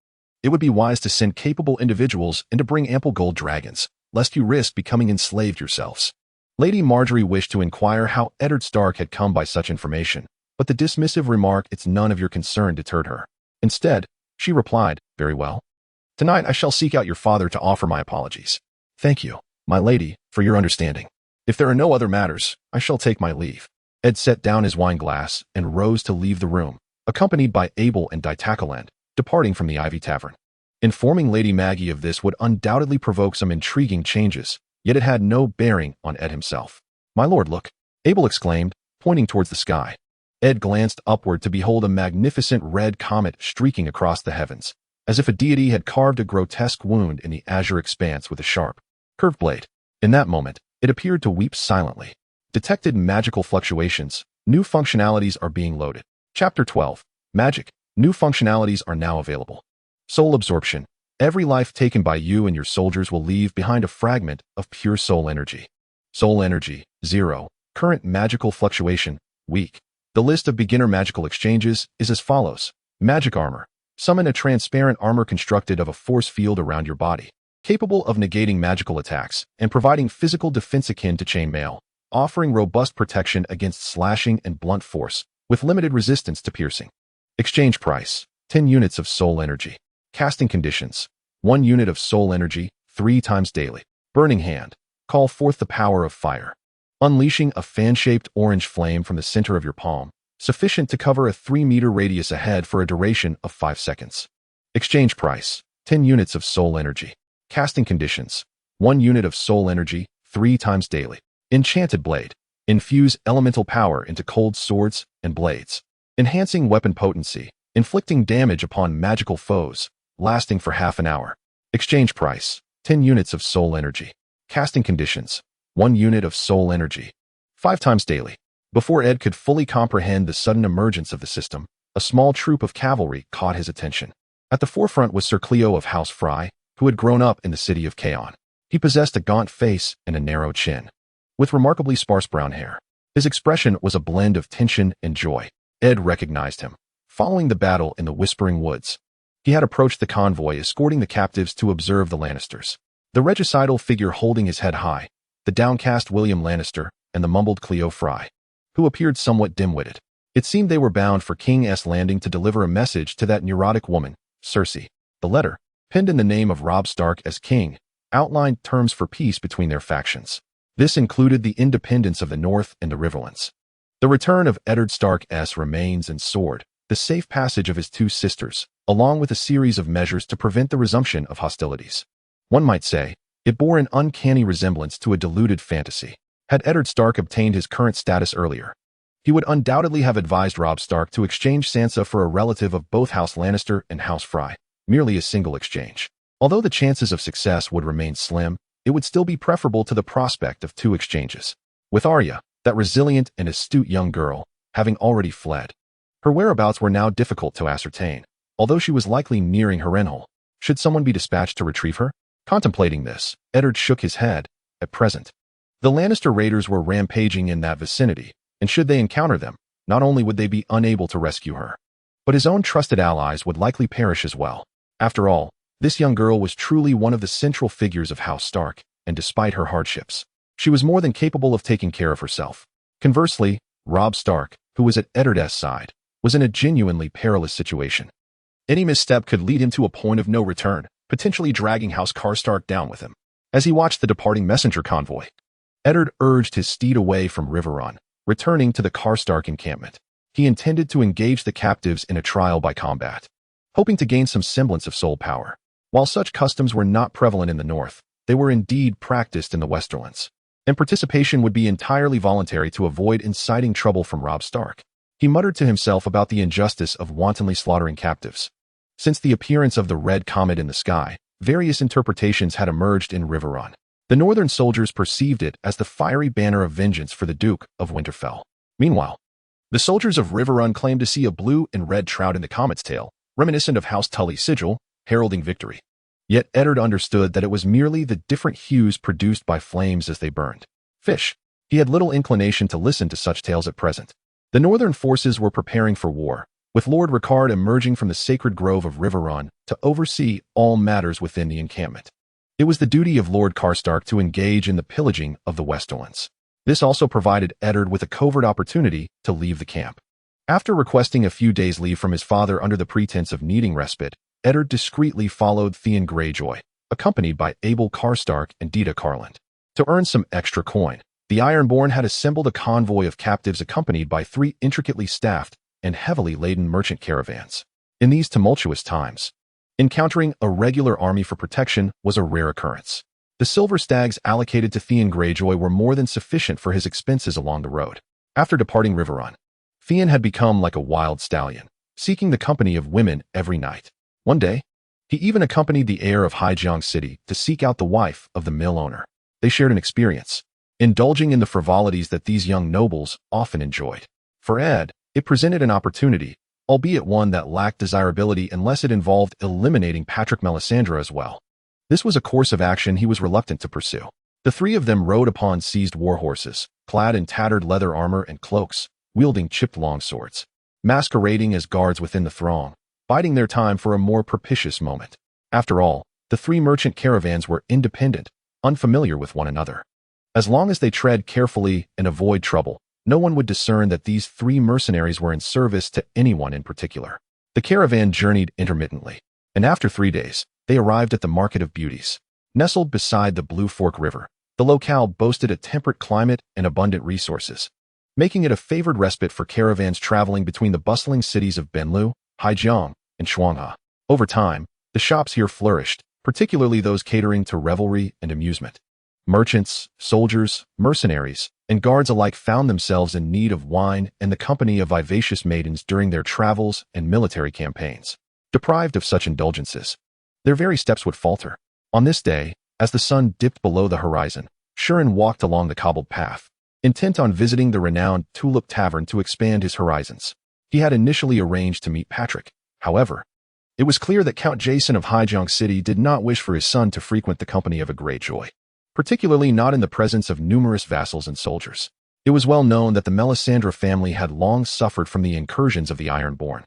It would be wise to send capable individuals and to bring ample gold dragons, lest you risk becoming enslaved yourselves. Lady Margaery wished to inquire how Eddard Stark had come by such information, but the dismissive remark, "It's none of your concern," deterred her. Instead, she replied, "Very well. Tonight I shall seek out your father to offer my apologies. Thank you, my lady, for your understanding. If there are no other matters, I shall take my leave." Ed set down his wine glass and rose to leave the room, accompanied by Abel and Ditakaland, departing from the Ivy Tavern. Informing Lady Maggie of this would undoubtedly provoke some intriguing changes, yet it had no bearing on Ed himself. "My lord, look," Abel exclaimed, pointing towards the sky. Ed glanced upward to behold a magnificent red comet streaking across the heavens, as if a deity had carved a grotesque wound in the azure expanse with a sharp, curved blade. In that moment, it appeared to weep silently. Detected magical fluctuations. New functionalities are being loaded. Chapter 12. Magic. New functionalities are now available. Soul absorption. Every life taken by you and your soldiers will leave behind a fragment of pure soul energy. Soul energy, 0. Current magical fluctuation, weak. The list of beginner magical exchanges is as follows. Magic armor. Summon a transparent armor constructed of a force field around your body, capable of negating magical attacks and providing physical defense akin to chainmail, offering robust protection against slashing and blunt force, with limited resistance to piercing. Exchange price, 10 units of soul energy. Casting conditions, 1 unit of soul energy, 3 times daily. Burning hand, call forth the power of fire, unleashing a fan-shaped orange flame from the center of your palm, sufficient to cover a 3-meter radius ahead for a duration of 5 seconds. Exchange price, 10 units of soul energy. Casting conditions, 1 unit of soul energy, 3 times daily. Enchanted blade, infuse elemental power into cold swords and blades, enhancing weapon potency, inflicting damage upon magical foes, lasting for half an hour. Exchange price, 10 units of soul energy. Casting conditions, 1 unit of soul energy, 5 times daily. Before Ed could fully comprehend the sudden emergence of the system, a small troop of cavalry caught his attention. At the forefront was Sir Cleo of House Fry, who had grown up in the city of Kaon. He possessed a gaunt face and a narrow chin, with remarkably sparse brown hair. His expression was a blend of tension and joy. Ed recognized him. Following the battle in the Whispering Woods, he had approached the convoy escorting the captives to observe the Lannisters. The regicidal figure holding his head high, the downcast William Lannister, and the mumbled Cleo Fry, who appeared somewhat dim-witted. It seemed they were bound for King's Landing to deliver a message to that neurotic woman, Cersei. The letter, penned in the name of Robb Stark as king, outlined terms for peace between their factions. This included the independence of the North and the Riverlands, the return of Eddard Stark's remains and sword, the safe passage of his 2 sisters, along with a series of measures to prevent the resumption of hostilities. One might say, it bore an uncanny resemblance to a deluded fantasy. Had Eddard Stark obtained his current status earlier, he would undoubtedly have advised Robb Stark to exchange Sansa for a relative of both House Lannister and House Fry, merely a single exchange. Although the chances of success would remain slim, it would still be preferable to the prospect of 2 exchanges. With Arya, that resilient and astute young girl, having already fled, her whereabouts were now difficult to ascertain, although she was likely nearing Harrenhal. Should someone be dispatched to retrieve her? Contemplating this, Eddard shook his head. At present, the Lannister raiders were rampaging in that vicinity, and should they encounter them, not only would they be unable to rescue her, but his own trusted allies would likely perish as well. After all, this young girl was truly one of the central figures of House Stark, and despite her hardships, she was more than capable of taking care of herself. Conversely, Robb Stark, who was at Eddard's side, was in a genuinely perilous situation. Any misstep could lead him to a point of no return, potentially dragging House Karstark down with him. As he watched the departing messenger convoy, Eddard urged his steed away from Riverrun, returning to the Karstark encampment. He intended to engage the captives in a trial by combat, hoping to gain some semblance of soul power. While such customs were not prevalent in the north, they were indeed practiced in the Westerlands, and participation would be entirely voluntary to avoid inciting trouble from Robb Stark. He muttered to himself about the injustice of wantonly slaughtering captives. Since the appearance of the red comet in the sky, various interpretations had emerged in Riverrun. The northern soldiers perceived it as the fiery banner of vengeance for the Duke of Winterfell. Meanwhile, the soldiers of Riverrun claimed to see a blue and red shroud in the comet's tail, reminiscent of House Tully's sigil, heralding victory. Yet Eddard understood that it was merely the different hues produced by flames as they burned. Fish. He had little inclination to listen to such tales at present. The northern forces were preparing for war, with Lord Ricard emerging from the sacred grove of Riverrun to oversee all matters within the encampment. It was the duty of Lord Karstark to engage in the pillaging of the Westerlands. This also provided Eddard with a covert opportunity to leave the camp. After requesting a few days' leave from his father under the pretense of needing respite, Eddard discreetly followed Theon Greyjoy, accompanied by Abel Karstark and Dita Carland. To earn some extra coin, the Ironborn had assembled a convoy of captives accompanied by 3 intricately staffed and heavily laden merchant caravans. In these tumultuous times, encountering a regular army for protection was a rare occurrence. The silver stags allocated to Theon Greyjoy were more than sufficient for his expenses along the road. After departing Riverrun, Theon had become like a wild stallion, seeking the company of women every night. One day, he even accompanied the heir of Haijiang City to seek out the wife of the mill owner. They shared an experience, indulging in the frivolities that these young nobles often enjoyed. For Ed, it presented an opportunity, albeit one that lacked desirability unless it involved eliminating Patrick Melisandre as well. This was a course of action he was reluctant to pursue. The three of them rode upon seized war horses, clad in tattered leather armor and cloaks, wielding chipped longswords, masquerading as guards within the throng, biding their time for a more propitious moment. After all, the three merchant caravans were independent, unfamiliar with one another. As long as they tread carefully and avoid trouble, no one would discern that these three mercenaries were in service to anyone in particular. The caravan journeyed intermittently, and after 3 days, they arrived at the Market of Beauties. Nestled beside the Blue Fork River, the locale boasted a temperate climate and abundant resources, making it a favored respite for caravans traveling between the bustling cities of Benlu, Haijiang, and Shuanghe. Over time, the shops here flourished, particularly those catering to revelry and amusement. Merchants, soldiers, mercenaries, and guards alike found themselves in need of wine and the company of vivacious maidens during their travels and military campaigns. Deprived of such indulgences, their very steps would falter. On this day, as the sun dipped below the horizon, Shurin walked along the cobbled path, intent on visiting the renowned Tulip Tavern to expand his horizons. He had initially arranged to meet Patrick. However, it was clear that Count Jason of Haijiang City did not wish for his son to frequent the company of a Greyjoy, particularly not in the presence of numerous vassals and soldiers. It was well known that the Melisandre family had long suffered from the incursions of the Ironborn,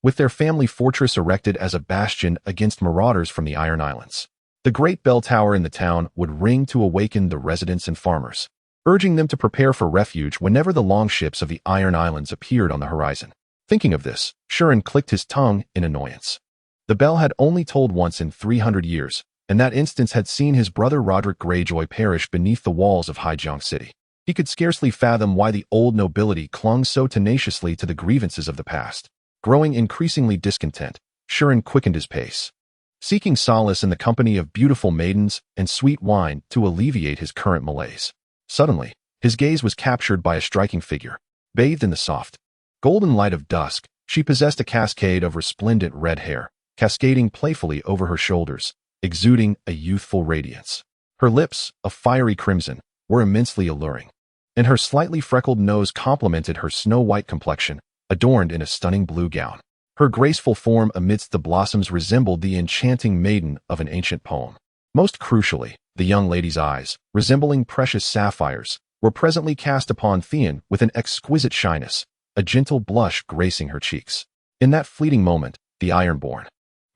with their family fortress erected as a bastion against marauders from the Iron Islands. The great bell tower in the town would ring to awaken the residents and farmers, urging them to prepare for refuge whenever the longships of the Iron Islands appeared on the horizon. Thinking of this, Shurin clicked his tongue in annoyance. The bell had only tolled once in 300 years, and that instance had seen his brother Roderick Greyjoy perish beneath the walls of Haijiang City. He could scarcely fathom why the old nobility clung so tenaciously to the grievances of the past. Growing increasingly discontent, Shurin quickened his pace, seeking solace in the company of beautiful maidens and sweet wine to alleviate his current malaise. Suddenly, his gaze was captured by a striking figure. Bathed in the soft, golden light of dusk, she possessed a cascade of resplendent red hair, cascading playfully over her shoulders, exuding a youthful radiance. Her lips, a fiery crimson, were immensely alluring, and her slightly freckled nose complemented her snow-white complexion, adorned in a stunning blue gown. Her graceful form amidst the blossoms resembled the enchanting maiden of an ancient poem. Most crucially, the young lady's eyes, resembling precious sapphires, were presently cast upon Theon with an exquisite shyness, a gentle blush gracing her cheeks. In that fleeting moment, the Ironborn,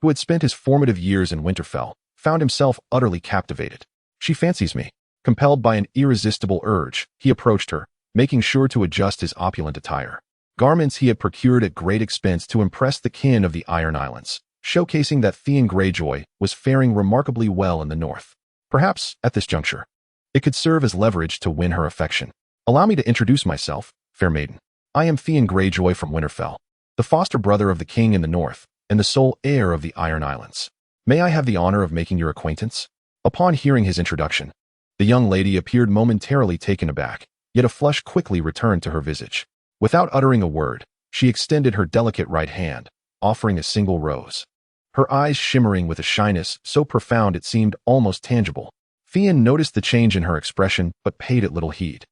who had spent his formative years in Winterfell, found himself utterly captivated. "She fancies me." Compelled by an irresistible urge, he approached her, making sure to adjust his opulent attire. Garments he had procured at great expense to impress the kin of the Iron Islands, showcasing that Theon Greyjoy was faring remarkably well in the north. Perhaps, at this juncture, it could serve as leverage to win her affection. "Allow me to introduce myself, fair maiden. I am Theon Greyjoy from Winterfell, the foster brother of the king in the north, and the sole heir of the Iron Islands. May I have the honor of making your acquaintance?" Upon hearing his introduction, the young lady appeared momentarily taken aback, yet a flush quickly returned to her visage. Without uttering a word, she extended her delicate right hand, offering a single rose, her eyes shimmering with a shyness so profound it seemed almost tangible. Theon noticed the change in her expression but paid it little heed,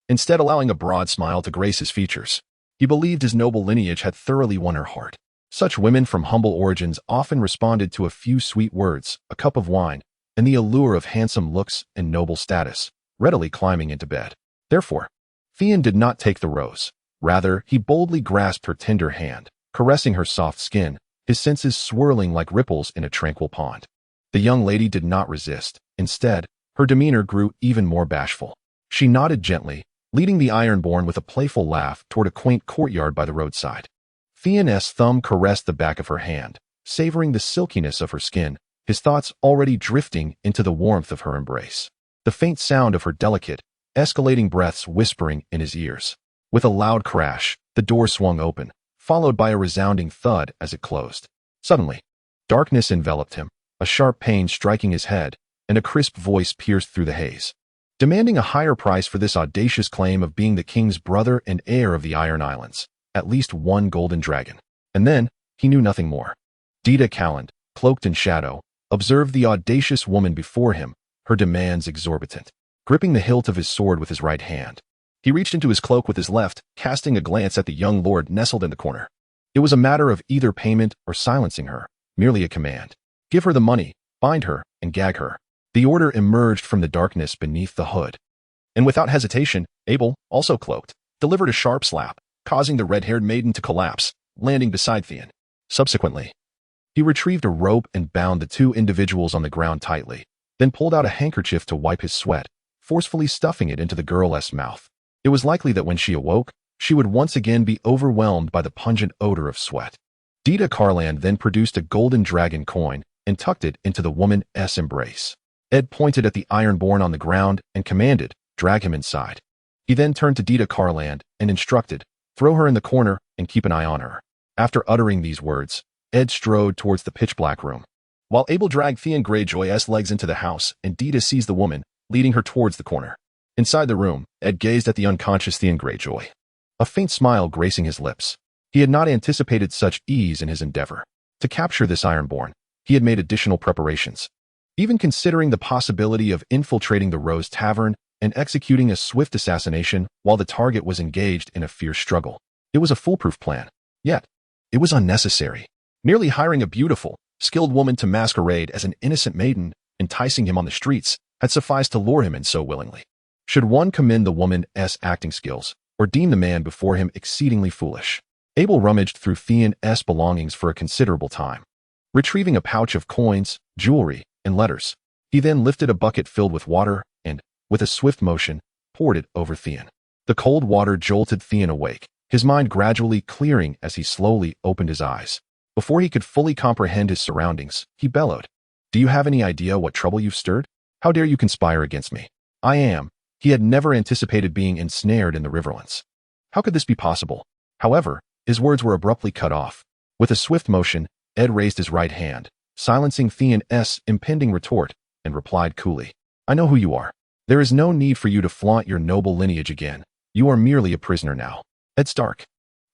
instead allowing a broad smile to grace his features. He believed his noble lineage had thoroughly won her heart. Such women from humble origins often responded to a few sweet words, a cup of wine, and the allure of handsome looks and noble status, readily climbing into bed. Therefore, Theon did not take the rose. Rather, he boldly grasped her tender hand, caressing her soft skin, his senses swirling like ripples in a tranquil pond. The young lady did not resist. Instead, her demeanor grew even more bashful. She nodded gently, leading the Ironborn with a playful laugh toward a quaint courtyard by the roadside. Theon's thumb caressed the back of her hand, savoring the silkiness of her skin, his thoughts already drifting into the warmth of her embrace. The faint sound of her delicate, escalating breaths whispering in his ears. With a loud crash, the door swung open, followed by a resounding thud as it closed. Suddenly, darkness enveloped him, a sharp pain striking his head, and a crisp voice pierced through the haze, demanding a higher price for this audacious claim of being the king's brother and heir of the Iron Islands, at least one golden dragon. And then, he knew nothing more. Dita Calland, cloaked in shadow, observed the audacious woman before him, her demands exorbitant. Gripping the hilt of his sword with his right hand, he reached into his cloak with his left, casting a glance at the young lord nestled in the corner. It was a matter of either payment or silencing her, merely a command. Give her the money, bind her, and gag her. The order emerged from the darkness beneath the hood. And without hesitation, Abel, also cloaked, delivered a sharp slap, causing the red-haired maiden to collapse, landing beside Theon. Subsequently, he retrieved a rope and bound the two individuals on the ground tightly, then pulled out a handkerchief to wipe his sweat, forcefully stuffing it into the girl's mouth. It was likely that when she awoke, she would once again be overwhelmed by the pungent odor of sweat. Dita Carland then produced a golden dragon coin and tucked it into the woman's embrace. Ed pointed at the Ironborn on the ground and commanded, drag him inside. He then turned to Dita Carland and instructed, throw her in the corner and keep an eye on her. After uttering these words, Ed strode towards the pitch-black room. While Abel dragged Theon Greyjoy's legs into the house and Dita seized the woman, leading her towards the corner. Inside the room, Ed gazed at the unconscious Theon Greyjoy, a faint smile gracing his lips. He had not anticipated such ease in his endeavor. To capture this Ironborn, he had made additional preparations, even considering the possibility of infiltrating the Rose Tavern and executing a swift assassination while the target was engaged in a fierce struggle. It was a foolproof plan, yet it was unnecessary. Merely hiring a beautiful, skilled woman to masquerade as an innocent maiden, enticing him on the streets, had sufficed to lure him in so willingly. Should one commend the woman's acting skills, or deem the man before him exceedingly foolish? Abel rummaged through Theon's belongings for a considerable time, retrieving a pouch of coins, jewelry, and letters. He then lifted a bucket filled with water and, with a swift motion, poured it over Theon. The cold water jolted Theon awake, his mind gradually clearing as he slowly opened his eyes. Before he could fully comprehend his surroundings, he bellowed, "Do you have any idea what trouble you've stirred? How dare you conspire against me? I am." He had never anticipated being ensnared in the Riverlands. How could this be possible? However, his words were abruptly cut off. With a swift motion, Ed raised his right hand, silencing Theon's impending retort, and replied coolly, "I know who you are. There is no need for you to flaunt your noble lineage again. You are merely a prisoner now. Ed Stark."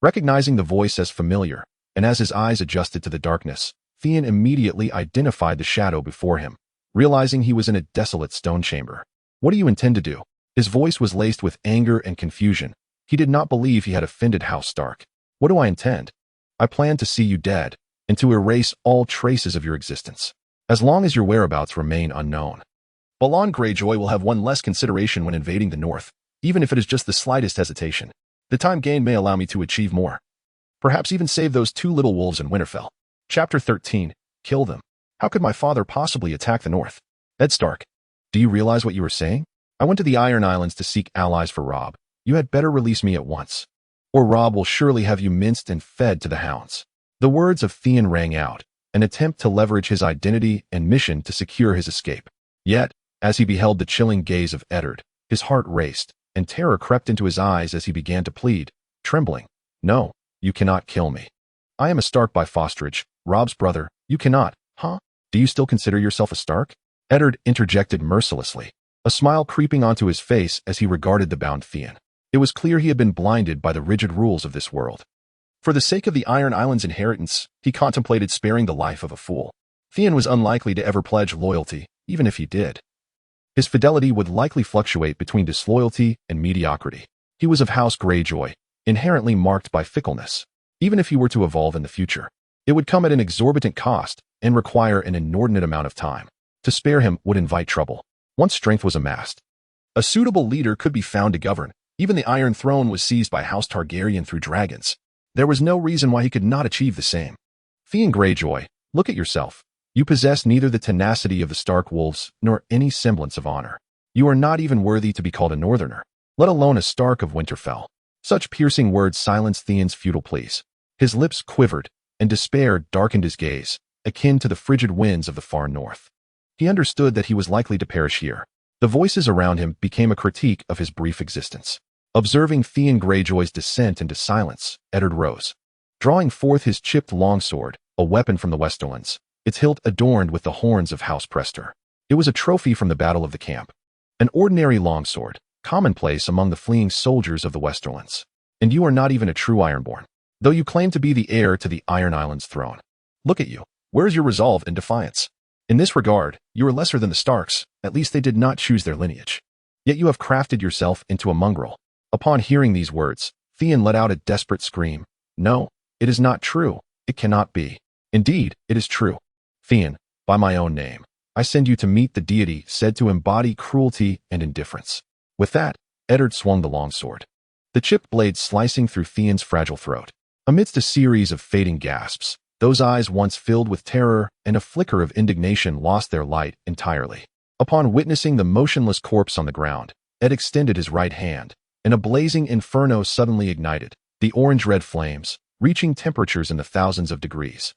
Recognizing the voice as familiar, and as his eyes adjusted to the darkness, Theon immediately identified the shadow before him, realizing he was in a desolate stone chamber. "What do you intend to do?" His voice was laced with anger and confusion. He did not believe he had offended House Stark. "What do I intend? I plan to see you dead, and to erase all traces of your existence, as long as your whereabouts remain unknown. Balon Greyjoy will have one less consideration when invading the north, even if it is just the slightest hesitation. The time gained may allow me to achieve more. Perhaps even save those two little wolves in Winterfell." Chapter 13. Kill them. How could my father possibly attack the north? Ed Stark, do you realize what you are saying? I went to the Iron Islands to seek allies for Robb. You had better release me at once, or Robb will surely have you minced and fed to the hounds. The words of Theon rang out, an attempt to leverage his identity and mission to secure his escape. Yet, as he beheld the chilling gaze of Eddard, his heart raced, and terror crept into his eyes as he began to plead, trembling, "No, you cannot kill me. I am a Stark by fosterage, Robb's brother. You cannot, huh? Do you still consider yourself a Stark?" Eddard interjected mercilessly, a smile creeping onto his face as he regarded the bound Theon. It was clear he had been blinded by the rigid rules of this world. For the sake of the Iron Islands' inheritance, he contemplated sparing the life of a fool. Theon was unlikely to ever pledge loyalty, even if he did. His fidelity would likely fluctuate between disloyalty and mediocrity. He was of House Greyjoy, inherently marked by fickleness. Even if he were to evolve in the future, it would come at an exorbitant cost and require an inordinate amount of time. To spare him would invite trouble. Once strength was amassed, a suitable leader could be found to govern. Even the Iron Throne was seized by House Targaryen through dragons. There was no reason why he could not achieve the same. Theon Greyjoy, look at yourself. You possess neither the tenacity of the Stark wolves nor any semblance of honor. You are not even worthy to be called a Northerner, let alone a Stark of Winterfell. Such piercing words silenced Theon's futile pleas. His lips quivered, and despair darkened his gaze, akin to the frigid winds of the far north. He understood that he was likely to perish here. The voices around him became a critique of his brief existence. Observing Theon Greyjoy's descent into silence, Eddard rose, drawing forth his chipped longsword, a weapon from the Westerlands, its hilt adorned with the horns of House Prester. It was a trophy from the Battle of the Camp. An ordinary longsword, commonplace among the fleeing soldiers of the Westerlands. And you are not even a true Ironborn, though you claim to be the heir to the Iron Island's throne. Look at you. Where is your resolve and defiance? In this regard, you are lesser than the Starks. At least they did not choose their lineage. Yet you have crafted yourself into a mongrel. Upon hearing these words, Theon let out a desperate scream. No, it is not true. It cannot be. Indeed, it is true. Theon, by my own name, I send you to meet the deity said to embody cruelty and indifference. With that, Eddard swung the longsword, the chipped blade slicing through Theon's fragile throat. Amidst a series of fading gasps, those eyes once filled with terror and a flicker of indignation lost their light entirely. Upon witnessing the motionless corpse on the ground, Ed extended his right hand, and a blazing inferno suddenly ignited, the orange-red flames, reaching temperatures in the thousands of degrees,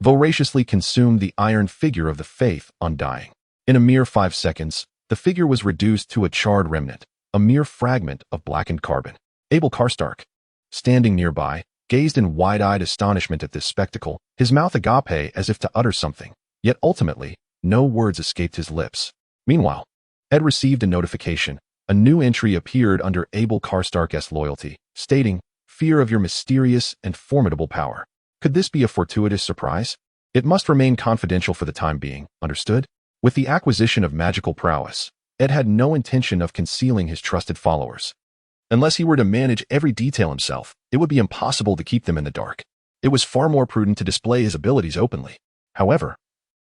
voraciously consumed the iron figure of the Faith Undying. In a mere 5 seconds, the figure was reduced to a charred remnant, a mere fragment of blackened carbon. Abel Karstark, standing nearby, gazed in wide-eyed astonishment at this spectacle, his mouth agape as if to utter something, yet ultimately, no words escaped his lips. Meanwhile, Ed received a notification. A new entry appeared under Abel Karstark's loyalty, stating, "Fear of your mysterious and formidable power." Could this be a fortuitous surprise? It must remain confidential for the time being, understood? With the acquisition of magical prowess, Ed had no intention of concealing his trusted followers. Unless he were to manage every detail himself, it would be impossible to keep them in the dark. It was far more prudent to display his abilities openly. However,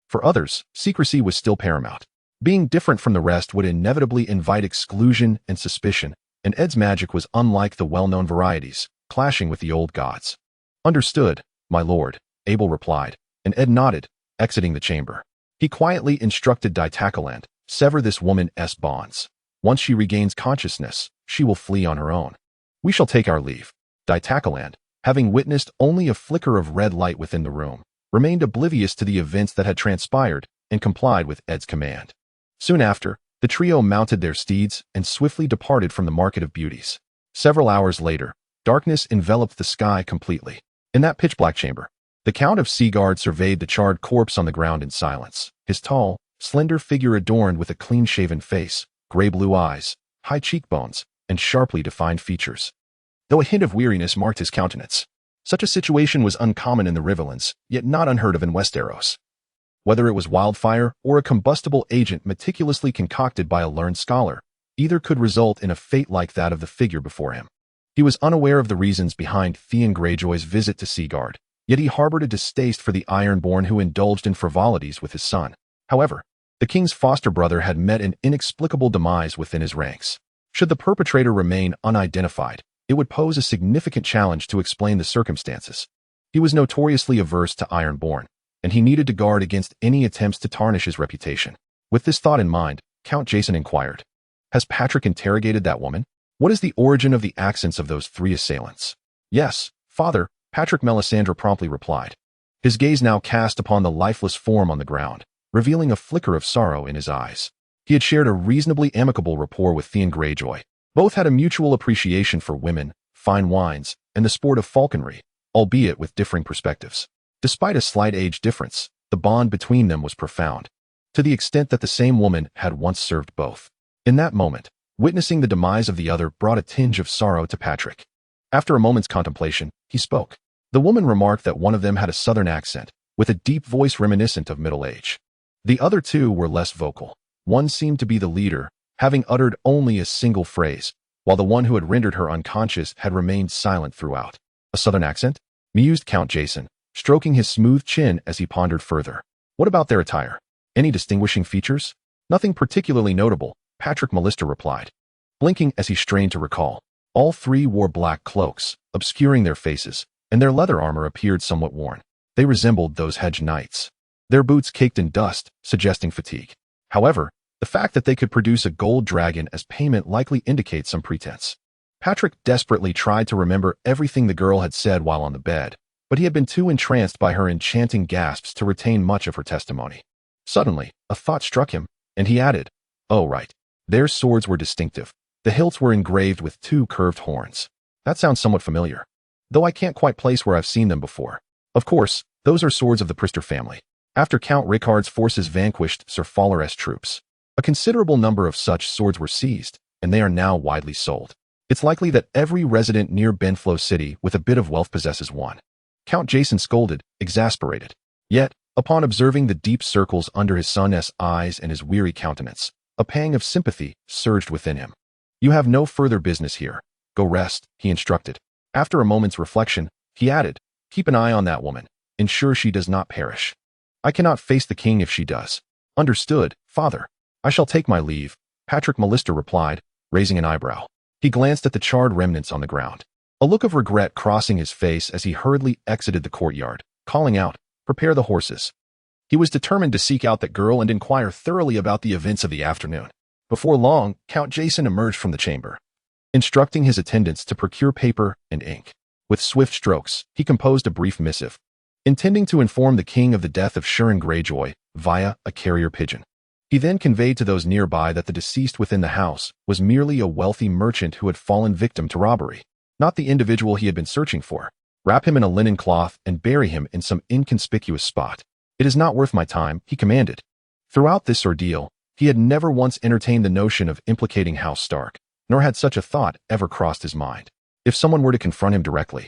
for others, secrecy was still paramount. Being different from the rest would inevitably invite exclusion and suspicion, and Ed's magic was unlike the well-known varieties, clashing with the old gods. Understood, my lord, Abel replied, and Ed nodded, exiting the chamber. He quietly instructed Ditakaland, sever this woman's bonds. Once she regains consciousness, she will flee on her own. We shall take our leave. Ditakaland, having witnessed only a flicker of red light within the room, remained oblivious to the events that had transpired and complied with Ed's command. Soon after, the trio mounted their steeds and swiftly departed from the Market of Beauties. Several hours later, darkness enveloped the sky completely. In that pitch-black chamber, the Count of Seaguard surveyed the charred corpse on the ground in silence, his tall, slender figure adorned with a clean-shaven face, gray-blue eyes, high cheekbones, and sharply defined features. Though a hint of weariness marked his countenance, such a situation was uncommon in the Riverlands, yet not unheard of in Westeros. Whether it was wildfire or a combustible agent meticulously concocted by a learned scholar, either could result in a fate like that of the figure before him. He was unaware of the reasons behind Theon Greyjoy's visit to Seaguard, yet he harbored a distaste for the Ironborn who indulged in frivolities with his son. However, the king's foster brother had met an inexplicable demise within his ranks. Should the perpetrator remain unidentified, it would pose a significant challenge to explain the circumstances. He was notoriously averse to Ironborn, and he needed to guard against any attempts to tarnish his reputation. With this thought in mind, Count Jason inquired, "Has Patrick interrogated that woman? What is the origin of the accents of those 3 assailants?" "Yes, father," Patrick Melisandre promptly replied, his gaze now cast upon the lifeless form on the ground, revealing a flicker of sorrow in his eyes. He had shared a reasonably amicable rapport with Theon Greyjoy. Both had a mutual appreciation for women, fine wines, and the sport of falconry, albeit with differing perspectives. Despite a slight age difference, the bond between them was profound, to the extent that the same woman had once served both. In that moment, witnessing the demise of the other brought a tinge of sorrow to Patrick. After a moment's contemplation, he spoke. The woman remarked that one of them had a southern accent, with a deep voice reminiscent of middle age. The other 2 were less vocal. One seemed to be the leader, having uttered only a single phrase, while the one who had rendered her unconscious had remained silent throughout. A southern accent? Mused Count Jason, stroking his smooth chin as he pondered further. What about their attire? Any distinguishing features? Nothing particularly notable, Patrick Melisandre replied, blinking as he strained to recall. All 3 wore black cloaks, obscuring their faces, and their leather armor appeared somewhat worn. They resembled those hedge knights. Their boots caked in dust, suggesting fatigue. However, the fact that they could produce a gold dragon as payment likely indicates some pretense. Patrick desperately tried to remember everything the girl had said while on the bed, but he had been too entranced by her enchanting gasps to retain much of her testimony. Suddenly, a thought struck him, and he added, "Oh right. Their swords were distinctive. The hilts were engraved with 2 curved horns. That sounds somewhat familiar, though I can't quite place where I've seen them before. Of course, those are swords of the Priester family. after Count Rickard's forces vanquished Sir Faller's troops. A considerable number of such swords were seized, and they are now widely sold. It's likely that every resident near Benflow City with a bit of wealth possesses one. Count Jason scolded, exasperated. Yet, upon observing the deep circles under his son's eyes and his weary countenance, a pang of sympathy surged within him. You have no further business here. Go rest, he instructed. After a moment's reflection, he added, keep an eye on that woman. Ensure she does not perish. I cannot face the king if she does. Understood, father. I shall take my leave, Patrick Mallister replied, raising an eyebrow. He glanced at the charred remnants on the ground, a look of regret crossing his face as he hurriedly exited the courtyard, calling out, prepare the horses. He was determined to seek out that girl and inquire thoroughly about the events of the afternoon. Before long, Count Jason emerged from the chamber, instructing his attendants to procure paper and ink. With swift strokes, he composed a brief missive, intending to inform the king of the death of Shirin Greyjoy via a carrier pigeon. He then conveyed to those nearby that the deceased within the house was merely a wealthy merchant who had fallen victim to robbery, not the individual he had been searching for. Wrap him in a linen cloth and bury him in some inconspicuous spot. It is not worth my time, he commanded. Throughout this ordeal, he had never once entertained the notion of implicating House Stark, nor had such a thought ever crossed his mind. If someone were to confront him directly,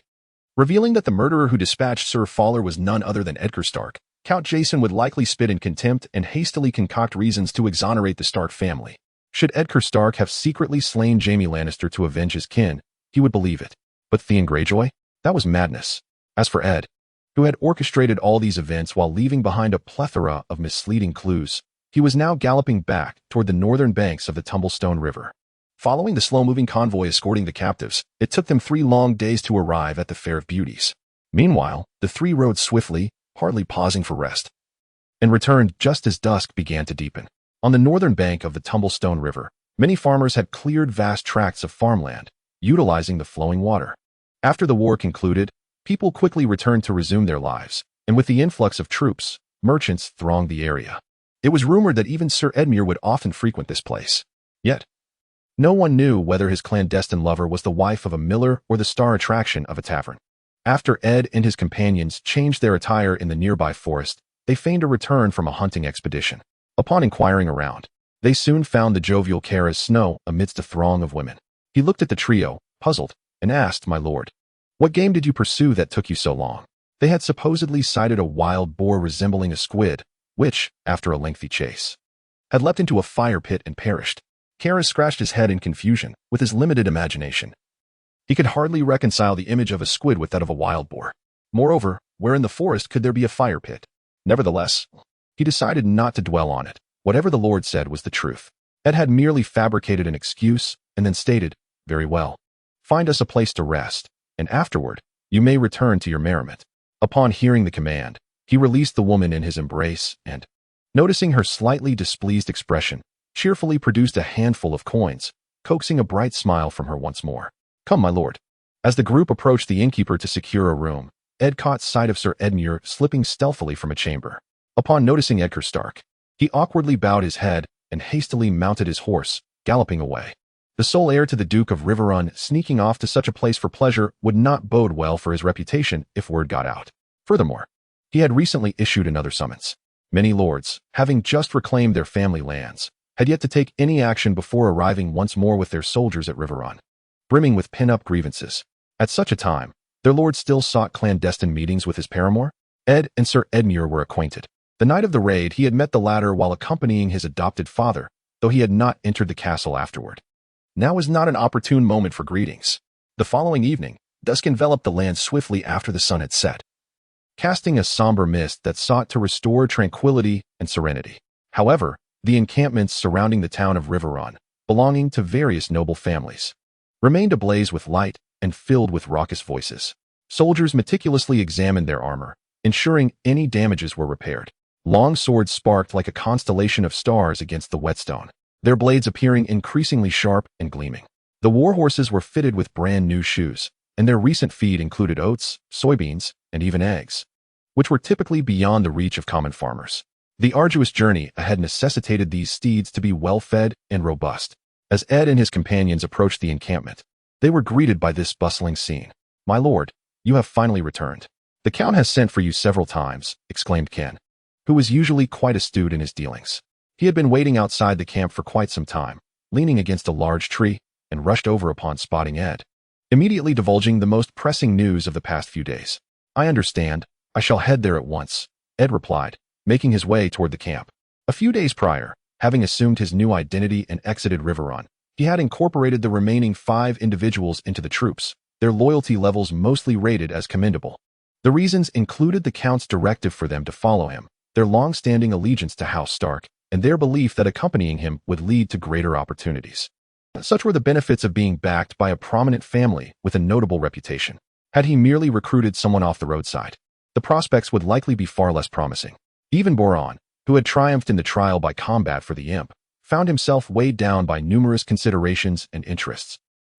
revealing that the murderer who dispatched Sir Faller was none other than Edgar Stark, Count Jason would likely spit in contempt and hastily concoct reasons to exonerate the Stark family. Should Edgar Stark have secretly slain Jaime Lannister to avenge his kin, he would believe it. But Theon Greyjoy? That was madness. As for Ed, who had orchestrated all these events while leaving behind a plethora of misleading clues, he was now galloping back toward the northern banks of the Tumblestone River. Following the slow-moving convoy escorting the captives, it took them 3 long days to arrive at the Fair of Beauties. Meanwhile, the three rode swiftly, hardly pausing for rest, and returned just as dusk began to deepen. On the northern bank of the Tumblestone River, many farmers had cleared vast tracts of farmland, utilizing the flowing water. After the war concluded, people quickly returned to resume their lives, and with the influx of troops, merchants thronged the area. It was rumored that even Sir Edmure would often frequent this place. Yet, no one knew whether his clandestine lover was the wife of a miller or the star attraction of a tavern. After Ed and his companions changed their attire in the nearby forest, they feigned a return from a hunting expedition. Upon inquiring around, they soon found the jovial Cara Snow amidst a throng of women. He looked at the trio, puzzled, and asked, "My lord, what game did you pursue that took you so long?" They had supposedly sighted a wild boar resembling a squid, which, after a lengthy chase, had leapt into a fire pit and perished. Cara scratched his head in confusion, with his limited imagination. He could hardly reconcile the image of a squid with that of a wild boar. Moreover, where in the forest could there be a fire pit? Nevertheless, he decided not to dwell on it. Whatever the Lord said was the truth. Ed had merely fabricated an excuse and then stated, "Very well. Find us a place to rest, and afterward, you may return to your merriment." Upon hearing the command, he released the woman in his embrace and, noticing her slightly displeased expression, cheerfully produced a handful of coins, coaxing a bright smile from her once more. "Come, my lord." As the group approached the innkeeper to secure a room, Ed caught sight of Sir Edmure slipping stealthily from a chamber. Upon noticing Edgar Stark, he awkwardly bowed his head and hastily mounted his horse, galloping away. The sole heir to the Duke of Riverrun sneaking off to such a place for pleasure would not bode well for his reputation if word got out. Furthermore, he had recently issued another summons. Many lords, having just reclaimed their family lands, had yet to take any action before arriving once more with their soldiers at Riverrun, brimming with pin-up grievances. At such a time, their lord still sought clandestine meetings with his paramour. Ed and Sir Edmure were acquainted. The night of the raid, he had met the latter while accompanying his adopted father, though he had not entered the castle afterward. Now was not an opportune moment for greetings. The following evening, dusk enveloped the land swiftly after the sun had set, casting a somber mist that sought to restore tranquility and serenity. However, the encampments surrounding the town of Riverrun, belonging to various noble families, remained ablaze with light and filled with raucous voices. Soldiers meticulously examined their armor, ensuring any damages were repaired. Long swords sparked like a constellation of stars against the whetstone, their blades appearing increasingly sharp and gleaming. The war horses were fitted with brand new shoes, and their recent feed included oats, soybeans, and even eggs, which were typically beyond the reach of common farmers. The arduous journey ahead necessitated these steeds to be well-fed and robust. As Ed and his companions approached the encampment, they were greeted by this bustling scene. "My lord, you have finally returned. The Count has sent for you several times," exclaimed Ken, who was usually quite astute in his dealings. He had been waiting outside the camp for quite some time, leaning against a large tree, and rushed over upon spotting Ed, immediately divulging the most pressing news of the past few days. "I understand. I shall head there at once," Ed replied, making his way toward the camp. A few days prior, having assumed his new identity and exited Reborn, he had incorporated the remaining 5 individuals into the troops, their loyalty levels mostly rated as commendable. The reasons included the Count's directive for them to follow him, their long-standing allegiance to House Stark, and their belief that accompanying him would lead to greater opportunities. Such were the benefits of being backed by a prominent family with a notable reputation. Had he merely recruited someone off the roadside, the prospects would likely be far less promising. Even Boron, who had triumphed in the trial by combat for the Imp, found himself weighed down by numerous considerations and interests.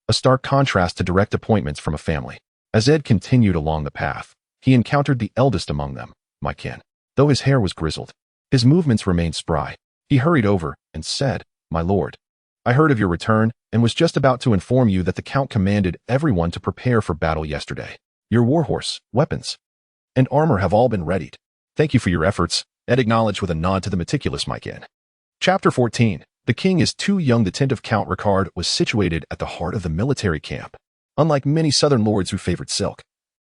A stark contrast to direct appointments from a family. As Ed continued along the path, he encountered the eldest among them, Myken. Though his hair was grizzled, his movements remained spry. He hurried over and said, "My lord, I heard of your return and was just about to inform you that the Count commanded everyone to prepare for battle yesterday. Your warhorse, weapons, and armor have all been readied. Thank you for your efforts," Ed acknowledged with a nod to the meticulous Myken. Chapter 14. The King is Too Young. The tent of Count Ricard was situated at the heart of the military camp. Unlike many southern lords who favored silk,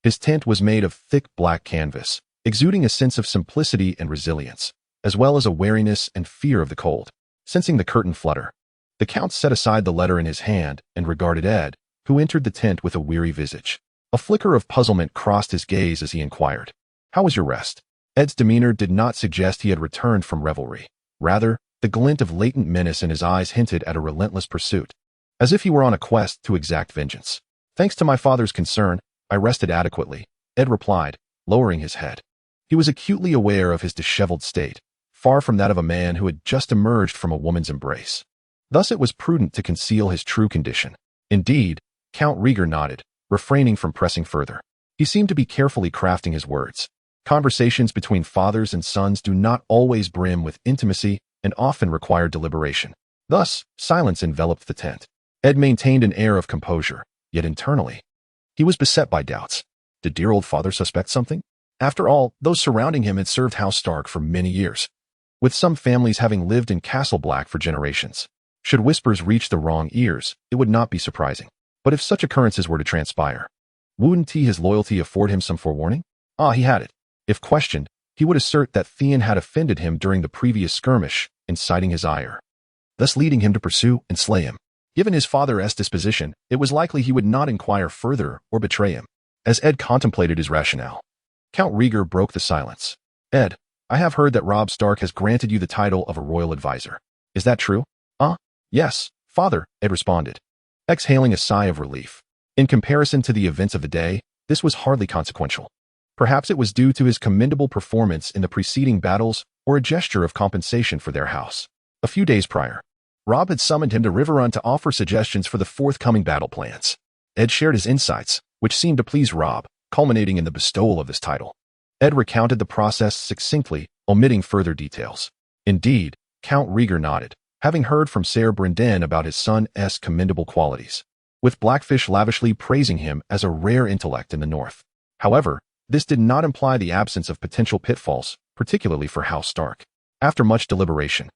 his tent was made of thick black canvas, exuding a sense of simplicity and resilience, as well as a wariness and fear of the cold. Sensing the curtain flutter, the Count set aside the letter in his hand and regarded Ed, who entered the tent with a weary visage. A flicker of puzzlement crossed his gaze as he inquired, "How was your rest?" Ed's demeanor did not suggest he had returned from revelry. Rather, the glint of latent menace in his eyes hinted at a relentless pursuit, as if he were on a quest to exact vengeance. "Thanks to my father's concern, I rested adequately," Ed replied, lowering his head. He was acutely aware of his disheveled state, far from that of a man who had just emerged from a woman's embrace. Thus it was prudent to conceal his true condition. Indeed, Count Rieger nodded, refraining from pressing further. He seemed to be carefully crafting his words. Conversations between fathers and sons do not always brim with intimacy and often require deliberation. Thus, silence enveloped the tent. Ed maintained an air of composure, yet internally, he was beset by doubts. Did dear old father suspect something? After all, those surrounding him had served House Stark for many years, with some families having lived in Castle Black for generations. Should whispers reach the wrong ears, it would not be surprising. But if such occurrences were to transpire, wouldn't his loyalty afford him some forewarning? He had it. If questioned, he would assert that Theon had offended him during the previous skirmish, inciting his ire, thus leading him to pursue and slay him. Given his father's disposition, it was likely he would not inquire further or betray him. As Ed contemplated his rationale, Count Rieger broke the silence. "Ed, I have heard that Robb Stark has granted you the title of a royal advisor. Is that true?" Yes, father," Ed responded, exhaling a sigh of relief. In comparison to the events of the day, this was hardly consequential. Perhaps it was due to his commendable performance in the preceding battles or a gesture of compensation for their house. A few days prior, Robb had summoned him to Reborn to offer suggestions for the forthcoming battle plans. Ed shared his insights, which seemed to please Robb, culminating in the bestowal of this title. Ed recounted the process succinctly, omitting further details. Indeed, Count Rieger nodded, having heard from Ser Brynden about his son's commendable qualities, with Blackfish lavishly praising him as a rare intellect in the north. However, this did not imply the absence of potential pitfalls, particularly for House Stark. After much deliberation,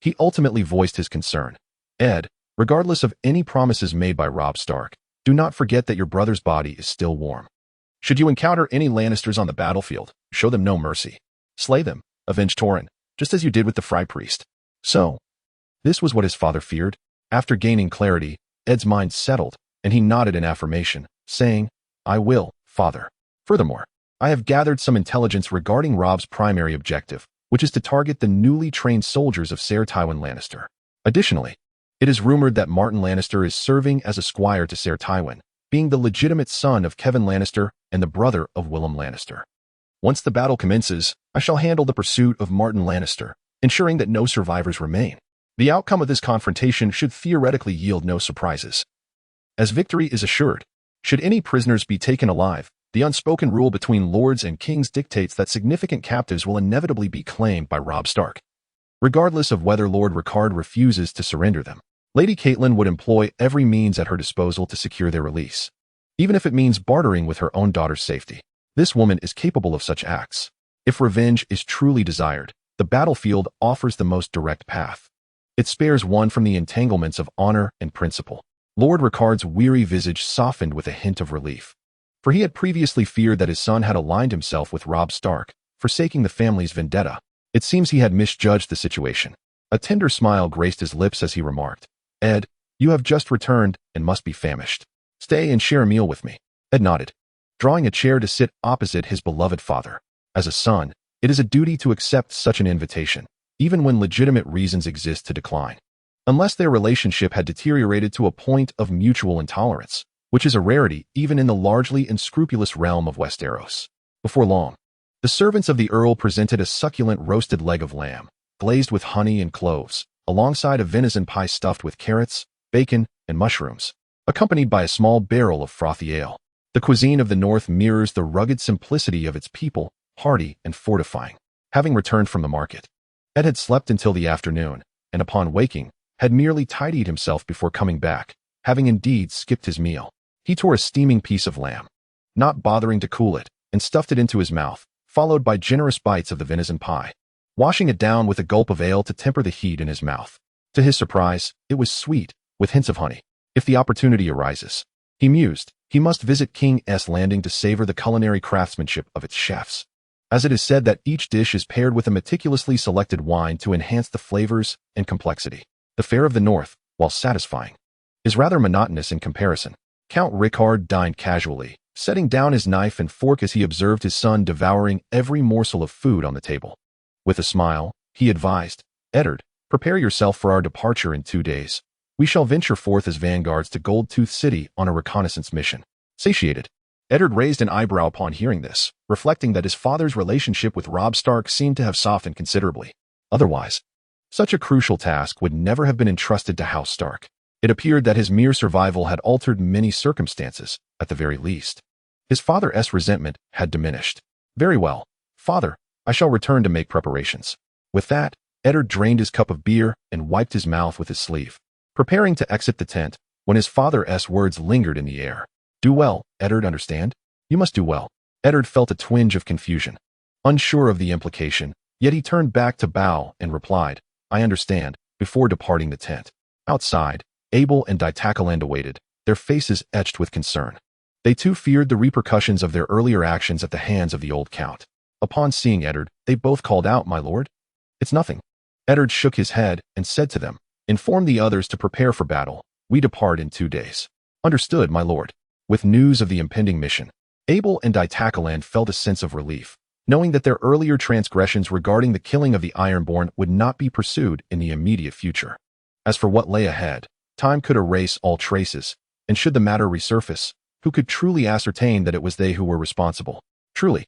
he ultimately voiced his concern. "Ed, regardless of any promises made by Robb Stark, do not forget that your brother's body is still warm. Should you encounter any Lannisters on the battlefield, show them no mercy. Slay them, avenge Torrhen, just as you did with the Fry Priest." So, this was what his father feared. After gaining clarity, Ed's mind settled, and he nodded in affirmation, saying, "I will, father. Furthermore, I have gathered some intelligence regarding Robb's primary objective, which is to target the newly trained soldiers of Ser Tywin Lannister. Additionally, it is rumored that Martin Lannister is serving as a squire to Ser Tywin, being the legitimate son of Kevan Lannister and the brother of Willem Lannister. Once the battle commences, I shall handle the pursuit of Martin Lannister, ensuring that no survivors remain. The outcome of this confrontation should theoretically yield no surprises, as victory is assured. Should any prisoners be taken alive, the unspoken rule between lords and kings dictates that significant captives will inevitably be claimed by Robb Stark, regardless of whether Lord Ricard refuses to surrender them. Lady Catelyn would employ every means at her disposal to secure their release, even if it means bartering with her own daughter's safety. This woman is capable of such acts. If revenge is truly desired, the battlefield offers the most direct path. It spares one from the entanglements of honor and principle. Lord Ricard's weary visage softened with a hint of relief, for he had previously feared that his son had aligned himself with Robb Stark, forsaking the family's vendetta. It seems he had misjudged the situation. A tender smile graced his lips as he remarked, "Ed, you have just returned and must be famished. Stay and share a meal with me." Ed nodded, drawing a chair to sit opposite his beloved father. As a son, it is a duty to accept such an invitation, even when legitimate reasons exist to decline. Unless their relationship had deteriorated to a point of mutual intolerance, which is a rarity even in the largely unscrupulous realm of Westeros. Before long, the servants of the Earl presented a succulent roasted leg of lamb, glazed with honey and cloves, alongside a venison pie stuffed with carrots, bacon, and mushrooms, accompanied by a small barrel of frothy ale. The cuisine of the North mirrors the rugged simplicity of its people, hearty and fortifying. Having returned from the market, Ed had slept until the afternoon, and upon waking, had merely tidied himself before coming back, having indeed skipped his meal. He tore a steaming piece of lamb, not bothering to cool it, and stuffed it into his mouth, followed by generous bites of the venison pie, washing it down with a gulp of ale to temper the heat in his mouth. To his surprise, it was sweet, with hints of honey. If the opportunity arises, he mused, he must visit King's Landing to savor the culinary craftsmanship of its chefs, as it is said that each dish is paired with a meticulously selected wine to enhance the flavors and complexity. The fare of the North, while satisfying, is rather monotonous in comparison. Count Ricard dined casually, setting down his knife and fork as he observed his son devouring every morsel of food on the table. With a smile, he advised, "Eddard, prepare yourself for our departure in 2 days. We shall venture forth as vanguards to Goldtooth City on a reconnaissance mission." Satiated, Eddard raised an eyebrow upon hearing this, reflecting that his father's relationship with Robb Stark seemed to have softened considerably. Otherwise, such a crucial task would never have been entrusted to House Stark. It appeared that his mere survival had altered many circumstances, at the very least. His father's resentment had diminished. "Very well, father, I shall return to make preparations." With that, Eddard drained his cup of beer and wiped his mouth with his sleeve, preparing to exit the tent, when his father's words lingered in the air. "Do well, Eddard, understand? You must do well." Eddard felt a twinge of confusion, unsure of the implication, yet he turned back to bow and replied, "I understand," before departing the tent. Outside, Abel and Ditakaland awaited, their faces etched with concern. They too feared the repercussions of their earlier actions at the hands of the old count. Upon seeing Eddard, they both called out, "My lord?" "It's nothing." Eddard shook his head and said to them, "Inform the others to prepare for battle. We depart in 2 days." "Understood, my lord." With news of the impending mission, Abel and Ditakaland felt a sense of relief, knowing that their earlier transgressions regarding the killing of the Ironborn would not be pursued in the immediate future. As for what lay ahead, time could erase all traces, and should the matter resurface, who could truly ascertain that it was they who were responsible? Truly,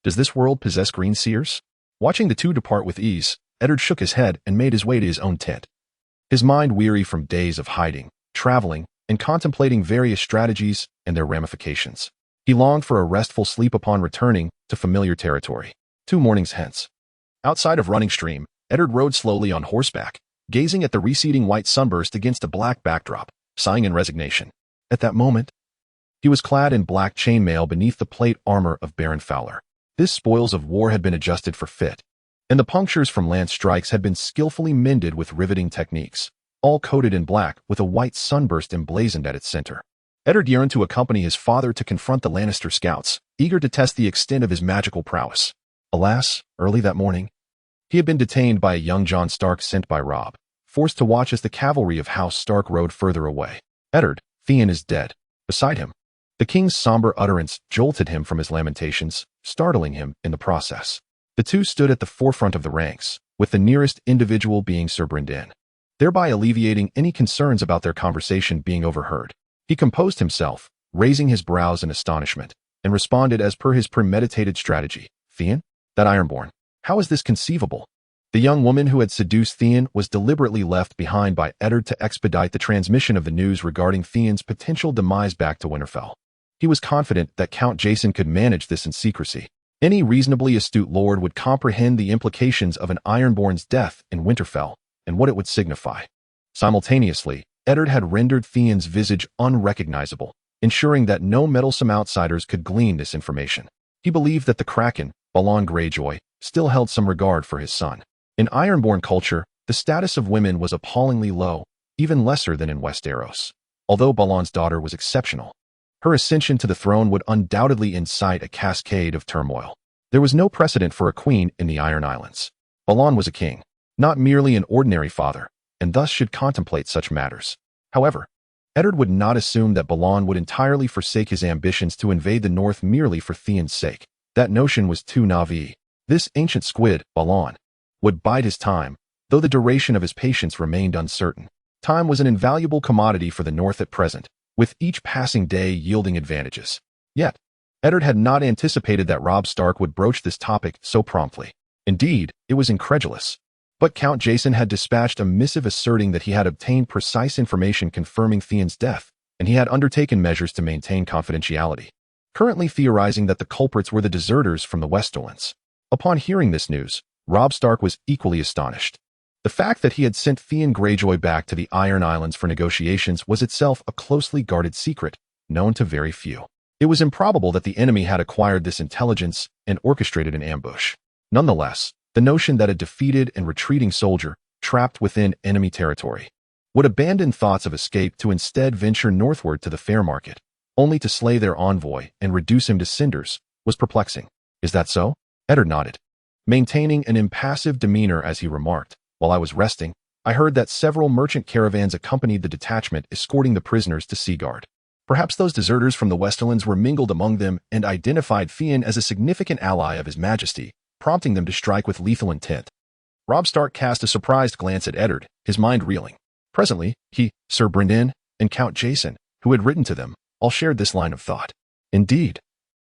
does this world possess green seers? Watching the two depart with ease, Eddard shook his head and made his way to his own tent. His mind weary from days of hiding, traveling, and contemplating various strategies and their ramifications. He longed for a restful sleep upon returning to familiar territory. 2 mornings hence, outside of Running Stream, Eddard rode slowly on horseback, gazing at the receding white sunburst against a black backdrop, sighing in resignation. At that moment, he was clad in black chainmail beneath the plate armor of Baron Fowler. His spoils of war had been adjusted for fit, and the punctures from lance strikes had been skillfully mended with riveting techniques, all coated in black with a white sunburst emblazoned at its center. Eddard yearned to accompany his father to confront the Lannister scouts, eager to test the extent of his magical prowess. Alas, early that morning, he had been detained by a young Jon Stark sent by Robb, forced to watch as the cavalry of House Stark rode further away. "Eddard, Theon is dead." Beside him, the king's somber utterance jolted him from his lamentations, startling him in the process. The two stood at the forefront of the ranks, with the nearest individual being Sir Brynden, thereby alleviating any concerns about their conversation being overheard. He composed himself, raising his brows in astonishment, and responded as per his premeditated strategy. "Theon? That Ironborn? How is this conceivable?" The young woman who had seduced Theon was deliberately left behind by Eddard to expedite the transmission of the news regarding Theon's potential demise back to Winterfell. He was confident that Count Jason could manage this in secrecy. Any reasonably astute lord would comprehend the implications of an Ironborn's death in Winterfell and what it would signify. Simultaneously, Eddard had rendered Theon's visage unrecognizable, ensuring that no meddlesome outsiders could glean this information. He believed that the Kraken, Balon Greyjoy, still held some regard for his son. In Ironborn culture, the status of women was appallingly low, even lesser than in Westeros. Although Balon's daughter was exceptional, her ascension to the throne would undoubtedly incite a cascade of turmoil. There was no precedent for a queen in the Iron Islands. Balon was a king, not merely an ordinary father, and thus should contemplate such matters. However, Eddard would not assume that Balon would entirely forsake his ambitions to invade the north merely for Theon's sake. That notion was too naive. This ancient squid, Balon, would bide his time, though the duration of his patience remained uncertain. Time was an invaluable commodity for the north at present, with each passing day yielding advantages. Yet, Eddard had not anticipated that Robb Stark would broach this topic so promptly. Indeed, it was incredulous. But Count Jason had dispatched a missive asserting that he had obtained precise information confirming Theon's death, and he had undertaken measures to maintain confidentiality, currently theorizing that the culprits were the deserters from the Westerlands. Upon hearing this news, Robb Stark was equally astonished. The fact that he had sent Theon Greyjoy back to the Iron Islands for negotiations was itself a closely guarded secret, known to very few. It was improbable that the enemy had acquired this intelligence and orchestrated an ambush. Nonetheless, the notion that a defeated and retreating soldier, trapped within enemy territory, would abandon thoughts of escape to instead venture northward to the fair market, only to slay their envoy and reduce him to cinders, was perplexing. Is that so? Eddard nodded, maintaining an impassive demeanor as he remarked, "While I was resting, I heard that several merchant caravans accompanied the detachment escorting the prisoners to Seaguard. Perhaps those deserters from the Westerlands were mingled among them and identified Theon as a significant ally of His Majesty, prompting them to strike with lethal intent." Robb Stark cast a surprised glance at Eddard, his mind reeling. Presently, he, Sir Brynden, and Count Jason, who had written to them, all shared this line of thought. Indeed,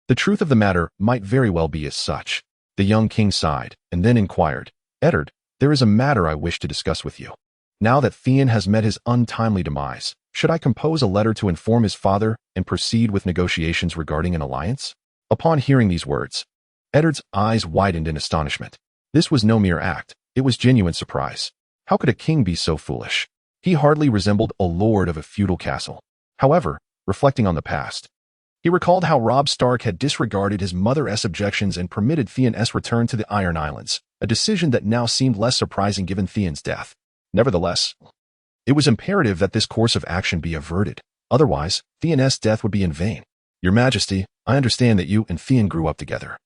the truth of the matter might very well be as such. The young king sighed, and then inquired, "Eddard, there is a matter I wish to discuss with you. Now that Theon has met his untimely demise, should I compose a letter to inform his father and proceed with negotiations regarding an alliance?" Upon hearing these words, Eddard's eyes widened in astonishment. This was no mere act, it was genuine surprise. How could a king be so foolish? He hardly resembled a lord of a feudal castle. However, reflecting on the past, he recalled how Robb Stark had disregarded his mother's objections and permitted Theon's return to the Iron Islands, a decision that now seemed less surprising given Theon's death. Nevertheless, it was imperative that this course of action be averted. Otherwise, Theon's death would be in vain. "Your Majesty, I understand that you and Theon grew up together,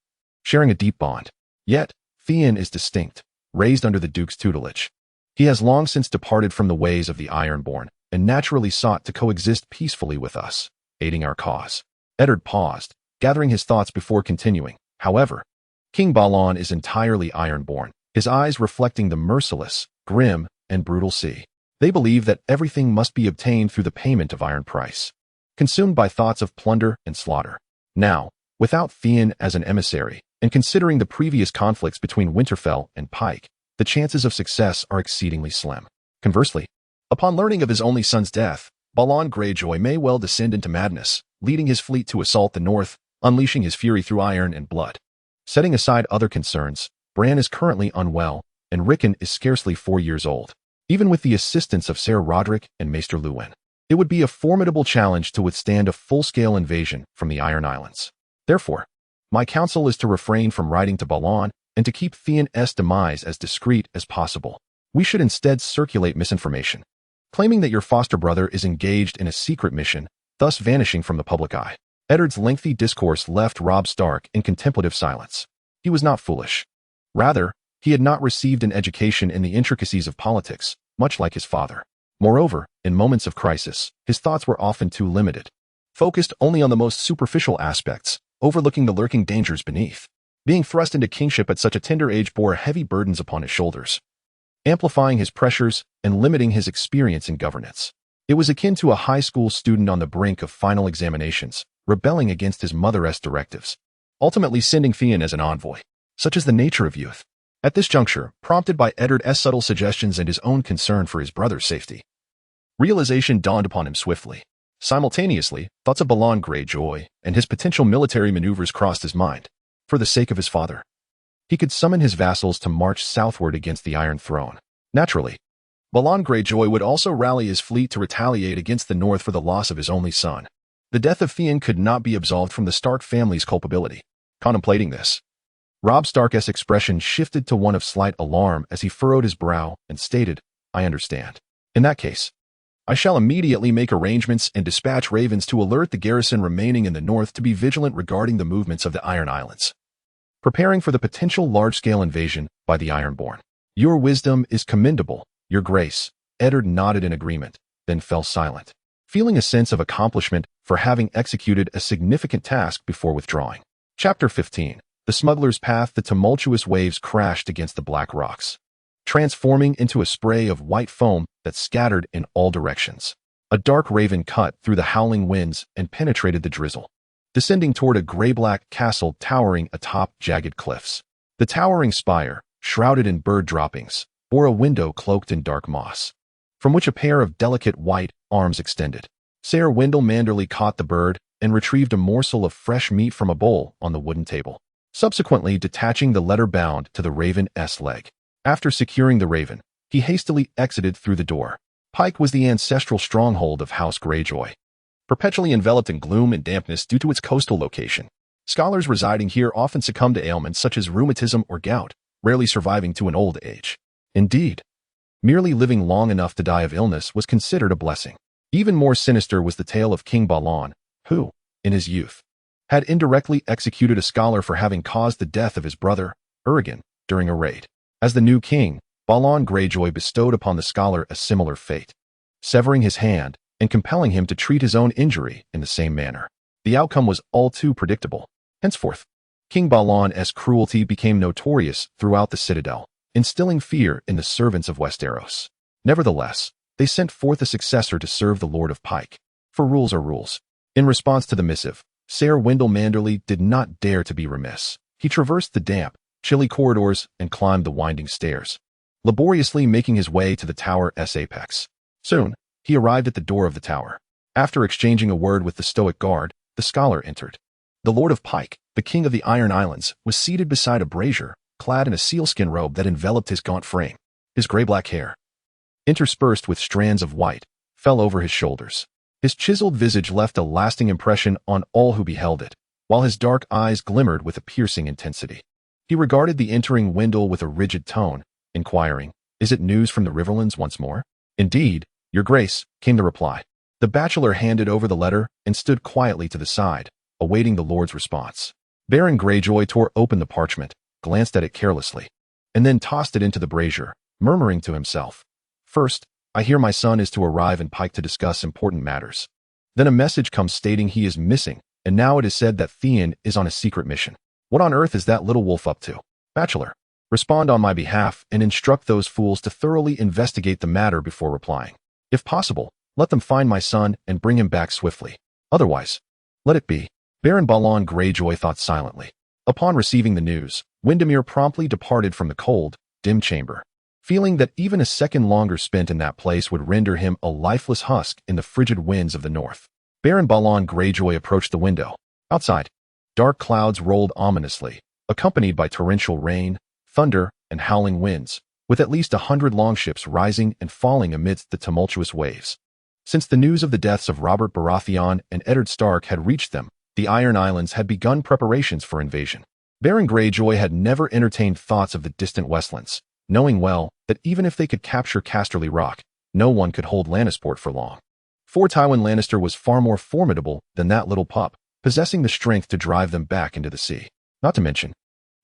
sharing a deep bond. Yet, Theon is distinct, raised under the Duke's tutelage. He has long since departed from the ways of the Ironborn, and naturally sought to coexist peacefully with us, aiding our cause." Eddard paused, gathering his thoughts before continuing. "However, King Balon is entirely Ironborn, his eyes reflecting the merciless, grim, and brutal sea. They believe that everything must be obtained through the payment of iron price, consumed by thoughts of plunder and slaughter. Now, without Theon as an emissary, and considering the previous conflicts between Winterfell and Pike, the chances of success are exceedingly slim. Conversely, upon learning of his only son's death, Balon Greyjoy may well descend into madness, leading his fleet to assault the north, unleashing his fury through iron and blood. Setting aside other concerns, Bran is currently unwell, and Rickon is scarcely 4 years old. Even with the assistance of Ser Roderick and Maester Luwin, it would be a formidable challenge to withstand a full-scale invasion from the Iron Islands. Therefore, my counsel is to refrain from writing to Balon and to keep Theon's demise as discreet as possible. We should instead circulate misinformation, claiming that your foster brother is engaged in a secret mission, thus vanishing from the public eye." Eddard's lengthy discourse left Robb Stark in contemplative silence. He was not foolish. Rather, he had not received an education in the intricacies of politics, much like his father. Moreover, in moments of crisis, his thoughts were often too limited, focused only on the most superficial aspects, overlooking the lurking dangers beneath. Being thrust into kingship at such a tender age bore heavy burdens upon his shoulders, amplifying his pressures and limiting his experience in governance. It was akin to a high school student on the brink of final examinations, rebelling against his mother's directives, ultimately sending Theon as an envoy. Such is the nature of youth. At this juncture, prompted by Eddard's subtle suggestions and his own concern for his brother's safety, realization dawned upon him swiftly. Simultaneously, thoughts of Balon Greyjoy and his potential military maneuvers crossed his mind. For the sake of his father, he could summon his vassals to march southward against the Iron Throne. Naturally, Balon Greyjoy would also rally his fleet to retaliate against the north for the loss of his only son. The death of Theon could not be absolved from the Stark family's culpability. Contemplating this, Robb Stark's expression shifted to one of slight alarm as he furrowed his brow and stated, "I understand. In that case, I shall immediately make arrangements and dispatch ravens to alert the garrison remaining in the north to be vigilant regarding the movements of the Iron Islands, preparing for the potential large-scale invasion by the Ironborn. Your wisdom is commendable, Your Grace." Eddard nodded in agreement, then fell silent, feeling a sense of accomplishment for having executed a significant task before withdrawing. Chapter 15. The Smuggler's Path. The tumultuous waves crashed against the black rocks, transforming into a spray of white foam that scattered in all directions. A dark raven cut through the howling winds and penetrated the drizzle, descending toward a gray-black castle towering atop jagged cliffs. The towering spire, shrouded in bird droppings, bore a window cloaked in dark moss, from which a pair of delicate white arms extended. Ser Wendell Manderly caught the bird and retrieved a morsel of fresh meat from a bowl on the wooden table, subsequently detaching the letter bound to the raven's leg. After securing the raven, he hastily exited through the door. Pike was the ancestral stronghold of House Greyjoy, perpetually enveloped in gloom and dampness due to its coastal location. Scholars residing here often succumbed to ailments such as rheumatism or gout, rarely surviving to an old age. Indeed, merely living long enough to die of illness was considered a blessing. Even more sinister was the tale of King Balon, who, in his youth, had indirectly executed a scholar for having caused the death of his brother, Urgan, during a raid. As the new king, Balon Greyjoy bestowed upon the scholar a similar fate, severing his hand and compelling him to treat his own injury in the same manner. The outcome was all too predictable. Henceforth, King Balon's cruelty became notorious throughout the citadel, instilling fear in the servants of Westeros. Nevertheless, they sent forth a successor to serve the Lord of Pike. For rules are rules. In response to the missive, Ser Wendell Manderly did not dare to be remiss. He traversed the damp, chilly corridors and climbed the winding stairs, laboriously making his way to the tower's apex. Soon, he arrived at the door of the tower. After exchanging a word with the stoic guard, the scholar entered. The Lord of Pike, the King of the Iron Islands, was seated beside a brazier, clad in a sealskin robe that enveloped his gaunt frame. His gray-black hair, interspersed with strands of white, fell over his shoulders. His chiseled visage left a lasting impression on all who beheld it, while his dark eyes glimmered with a piercing intensity. He regarded the entering Wendell with a rigid tone, inquiring, "Is it news from the Riverlands once more?" "Indeed, Your Grace," came the reply. The bachelor handed over the letter and stood quietly to the side, awaiting the Lord's response. Baron Greyjoy tore open the parchment, glanced at it carelessly, and then tossed it into the brazier, murmuring to himself, "First, I hear my son is to arrive in Pike to discuss important matters. Then a message comes stating he is missing, and now it is said that Theon is on a secret mission. What on earth is that little wolf up to? Bachelor, respond on my behalf and instruct those fools to thoroughly investigate the matter before replying. If possible, let them find my son and bring him back swiftly. Otherwise, let it be." Baron Balon Greyjoy thought silently. Upon receiving the news, Windermere promptly departed from the cold, dim chamber, feeling that even a second longer spent in that place would render him a lifeless husk in the frigid winds of the north. Baron Balon Greyjoy approached the window. Outside, dark clouds rolled ominously, accompanied by torrential rain, thunder, and howling winds, with at least 100 longships rising and falling amidst the tumultuous waves. Since the news of the deaths of Robert Baratheon and Eddard Stark had reached them, the Iron Islands had begun preparations for invasion. Baron Greyjoy had never entertained thoughts of the distant Westlands, knowing well that even if they could capture Casterly Rock, no one could hold Lannisport for long. Fort Tywin Lannister was far more formidable than that little pup, possessing the strength to drive them back into the sea. Not to mention,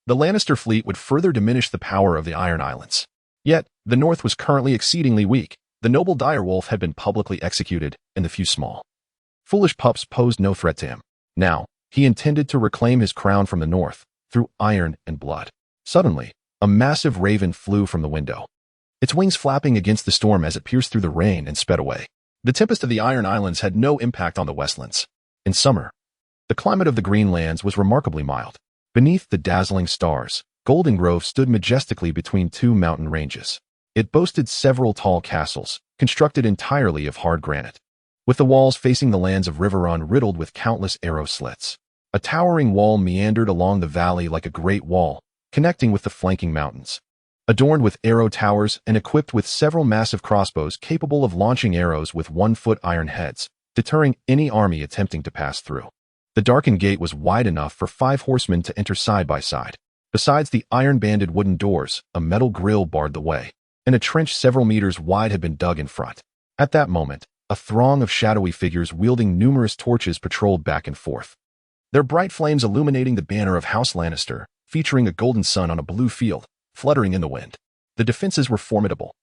the Lannister fleet would further diminish the power of the Iron Islands. Yet, the North was currently exceedingly weak. The noble direwolf had been publicly executed, and the few small, foolish pups posed no threat to him. Now, he intended to reclaim his crown from the North, through iron and blood. Suddenly, a massive raven flew from the window, its wings flapping against the storm as it pierced through the rain and sped away. The tempest of the Iron Islands had no impact on the Westlands. In summer, the climate of the Greenlands was remarkably mild. Beneath the dazzling stars, Golden Grove stood majestically between two mountain ranges. It boasted several tall castles, constructed entirely of hard granite, with the walls facing the lands of Riverrun riddled with countless arrow slits. A towering wall meandered along the valley like a great wall, connecting with the flanking mountains, adorned with arrow towers and equipped with several massive crossbows capable of launching arrows with 1-foot iron heads, deterring any army attempting to pass through. The darkened gate was wide enough for 5 horsemen to enter side by side. Besides the iron-banded wooden doors, a metal grille barred the way, and a trench several meters wide had been dug in front. At that moment, a throng of shadowy figures wielding numerous torches patrolled back and forth, their bright flames illuminating the banner of House Lannister, featuring a golden sun on a blue field, fluttering in the wind. The defenses were formidable,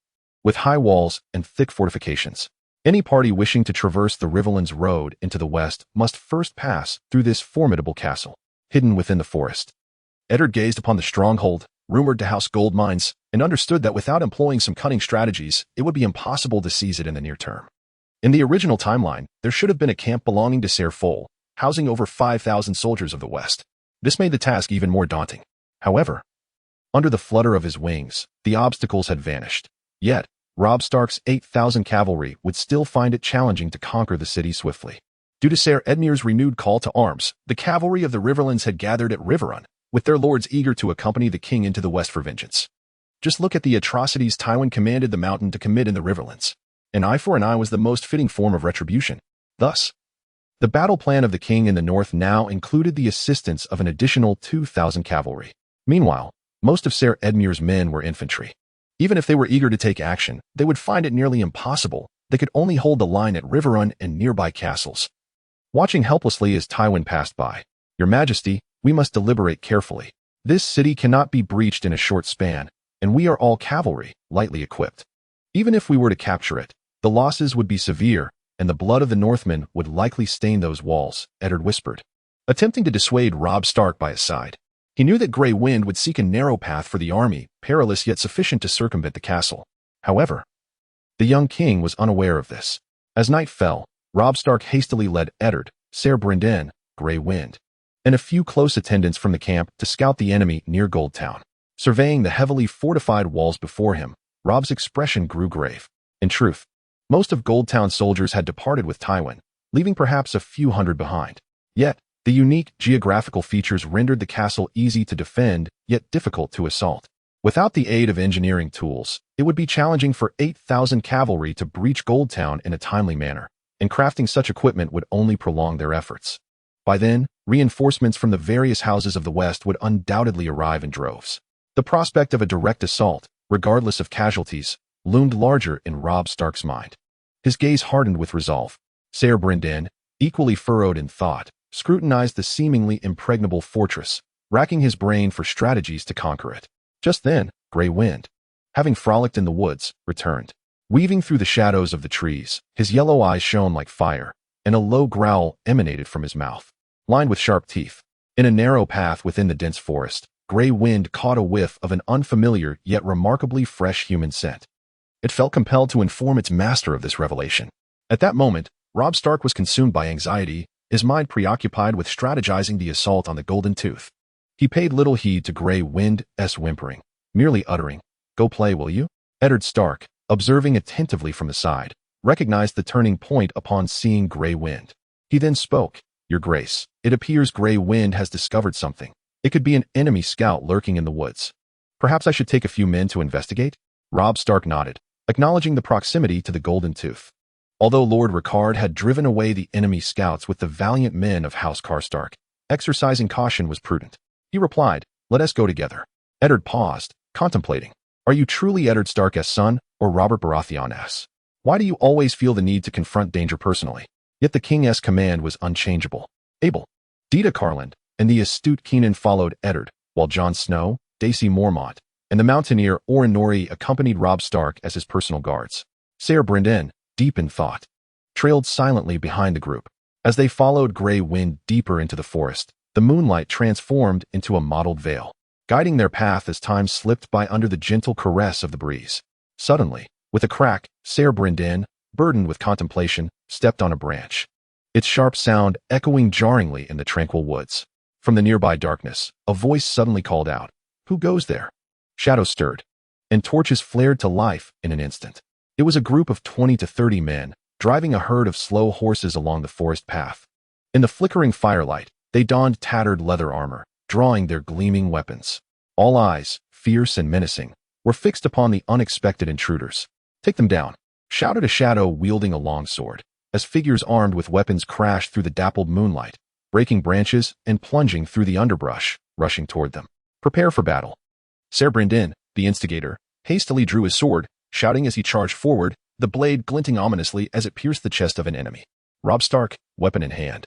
with high walls and thick fortifications. Any party wishing to traverse the Riverlands road into the west must first pass through this formidable castle, hidden within the forest. Eddard gazed upon the stronghold, rumored to house gold mines, and understood that without employing some cunning strategies, it would be impossible to seize it in the near term. In the original timeline, there should have been a camp belonging to Ser Fol, housing over 5,000 soldiers of the west. This made the task even more daunting. However, under the flutter of his wings, the obstacles had vanished. Yet, Robb Stark's 8,000 cavalry would still find it challenging to conquer the city swiftly. Due to Ser Edmure's renewed call to arms, the cavalry of the Riverlands had gathered at Reborn, with their lords eager to accompany the king into the west for vengeance. Just look at the atrocities Tywin commanded the Mountain to commit in the Riverlands. An eye for an eye was the most fitting form of retribution. Thus, the battle plan of the king in the north now included the assistance of an additional 2,000 cavalry. Meanwhile, most of Ser Edmure's men were infantry. Even if they were eager to take action, they would find it nearly impossible. They could only hold the line at Reborn and nearby castles. Watching helplessly as Tywin passed by, "Your Majesty, we must deliberate carefully. This city cannot be breached in a short span, and we are all cavalry, lightly equipped. Even if we were to capture it, the losses would be severe, and the blood of the Northmen would likely stain those walls," Eddard whispered, attempting to dissuade Robb Stark by his side. He knew that Grey Wind would seek a narrow path for the army, perilous yet sufficient to circumvent the castle. However, the young king was unaware of this. As night fell, Robb Stark hastily led Eddard, Ser Brynden, Grey Wind, and a few close attendants from the camp to scout the enemy near Goldtown. Surveying the heavily fortified walls before him, Robb's expression grew grave. In truth, most of Goldtown's soldiers had departed with Tywin, leaving perhaps a few hundred behind. Yet, the unique geographical features rendered the castle easy to defend, yet difficult to assault. Without the aid of engineering tools, it would be challenging for 8,000 cavalry to breach Goldtown in a timely manner, and crafting such equipment would only prolong their efforts. By then, reinforcements from the various houses of the west would undoubtedly arrive in droves. The prospect of a direct assault, regardless of casualties, loomed larger in Robb Stark's mind. His gaze hardened with resolve. Ser Brynden, equally furrowed in thought, scrutinized the seemingly impregnable fortress, racking his brain for strategies to conquer it. Just then, Grey Wind, having frolicked in the woods, returned. Weaving through the shadows of the trees, his yellow eyes shone like fire, and a low growl emanated from his mouth, lined with sharp teeth. In a narrow path within the dense forest, Grey Wind caught a whiff of an unfamiliar yet remarkably fresh human scent. It felt compelled to inform its master of this revelation. At that moment, Robb Stark was consumed by anxiety, his mind preoccupied with strategizing the assault on the Golden Tooth. He paid little heed to Grey Wind's whimpering, merely uttering, "Go play, will you?" Eddard Stark, observing attentively from the side, recognized the turning point upon seeing Grey Wind. He then spoke, "Your Grace, it appears Grey Wind has discovered something. It could be an enemy scout lurking in the woods. Perhaps I should take a few men to investigate?" Robb Stark nodded, acknowledging the proximity to the Golden Tooth. Although Lord Rickard had driven away the enemy scouts with the valiant men of House Karstark, exercising caution was prudent. He replied, "Let us go together." Eddard paused, contemplating. "Are you truly Eddard Stark's son, or Robert Baratheon's? Why do you always feel the need to confront danger personally?" Yet the king's command was unchangeable. Abel, Dita Carland, and the astute Keenan followed Eddard, while Jon Snow, Dacy Mormont, and the mountaineer Oren Nori accompanied Robb Stark as his personal guards. Ser Brynden, deep in thought, trailed silently behind the group. As they followed Grey Wind deeper into the forest, the moonlight transformed into a mottled veil, guiding their path as time slipped by under the gentle caress of the breeze. Suddenly, with a crack, Ser Brynden, burdened with contemplation, stepped on a branch, its sharp sound echoing jarringly in the tranquil woods. From the nearby darkness, a voice suddenly called out, "Who goes there?" Shadows stirred, and torches flared to life in an instant. It was a group of 20 to 30 men, driving a herd of slow horses along the forest path. In the flickering firelight, they donned tattered leather armor, drawing their gleaming weapons. All eyes, fierce and menacing, were fixed upon the unexpected intruders. "Take them down," shouted a shadow wielding a long sword. As figures armed with weapons crashed through the dappled moonlight, breaking branches and plunging through the underbrush, rushing toward them. Prepare for battle. Ser Brandin, the instigator, hastily drew his sword, shouting as he charged forward, the blade glinting ominously as it pierced the chest of an enemy. Robb Stark, weapon in hand,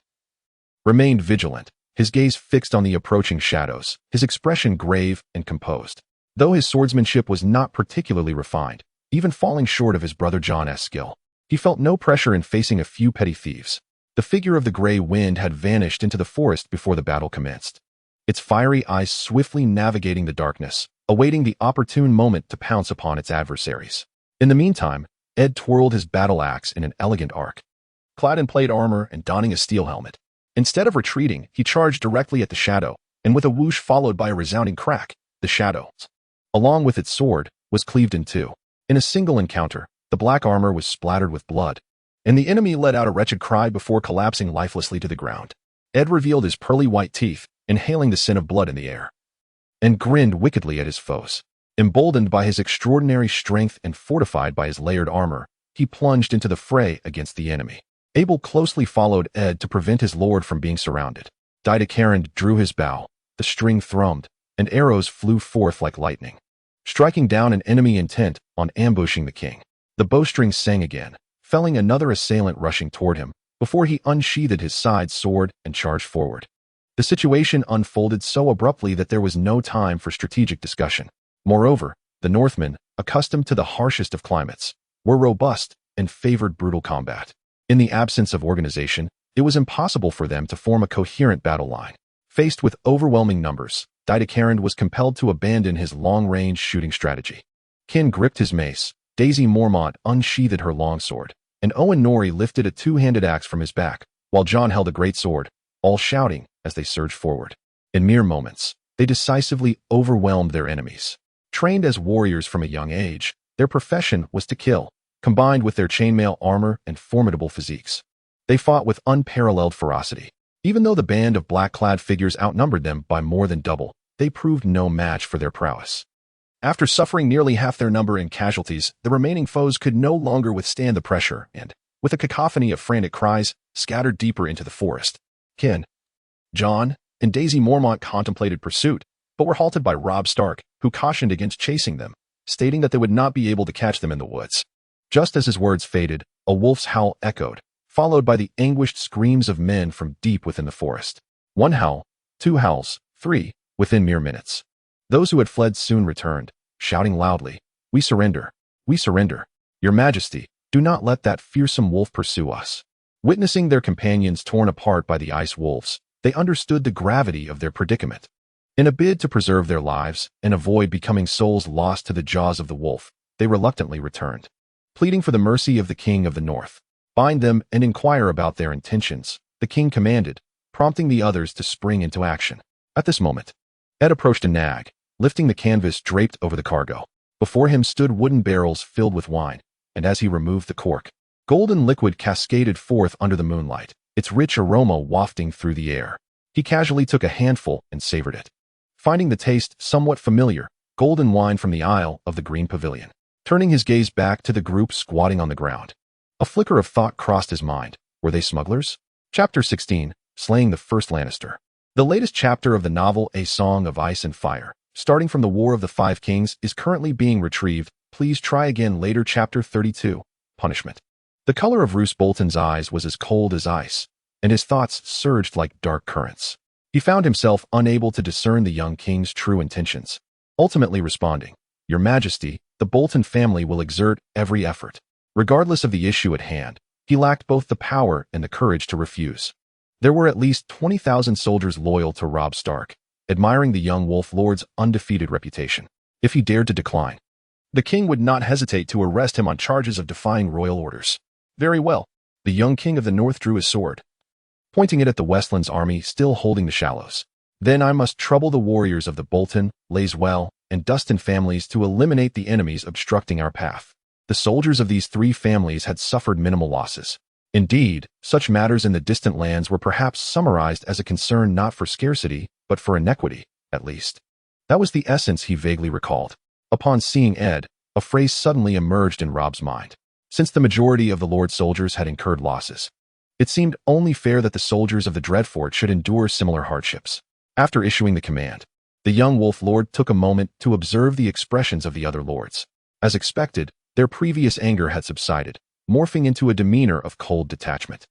remained vigilant, his gaze fixed on the approaching shadows, his expression grave and composed. Though his swordsmanship was not particularly refined, even falling short of his brother Jon's skill, he felt no pressure in facing a few petty thieves. The figure of the gray wind had vanished into the forest before the battle commenced, its fiery eyes swiftly navigating the darkness, awaiting the opportune moment to pounce upon its adversaries. In the meantime, Ed twirled his battle axe in an elegant arc, clad in plate armor and donning a steel helmet. Instead of retreating, he charged directly at the shadow, and with a whoosh followed by a resounding crack, the shadow, along with its sword, was cleaved in two. In a single encounter, the black armor was splattered with blood, and the enemy let out a wretched cry before collapsing lifelessly to the ground. Ed revealed his pearly white teeth, inhaling the scent of blood in the air, and grinned wickedly at his foes. Emboldened by his extraordinary strength and fortified by his layered armor, he plunged into the fray against the enemy. Abel closely followed Ed to prevent his lord from being surrounded. Didacarind drew his bow, the string thrummed, and arrows flew forth like lightning, striking down an enemy intent on ambushing the king. The bowstring sang again, felling another assailant rushing toward him, before he unsheathed his side sword and charged forward. The situation unfolded so abruptly that there was no time for strategic discussion. Moreover, the Northmen, accustomed to the harshest of climates, were robust and favored brutal combat. In the absence of organization, it was impossible for them to form a coherent battle line. Faced with overwhelming numbers, Didacarind was compelled to abandon his long-range shooting strategy. Kin gripped his mace, Daisy Mormont unsheathed her longsword, and Owen Nori lifted a two-handed axe from his back, while Jon held a great sword, all shouting as they surged forward. In mere moments, they decisively overwhelmed their enemies. Trained as warriors from a young age, their profession was to kill, combined with their chainmail armor and formidable physiques. They fought with unparalleled ferocity. Even though the band of black-clad figures outnumbered them by more than double, they proved no match for their prowess. After suffering nearly half their number in casualties, the remaining foes could no longer withstand the pressure and, with a cacophony of frantic cries, scattered deeper into the forest. Kin, Jon, and Daisy Mormont contemplated pursuit, but were halted by Robb Stark, who cautioned against chasing them, stating that they would not be able to catch them in the woods. Just as his words faded, a wolf's howl echoed, followed by the anguished screams of men from deep within the forest. One howl, two howls, three, within mere minutes. Those who had fled soon returned, shouting loudly, "We surrender! We surrender! Your Majesty, do not let that fearsome wolf pursue us." Witnessing their companions torn apart by the ice wolves, they understood the gravity of their predicament. In a bid to preserve their lives and avoid becoming souls lost to the jaws of the wolf, they reluctantly returned. Pleading for the mercy of the King of the North, bind them and inquire about their intentions, the king commanded, prompting the others to spring into action. At this moment, Ed approached a nag, lifting the canvas draped over the cargo. Before him stood wooden barrels filled with wine, and as he removed the cork, golden liquid cascaded forth under the moonlight, its rich aroma wafting through the air. He casually took a handful and savored it, finding the taste somewhat familiar, golden wine from the Isle of the Green Pavilion. Turning his gaze back to the group squatting on the ground, a flicker of thought crossed his mind. Were they smugglers? Chapter 16, Slaying the First Lannister. The latest chapter of the novel A Song of Ice and Fire, starting from the War of the Five Kings, is currently being retrieved. Please try again later. Chapter 32, Punishment. The color of Roose Bolton's eyes was as cold as ice, and his thoughts surged like dark currents. He found himself unable to discern the young king's true intentions, ultimately responding, "Your Majesty, the Bolton family will exert every effort." Regardless of the issue at hand, he lacked both the power and the courage to refuse. There were at least 20,000 soldiers loyal to Robb Stark, admiring the young Wolf Lord's undefeated reputation. If he dared to decline, the king would not hesitate to arrest him on charges of defying royal orders. Very well. The young king of the North drew his sword, pointing it at the Westland's army still holding the shallows. Then I must trouble the warriors of the Bolton, Layswell, and Dustin families to eliminate the enemies obstructing our path. The soldiers of these three families had suffered minimal losses. Indeed, such matters in the distant lands were perhaps summarized as a concern not for scarcity, but for inequity, at least. That was the essence he vaguely recalled. Upon seeing Ed, a phrase suddenly emerged in Robb's mind. Since the majority of the Lord's soldiers had incurred losses, It seemed only fair that the soldiers of the Dreadfort should endure similar hardships. After issuing the command, the young Wolf Lord took a moment to observe the expressions of the other lords. As expected, their previous anger had subsided, morphing into a demeanor of cold detachment.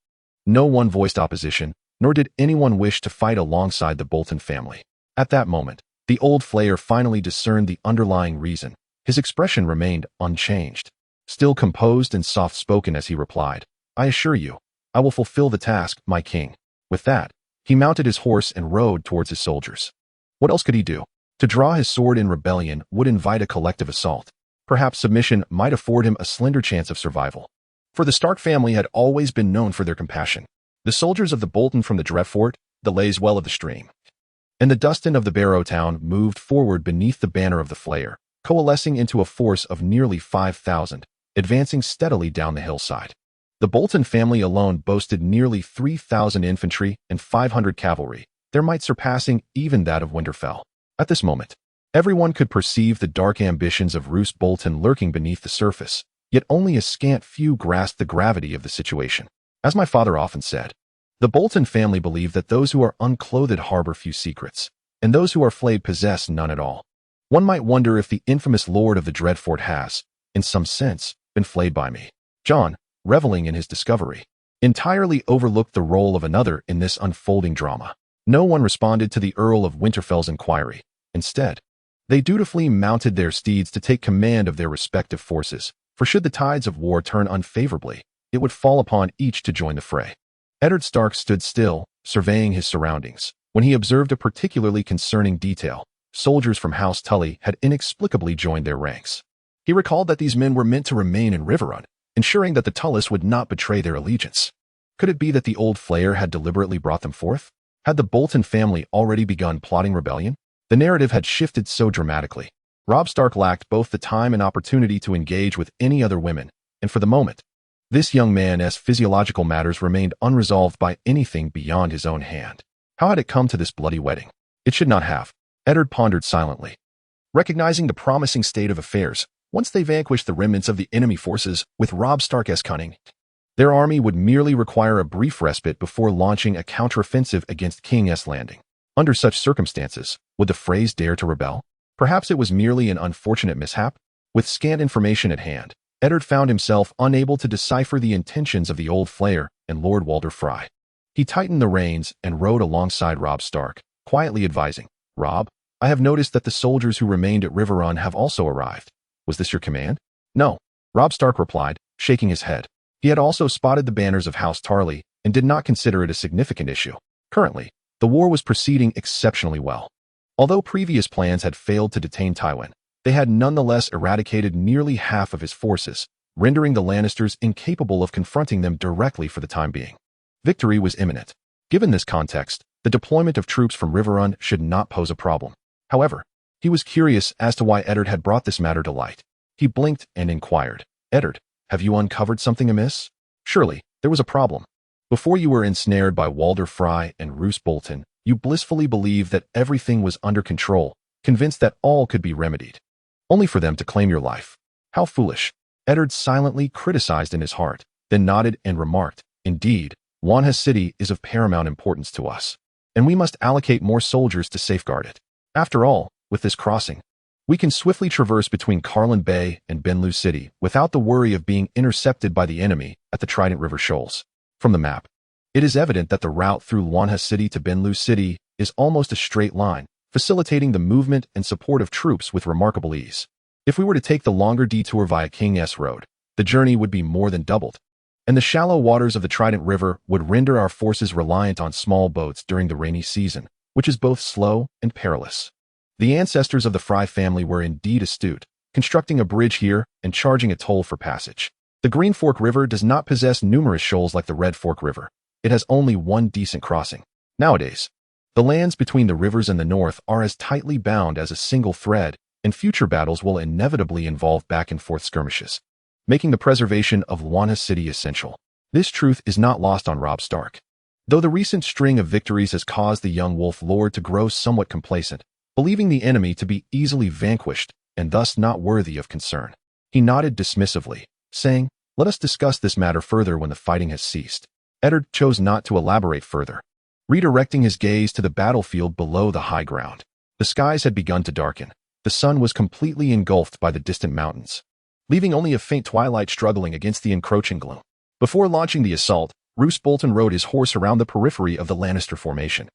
No one voiced opposition, nor did anyone wish to fight alongside the Bolton family. At that moment, the old Flayer finally discerned the underlying reason. His expression remained unchanged, still composed and soft-spoken as he replied, "I assure you, I will fulfill the task, my king." With that, he mounted his horse and rode towards his soldiers. What else could he do? To draw his sword in rebellion would invite a collective assault. Perhaps submission might afford him a slender chance of survival. For the Stark family had always been known for their compassion. The soldiers of the Bolton from the Dreadfort, the Layswell of the Stream, and the Dustin of the Barrow Town moved forward beneath the banner of the Flayer, coalescing into a force of nearly 5,000, advancing steadily down the hillside. The Bolton family alone boasted nearly 3,000 infantry and 500 cavalry, their might surpassing even that of Winterfell. At this moment, everyone could perceive the dark ambitions of Roose Bolton lurking beneath the surface, yet only a scant few grasped the gravity of the situation. As my father often said, the Bolton family believe that those who are unclothed harbor few secrets, and those who are flayed possess none at all. One might wonder if the infamous Lord of the Dreadfort has, in some sense, been flayed by me. John, reveling in his discovery, entirely overlooked the role of another in this unfolding drama. No one responded to the Earl of Winterfell's inquiry. Instead, they dutifully mounted their steeds to take command of their respective forces, for should the tides of war turn unfavorably, it would fall upon each to join the fray. Eddard Stark stood still, surveying his surroundings, when he observed a particularly concerning detail. Soldiers from House Tully had inexplicably joined their ranks. He recalled that these men were meant to remain in Riverrun, ensuring that the Tullys would not betray their allegiance. Could it be that the old Flayer had deliberately brought them forth? Had the Bolton family already begun plotting rebellion? The narrative had shifted so dramatically. Robb Stark lacked both the time and opportunity to engage with any other women, and for the moment, this young man's physiological matters remained unresolved by anything beyond his own hand. How had it come to this bloody wedding? It should not have. Eddard pondered silently. Recognizing the promising state of affairs, once they vanquished the remnants of the enemy forces with Robb Stark's cunning, their army would merely require a brief respite before launching a counteroffensive against King's Landing. Under such circumstances, would the Freys dare to rebel? Perhaps it was merely an unfortunate mishap? With scant information at hand, Eddard found himself unable to decipher the intentions of the old Flayer and Lord Walder Frey. He tightened the reins and rode alongside Robb Stark, quietly advising, "Robb, I have noticed that the soldiers who remained at Riverrun have also arrived. Was this your command?" "No," Robb Stark replied, shaking his head. He had also spotted the banners of House Tarly and did not consider it a significant issue. Currently, the war was proceeding exceptionally well. Although previous plans had failed to detain Tywin, they had nonetheless eradicated nearly half of his forces, rendering the Lannisters incapable of confronting them directly for the time being. Victory was imminent. Given this context, the deployment of troops from Riverrun should not pose a problem. However, he was curious as to why Eddard had brought this matter to light. He blinked and inquired, "Eddard, have you uncovered something amiss? Surely, there was a problem. Before you were ensnared by Walder Frey and Roose Bolton, you blissfully believed that everything was under control, convinced that all could be remedied, only for them to claim your life. How foolish." Eddard silently criticized in his heart, then nodded and remarked, "Indeed, Wanha's city is of paramount importance to us, and we must allocate more soldiers to safeguard it. After all, with this crossing, we can swiftly traverse between Carlin Bay and Benlu City without the worry of being intercepted by the enemy at the Trident River Shoals." From the map, it is evident that the route through Wanha City to Benlu City is almost a straight line, facilitating the movement and support of troops with remarkable ease. If we were to take the longer detour via King's Road, the journey would be more than doubled, and the shallow waters of the Trident River would render our forces reliant on small boats during the rainy season, which is both slow and perilous. The ancestors of the Frey family were indeed astute, constructing a bridge here and charging a toll for passage. The Green Fork River does not possess numerous shoals like the Red Fork River. It has only one decent crossing. Nowadays, the lands between the rivers and the north are as tightly bound as a single thread, and future battles will inevitably involve back-and-forth skirmishes, making the preservation of Wanha City essential. This truth is not lost on Robb Stark. Though the recent string of victories has caused the young Wolf Lord to grow somewhat complacent, believing the enemy to be easily vanquished and thus not worthy of concern, he nodded dismissively, saying, "Let us discuss this matter further when the fighting has ceased." Eddard chose not to elaborate further, redirecting his gaze to the battlefield below the high ground. The skies had begun to darken. The sun was completely engulfed by the distant mountains, leaving only a faint twilight struggling against the encroaching gloom. Before launching the assault, Roose Bolton rode his horse around the periphery of the Lannister formation,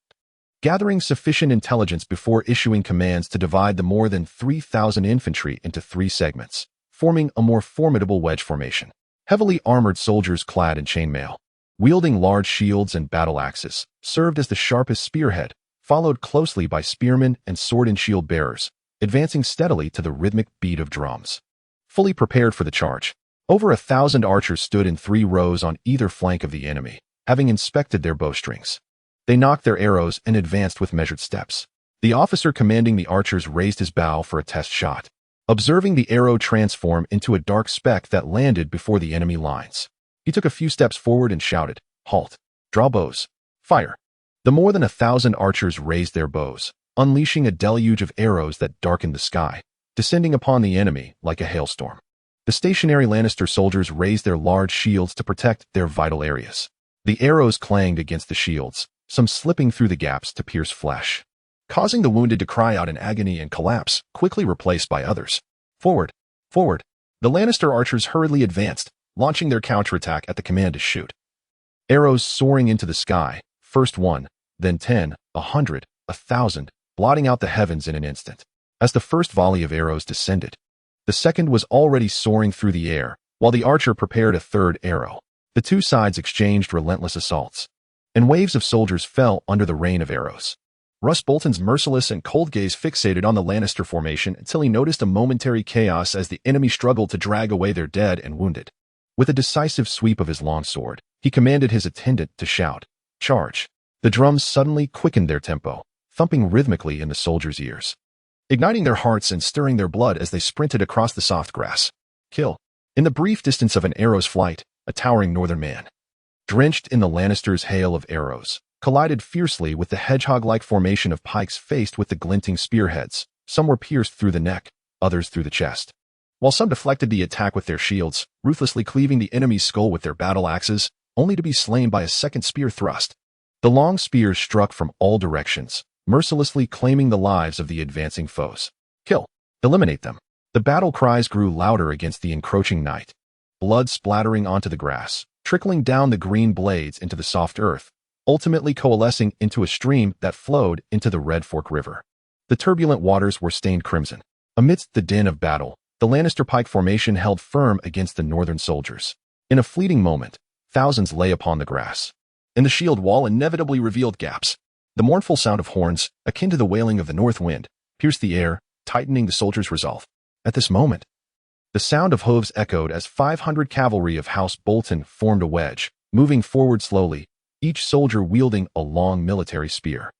gathering sufficient intelligence before issuing commands to divide the more than 3,000 infantry into 3 segments, forming a more formidable wedge formation. Heavily armored soldiers clad in chainmail, wielding large shields and battle axes, served as the sharpest spearhead, followed closely by spearmen and sword and shield bearers, advancing steadily to the rhythmic beat of drums. Fully prepared for the charge, over 1,000 archers stood in 3 rows on either flank of the enemy, having inspected their bowstrings. They knocked their arrows and advanced with measured steps. The officer commanding the archers raised his bow for a test shot, observing the arrow transform into a dark speck that landed before the enemy lines. He took a few steps forward and shouted, "Halt! Draw bows! Fire!" The more than 1,000 archers raised their bows, unleashing a deluge of arrows that darkened the sky, descending upon the enemy like a hailstorm. The stationary Lannister soldiers raised their large shields to protect their vital areas. The arrows clanged against the shields, some slipping through the gaps to pierce flesh, causing the wounded to cry out in agony and collapse, quickly replaced by others. Forward! Forward! The Lannister archers hurriedly advanced, launching their counterattack at the command to shoot. Arrows soaring into the sky, first 1, then 10, 100, 1,000, blotting out the heavens in an instant. As the first volley of arrows descended, the second was already soaring through the air, while the archer prepared a third arrow. The 2 sides exchanged relentless assaults, and waves of soldiers fell under the rain of arrows. Roose Bolton's merciless and cold gaze fixated on the Lannister formation until he noticed a momentary chaos as the enemy struggled to drag away their dead and wounded. With a decisive sweep of his longsword, he commanded his attendant to shout, "Charge!" The drums suddenly quickened their tempo, thumping rhythmically in the soldiers' ears, igniting their hearts and stirring their blood as they sprinted across the soft grass. Kill! In the brief distance of an arrow's flight, a towering northern man, drenched in the Lannisters' hail of arrows, collided fiercely with the hedgehog-like formation of pikes faced with the glinting spearheads. Some were pierced through the neck, others through the chest, while some deflected the attack with their shields, ruthlessly cleaving the enemy's skull with their battle axes, only to be slain by a second spear thrust. The long spears struck from all directions, mercilessly claiming the lives of the advancing foes. Kill! Eliminate them! The battle cries grew louder against the encroaching night, blood splattering onto the grass, trickling down the green blades into the soft earth, ultimately coalescing into a stream that flowed into the Red Fork River. The turbulent waters were stained crimson. Amidst the din of battle, the Lannister pike formation held firm against the northern soldiers. In a fleeting moment, thousands lay upon the grass, and the shield wall inevitably revealed gaps. The mournful sound of horns, akin to the wailing of the north wind, pierced the air, tightening the soldiers' resolve. At this moment, the sound of hooves echoed as 500 cavalry of House Bolton formed a wedge, moving forward slowly, each soldier wielding a long military spear.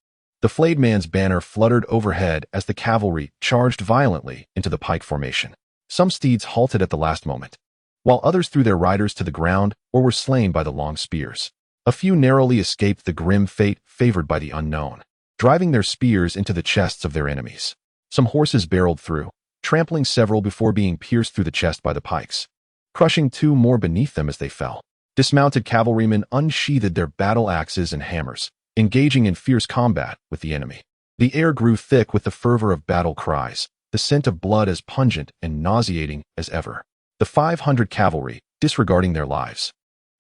The flayed man's banner fluttered overhead as the cavalry charged violently into the pike formation. Some steeds halted at the last moment, while others threw their riders to the ground or were slain by the long spears. A few narrowly escaped the grim fate favored by the unknown, driving their spears into the chests of their enemies. Some horses barreled through, trampling several before being pierced through the chest by the pikes, crushing 2 more beneath them as they fell. Dismounted cavalrymen unsheathed their battle axes and hammers, engaging in fierce combat with the enemy. The air grew thick with the fervor of battle cries, the scent of blood as pungent and nauseating as ever. The 500 cavalry, disregarding their lives,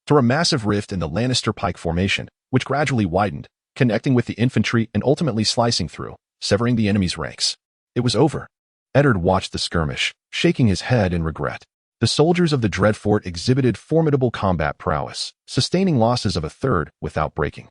tore a massive rift in the Lannister pike formation, which gradually widened, connecting with the infantry and ultimately slicing through, severing the enemy's ranks. It was over. Eddard watched the skirmish, shaking his head in regret. The soldiers of the Dreadfort exhibited formidable combat prowess, sustaining losses of a third without breaking,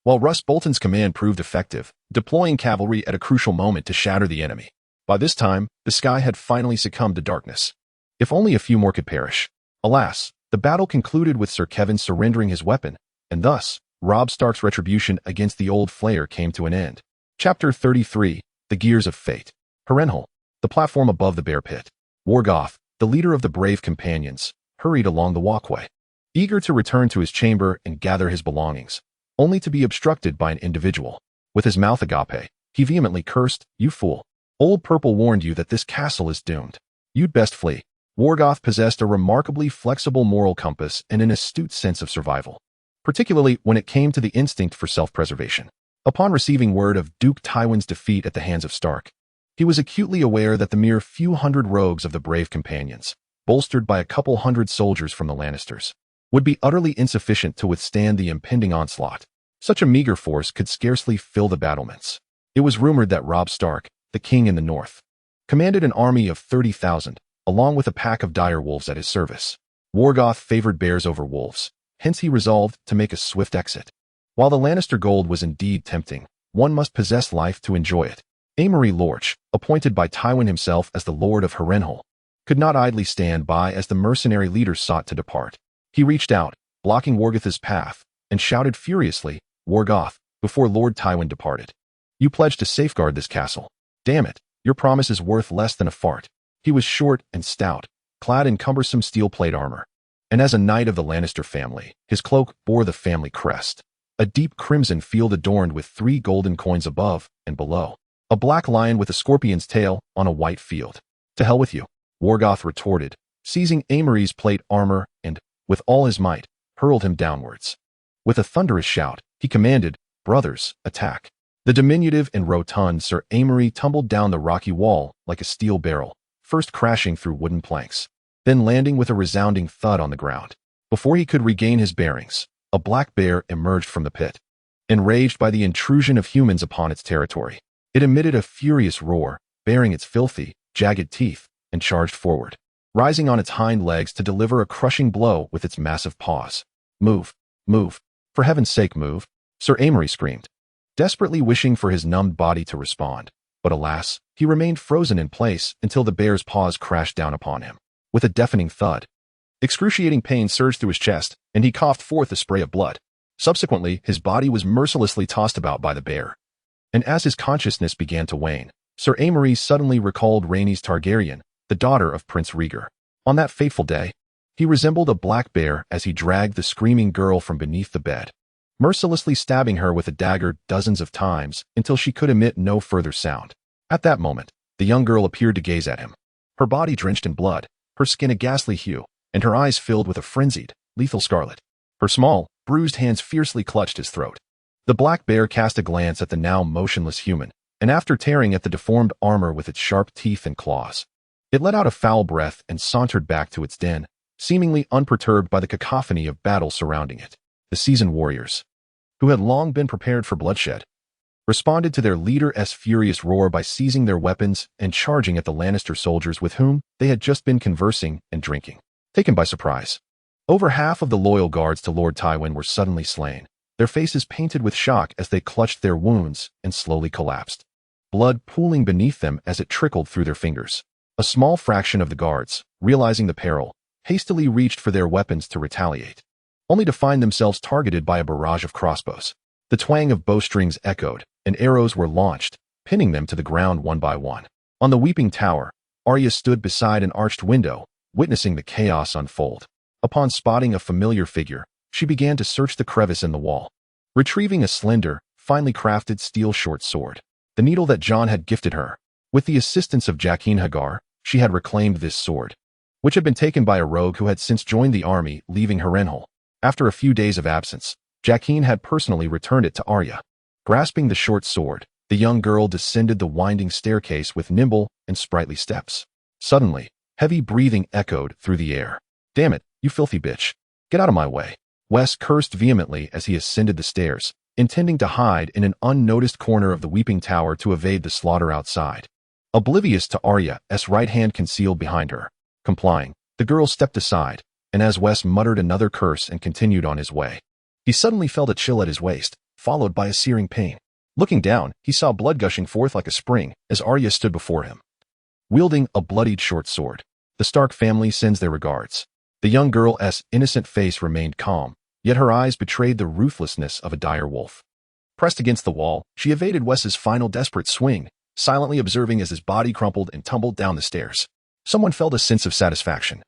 while Roose Bolton's command proved effective, deploying cavalry at a crucial moment to shatter the enemy. By this time, the sky had finally succumbed to darkness. If only a few more could perish. Alas, the battle concluded with Sir Kevin surrendering his weapon, and thus, Robb Stark's retribution against the Old Flayer came to an end. Chapter 33, The Gears of Fate. Harrenhal, the platform above the bear pit. Morgoth, the leader of the brave companions, hurried along the walkway, eager to return to his chamber and gather his belongings, only to be obstructed by an individual. With his mouth agape, he vehemently cursed, "You fool! Old Purple warned you that this castle is doomed. You'd best flee." Morgoth possessed a remarkably flexible moral compass and an astute sense of survival. particularly when it came to the instinct for self-preservation. Upon receiving word of Duke Tywin's defeat at the hands of Stark, he was acutely aware that the mere few hundred rogues of the brave companions, bolstered by a couple hundred soldiers from the Lannisters, would be utterly insufficient to withstand the impending onslaught. Such a meager force could scarcely fill the battlements. It was rumored that Robb Stark, the king in the north, commanded an army of 30,000, along with a pack of dire wolves at his service. Morgoth favored bears over wolves, hence he resolved to make a swift exit. While the Lannister gold was indeed tempting, one must possess life to enjoy it. Amory Lorch, appointed by Tywin himself as the Lord of Harrenhal, could not idly stand by as the mercenary leaders sought to depart. He reached out, blocking Morgoth's path, and shouted furiously, "Morgoth," before Lord Tywin departed. "You pledged to safeguard this castle. Damn it, your promise is worth less than a fart." He was short and stout, clad in cumbersome steel plate armor, and as a knight of the Lannister family, his cloak bore the family crest, a deep crimson field adorned with 3 golden coins above and below, a black lion with a scorpion's tail on a white field. "To hell with you," Morgoth retorted, seizing Amory's plate armor and, with all his might, hurled him downwards. With a thunderous shout, he commanded, "Brothers, attack." The diminutive and rotund Sir Amory tumbled down the rocky wall like a steel barrel, first crashing through wooden planks, then landing with a resounding thud on the ground. Before he could regain his bearings, a black bear emerged from the pit. Enraged by the intrusion of humans upon its territory, it emitted a furious roar, baring its filthy, jagged teeth, and charged forward, rising on its hind legs to deliver a crushing blow with its massive paws. "Move, move. For heaven's sake, move," Sir Amory screamed, desperately wishing for his numbed body to respond. But alas, he remained frozen in place until the bear's paws crashed down upon him. With a deafening thud, excruciating pain surged through his chest, and he coughed forth a spray of blood. Subsequently, his body was mercilessly tossed about by the bear. And as his consciousness began to wane, Sir Amory suddenly recalled Rhaenys Targaryen, the daughter of Prince Rhaegar. On that fateful day, he resembled a black bear as he dragged the screaming girl from beneath the bed, mercilessly stabbing her with a dagger dozens of times until she could emit no further sound. At that moment, the young girl appeared to gaze at him, her body drenched in blood, her skin a ghastly hue, and her eyes filled with a frenzied, lethal scarlet. Her small, bruised hands fiercely clutched his throat. The black bear cast a glance at the now motionless human, and after tearing at the deformed armor with its sharp teeth and claws, it let out a foul breath and sauntered back to its den, seemingly unperturbed by the cacophony of battle surrounding it. The seasoned warriors, who had long been prepared for bloodshed, responded to their leader's furious roar by seizing their weapons and charging at the Lannister soldiers with whom they had just been conversing and drinking. Taken by surprise, over half of the loyal guards to Lord Tywin were suddenly slain, their faces painted with shock as they clutched their wounds and slowly collapsed, blood pooling beneath them as it trickled through their fingers. A small fraction of the guards, realizing the peril, hastily reached for their weapons to retaliate, only to find themselves targeted by a barrage of crossbows. The twang of bowstrings echoed, and arrows were launched, pinning them to the ground one by one. On the Weeping Tower, Arya stood beside an arched window, witnessing the chaos unfold. Upon spotting a familiar figure, she began to search the crevice in the wall, retrieving a slender, finely crafted steel short sword, the needle that Jon had gifted her. With the assistance of Jaqen H'ghar, she had reclaimed this sword, which had been taken by a rogue who had since joined the army, leaving Harrenhal. After a few days of absence, Jaqen had personally returned it to Arya. Grasping the short sword, the young girl descended the winding staircase with nimble and sprightly steps. Suddenly, heavy breathing echoed through the air. "Damn it, you filthy bitch. Get out of my way." Wes cursed vehemently as he ascended the stairs, intending to hide in an unnoticed corner of the Weeping Tower to evade the slaughter outside. Oblivious to Arya's right hand concealed behind her. Complying, the girl stepped aside, and as Wes muttered another curse and continued on his way, he suddenly felt a chill at his waist, followed by a searing pain. Looking down, he saw blood gushing forth like a spring as Arya stood before him, wielding a bloodied short sword. "The Stark family sends their regards." The young girl's innocent face remained calm, yet her eyes betrayed the ruthlessness of a dire wolf. Pressed against the wall, she evaded Wes's final desperate swing, silently observing as his body crumpled and tumbled down the stairs. Someone felt a sense of satisfaction,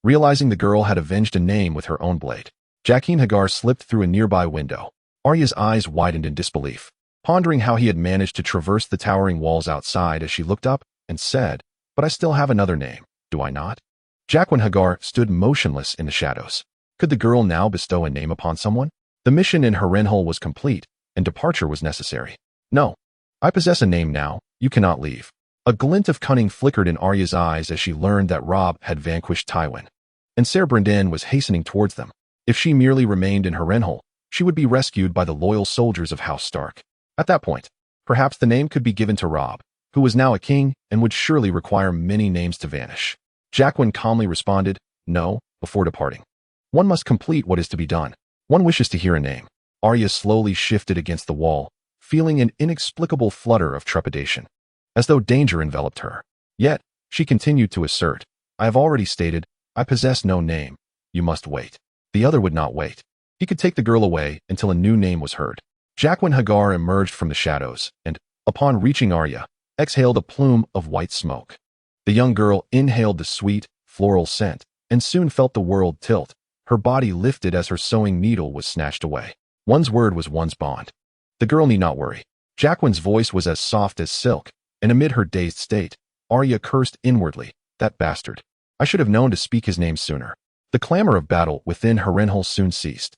realizing the girl had avenged a name with her own blade. Jaqen H'ghar slipped through a nearby window. Arya's eyes widened in disbelief, pondering how he had managed to traverse the towering walls outside as she looked up and said, "But I still have another name, do I not?" Jaqen H'ghar stood motionless in the shadows. Could the girl now bestow a name upon someone? The mission in Harrenhal was complete, and departure was necessary. No, I possess a name now, you cannot leave. A glint of cunning flickered in Arya's eyes as she learned that Robb had vanquished Tywin, and Ser Brynden was hastening towards them. If she merely remained in Harrenhal, she would be rescued by the loyal soldiers of House Stark. At that point, perhaps the name could be given to Robb, who was now a king and would surely require many names to vanish. Jaqen calmly responded, "No," before departing. "One must complete what is to be done. One wishes to hear a name." Arya slowly shifted against the wall, feeling an inexplicable flutter of trepidation, as though danger enveloped her. Yet, she continued to assert, "I have already stated, I possess no name. You must wait." The other would not wait. He could take the girl away until a new name was heard. Jaqen Hagar emerged from the shadows and, upon reaching Arya, exhaled a plume of white smoke. The young girl inhaled the sweet, floral scent and soon felt the world tilt. Her body lifted as her sewing needle was snatched away. One's word was one's bond. The girl need not worry. Jaqen's voice was as soft as silk, and amid her dazed state, Arya cursed inwardly, "That bastard. I should have known to speak his name sooner." The clamor of battle within Harrenhal soon ceased.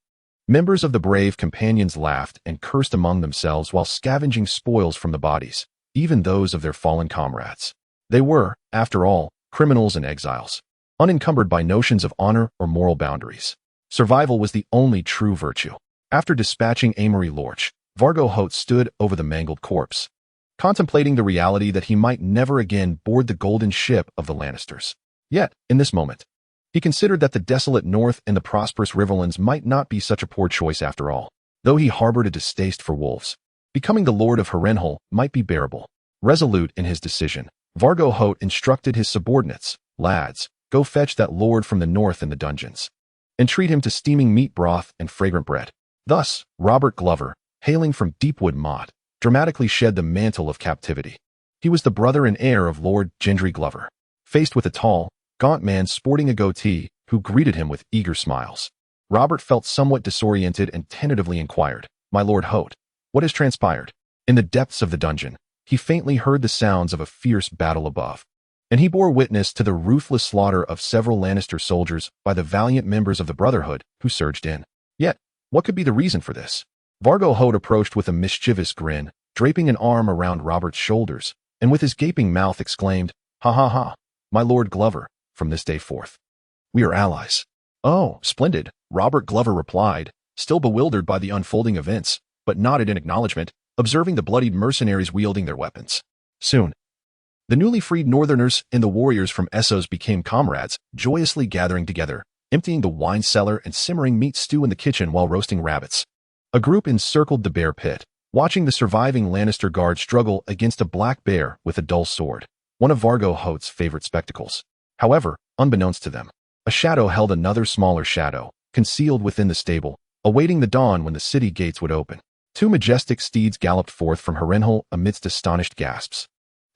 Members of the brave companions laughed and cursed among themselves while scavenging spoils from the bodies, even those of their fallen comrades. They were, after all, criminals and exiles, unencumbered by notions of honor or moral boundaries. Survival was the only true virtue. After dispatching Amory Lorch, Vargo Hoat stood over the mangled corpse, contemplating the reality that he might never again board the golden ship of the Lannisters. Yet, in this moment, he considered that the desolate north and the prosperous Riverlands might not be such a poor choice after all. Though he harbored a distaste for wolves, becoming the Lord of Harrenhal might be bearable. Resolute in his decision, Vargo Hoat instructed his subordinates, "Lads, go fetch that lord from the north in the dungeons, and treat him to steaming meat broth and fragrant bread." Thus, Robert Glover, hailing from Deepwood Motte, dramatically shed the mantle of captivity. He was the brother and heir of Lord Gendry Glover, faced with a tall, gaunt man sporting a goatee who greeted him with eager smiles. Robert felt somewhat disoriented and tentatively inquired, "My Lord Hoat, what has transpired?" In the depths of the dungeon, he faintly heard the sounds of a fierce battle above, and he bore witness to the ruthless slaughter of several Lannister soldiers by the valiant members of the Brotherhood who surged in. Yet, what could be the reason for this? Vargo Hoat approached with a mischievous grin, draping an arm around Robert's shoulders, and with his gaping mouth exclaimed, "Ha ha ha, my Lord Glover, from this day forth, we are allies." "Oh, splendid," Robert Glover replied, still bewildered by the unfolding events, but nodded in acknowledgement, observing the bloodied mercenaries wielding their weapons. Soon, the newly freed Northerners and the warriors from Essos became comrades, joyously gathering together, emptying the wine cellar and simmering meat stew in the kitchen while roasting rabbits. A group encircled the bear pit, watching the surviving Lannister guard struggle against a black bear with a dull sword, one of Vargo Hoat's favorite spectacles. However, unbeknownst to them, a shadow held another smaller shadow, concealed within the stable, awaiting the dawn when the city gates would open. Two majestic steeds galloped forth from Harrenhal amidst astonished gasps,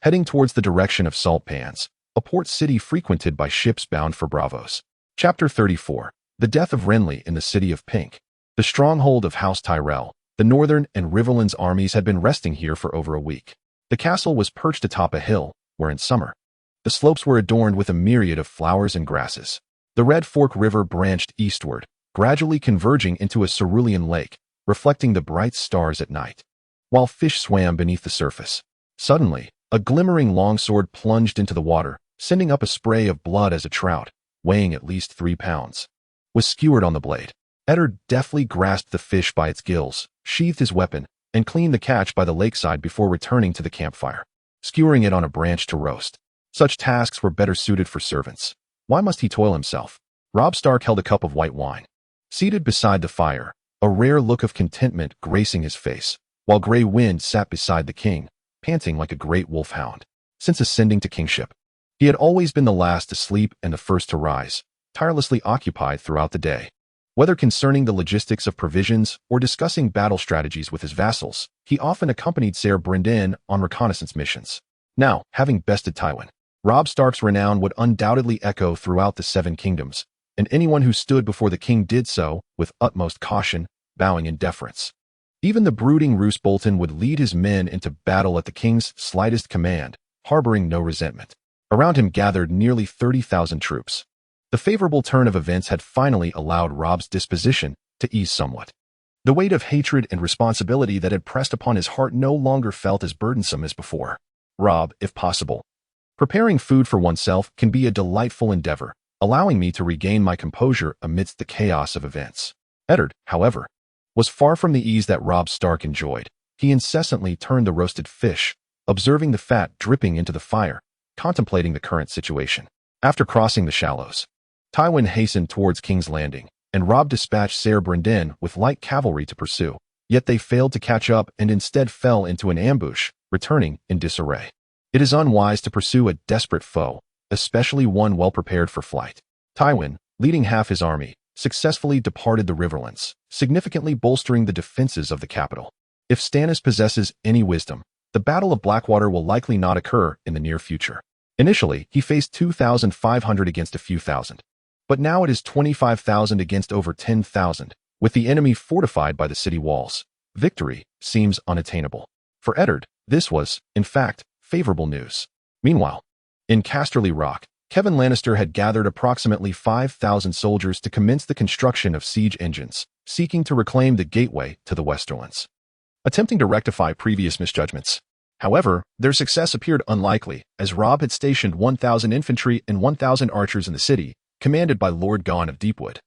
heading towards the direction of Salt Pans, a port city frequented by ships bound for Bravos. Chapter 34. The Death of Renly in the City of Pink. The stronghold of House Tyrell, the Northern and Riverlands armies had been resting here for over a week. The castle was perched atop a hill, where in summer, the slopes were adorned with a myriad of flowers and grasses. The Red Fork River branched eastward, gradually converging into a cerulean lake, reflecting the bright stars at night, while fish swam beneath the surface. Suddenly, a glimmering longsword plunged into the water, sending up a spray of blood as a trout, weighing at least 3 pounds, was skewered on the blade. Eddard deftly grasped the fish by its gills, sheathed his weapon, and cleaned the catch by the lakeside before returning to the campfire, skewering it on a branch to roast. Such tasks were better suited for servants. Why must he toil himself? Robb Stark held a cup of white wine, seated beside the fire, a rare look of contentment gracing his face, while Grey Wind sat beside the king, panting like a great wolfhound. Since ascending to kingship, he had always been the last to sleep and the first to rise, tirelessly occupied throughout the day. Whether concerning the logistics of provisions or discussing battle strategies with his vassals, he often accompanied Ser Brynden on reconnaissance missions. Now, having bested Tywin, Robb Stark's renown would undoubtedly echo throughout the Seven Kingdoms, and anyone who stood before the king did so with utmost caution, bowing in deference. Even the brooding Roose Bolton would lead his men into battle at the king's slightest command, harboring no resentment. Around him gathered nearly 30,000 troops. The favorable turn of events had finally allowed Robb's disposition to ease somewhat. The weight of hatred and responsibility that had pressed upon his heart no longer felt as burdensome as before. Robb, if possible. Preparing food for oneself can be a delightful endeavor, allowing me to regain my composure amidst the chaos of events. Eddard, however, was far from the ease that Robb Stark enjoyed. He incessantly turned the roasted fish, observing the fat dripping into the fire, contemplating the current situation. After crossing the shallows, Tywin hastened towards King's Landing, and Robb dispatched Ser Brandon with light cavalry to pursue. Yet they failed to catch up and instead fell into an ambush, returning in disarray. It is unwise to pursue a desperate foe, especially one well prepared for flight. Tywin, leading half his army, successfully departed the Riverlands, significantly bolstering the defenses of the capital. If Stannis possesses any wisdom, the Battle of Blackwater will likely not occur in the near future. Initially, he faced 2,500 against a few thousand, but now it is 25,000 against over 10,000, with the enemy fortified by the city walls. Victory seems unattainable. For Eddard, this was, in fact, favorable news. Meanwhile, in Casterly Rock, Kevan Lannister had gathered approximately 5,000 soldiers to commence the construction of siege engines, seeking to reclaim the gateway to the Westerlands. Attempting to rectify previous misjudgments. However, their success appeared unlikely, as Robb had stationed 1,000 infantry and 1,000 archers in the city, commanded by Lord Gon of Deepwood,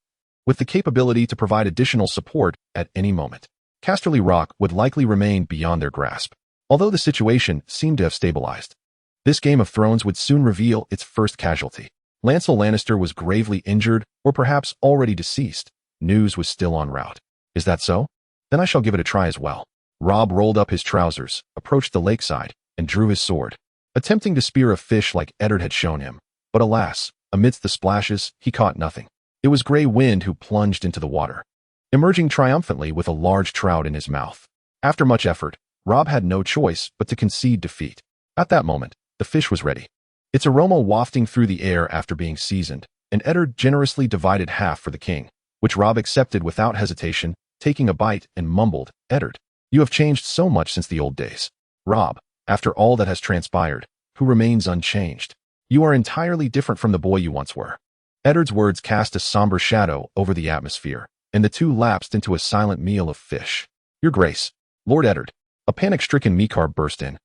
with the capability to provide additional support at any moment. Casterly Rock would likely remain beyond their grasp, although the situation seemed to have stabilized. This Game of Thrones would soon reveal its first casualty. Lancel Lannister was gravely injured, or perhaps already deceased. News was still en route. Is that so? Then I shall give it a try as well. Robb rolled up his trousers, approached the lakeside, and drew his sword, attempting to spear a fish like Eddard had shown him. But alas, amidst the splashes, he caught nothing. It was Grey Wind who plunged into the water, emerging triumphantly with a large trout in his mouth. After much effort, Robb had no choice but to concede defeat. At that moment, the fish was ready, its aroma wafting through the air after being seasoned, and Eddard generously divided half for the king, which Robb accepted without hesitation, taking a bite and mumbled, "Eddard, you have changed so much since the old days." Robb, after all that has transpired, who remains unchanged? You are entirely different from the boy you once were. Eddard's words cast a somber shadow over the atmosphere, and the two lapsed into a silent meal of fish. Your Grace, Lord Eddard. A panic-stricken Meekar burst in,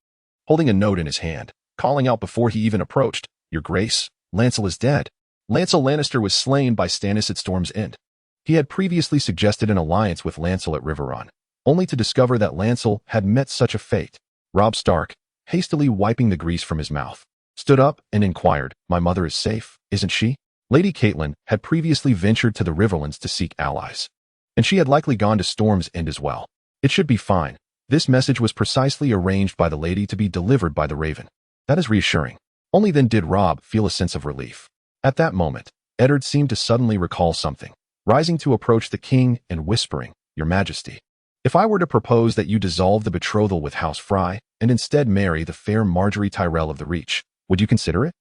holding a note in his hand, calling out before he even approached, Your Grace, Lancel is dead. Lancel Lannister was slain by Stannis at Storm's End. He had previously suggested an alliance with Lancel at Riverrun, only to discover that Lancel had met such a fate. Robb Stark, hastily wiping the grease from his mouth, stood up and inquired, My mother is safe, isn't she? Lady Catelyn had previously ventured to the Riverlands to seek allies, and she had likely gone to Storm's End as well. It should be fine. This message was precisely arranged by the lady to be delivered by the Raven. That is reassuring. Only then did Robb feel a sense of relief. At that moment, Eddard seemed to suddenly recall something, rising to approach the king and whispering, Your Majesty, if I were to propose that you dissolve the betrothal with House Frye and instead marry the fair Marjorie Tyrell of the Reach, would you consider it?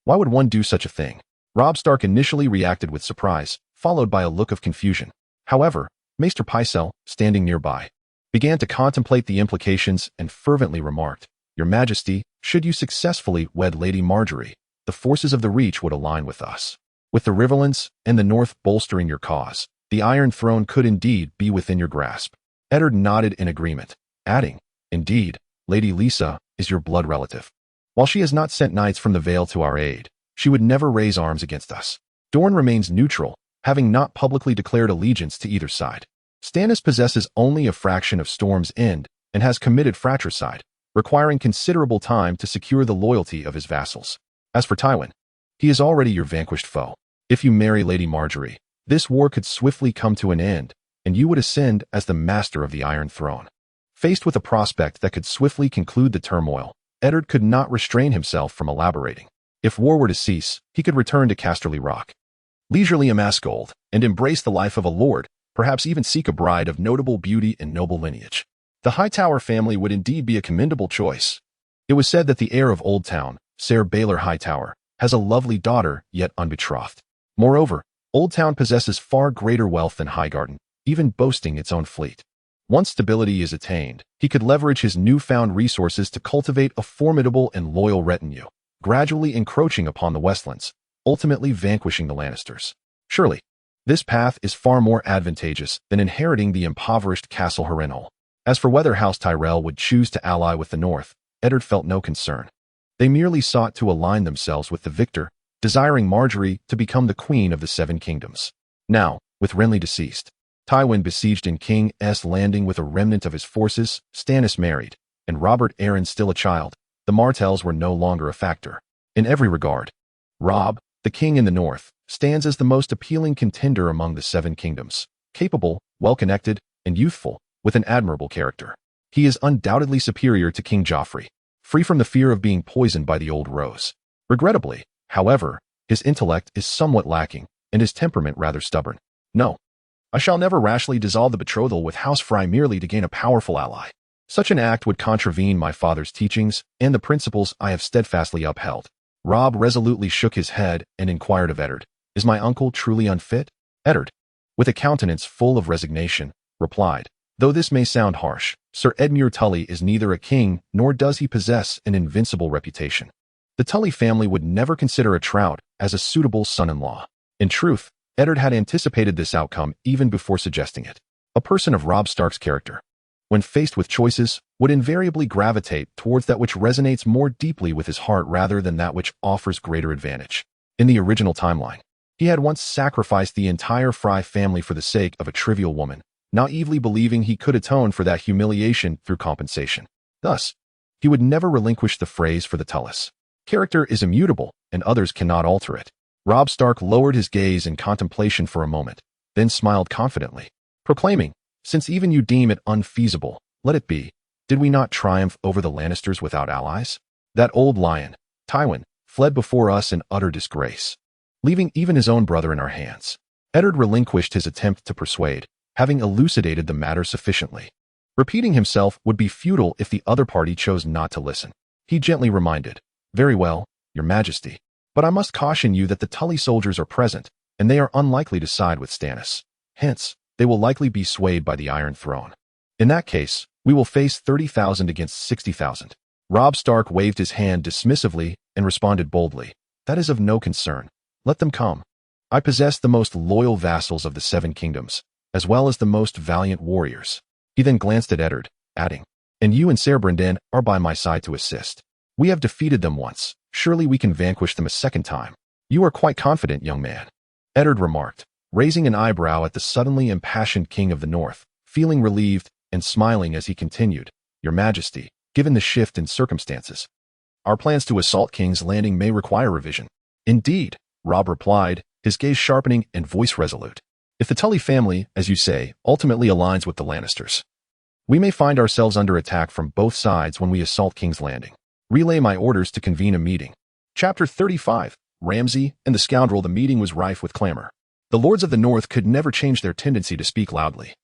Why would one do such a thing? Robb Stark initially reacted with surprise, followed by a look of confusion. However, Maester Pycelle, standing nearby, began to contemplate the implications and fervently remarked, Your Majesty, should you successfully wed Lady Marjorie, the forces of the Reach would align with us. With the Riverlands and the North bolstering your cause, the Iron Throne could indeed be within your grasp. Eddard nodded in agreement, adding, Indeed, Lady Lisa is your blood relative. While she has not sent knights from the Vale to our aid, she would never raise arms against us. Dorne remains neutral, having not publicly declared allegiance to either side. Stannis possesses only a fraction of Storm's End and has committed fratricide, requiring considerable time to secure the loyalty of his vassals. As for Tywin, he is already your vanquished foe. If you marry Lady Marjorie, this war could swiftly come to an end, and you would ascend as the master of the Iron Throne. Faced with a prospect that could swiftly conclude the turmoil, Eddard could not restrain himself from elaborating. If war were to cease, he could return to Casterly Rock, leisurely amass gold, and embrace the life of a lord, perhaps even seek a bride of notable beauty and noble lineage. The Hightower family would indeed be a commendable choice. It was said that the heir of Old Town, Ser Baelor Hightower, has a lovely daughter, yet unbetrothed. Moreover, Old Town possesses far greater wealth than Highgarden, even boasting its own fleet. Once stability is attained, he could leverage his newfound resources to cultivate a formidable and loyal retinue, gradually encroaching upon the Westlands, ultimately vanquishing the Lannisters. Surely, This path is far more advantageous than inheriting the impoverished Castle Harrenhal. As for whether House Tyrell would choose to ally with the North, Eddard felt no concern. They merely sought to align themselves with the victor, desiring Marjorie to become the queen of the Seven Kingdoms. Now, with Renly deceased, Tywin besieged in King's Landing with a remnant of his forces, Stannis married, and Robert Arryn still a child, the Martells were no longer a factor. In every regard, Robb, the king in the North, stands as the most appealing contender among the Seven Kingdoms, capable, well-connected, and youthful, with an admirable character. He is undoubtedly superior to King Joffrey, free from the fear of being poisoned by the old rose. Regrettably, however, his intellect is somewhat lacking, and his temperament rather stubborn. No, I shall never rashly dissolve the betrothal with House Frey merely to gain a powerful ally. Such an act would contravene my father's teachings and the principles I have steadfastly upheld. Robb resolutely shook his head and inquired of Eddard, "Is my uncle truly unfit?" Eddard, with a countenance full of resignation, replied, "Though this may sound harsh, Sir Edmure Tully is neither a king nor does he possess an invincible reputation. The Tully family would never consider a Trout as a suitable son-in-law." In truth, Eddard had anticipated this outcome even before suggesting it. A person of Robb Stark's character, when faced with choices, would invariably gravitate towards that which resonates more deeply with his heart rather than that which offers greater advantage. In the original timeline, he had once sacrificed the entire Frey family for the sake of a trivial woman, naively believing he could atone for that humiliation through compensation. Thus, he would never relinquish the phrase for the Tullys. Character is immutable, and others cannot alter it. Robb Stark lowered his gaze in contemplation for a moment, then smiled confidently, proclaiming, "Since even you deem it unfeasible, let it be. Did we not triumph over the Lannisters without allies? That old lion, Tywin, fled before us in utter disgrace, leaving even his own brother in our hands." Eddard relinquished his attempt to persuade, having elucidated the matter sufficiently. Repeating himself would be futile if the other party chose not to listen. He gently reminded, "Very well, Your Majesty. But I must caution you that the Tully soldiers are present, and they are unlikely to side with Stannis. Hence, they will likely be swayed by the Iron Throne. In that case, we will face 30,000 against 60,000. Robb Stark waved his hand dismissively and responded boldly, "That is of no concern. Let them come. I possess the most loyal vassals of the Seven Kingdoms, as well as the most valiant warriors." He then glanced at Eddard, adding, "And you and Ser Brendan are by my side to assist. We have defeated them once. Surely we can vanquish them a second time." "You are quite confident, young man," Eddard remarked, raising an eyebrow at the suddenly impassioned King of the North, feeling relieved and smiling as he continued, "Your Majesty, given the shift in circumstances, our plans to assault King's Landing may require revision." "Indeed," Robb replied, his gaze sharpening and voice resolute. "If the Tully family, as you say, ultimately aligns with the Lannisters, we may find ourselves under attack from both sides when we assault King's Landing. Relay my orders to convene a meeting." Chapter 35. Ramsay and the Scoundrel. The meeting was rife with clamor. The lords of the North could never change their tendency to speak loudly,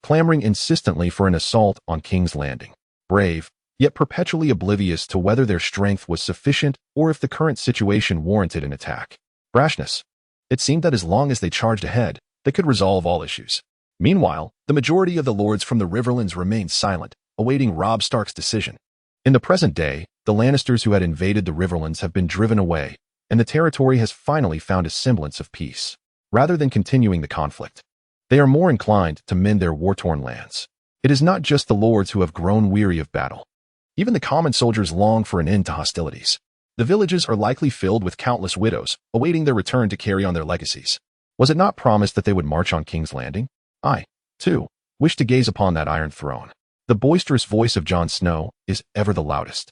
clamoring insistently for an assault on King's Landing. Brave, yet perpetually oblivious to whether their strength was sufficient or if the current situation warranted an attack. Brashness. It seemed that as long as they charged ahead, they could resolve all issues. Meanwhile, the majority of the lords from the Riverlands remained silent, awaiting Robb Stark's decision. In the present day, the Lannisters who had invaded the Riverlands have been driven away, and the territory has finally found a semblance of peace. Rather than continuing the conflict, they are more inclined to mend their war-torn lands. It is not just the lords who have grown weary of battle. Even the common soldiers long for an end to hostilities. The villages are likely filled with countless widows, awaiting their return to carry on their legacies. Was it not promised that they would march on King's Landing? I, too, wish to gaze upon that Iron Throne. The boisterous voice of Jon Snow is ever the loudest.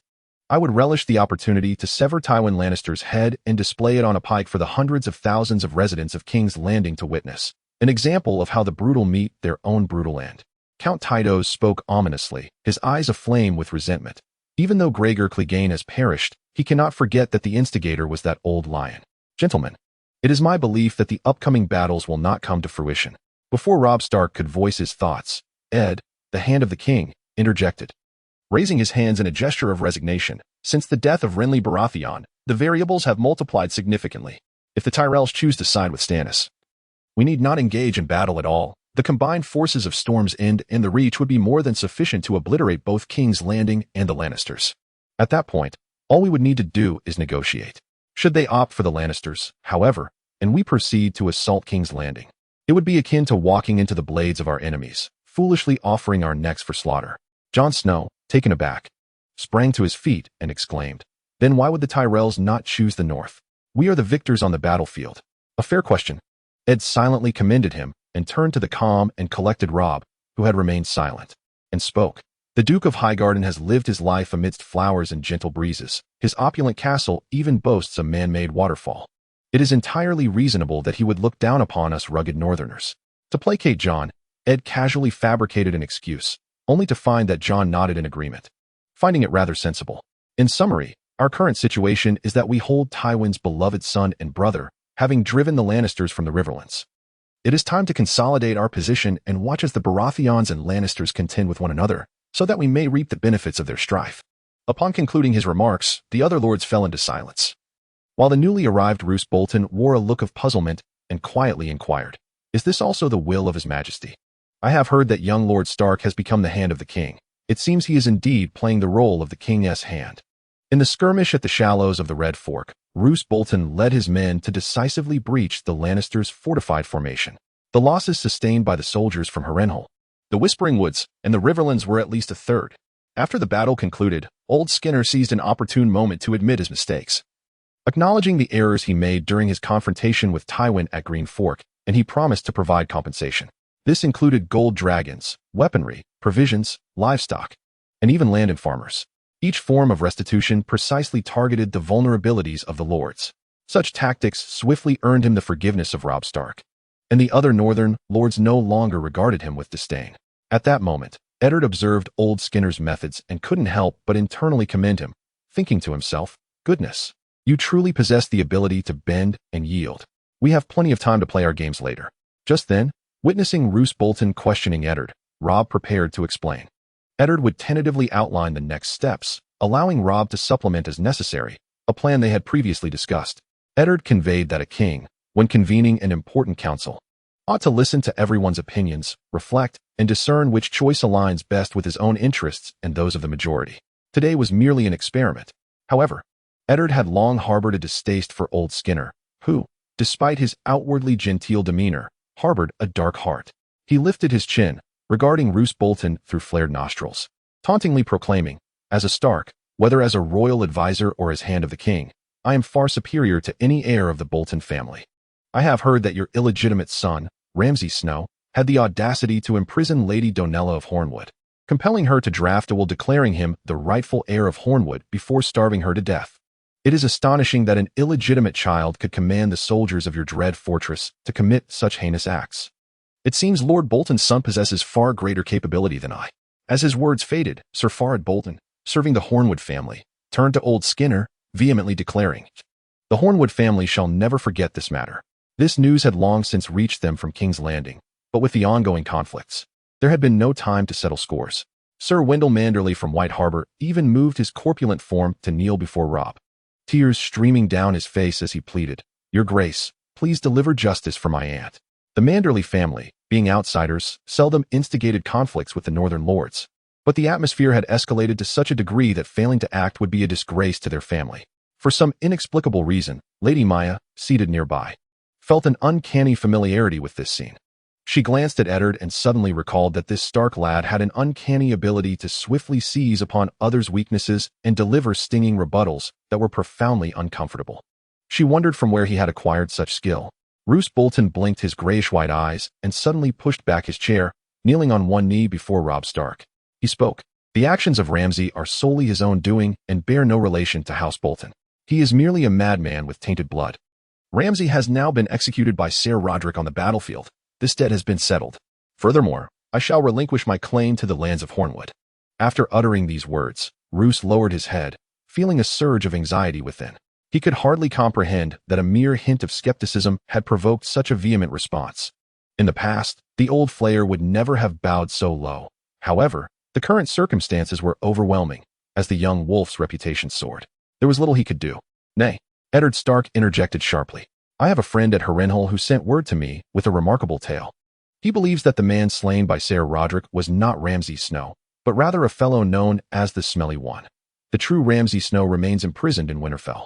I would relish the opportunity to sever Tywin Lannister's head and display it on a pike for the hundreds of thousands of residents of King's Landing to witness. An example of how the brutal meet their own brutal end. Count Tydos spoke ominously, his eyes aflame with resentment. Even though Gregor Clegane has perished, he cannot forget that the instigator was that old lion. Gentlemen, it is my belief that the upcoming battles will not come to fruition. Before Robb Stark could voice his thoughts, Ed, the Hand of the King, interjected, raising his hands in a gesture of resignation. "Since the death of Renly Baratheon, the variables have multiplied significantly. If the Tyrells choose to side with Stannis, we need not engage in battle at all. The combined forces of Storm's End and the Reach would be more than sufficient to obliterate both King's Landing and the Lannisters. At that point, all we would need to do is negotiate. Should they opt for the Lannisters, however, and we proceed to assault King's Landing, It would be akin to walking into the blades of our enemies, foolishly offering our necks for slaughter. Jon Snow, taken aback, sprang to his feet and exclaimed, "Then why would the Tyrells not choose the north? We are the victors on the battlefield." "A fair question." Ed silently commended him and turned to the calm and collected Robb, who had remained silent, and spoke. "The Duke of Highgarden has lived his life amidst flowers and gentle breezes. His opulent castle even boasts a man-made waterfall. It is entirely reasonable that he would look down upon us rugged northerners." To placate Jon, Ed casually fabricated an excuse, only to find that Jon nodded in agreement, finding it rather sensible. "In summary, our current situation is that we hold Tywin's beloved son and brother, having driven the Lannisters from the Riverlands. It is time to consolidate our position and watch as the Baratheons and Lannisters contend with one another, so that we may reap the benefits of their strife." Upon concluding his remarks, the other lords fell into silence, while the newly arrived Roose Bolton wore a look of puzzlement and quietly inquired, "Is this also the will of His Majesty? I have heard that young Lord Stark has become the hand of the king. It seems he is indeed playing the role of the king's hand." In the skirmish at the shallows of the Red Fork, Roose Bolton led his men to decisively breach the Lannisters' fortified formation. The losses sustained by the soldiers from Harrenhal, the Whispering Woods, and the Riverlands were at least a third. After the battle concluded, Old Skinner seized an opportune moment to admit his mistakes, acknowledging the errors he made during his confrontation with Tywin at Green Fork, and he promised to provide compensation. This included gold dragons, weaponry, provisions, livestock, and even land and farmers. Each form of restitution precisely targeted the vulnerabilities of the lords. Such tactics swiftly earned him the forgiveness of Robb Stark, and the other northern lords no longer regarded him with disdain. At that moment, Eddard observed Old Skinner's methods and couldn't help but internally commend him, thinking to himself, "Goodness, you truly possess the ability to bend and yield. We have plenty of time to play our games later." Just then, witnessing Roose Bolton questioning Eddard, Robb prepared to explain. Eddard would tentatively outline the next steps, allowing Robb to supplement as necessary, a plan they had previously discussed. Eddard conveyed that a king, when convening an important council, ought to listen to everyone's opinions, reflect, and discern which choice aligns best with his own interests and those of the majority. Today was merely an experiment. However, Eddard had long harbored a distaste for Old Skinner, who, despite his outwardly genteel demeanor, harbored a dark heart. He lifted his chin, regarding Roose Bolton through flared nostrils, tauntingly proclaiming, "As a Stark, whether as a royal advisor or as hand of the king, I am far superior to any heir of the Bolton family. I have heard that your illegitimate son, Ramsay Snow, had the audacity to imprison Lady Donella of Hornwood, compelling her to draft a will declaring him the rightful heir of Hornwood before starving her to death. It is astonishing that an illegitimate child could command the soldiers of your dread fortress to commit such heinous acts. It seems Lord Bolton's son possesses far greater capability than I." As his words faded, Sir Farad Bolton, serving the Hornwood family, turned to Old Skinner, vehemently declaring, "The Hornwood family shall never forget this matter." This news had long since reached them from King's Landing, but with the ongoing conflicts, there had been no time to settle scores. Sir Wendell Manderley from White Harbor even moved his corpulent form to kneel before Robb, tears streaming down his face as he pleaded, "Your Grace, please deliver justice for my aunt." The Manderley family, being outsiders, seldom instigated conflicts with the northern lords, but the atmosphere had escalated to such a degree that failing to act would be a disgrace to their family. For some inexplicable reason, Lady Maya, seated nearby, felt an uncanny familiarity with this scene. She glanced at Eddard and suddenly recalled that this Stark lad had an uncanny ability to swiftly seize upon others' weaknesses and deliver stinging rebuttals that were profoundly uncomfortable. She wondered from where he had acquired such skill. Roose Bolton blinked his grayish-white eyes and suddenly pushed back his chair, kneeling on one knee before Robb Stark. He spoke. "The actions of Ramsay are solely his own doing and bear no relation to House Bolton. He is merely a madman with tainted blood. Ramsay has now been executed by Ser Roderick on the battlefield. This debt has been settled. Furthermore, I shall relinquish my claim to the lands of Hornwood." After uttering these words, Roose lowered his head, feeling a surge of anxiety within. He could hardly comprehend that a mere hint of skepticism had provoked such a vehement response. In the past, the old flayer would never have bowed so low. However, the current circumstances were overwhelming, as the young wolf's reputation soared. There was little he could do. "Nay," Eddard Stark interjected sharply. "I have a friend at Harrenhal who sent word to me with a remarkable tale. He believes that the man slain by Ser Roderick was not Ramsay Snow, but rather a fellow known as the Smelly One. The true Ramsay Snow remains imprisoned in Winterfell,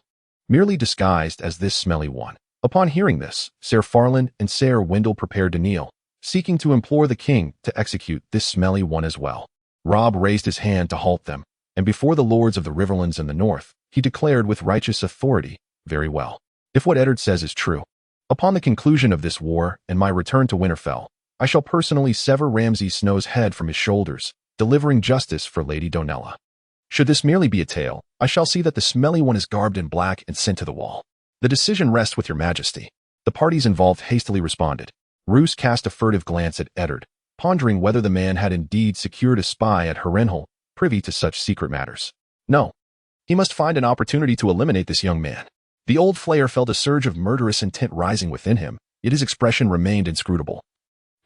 merely disguised as this Smelly One. Upon hearing this, Ser Farland and Ser Wendell prepared to kneel, seeking to implore the king to execute this smelly one as well. Robb raised his hand to halt them, and before the lords of the Riverlands in the north, he declared with righteous authority, "Very well. If what Eddard says is true, upon the conclusion of this war and my return to Winterfell, I shall personally sever Ramsay Snow's head from his shoulders, delivering justice for Lady Donella. Should this merely be a tale, I shall see that the smelly one is garbed in black and sent to the wall. The decision rests with your majesty." The parties involved hastily responded. Roose cast a furtive glance at Eddard, pondering whether the man had indeed secured a spy at Harrenhal, privy to such secret matters. No. He must find an opportunity to eliminate this young man. The old flayer felt a surge of murderous intent rising within him, yet his expression remained inscrutable,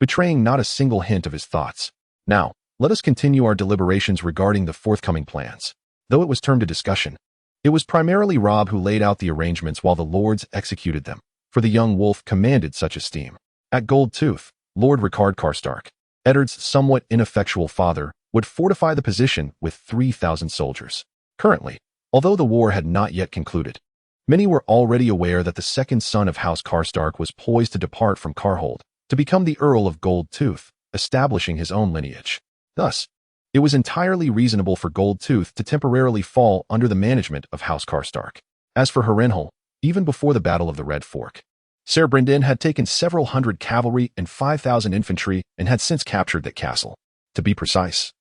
betraying not a single hint of his thoughts. Now, let us continue our deliberations regarding the forthcoming plans. Though it was termed a discussion, it was primarily Robb who laid out the arrangements while the lords executed them, for the young wolf commanded such esteem. At Gold Tooth, Lord Rickard Karstark, Eddard's somewhat ineffectual father, would fortify the position with 3,000 soldiers. Currently, although the war had not yet concluded, many were already aware that the second son of House Karstark was poised to depart from Karhold to become the Earl of Gold Tooth, establishing his own lineage. Thus, it was entirely reasonable for Gold Tooth to temporarily fall under the management of House Karstark. As for Harrenhal, even before the Battle of the Red Fork, Ser Brynden had taken several hundred cavalry and 5,000 infantry and had since captured that castle. To be precise,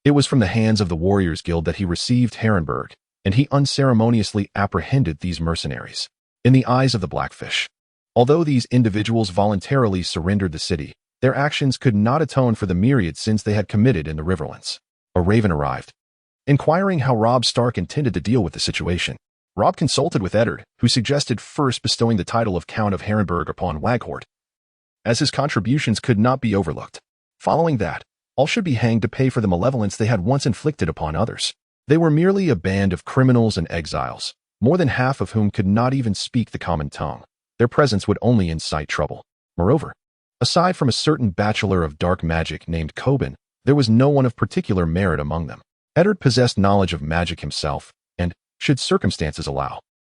it was from the hands of the Warriors Guild that he received Harrenburg, and he unceremoniously apprehended these mercenaries. In the eyes of the Blackfish, although these individuals voluntarily surrendered the city, their actions could not atone for the myriad sins they had committed in the Riverlands. A raven arrived, inquiring how Robb Stark intended to deal with the situation. Robb consulted with Eddard, who suggested first bestowing the title of Count of Harrenburg upon Waghort, as his contributions could not be overlooked. Following that, all should be hanged to pay for the malevolence they had once inflicted upon others. They were merely a band of criminals and exiles, more than half of whom could not even speak the common tongue. Their presence would only incite trouble. Moreover, aside from a certain bachelor of dark magic named Coben, there was no one of particular merit among them. Eddard possessed knowledge of magic himself, and, should circumstances allow,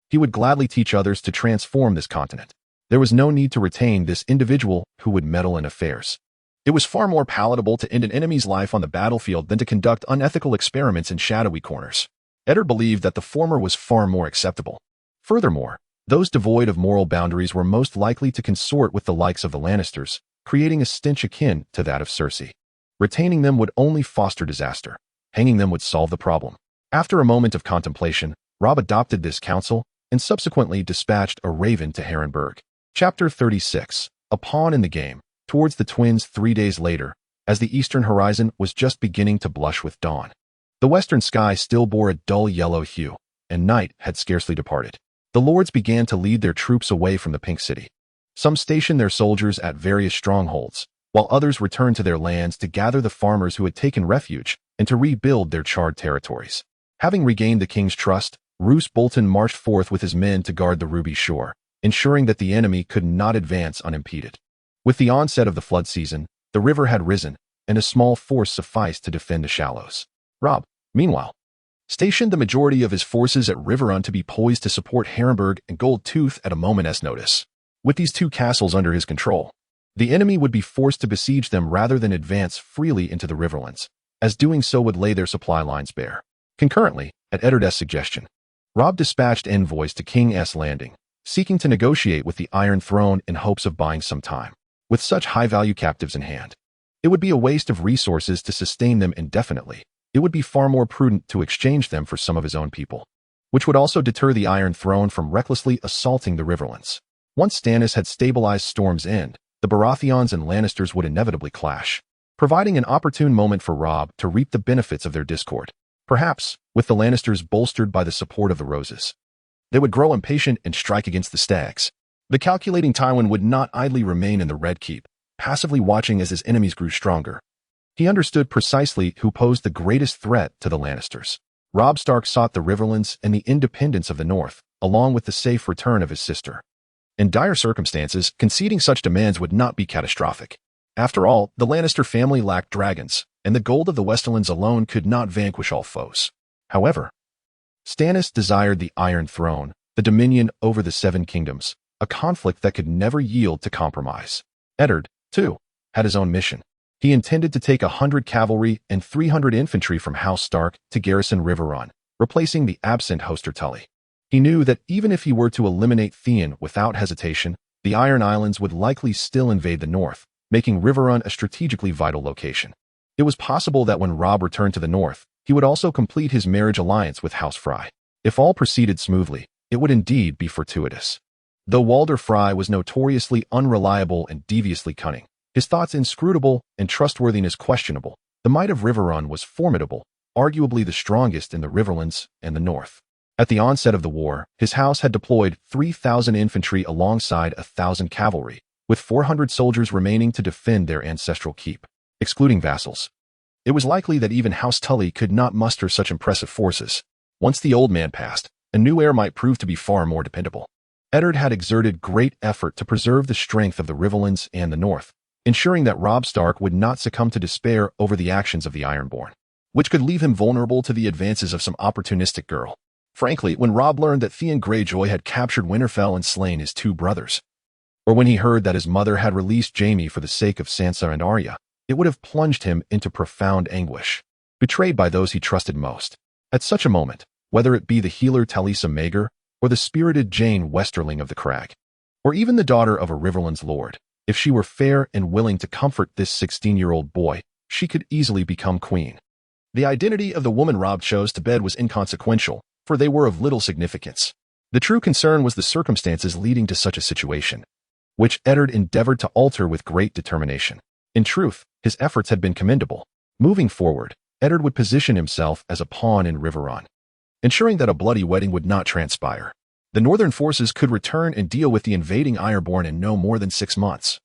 he would gladly teach others to transform this continent. There was no need to retain this individual who would meddle in affairs. It was far more palatable to end an enemy's life on the battlefield than to conduct unethical experiments in shadowy corners. Eddard believed that the former was far more acceptable. Furthermore, those devoid of moral boundaries were most likely to consort with the likes of the Lannisters, creating a stench akin to that of Cersei. Retaining them would only foster disaster. Hanging them would solve the problem. After a moment of contemplation, Robb adopted this counsel and subsequently dispatched a raven to Harrenburg. Chapter 36. A pawn in the game. Towards the twins 3 days later, as the eastern horizon was just beginning to blush with dawn. The western sky still bore a dull yellow hue, and night had scarcely departed. The lords began to lead their troops away from the Pink City. Some stationed their soldiers at various strongholds, while others returned to their lands to gather the farmers who had taken refuge and to rebuild their charred territories. Having regained the king's trust, Roose Bolton marched forth with his men to guard the Ruby Shore, ensuring that the enemy could not advance unimpeded. With the onset of the flood season, the river had risen, and a small force sufficed to defend the shallows. Robb, meanwhile, stationed the majority of his forces at Riverrun to be poised to support Harrenburg and Gold Tooth at a moment's notice. With these two castles under his control, the enemy would be forced to besiege them rather than advance freely into the Riverlands, as doing so would lay their supply lines bare. Concurrently, at Eddard's suggestion, Robb dispatched envoys to King S. Landing, seeking to negotiate with the Iron Throne in hopes of buying some time. With such high-value captives in hand, it would be a waste of resources to sustain them indefinitely. It would be far more prudent to exchange them for some of his own people, which would also deter the Iron Throne from recklessly assaulting the Riverlands. Once Stannis had stabilized Storm's End, the Baratheons and Lannisters would inevitably clash, providing an opportune moment for Robb to reap the benefits of their discord. Perhaps, with the Lannisters bolstered by the support of the Roses, they would grow impatient and strike against the Stags. The calculating Tywin would not idly remain in the Red Keep, passively watching as his enemies grew stronger. He understood precisely who posed the greatest threat to the Lannisters. Robb Stark sought the Riverlands and the independence of the North, along with the safe return of his sister. In dire circumstances, conceding such demands would not be catastrophic. After all, the Lannister family lacked dragons, and the gold of the Westerlands alone could not vanquish all foes. However, Stannis desired the Iron Throne, the dominion over the Seven Kingdoms, a conflict that could never yield to compromise. Eddard, too, had his own mission. He intended to take 100 cavalry and 300 infantry from House Stark to garrison Reborn, replacing the absent Hoster Tully. He knew that even if he were to eliminate Theon without hesitation, the Iron Islands would likely still invade the north, making Reborn a strategically vital location. It was possible that when Robb returned to the north, he would also complete his marriage alliance with House Frey. If all proceeded smoothly, it would indeed be fortuitous. Though Walder Frey was notoriously unreliable and deviously cunning, his thoughts inscrutable and trustworthiness questionable, the might of Reborn was formidable, arguably the strongest in the Riverlands and the north. At the onset of the war, his house had deployed 3,000 infantry alongside 1,000 cavalry, with 400 soldiers remaining to defend their ancestral keep, excluding vassals. It was likely that even House Tully could not muster such impressive forces. Once the old man passed, a new heir might prove to be far more dependable. Eddard had exerted great effort to preserve the strength of the Riverlands and the north, ensuring that Robb Stark would not succumb to despair over the actions of the Ironborn, which could leave him vulnerable to the advances of some opportunistic girl. Frankly, when Robb learned that Theon Greyjoy had captured Winterfell and slain his 2 brothers, or when he heard that his mother had released Jaime for the sake of Sansa and Arya, it would have plunged him into profound anguish, betrayed by those he trusted most. At such a moment, whether it be the healer Talisa Maegor, or the spirited Jane Westerling of the Crag, or even the daughter of a Riverlands lord, if she were fair and willing to comfort this 16-year-old boy, she could easily become queen. The identity of the woman Robb chose to bed was inconsequential, for they were of little significance. The true concern was the circumstances leading to such a situation, which Eddard endeavored to alter with great determination. In truth, his efforts had been commendable. Moving forward, Eddard would position himself as a pawn in Reborn, ensuring that a bloody wedding would not transpire. The northern forces could return and deal with the invading Ironborn in no more than 6 months.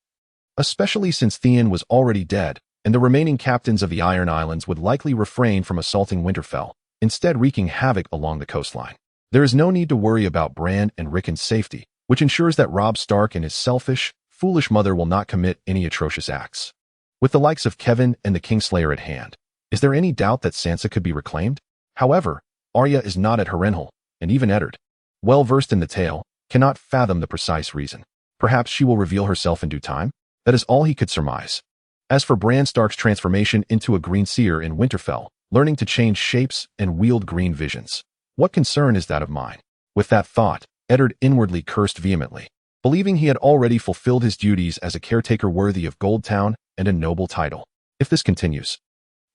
Especially since Theon was already dead, and the remaining captains of the Iron Islands would likely refrain from assaulting Winterfell, instead wreaking havoc along the coastline. There is no need to worry about Bran and Rickon's safety, which ensures that Robb Stark and his selfish, foolish mother will not commit any atrocious acts. With the likes of Kevin and the Kingslayer at hand, is there any doubt that Sansa could be reclaimed? However, Arya is not at Harrenhal, and even Eddard, well versed in the tale, cannot fathom the precise reason. Perhaps she will reveal herself in due time? That is all he could surmise. As for Bran Stark's transformation into a green seer in Winterfell, learning to change shapes and wield green visions, what concern is that of mine? With that thought, Eddard inwardly cursed vehemently, believing he had already fulfilled his duties as a caretaker worthy of Goldtown and a noble title. If this continues,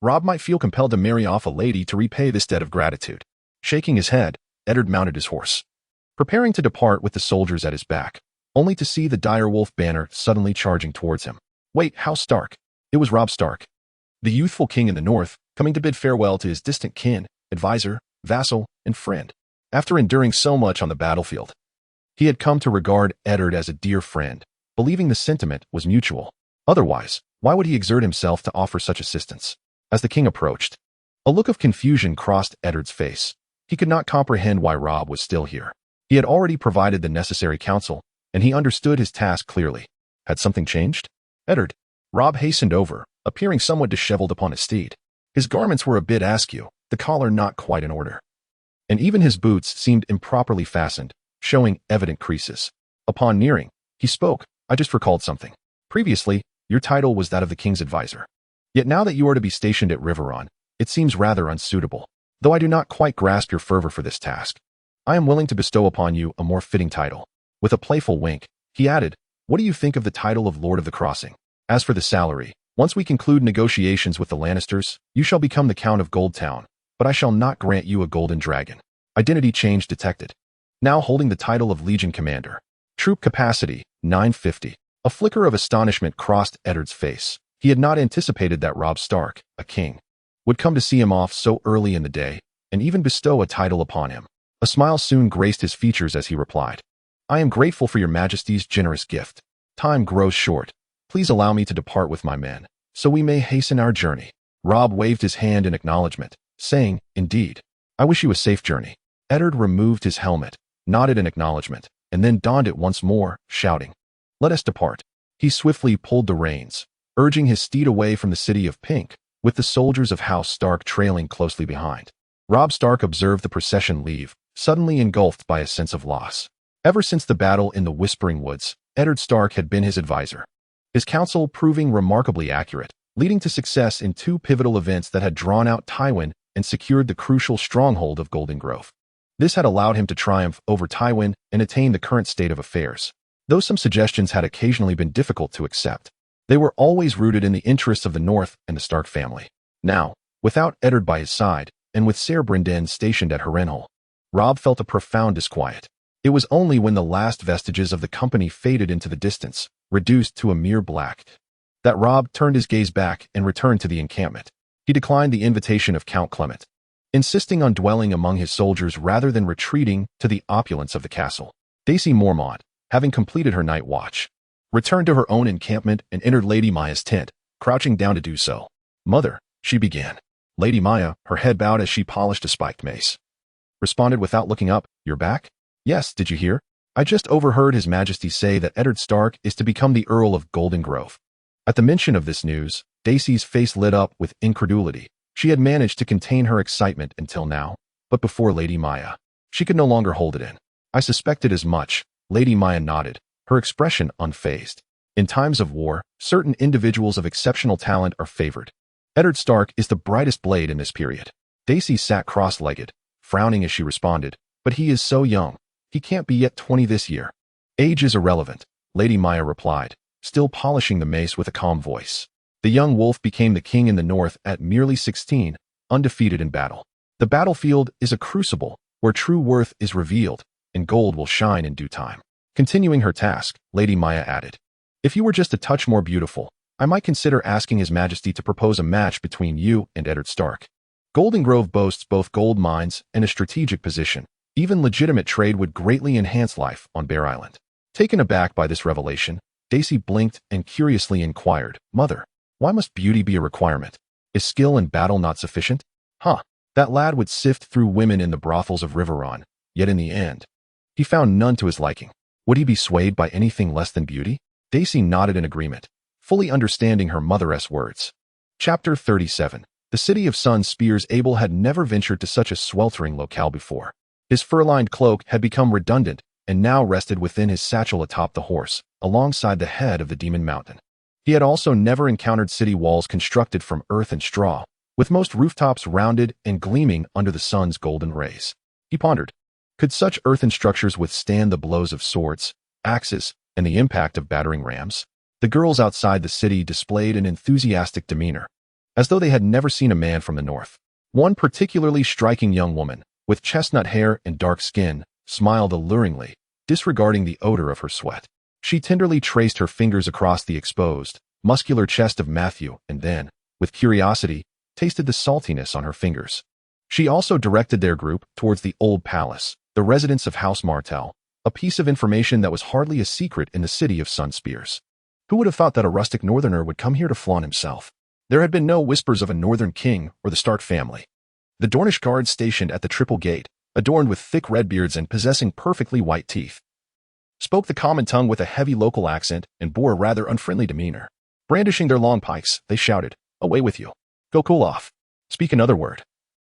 Robb might feel compelled to marry off a lady to repay this debt of gratitude. Shaking his head, Eddard mounted his horse, preparing to depart with the soldiers at his back, only to see the direwolf banner suddenly charging towards him. Wait, House Stark. It was Robb Stark, the youthful king in the north, coming to bid farewell to his distant kin, advisor, vassal, and friend. After enduring so much on the battlefield, he had come to regard Eddard as a dear friend, believing the sentiment was mutual. Otherwise, why would he exert himself to offer such assistance? As the king approached, a look of confusion crossed Eddard's face. He could not comprehend why Robb was still here. He had already provided the necessary counsel, and he understood his task clearly. Had something changed? Eddard. Robb hastened over, appearing somewhat disheveled upon his steed. His garments were a bit askew, the collar not quite in order, and even his boots seemed improperly fastened, showing evident creases. Upon nearing, he spoke. I just recalled something. Previously, your title was that of the king's advisor. Yet now that you are to be stationed at Reborn, it seems rather unsuitable. Though I do not quite grasp your fervor for this task, I am willing to bestow upon you a more fitting title. With a playful wink, he added, what do you think of the title of Lord of the Crossing? As for the salary, once we conclude negotiations with the Lannisters, you shall become the Count of Goldtown, but I shall not grant you a golden dragon. Identity change detected. Now holding the title of Legion Commander. Troop capacity, 950. A flicker of astonishment crossed Eddard's face. He had not anticipated that Robb Stark, a king, would come to see him off so early in the day, and even bestow a title upon him. A smile soon graced his features as he replied, I am grateful for your majesty's generous gift. Time grows short. Please allow me to depart with my men, so we may hasten our journey. Robb waved his hand in acknowledgement, saying, indeed. I wish you a safe journey. Eddard removed his helmet, nodded in acknowledgement, and then donned it once more, shouting, let us depart. He swiftly pulled the reins, urging his steed away from the city of Pink, with the soldiers of House Stark trailing closely behind. Robb Stark observed the procession leave, suddenly engulfed by a sense of loss. Ever since the battle in the Whispering Woods, Eddard Stark had been his advisor. His counsel proving remarkably accurate, leading to success in two pivotal events that had drawn out Tywin and secured the crucial stronghold of Golden Grove. This had allowed him to triumph over Tywin and attain the current state of affairs. Though some suggestions had occasionally been difficult to accept, they were always rooted in the interests of the North and the Stark family. Now, without Eddard by his side, and with Ser Brynden stationed at Harrenhal, Robb felt a profound disquiet. It was only when the last vestiges of the company faded into the distance, reduced to a mere black, that Robb turned his gaze back and returned to the encampment. He declined the invitation of Count Clement, insisting on dwelling among his soldiers rather than retreating to the opulence of the castle. Daisy Mormont, having completed her night watch, returned to her own encampment and entered Lady Maya's tent, crouching down to do so. "Mother," she began. Lady Maya, her head bowed as she polished a spiked mace, responded without looking up, "You're back?" "Yes, did you hear? I just overheard His Majesty say that Eddard Stark is to become the Earl of Golden Grove." At the mention of this news, Daisy's face lit up with incredulity. She had managed to contain her excitement until now, but before Lady Maya, she could no longer hold it in. "I suspected as much," Lady Maya nodded, her expression unfazed. "In times of war, certain individuals of exceptional talent are favored. Eddard Stark is the brightest blade in this period." Daisy sat cross-legged, frowning as she responded, "But he is so young. He can't be yet 20 this year." "Age is irrelevant," Lady Maya replied, still polishing the mace with a calm voice. "The young wolf became the king in the north at merely 16, undefeated in battle. The battlefield is a crucible where true worth is revealed, and gold will shine in due time." Continuing her task, Lady Maya added, "If you were just a touch more beautiful, I might consider asking His Majesty to propose a match between you and Eddard Stark. Golden Grove boasts both gold mines and a strategic position. Even legitimate trade would greatly enhance life on Bear Island." Taken aback by this revelation, Daisy blinked and curiously inquired, "Mother, why must beauty be a requirement? Is skill in battle not sufficient?" That lad would sift through women in the brothels of Riverrun, yet in the end, he found none to his liking. Would he be swayed by anything less than beauty? Daisy nodded in agreement, fully understanding her mother's words. Chapter 37. The city of Sun Spears. Abel had never ventured to such a sweltering locale before. His fur-lined cloak had become redundant and now rested within his satchel atop the horse, alongside the head of the Demon Mountain. He had also never encountered city walls constructed from earth and straw, with most rooftops rounded and gleaming under the sun's golden rays. He pondered, could such earthen structures withstand the blows of swords, axes, and the impact of battering rams? The girls outside the city displayed an enthusiastic demeanor, as though they had never seen a man from the north. One particularly striking young woman, with chestnut hair and dark skin, smiled alluringly, disregarding the odor of her sweat. She tenderly traced her fingers across the exposed, muscular chest of Matthew and then, with curiosity, tasted the saltiness on her fingers. She also directed their group towards the Old Palace, the residence of House Martell, a piece of information that was hardly a secret in the city of Sun Spears. Who would have thought that a rustic northerner would come here to flaunt himself? There had been no whispers of a northern king or the Stark family. The Dornish guards stationed at the Triple Gate, adorned with thick red beards and possessing perfectly white teeth, spoke the common tongue with a heavy local accent and bore a rather unfriendly demeanor. Brandishing their long pikes, they shouted, "Away with you. Go cool off. Speak another word,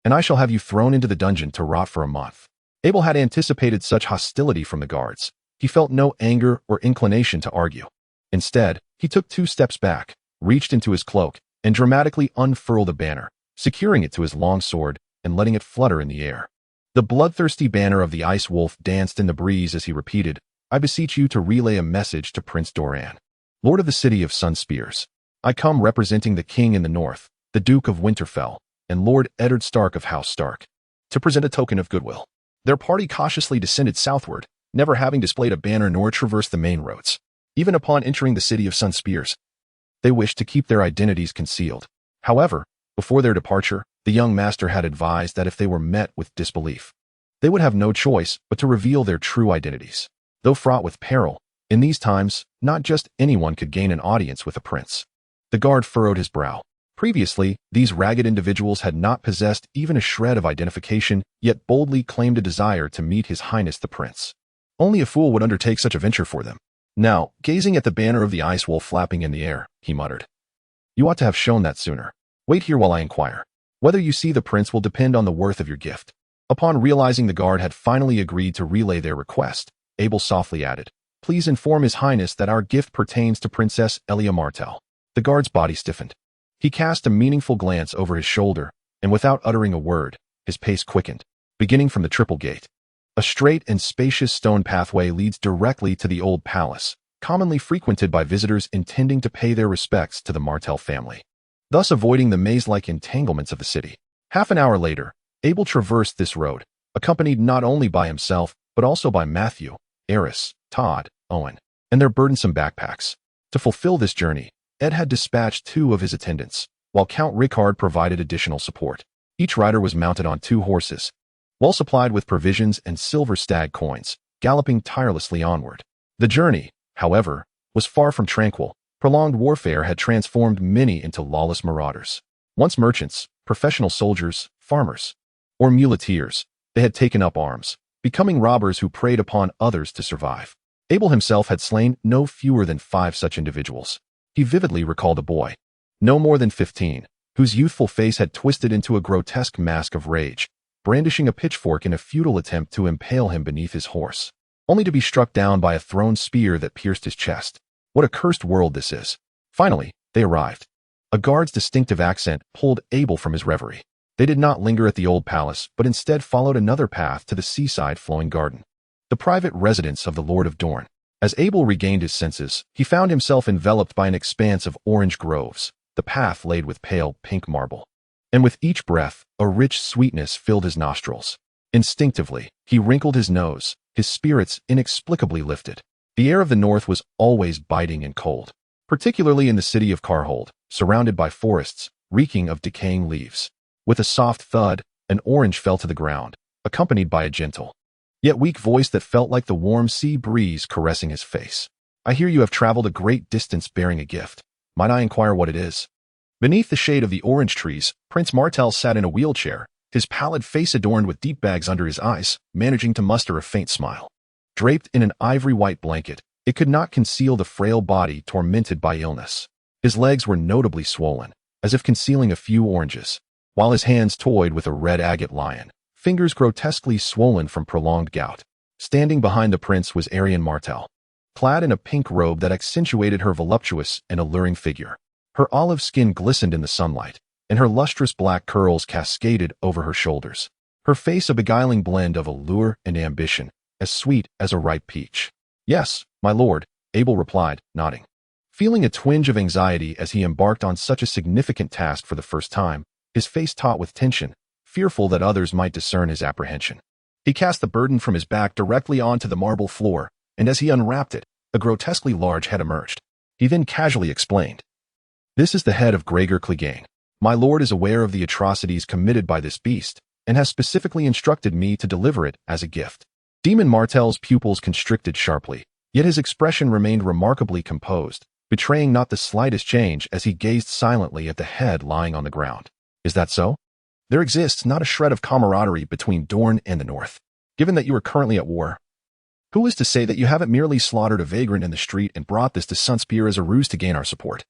and I shall have you thrown into the dungeon to rot for a month." Abel had anticipated such hostility from the guards. He felt no anger or inclination to argue. Instead, he took 2 steps back, reached into his cloak, and dramatically unfurled a banner, securing it to his long sword and letting it flutter in the air. The bloodthirsty banner of the Ice Wolf danced in the breeze as he repeated, "I beseech you to relay a message to Prince Doran, Lord of the city of Sun Spears. I come representing the king in the north, the Duke of Winterfell, and Lord Eddard Stark of House Stark, to present a token of goodwill." Their party cautiously descended southward, never having displayed a banner nor traversed the main roads. Even upon entering the city of Sun Spears, they wished to keep their identities concealed. However, before their departure, the young master had advised that if they were met with disbelief, they would have no choice but to reveal their true identities. Though fraught with peril, in these times, not just anyone could gain an audience with a prince. The guard furrowed his brow. Previously, these ragged individuals had not possessed even a shred of identification, yet boldly claimed a desire to meet His Highness the Prince. Only a fool would undertake such a venture for them. Now, gazing at the banner of the Ice Wolf flapping in the air, he muttered, "You ought to have shown that sooner. Wait here while I inquire. Whether you see the prince will depend on the worth of your gift." Upon realizing the guard had finally agreed to relay their request, Abel softly added. Please inform His Highness that our gift pertains to Princess Elia Martell. The guard's body stiffened. He cast a meaningful glance over his shoulder, and without uttering a word, his pace quickened, beginning from the triple gate. A straight and spacious stone pathway leads directly to the old palace, commonly frequented by visitors intending to pay their respects to the Martell family, thus avoiding the maze-like entanglements of the city. Half an hour later, Abel traversed this road, accompanied not only by himself, but also by Matthew, Eris, Todd, Owen, and their burdensome backpacks. To fulfill this journey, Ed had dispatched 2 of his attendants, while Count Rickard provided additional support. Each rider was mounted on 2 horses, well supplied with provisions and silver stag coins, galloping tirelessly onward. The journey, however, was far from tranquil. Prolonged warfare had transformed many into lawless marauders. Once merchants, professional soldiers, farmers, or muleteers, they had taken up arms, becoming robbers who preyed upon others to survive. Abel himself had slain no fewer than 5 such individuals. He vividly recalled a boy, no more than 15, whose youthful face had twisted into a grotesque mask of rage, brandishing a pitchfork in a futile attempt to impale him beneath his horse, only to be struck down by a thrown spear that pierced his chest. What a cursed world this is. Finally, they arrived. A guard's distinctive accent pulled Abel from his reverie. They did not linger at the old palace, but instead followed another path to the seaside flowing garden, the private residence of the Lord of Dorne. As Abel regained his senses, he found himself enveloped by an expanse of orange groves, the path laid with pale pink marble. And with each breath, a rich sweetness filled his nostrils. Instinctively, he wrinkled his nose, his spirits inexplicably lifted. The air of the north was always biting and cold, particularly in the city of Carhold, surrounded by forests, reeking of decaying leaves. With a soft thud, an orange fell to the ground, accompanied by a gentle, yet weak voice that felt like the warm sea breeze caressing his face. I hear you have traveled a great distance bearing a gift. Might I inquire what it is? Beneath the shade of the orange trees, Prince Martell sat in a wheelchair, his pallid face adorned with deep bags under his eyes, managing to muster a faint smile. Draped in an ivory-white blanket, it could not conceal the frail body tormented by illness. His legs were notably swollen, as if concealing a few oranges, while his hands toyed with a red agate lion, fingers grotesquely swollen from prolonged gout. Standing behind the prince was Arianne Martell, clad in a pink robe that accentuated her voluptuous and alluring figure. Her olive skin glistened in the sunlight, and her lustrous black curls cascaded over her shoulders. Her face a beguiling blend of allure and ambition, as sweet as a ripe peach. Yes, my lord, Abel replied, nodding. Feeling a twinge of anxiety as he embarked on such a significant task for the first time, his face taut with tension, fearful that others might discern his apprehension. He cast the burden from his back directly onto the marble floor, and as he unwrapped it, a grotesquely large head emerged. He then casually explained, This is the head of Gregor Clegane. My lord is aware of the atrocities committed by this beast, and has specifically instructed me to deliver it as a gift. Demon Martell's pupils constricted sharply, yet his expression remained remarkably composed, betraying not the slightest change as he gazed silently at the head lying on the ground. Is that so? There exists not a shred of camaraderie between Dorne and the North. Given that you are currently at war, who is to say that you haven't merely slaughtered a vagrant in the street and brought this to Sunspear as a ruse to gain our support?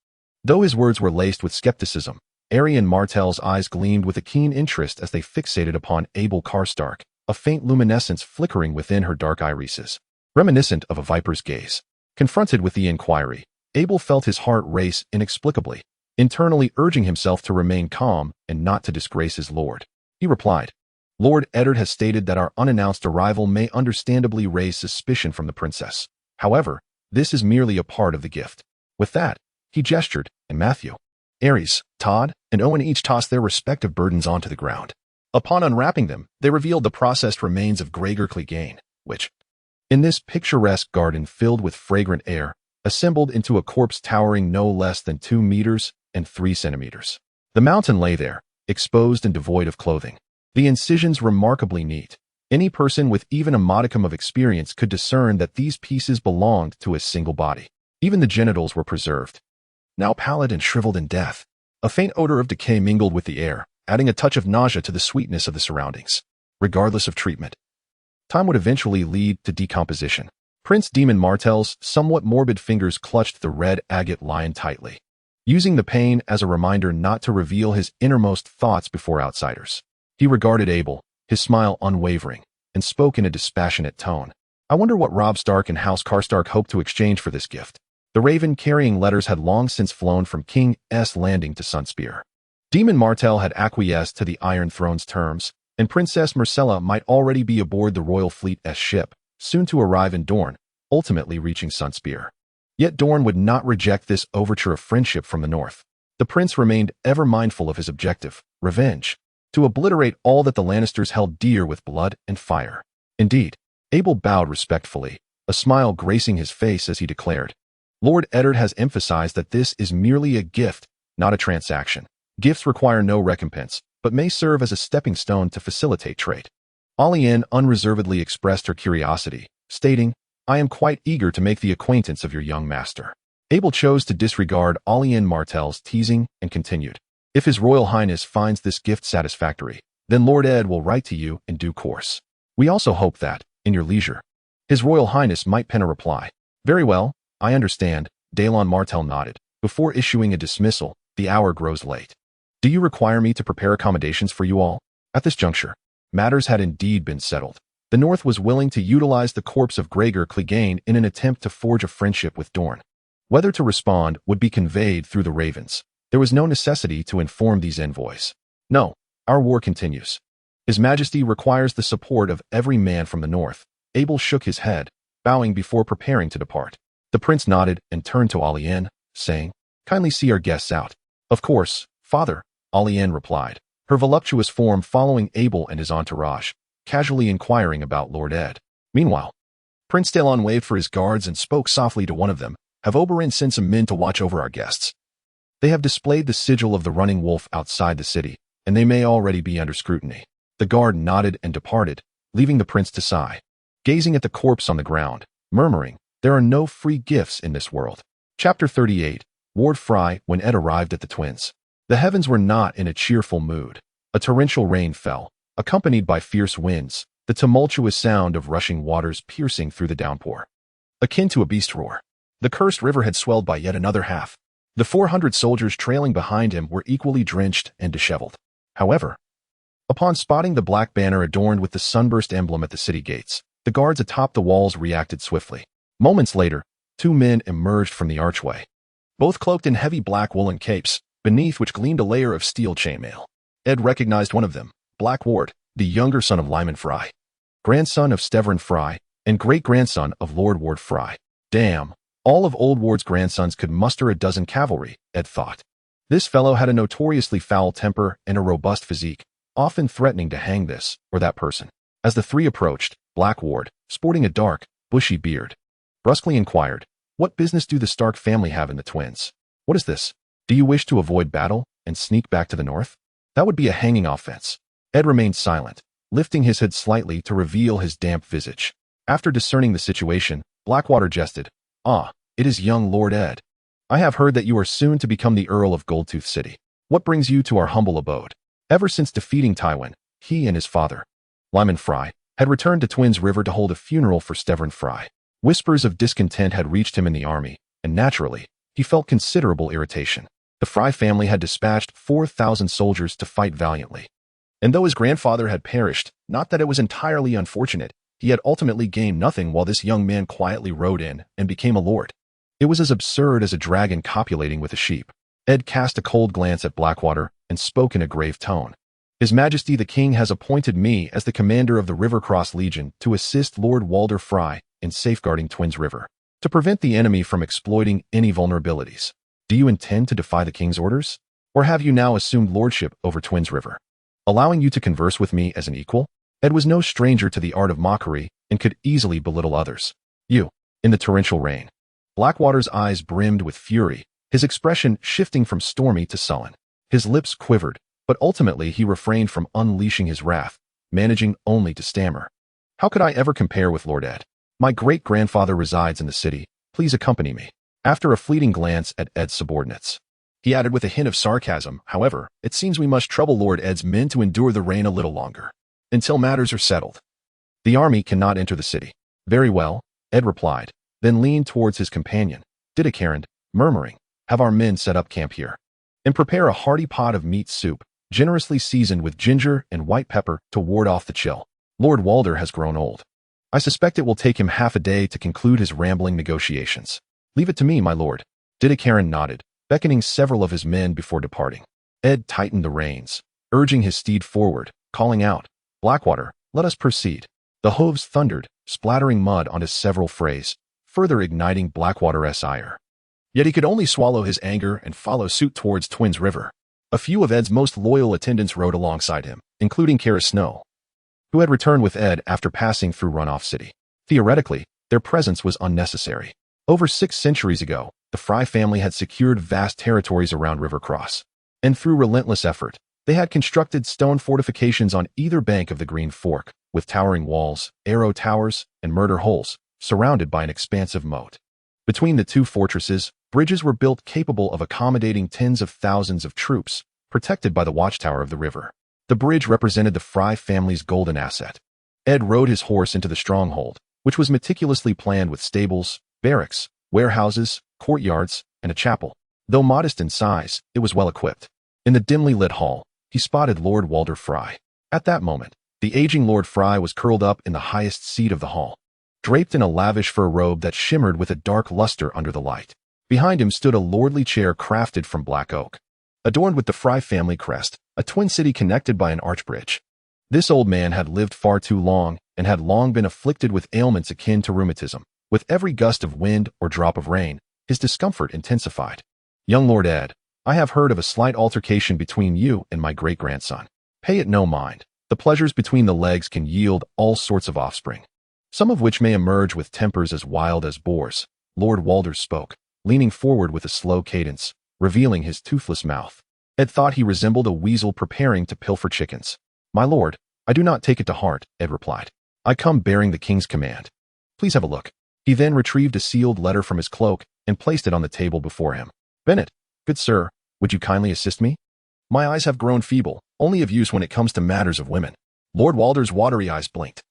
Though his words were laced with skepticism, Arianne Martell's eyes gleamed with a keen interest as they fixated upon Abel Karstark, a faint luminescence flickering within her dark irises, reminiscent of a viper's gaze. Confronted with the inquiry, Abel felt his heart race inexplicably, internally urging himself to remain calm and not to disgrace his lord. He replied, Lord Eddard has stated that our unannounced arrival may understandably raise suspicion from the princess. However, this is merely a part of the gift. With that, he gestured, and Matthew, Ares, Todd, and Owen each tossed their respective burdens onto the ground. Upon unwrapping them, they revealed the processed remains of Gregor Clegane, which, in this picturesque garden filled with fragrant air, assembled into a corpse towering no less than 2 meters and 3 centimeters. The mountain lay there, exposed and devoid of clothing. The incisions remarkably neat. Any person with even a modicum of experience could discern that these pieces belonged to a single body. Even the genitals were preserved, now pallid and shriveled in death. A faint odor of decay mingled with the air, adding a touch of nausea to the sweetness of the surroundings. Regardless of treatment, time would eventually lead to decomposition. Prince Demon Martell's somewhat morbid fingers clutched the red agate lion tightly, using the pain as a reminder not to reveal his innermost thoughts before outsiders. He regarded Abel, his smile unwavering, and spoke in a dispassionate tone. I wonder what Robb Stark and House Karstark hope to exchange for this gift. The raven carrying letters had long since flown from King's Landing to Sunspear. Demon Martell had acquiesced to the Iron Throne's terms, and Princess Myrcella might already be aboard the Royal Fleet's ship, soon to arrive in Dorne, ultimately reaching Sunspear. Yet Dorne would not reject this overture of friendship from the north. The prince remained ever mindful of his objective, revenge, to obliterate all that the Lannisters held dear with blood and fire. Indeed, Abel bowed respectfully, a smile gracing his face as he declared, Lord Eddard has emphasized that this is merely a gift, not a transaction. Gifts require no recompense, but may serve as a stepping stone to facilitate trade. Ollien unreservedly expressed her curiosity, stating, I am quite eager to make the acquaintance of your young master. Abel chose to disregard Ollien Martell's teasing and continued, If His Royal Highness finds this gift satisfactory, then Lord Ed will write to you in due course. We also hope that, in your leisure, His Royal Highness might pen a reply. Very well, I understand, Daelon Martell nodded. Before issuing a dismissal, the hour grows late. Do you require me to prepare accommodations for you all? At this juncture, matters had indeed been settled. The North was willing to utilize the corpse of Gregor Clegane in an attempt to forge a friendship with Dorne. Whether to respond would be conveyed through the ravens. There was no necessity to inform these envoys. No, our war continues. His Majesty requires the support of every man from the North. Abel shook his head, bowing before preparing to depart. The prince nodded and turned to Ollien, saying, Kindly see our guests out. Of course, Father, Ollien replied, her voluptuous form following Abel and his entourage, casually inquiring about Lord Ed. Meanwhile, Prince Daelon waved for his guards and spoke softly to one of them, Have Oberyn sent some men to watch over our guests. They have displayed the sigil of the running wolf outside the city, and they may already be under scrutiny. The guard nodded and departed, leaving the prince to sigh, gazing at the corpse on the ground, murmuring, There are no free gifts in this world. Chapter 38, Ward Fry. When Ed arrived at the twins, the heavens were not in a cheerful mood. A torrential rain fell, accompanied by fierce winds, the tumultuous sound of rushing waters piercing through the downpour. Akin to a beast roar, the cursed river had swelled by yet another half. The 400 soldiers trailing behind him were equally drenched and disheveled. However, upon spotting the black banner adorned with the sunburst emblem at the city gates, the guards atop the walls reacted swiftly. Moments later, 2 men emerged from the archway, both cloaked in heavy black woolen capes, beneath which gleamed a layer of steel chainmail. Ed recognized one of them, Black Ward, the younger son of Lyman Fry, grandson of Stevrin Fry, and great-grandson of Lord Ward Fry. Damn, all of Old Ward's grandsons could muster a dozen cavalry, Ed thought. This fellow had a notoriously foul temper and a robust physique, often threatening to hang this or that person. As the three approached, Black Ward, sporting a dark, bushy beard, brusquely inquired, What business do the Stark family have in the twins? What is this? Do you wish to avoid battle and sneak back to the north? That would be a hanging offense. Ed remained silent, lifting his head slightly to reveal his damp visage. After discerning the situation, Blackwater jested, Ah, it is young Lord Ed. I have heard that you are soon to become the Earl of Goldtooth City. What brings you to our humble abode? Ever since defeating Tywin, he and his father, Lyman Fry, had returned to Twins River to hold a funeral for Stevrin Fry. Whispers of discontent had reached him in the army, and naturally, he felt considerable irritation. The Fry family had dispatched 4,000 soldiers to fight valiantly. And though his grandfather had perished, not that it was entirely unfortunate, he had ultimately gained nothing while this young man quietly rode in and became a lord. It was as absurd as a dragon copulating with a sheep. Ed cast a cold glance at Blackwater and spoke in a grave tone. His Majesty the King has appointed me as the commander of the Rivercross Legion to assist Lord Walder Fry in safeguarding Twins River, to prevent the enemy from exploiting any vulnerabilities. Do you intend to defy the King's orders? Or have you now assumed lordship over Twins River, allowing you to converse with me as an equal? Ed was no stranger to the art of mockery and could easily belittle others. You, in the torrential rain. Blackwater's eyes brimmed with fury, his expression shifting from stormy to sullen. His lips quivered, but ultimately he refrained from unleashing his wrath, managing only to stammer. How could I ever compare with Lord Ed? My great-grandfather resides in the city. Please accompany me. After a fleeting glance at Ed's subordinates, he added with a hint of sarcasm, However, it seems we must trouble Lord Ed's men to endure the rain a little longer, until matters are settled. The army cannot enter the city. Very well, Ed replied, then leaned towards his companion, Didacarand, murmuring, Have our men set up camp here, and prepare a hearty pot of meat soup, generously seasoned with ginger and white pepper to ward off the chill. Lord Walder has grown old. I suspect it will take him half a day to conclude his rambling negotiations. Leave it to me, my lord. Didikaran nodded, beckoning several of his men before departing. Ed tightened the reins, urging his steed forward, calling out, "Blackwater, let us proceed." The hooves thundered, splattering mud onto several frays, further igniting Blackwater's ire. Yet he could only swallow his anger and follow suit towards Twins River. A few of Ed's most loyal attendants rode alongside him, including Kara Snow, who had returned with Ed after passing through Runoff City. Theoretically, their presence was unnecessary. Over 6 centuries ago, the Fry family had secured vast territories around River Cross, and through relentless effort, they had constructed stone fortifications on either bank of the Green Fork, with towering walls, arrow towers, and murder holes, surrounded by an expansive moat. Between the two fortresses, bridges were built capable of accommodating tens of thousands of troops, protected by the watchtower of the river. The bridge represented the Fry family's golden asset. Ed rode his horse into the stronghold, which was meticulously planned with stables, barracks, warehouses, courtyards, and a chapel. Though modest in size, it was well equipped. In the dimly lit hall, he spotted Lord Walder Fry. At that moment, the aging Lord Fry was curled up in the highest seat of the hall, draped in a lavish fur robe that shimmered with a dark luster under the light. Behind him stood a lordly chair crafted from black oak, adorned with the Fry family crest, a twin city connected by an arch bridge. This old man had lived far too long and had long been afflicted with ailments akin to rheumatism. With every gust of wind or drop of rain, his discomfort intensified. "Young Lord Ed, I have heard of a slight altercation between you and my great-grandson. Pay it no mind. The pleasures between the legs can yield all sorts of offspring, some of which may emerge with tempers as wild as boars." Lord Walder spoke, leaning forward with a slow cadence, revealing his toothless mouth. Ed thought he resembled a weasel preparing to pilfer chickens. "My lord, I do not take it to heart," Ed replied. "I come bearing the king's command. Please have a look." He then retrieved a sealed letter from his cloak and placed it on the table before him. "Bennett, good sir, would you kindly assist me? My eyes have grown feeble, only of use when it comes to matters of women." Lord Walder's watery eyes blinked,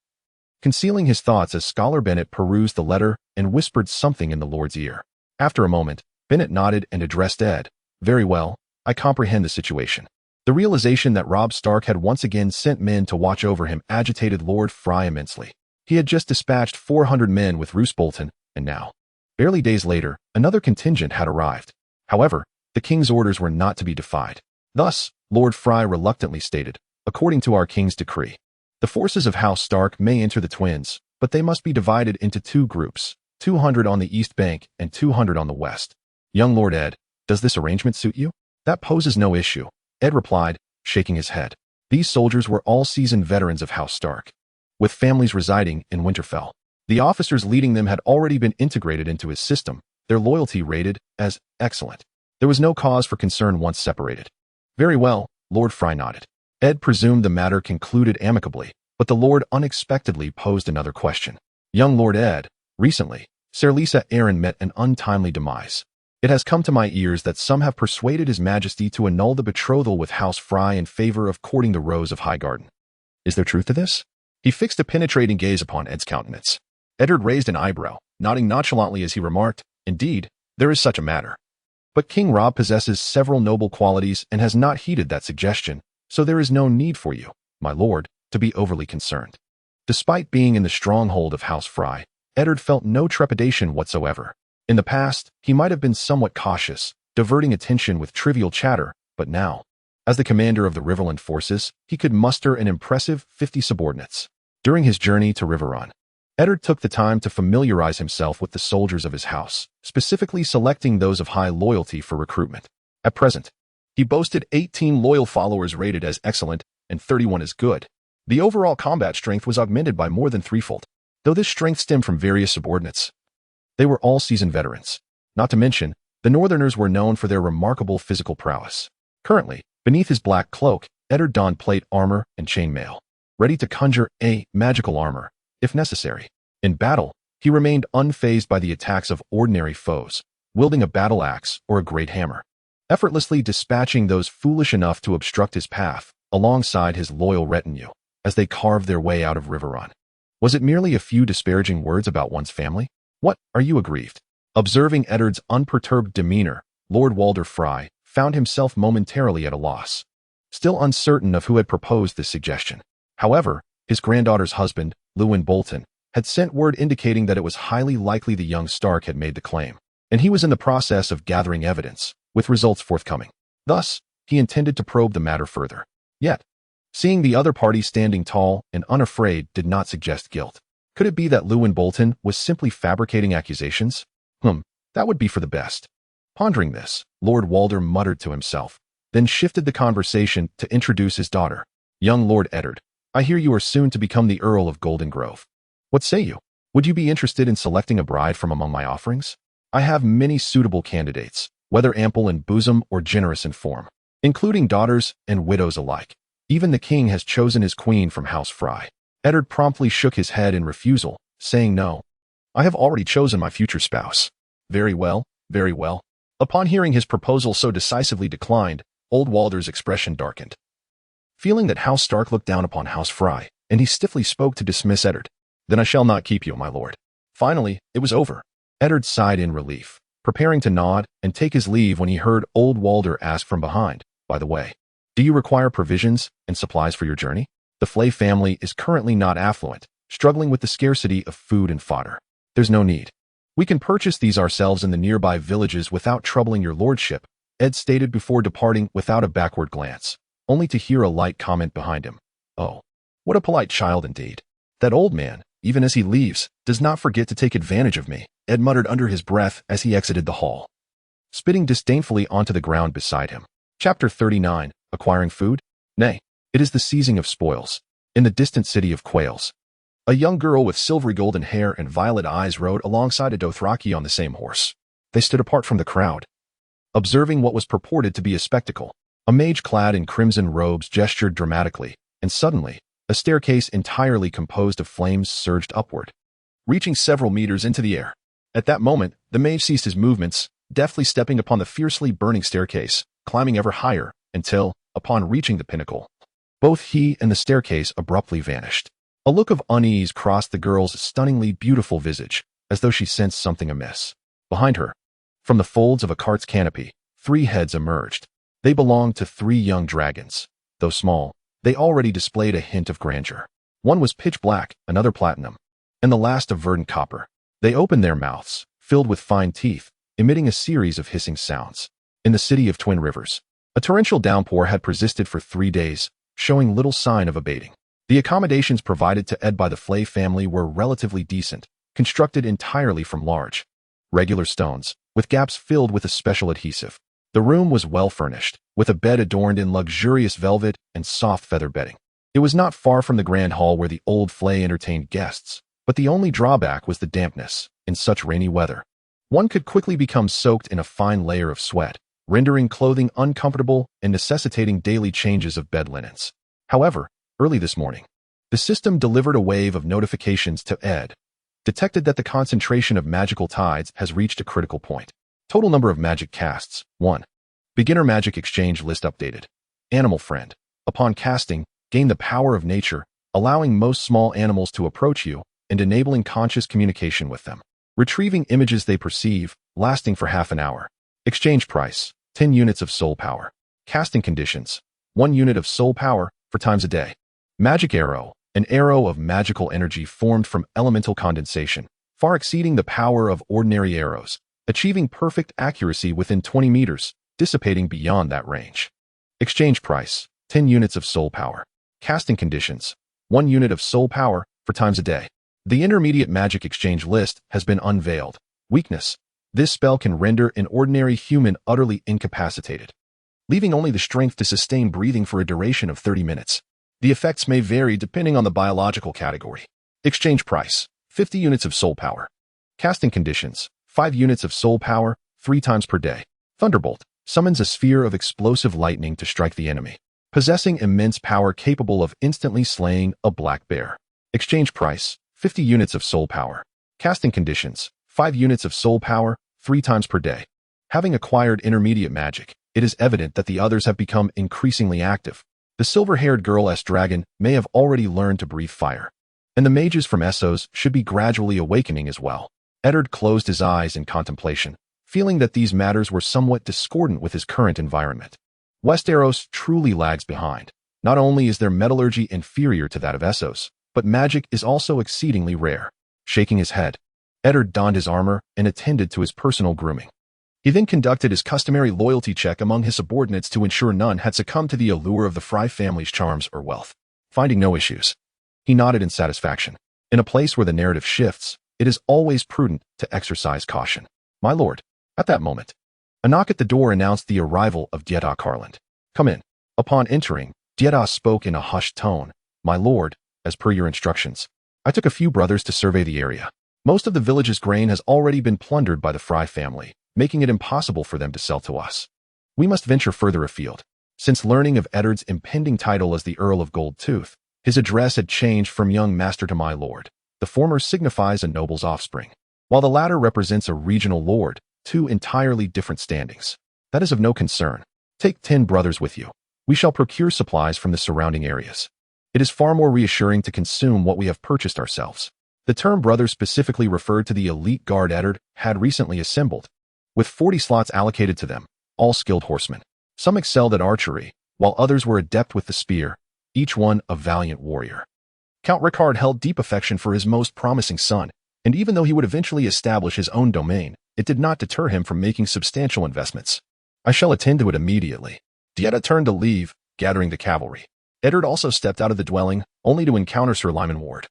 concealing his thoughts as Scholar Bennett perused the letter and whispered something in the lord's ear. After a moment, Bennett nodded and addressed Ed. "Very well, I comprehend the situation." The realization that Robb Stark had once again sent men to watch over him agitated Lord Fry immensely. He had just dispatched 400 men with Roose Bolton, and now, barely days later, another contingent had arrived. However, the king's orders were not to be defied. Thus, Lord Fry reluctantly stated, "According to our king's decree, the forces of House Stark may enter the Twins, but they must be divided into 2 groups, 200 on the east bank and 200 on the west." "Young Lord Ed, does this arrangement suit you?" "That poses no issue," Ed replied, shaking his head. These soldiers were all seasoned veterans of House Stark, with families residing in Winterfell. The officers leading them had already been integrated into his system, their loyalty rated as excellent. There was no cause for concern once separated. "Very well," Lord Fry nodded. Ed presumed the matter concluded amicably, but the Lord unexpectedly posed another question. "Young Lord Ed, recently, Ser Lisa Arryn met an untimely demise. It has come to my ears that some have persuaded His Majesty to annul the betrothal with House Fry in favor of courting the Rose of Highgarden. Is there truth to this?" He fixed a penetrating gaze upon Ed's countenance. Eddard raised an eyebrow, nodding nonchalantly as he remarked, "Indeed, there is such a matter. But King Robb possesses several noble qualities and has not heeded that suggestion, so there is no need for you, my lord, to be overly concerned." Despite being in the stronghold of House Fry, Eddard felt no trepidation whatsoever. In the past, he might have been somewhat cautious, diverting attention with trivial chatter, but now, as the commander of the Riverland forces, he could muster an impressive 50 subordinates. During his journey to Riverrun, Eddard took the time to familiarize himself with the soldiers of his house, specifically selecting those of high loyalty for recruitment. At present, he boasted 18 loyal followers rated as excellent and 31 as good. The overall combat strength was augmented by more than threefold, though this strength stemmed from various subordinates. They were all seasoned veterans. Not to mention, the Northerners were known for their remarkable physical prowess. Currently, beneath his black cloak, Eddard donned plate armor and chainmail, ready to conjure a magical armor, if necessary. In battle, he remained unfazed by the attacks of ordinary foes, wielding a battle axe or a great hammer, effortlessly dispatching those foolish enough to obstruct his path, alongside his loyal retinue, as they carved their way out of Riverrun. Was it merely a few disparaging words about one's family? "What, are you aggrieved?" Observing Eddard's unperturbed demeanor, Lord Walder Fry found himself momentarily at a loss, still uncertain of who had proposed this suggestion. However, his granddaughter's husband, Lewin Bolton, had sent word indicating that it was highly likely the young Stark had made the claim, and he was in the process of gathering evidence, with results forthcoming. Thus, he intended to probe the matter further. Yet, seeing the other party standing tall and unafraid did not suggest guilt. Could it be that Lewin Bolton was simply fabricating accusations? That would be for the best. Pondering this, Lord Walder muttered to himself, then shifted the conversation to introduce his daughter. Young Lord Eddard, I hear you are soon to become the Earl of Golden Grove. What say you? Would you be interested in selecting a bride from among my offerings? I have many suitable candidates, whether ample in bosom or generous in form, including daughters and widows alike. Even the king has chosen his queen from House Fry. Eddard promptly shook his head in refusal, saying no. I have already chosen my future spouse. Very well, very well. Upon hearing his proposal so decisively declined, old Walder's expression darkened. Feeling that House Stark looked down upon House Fry, and he stiffly spoke to dismiss Eddard. Then I shall not keep you, my lord. Finally, it was over. Eddard sighed in relief, preparing to nod and take his leave when he heard old Walder ask from behind, by the way, do you require provisions and supplies for your journey? The Flay family is currently not affluent, struggling with the scarcity of food and fodder. There's no need. We can purchase these ourselves in the nearby villages without troubling your lordship, Ed stated before departing without a backward glance, only to hear a light comment behind him. Oh, what a polite child indeed. That old man, even as he leaves, does not forget to take advantage of me, Ed muttered under his breath as he exited the hall, spitting disdainfully onto the ground beside him. Chapter 39, Acquiring Food? Nay, it is the seizing of spoils. In the distant city of Quails, a young girl with silvery golden hair and violet eyes rode alongside a Dothraki on the same horse. They stood apart from the crowd, observing what was purported to be a spectacle. A mage clad in crimson robes gestured dramatically, and suddenly, a staircase entirely composed of flames surged upward, reaching several meters into the air. At that moment, the mage ceased his movements, deftly stepping upon the fiercely burning staircase, climbing ever higher, until, upon reaching the pinnacle, both he and the staircase abruptly vanished. A look of unease crossed the girl's stunningly beautiful visage, as though she sensed something amiss. Behind her, from the folds of a cart's canopy, 3 heads emerged. They belonged to 3 young dragons. Though small, they already displayed a hint of grandeur. One was pitch black, another platinum, and the last of verdant copper. They opened their mouths, filled with fine teeth, emitting a series of hissing sounds. In the city of Twin Rivers, a torrential downpour had persisted for 3 days, showing little sign of abating. The accommodations provided to Ed by the Flay family were relatively decent, constructed entirely from large, regular stones, with gaps filled with a special adhesive. The room was well furnished, with a bed adorned in luxurious velvet and soft feather bedding. It was not far from the grand hall where the old Flay entertained guests, but the only drawback was the dampness. In such rainy weather, one could quickly become soaked in a fine layer of sweat, rendering clothing uncomfortable and necessitating daily changes of bed linens. However, early this morning, the system delivered a wave of notifications to Ed, detected that the concentration of magical tides has reached a critical point. Total number of magic casts, 1. Beginner magic exchange list updated. Animal friend. Upon casting, gain the power of nature, allowing most small animals to approach you and enabling conscious communication with them. Retrieving images they perceive, lasting for half an hour. Exchange price, 10 units of soul power. Casting conditions, 1 unit of soul power for times a day. Magic arrow, an arrow of magical energy formed from elemental condensation, far exceeding the power of ordinary arrows, achieving perfect accuracy within 20 meters, dissipating beyond that range. Exchange price, 10 units of soul power. Casting conditions, 1 unit of soul power for times a day. The intermediate magic exchange list has been unveiled. Weakness. This spell can render an ordinary human utterly incapacitated, leaving only the strength to sustain breathing for a duration of 30 minutes. The effects may vary depending on the biological category. Exchange price, 50 units of soul power. Casting conditions, 5 units of soul power, 3 times per day. Thunderbolt summons a sphere of explosive lightning to strike the enemy, possessing immense power capable of instantly slaying a black bear. Exchange price, 50 units of soul power. Casting conditions, 5 units of soul power, 3 times per day. Having acquired intermediate magic, it is evident that the others have become increasingly active. The silver-haired girl-S dragon may have already learned to breathe fire, and the mages from Essos should be gradually awakening as well. Eddard closed his eyes in contemplation, feeling that these matters were somewhat discordant with his current environment. Westeros truly lags behind. Not only is their metallurgy inferior to that of Essos, but magic is also exceedingly rare. shaking his head. Eddard donned his armor and attended to his personal grooming. He then conducted his customary loyalty check among his subordinates to ensure none had succumbed to the allure of the Fry family's charms or wealth. Finding no issues, he nodded in satisfaction. In a place where the narrative shifts, it is always prudent to exercise caution. My lord. At that moment, a knock at the door announced the arrival of Diedah Carland. Come in. Upon entering, Diedah spoke in a hushed tone. My lord, as per your instructions, I took a few brothers to survey the area. Most of the village's grain has already been plundered by the Fry family, making it impossible for them to sell to us. We must venture further afield. Since learning of Eddard's impending title as the Earl of Goldtooth, his address had changed from young master to my lord. The former signifies a noble's offspring, while the latter represents a regional lord, two entirely different standings. That is of no concern. Take 10 brothers with you. We shall procure supplies from the surrounding areas. It is far more reassuring to consume what we have purchased ourselves. The term brothers specifically referred to the elite guard Eddard had recently assembled, with 40 slots allocated to them, all skilled horsemen. Some excelled at archery, while others were adept with the spear, each one a valiant warrior. Count Rickard held deep affection for his most promising son, and even though he would eventually establish his own domain, it did not deter him from making substantial investments. I shall attend to it immediately. Diedah turned to leave, gathering the cavalry. Eddard also stepped out of the dwelling, only to encounter Sir Lyman Ward,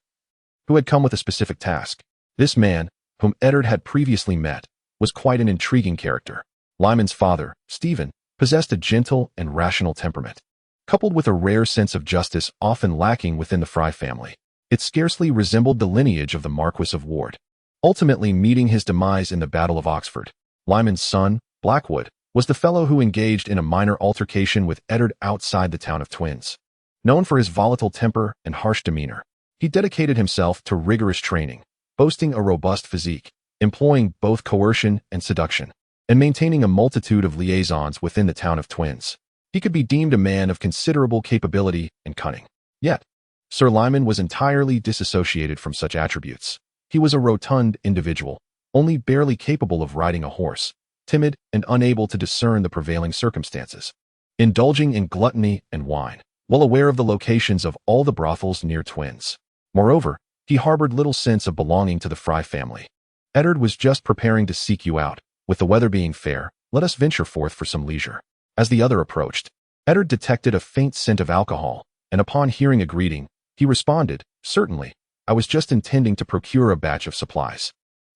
who had come with a specific task. This man, whom Eddard had previously met, was quite an intriguing character. Lyman's father, Stephen, possessed a gentle and rational temperament, coupled with a rare sense of justice often lacking within the Fry family. It scarcely resembled the lineage of the Marquis of Ward, ultimately meeting his demise in the Battle of Oxford. Lyman's son, Blackwood, was the fellow who engaged in a minor altercation with Eddard outside the town of Twins. Known for his volatile temper and harsh demeanor, he dedicated himself to rigorous training, boasting a robust physique, employing both coercion and seduction, and maintaining a multitude of liaisons within the town of Twins. He could be deemed a man of considerable capability and cunning. Yet, Sir Lyman was entirely disassociated from such attributes. He was a rotund individual, only barely capable of riding a horse, timid and unable to discern the prevailing circumstances, indulging in gluttony and wine, well aware of the locations of all the brothels near Twins. Moreover, he harbored little sense of belonging to the Fry family. Eddard was just preparing to seek you out. With the weather being fair, let us venture forth for some leisure. As the other approached, Eddard detected a faint scent of alcohol, and upon hearing a greeting, he responded, certainly, I was just intending to procure a batch of supplies.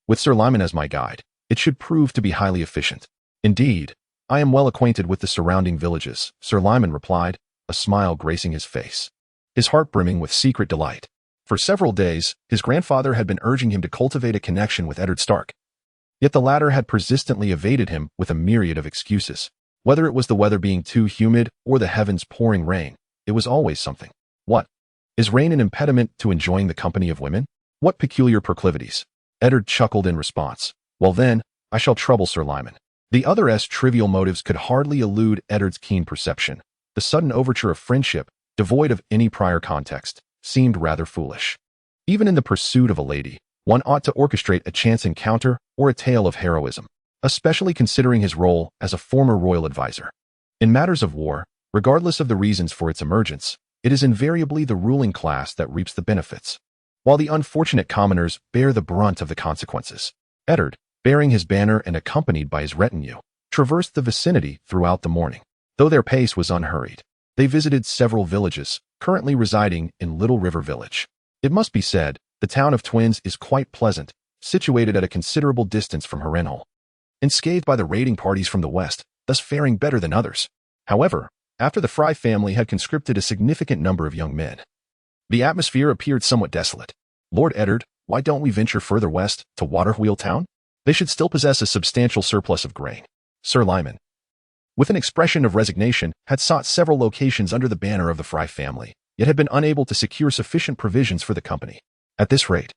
With Sir Lyman as my guide, it should prove to be highly efficient. Indeed, I am well acquainted with the surrounding villages, Sir Lyman replied, a smile gracing his face, his heart brimming with secret delight. For several days, his grandfather had been urging him to cultivate a connection with Eddard Stark. Yet the latter had persistently evaded him with a myriad of excuses. Whether it was the weather being too humid or the heavens pouring rain, it was always something. What? Is rain an impediment to enjoying the company of women? What peculiar proclivities? Eddard chuckled in response. Well then, I shall trouble Sir Lyman. The other's trivial motives could hardly elude Eddard's keen perception. The sudden overture of friendship, devoid of any prior context, seemed rather foolish. Even in the pursuit of a lady, one ought to orchestrate a chance encounter or a tale of heroism, especially considering his role as a former royal advisor. In matters of war, regardless of the reasons for its emergence, it is invariably the ruling class that reaps the benefits, while the unfortunate commoners bear the brunt of the consequences. Eddard, bearing his banner and accompanied by his retinue, traversed the vicinity throughout the morning. Though their pace was unhurried, they visited several villages, currently residing in Little River Village. It must be said, the town of Twins is quite pleasant, situated at a considerable distance from Harrenhal, unscathed by the raiding parties from the west, thus faring better than others. However, after the Fry family had conscripted a significant number of young men, the atmosphere appeared somewhat desolate. Lord Eddard, why don't we venture further west, to Waterwheel Town? They should still possess a substantial surplus of grain. Sir Lyman, with an expression of resignation, had sought several locations under the banner of the Fry family, yet had been unable to secure sufficient provisions for the company. At this rate,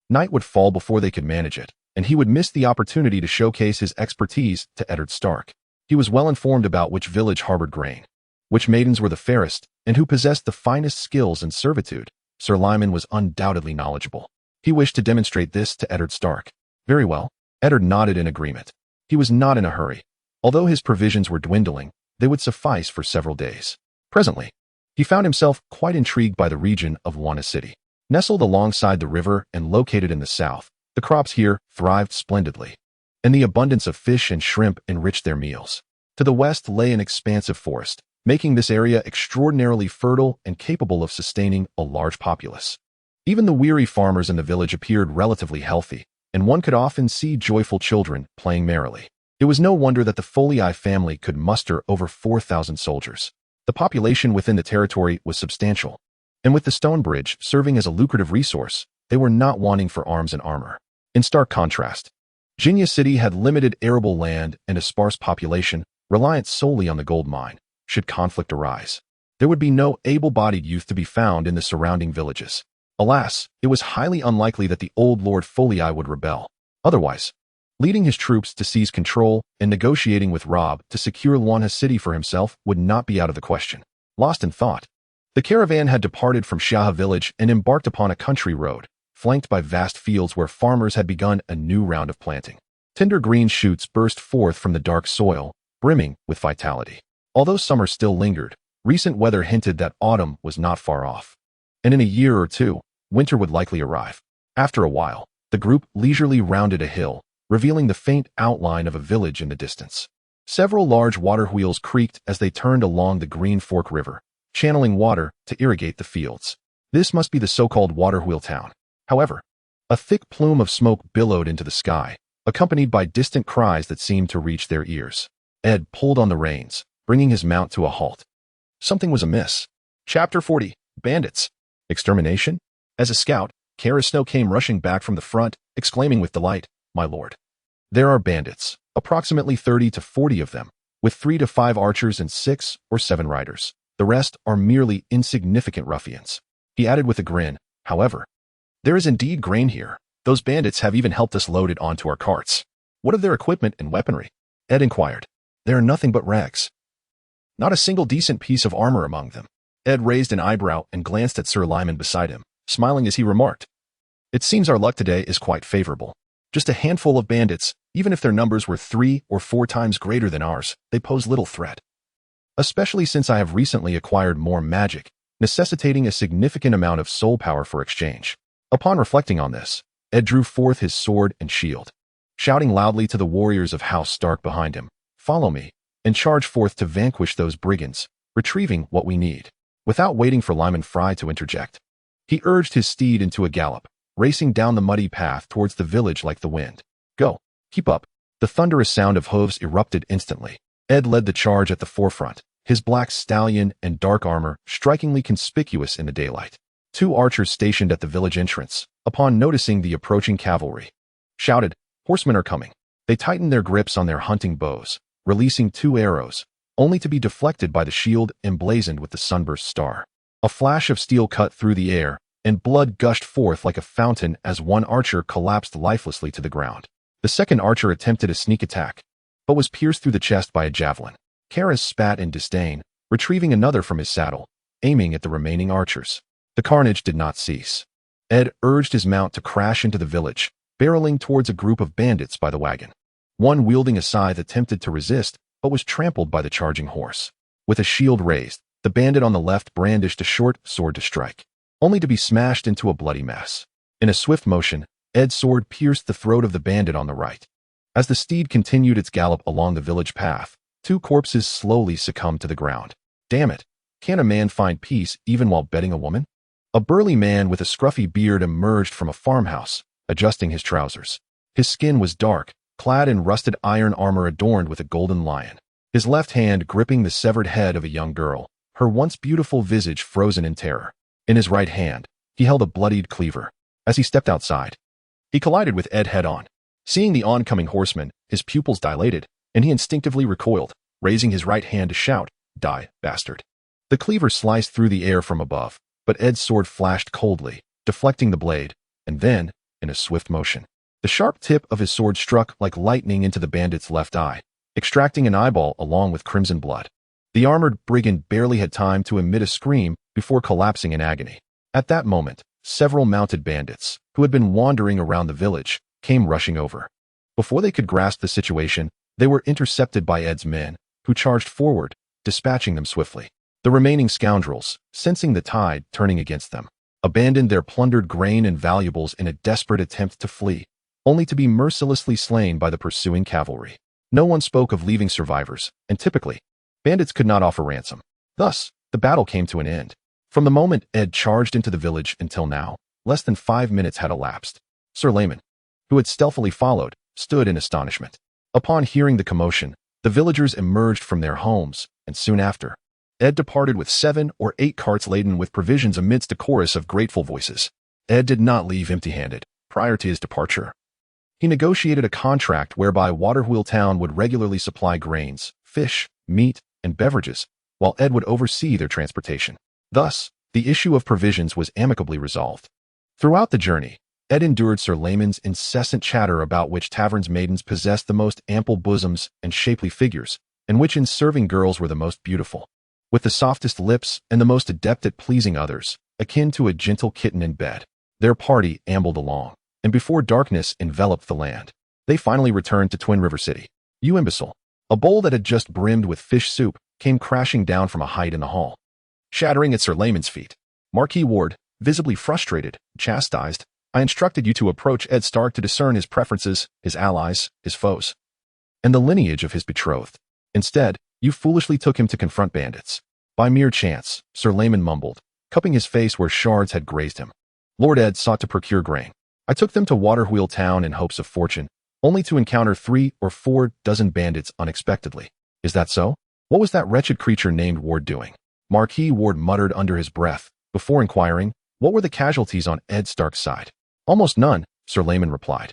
night would fall before they could manage it, and he would miss the opportunity to showcase his expertise to Eddard Stark. He was well informed about which village harbored grain, which maidens were the fairest, and who possessed the finest skills in servitude. Sir Lyman was undoubtedly knowledgeable. He wished to demonstrate this to Eddard Stark. Very well. Eddard nodded in agreement. He was not in a hurry. Although his provisions were dwindling, they would suffice for several days. Presently, he found himself quite intrigued by the region of Wanna City. Nestled alongside the river and located in the south, the crops here thrived splendidly, and the abundance of fish and shrimp enriched their meals. To the west lay an expansive forest, making this area extraordinarily fertile and capable of sustaining a large populace. Even the weary farmers in the village appeared relatively healthy, and one could often see joyful children playing merrily. It was no wonder that the Folii family could muster over 4,000 soldiers. The population within the territory was substantial, and with the stone bridge serving as a lucrative resource, they were not wanting for arms and armor. In stark contrast, Jinya City had limited arable land and a sparse population, reliant solely on the gold mine. Should conflict arise, there would be no able-bodied youth to be found in the surrounding villages. Alas, it was highly unlikely that the old Lord Folii would rebel. Otherwise, leading his troops to seize control and negotiating with Robb to secure Lannisters City for himself would not be out of the question. Lost in thought, the caravan had departed from Shaha village and embarked upon a country road, flanked by vast fields where farmers had begun a new round of planting. Tender green shoots burst forth from the dark soil, brimming with vitality. Although summer still lingered, recent weather hinted that autumn was not far off, and in a year or two, winter would likely arrive. After a while, the group leisurely rounded a hill, revealing the faint outline of a village in the distance. Several large water wheels creaked as they turned along the Green Fork River, channeling water to irrigate the fields. This must be the so-called water wheel town. However, a thick plume of smoke billowed into the sky, accompanied by distant cries that seemed to reach their ears. Ed pulled on the reins, bringing his mount to a halt. Something was amiss. Chapter 40. Bandits. Extermination? As a scout, Karstark came rushing back from the front, exclaiming with delight, "My lord, there are bandits, approximately 30 to 40 of them, with 3 to 5 archers and 6 or 7 riders. The rest are merely insignificant ruffians." He added with a grin, "However, there is indeed grain here. Those bandits have even helped us load it onto our carts." "What of their equipment and weaponry?" Ed inquired. "They are nothing but rags. Not a single decent piece of armor among them." Ed raised an eyebrow and glanced at Sir Lyman beside him, smiling as he remarked, "It seems our luck today is quite favorable. Just a handful of bandits, even if their numbers were 3 or 4 times greater than ours, they pose little threat. Especially since I have recently acquired more magic, necessitating a significant amount of soul power for exchange." Upon reflecting on this, Ed drew forth his sword and shield, shouting loudly to the warriors of House Stark behind him, "Follow me," and charge forth to vanquish those brigands, retrieving what we need. Without waiting for Lyman Fry to interject, he urged his steed into a gallop, racing down the muddy path towards the village like the wind. "Go, keep up." The thunderous sound of hooves erupted instantly. Ed led the charge at the forefront, his black stallion and dark armor strikingly conspicuous in the daylight. 2 archers stationed at the village entrance, upon noticing the approaching cavalry, shouted, "Horsemen are coming." They tightened their grips on their hunting bows, releasing 2 arrows, only to be deflected by the shield emblazoned with the sunburst star. A flash of steel cut through the air, and blood gushed forth like a fountain as one archer collapsed lifelessly to the ground. The second archer attempted a sneak attack, but was pierced through the chest by a javelin. Karas spat in disdain, retrieving another from his saddle, aiming at the remaining archers. The carnage did not cease. Ed urged his mount to crash into the village, barreling towards a group of bandits by the wagon. One wielding a scythe attempted to resist, but was trampled by the charging horse. With a shield raised, the bandit on the left brandished a short sword to strike, only to be smashed into a bloody mess. In a swift motion, Ed's sword pierced the throat of the bandit on the right. As the steed continued its gallop along the village path, 2 corpses slowly succumbed to the ground. Damn it, can a man find peace even while bedding a woman? A burly man with a scruffy beard emerged from a farmhouse, adjusting his trousers. His skin was dark, clad in rusted iron armor adorned with a golden lion, his left hand gripping the severed head of a young girl, her once beautiful visage frozen in terror. In his right hand, he held a bloodied cleaver. As he stepped outside, he collided with Ed head-on. Seeing the oncoming horseman, his pupils dilated, and he instinctively recoiled, raising his right hand to shout, "Die, bastard." The cleaver sliced through the air from above, but Ed's sword flashed coldly, deflecting the blade, and then, in a swift motion, the sharp tip of his sword struck like lightning into the bandit's left eye, extracting an eyeball along with crimson blood. The armored brigand barely had time to emit a scream before collapsing in agony. At that moment, several mounted bandits, who had been wandering around the village, came rushing over. Before they could grasp the situation, they were intercepted by Ed's men, who charged forward, dispatching them swiftly. The remaining scoundrels, sensing the tide turning against them, abandoned their plundered grain and valuables in a desperate attempt to flee, only to be mercilessly slain by the pursuing cavalry. No one spoke of leaving survivors, and typically, bandits could not offer ransom. Thus, the battle came to an end. From the moment Ed charged into the village until now, less than 5 minutes had elapsed. Sir Layman, who had stealthily followed, stood in astonishment. Upon hearing the commotion, the villagers emerged from their homes, and soon after, Ed departed with 7 or 8 carts laden with provisions amidst a chorus of grateful voices. Ed did not leave empty-handed. Prior to his departure, he negotiated a contract whereby Waterwheel Town would regularly supply grains, fish, meat, and beverages, while Ed would oversee their transportation. Thus, the issue of provisions was amicably resolved. Throughout the journey, Ed endured Sir Layman's incessant chatter about which tavern's maidens possessed the most ample bosoms and shapely figures, and which in serving girls were the most beautiful, with the softest lips and the most adept at pleasing others, akin to a gentle kitten in bed. Their party ambled along, and before darkness enveloped the land, they finally returned to Twin River City. You imbecile! A bowl that had just brimmed with fish soup came crashing down from a height in the hall, shattering at Sir Layman's feet. Marquis Ward, visibly frustrated, chastised, I instructed you to approach Ed Stark to discern his preferences, his allies, his foes, and the lineage of his betrothed. Instead, you foolishly took him to confront bandits. By mere chance, Sir Layman mumbled, cupping his face where shards had grazed him. Lord Ed sought to procure grain. I took them to Waterwheel Town in hopes of fortune, only to encounter 3 or 4 dozen bandits unexpectedly. Is that so? What was that wretched creature named Ward doing? Marquis Ward muttered under his breath, before inquiring, what were the casualties on Ed Stark's side? Almost none, Sir Layman replied,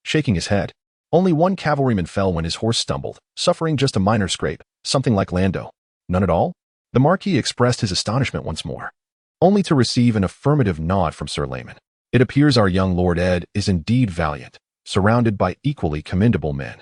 shaking his head. Only 1 cavalryman fell when his horse stumbled, suffering just a minor scrape, something like Lando. None at all? The Marquis expressed his astonishment once more, only to receive an affirmative nod from Sir Layman. It appears our young Lord Ed is indeed valiant, surrounded by equally commendable men.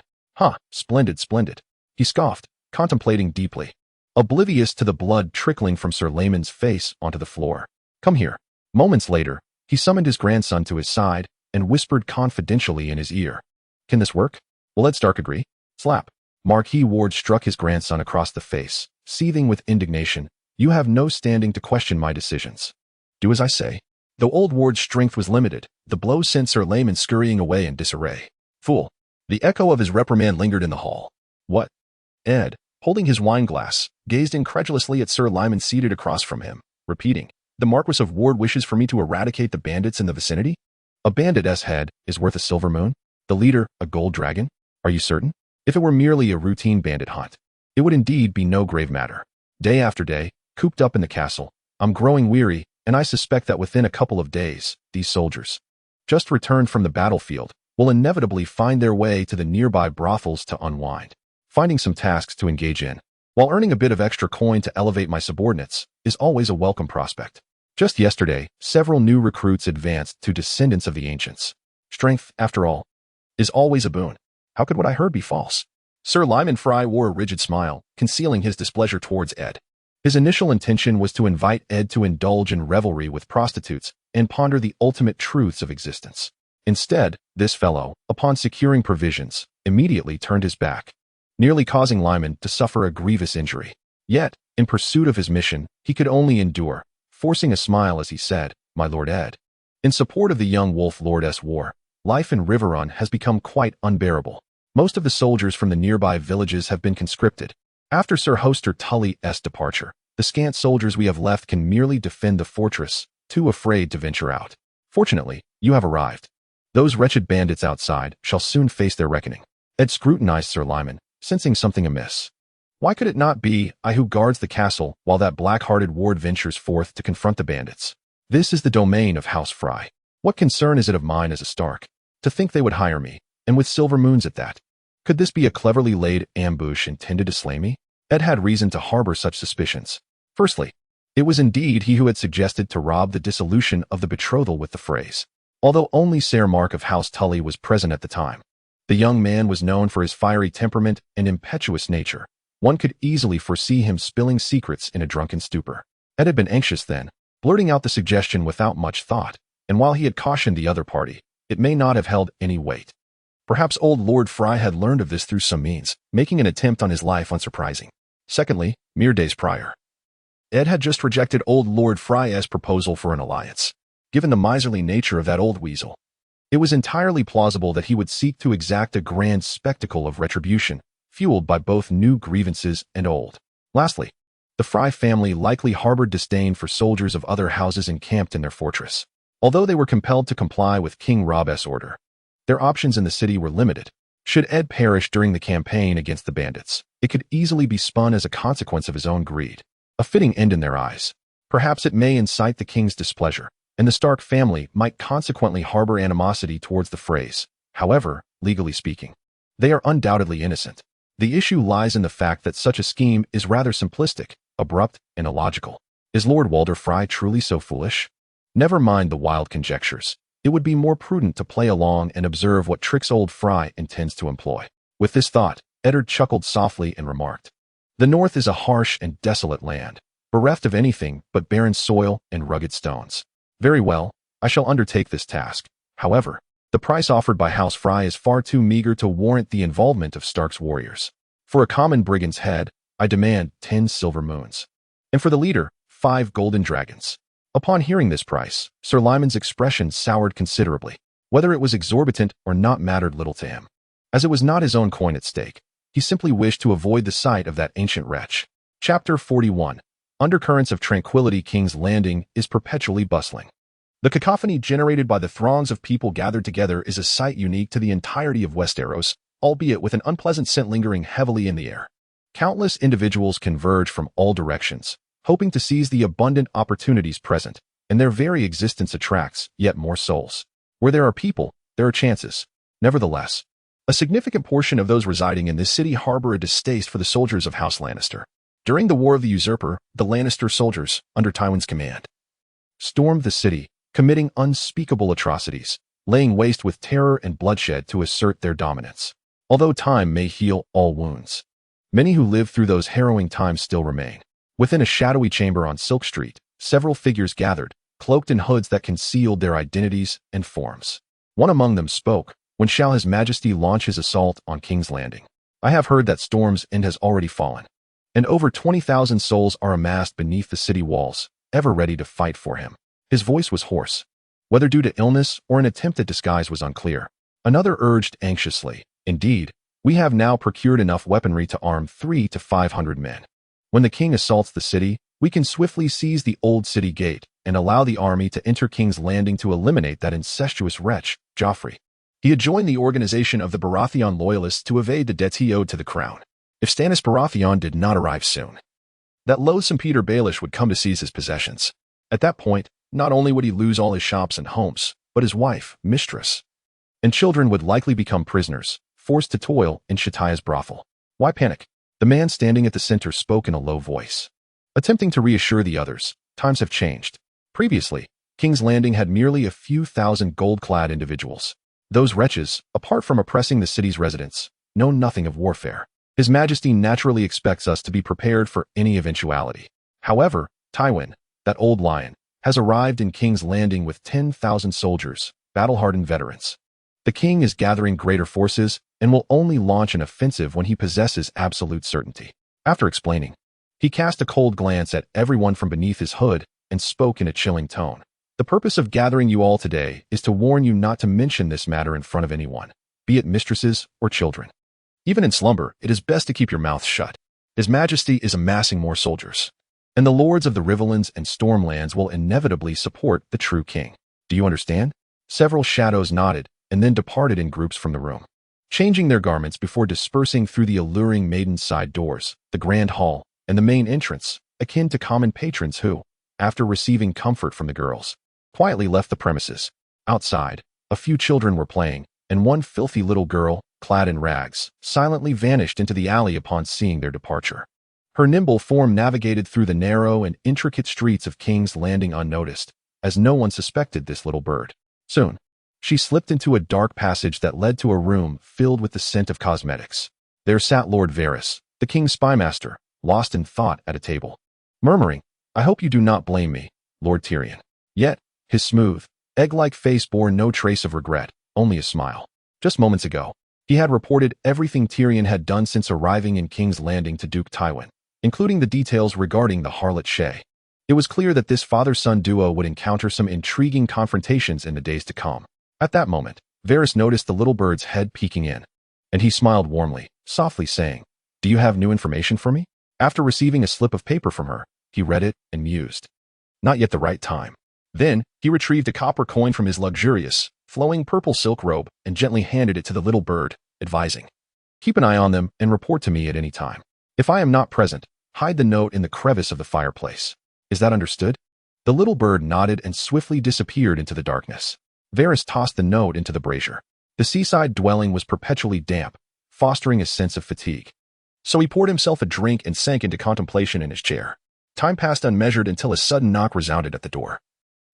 Splendid, splendid. He scoffed, contemplating deeply, oblivious to the blood trickling from Sir Layman's face onto the floor. Come here. Moments later, he summoned his grandson to his side and whispered confidentially in his ear. Can this work? Will Ed Stark agree? Slap. Marquis Ward struck his grandson across the face, seething with indignation. You have no standing to question my decisions. Do as I say. Though old Ward's strength was limited, the blow sent Sir Layman scurrying away in disarray. Fool. The echo of his reprimand lingered in the hall. What? Ed, holding his wine glass, gazed incredulously at Sir Layman seated across from him, repeating, The Marquis of Ward wishes for me to eradicate the bandits in the vicinity? A bandit's head is worth a silver moon? The leader, a gold dragon? Are you certain? If it were merely a routine bandit hunt, it would indeed be no grave matter. Day after day, cooped up in the castle, I'm growing weary, and I suspect that within a couple of days, these soldiers, just returned from the battlefield, will inevitably find their way to the nearby brothels to unwind. Finding some tasks to engage in, while earning a bit of extra coin to elevate my subordinates, is always a welcome prospect. Just yesterday, several new recruits advanced to descendants of the ancients. Strength, after all, is always a boon. How could what I heard be false? Sir Lyman Fry wore a rigid smile, concealing his displeasure towards Ed. His initial intention was to invite Ed to indulge in revelry with prostitutes and ponder the ultimate truths of existence. Instead, this fellow, upon securing provisions, immediately turned his back, nearly causing Lyman to suffer a grievous injury. Yet, in pursuit of his mission, he could only endure, forcing a smile as he said, My Lord Ed. In support of the young Wolf Lord's war, life in Riverrun has become quite unbearable. Most of the soldiers from the nearby villages have been conscripted. After Sir Hoster Tully's departure, the scant soldiers we have left can merely defend the fortress, too afraid to venture out. Fortunately, you have arrived. Those wretched bandits outside shall soon face their reckoning. Ed scrutinized Sir Lyman, sensing something amiss. Why could it not be I who guards the castle while that black-hearted Ward ventures forth to confront the bandits? This is the domain of House Fry. What concern is it of mine as a Stark? To think they would hire me, and with silver moons at that. Could this be a cleverly laid ambush intended to slay me? Ed had reason to harbor such suspicions. Firstly, it was indeed he who had suggested to Robb the dissolution of the betrothal with the phrase. Although only Sir Mark of House Tully was present at the time, the young man was known for his fiery temperament and impetuous nature. One could easily foresee him spilling secrets in a drunken stupor. Ed had been anxious then, blurting out the suggestion without much thought, and while he had cautioned the other party, it may not have held any weight. Perhaps old Lord Fry had learned of this through some means, making an attempt on his life unsurprising. Secondly, mere days prior, Ed had just rejected old Lord Fry's proposal for an alliance. given the miserly nature of that old weasel. It was entirely plausible that he would seek to exact a grand spectacle of retribution, fueled by both new grievances and old. Lastly, the Fry family likely harbored disdain for soldiers of other houses encamped in their fortress. Although they were compelled to comply with King Robb's order, their options in the city were limited. Should Ed perish during the campaign against the bandits, it could easily be spun as a consequence of his own greed. A fitting end in their eyes. Perhaps it may incite the king's displeasure, and the Stark family might consequently harbor animosity towards the Freys. However, legally speaking, they are undoubtedly innocent. The issue lies in the fact that such a scheme is rather simplistic, abrupt, and illogical. Is Lord Walder Frey truly so foolish? Never mind the wild conjectures. It would be more prudent to play along and observe what tricks old Frey intends to employ. With this thought, Eddard chuckled softly and remarked, "The north is a harsh and desolate land, bereft of anything but barren soil and rugged stones. Very well, I shall undertake this task. However, the price offered by House Frey is far too meager to warrant the involvement of Stark's warriors. For a common brigand's head, I demand 10 silver moons. And for the leader, 5 golden dragons." Upon hearing this price, Sir Lyman's expression soured considerably. Whether it was exorbitant or not mattered little to him. As it was not his own coin at stake, he simply wished to avoid the sight of that ancient wretch. Chapter 41. Undercurrents of Tranquility. King's Landing is perpetually bustling. The cacophony generated by the throngs of people gathered together is a sight unique to the entirety of Westeros, albeit with an unpleasant scent lingering heavily in the air. Countless individuals converge from all directions, hoping to seize the abundant opportunities present, and their very existence attracts yet more souls. Where there are people, there are chances. Nevertheless, a significant portion of those residing in this city harbor a distaste for the soldiers of House Lannister. During the War of the Usurper, the Lannister soldiers, under Tywin's command, stormed the city, committing unspeakable atrocities, laying waste with terror and bloodshed to assert their dominance. Although time may heal all wounds, many who lived through those harrowing times still remain. Within a shadowy chamber on Silk Street, several figures gathered, cloaked in hoods that concealed their identities and forms. One among them spoke, "When shall His Majesty launch his assault on King's Landing? I have heard that Storm's End has already fallen, and over 20,000 souls are amassed beneath the city walls, ever ready to fight for him." His voice was hoarse. Whether due to illness or an attempt at disguise was unclear. Another urged anxiously, "Indeed, we have now procured enough weaponry to arm 300 to 500 men. When the king assaults the city, we can swiftly seize the old city gate and allow the army to enter King's Landing to eliminate that incestuous wretch, Joffrey." He had joined the organization of the Baratheon loyalists to evade the debts he owed to the crown. If Stannis Baratheon did not arrive soon, that loathsome Peter Baelish would come to seize his possessions. At that point, not only would he lose all his shops and homes, but his wife, mistress, and children would likely become prisoners, forced to toil in Shataya's brothel. Why panic? The man standing at the center spoke in a low voice, attempting to reassure the others. Times have changed. Previously, King's Landing had merely a few thousand gold-clad individuals. Those wretches, apart from oppressing the city's residents, know nothing of warfare. His Majesty naturally expects us to be prepared for any eventuality. However, Tywin, that old lion, has arrived in King's Landing with 10,000 soldiers, battle-hardened veterans. The king is gathering greater forces and will only launch an offensive when he possesses absolute certainty. After explaining, he cast a cold glance at everyone from beneath his hood and spoke in a chilling tone. "The purpose of gathering you all today is to warn you not to mention this matter in front of anyone, be it mistresses or children. Even in slumber, it is best to keep your mouth shut. His Majesty is amassing more soldiers, and the lords of the Riverlands and Stormlands will inevitably support the true king. Do you understand?" Several shadows nodded and then departed in groups from the room, changing their garments before dispersing through the alluring maiden side doors, the grand hall, and the main entrance, akin to common patrons who, after receiving comfort from the girls, quietly left the premises. Outside, a few children were playing, and one filthy little girl, clad in rags, silently vanished into the alley upon seeing their departure. Her nimble form navigated through the narrow and intricate streets of King's Landing unnoticed, as no one suspected this little bird. Soon, she slipped into a dark passage that led to a room filled with the scent of cosmetics. There sat Lord Varys, the king's spymaster, lost in thought at a table, murmuring, "I hope you do not blame me, Lord Tyrion." Yet, his smooth, egg-like face bore no trace of regret, only a smile. Just moments ago, he had reported everything Tyrion had done since arriving in King's Landing to Duke Tywin, including the details regarding the harlot Shay. It was clear that this father-son duo would encounter some intriguing confrontations in the days to come. At that moment, Varys noticed the little bird's head peeking in, and he smiled warmly, softly saying, "Do you have new information for me?" After receiving a slip of paper from her, he read it and mused. Not yet the right time. Then, he retrieved a copper coin from his luxurious, flowing purple silk robe and gently handed it to the little bird, advising, "Keep an eye on them and report to me at any time. If I am not present, hide the note in the crevice of the fireplace. Is that understood?" The little bird nodded and swiftly disappeared into the darkness. Varys tossed the note into the brazier. The seaside dwelling was perpetually damp, fostering a sense of fatigue. So he poured himself a drink and sank into contemplation in his chair. Time passed unmeasured until a sudden knock resounded at the door,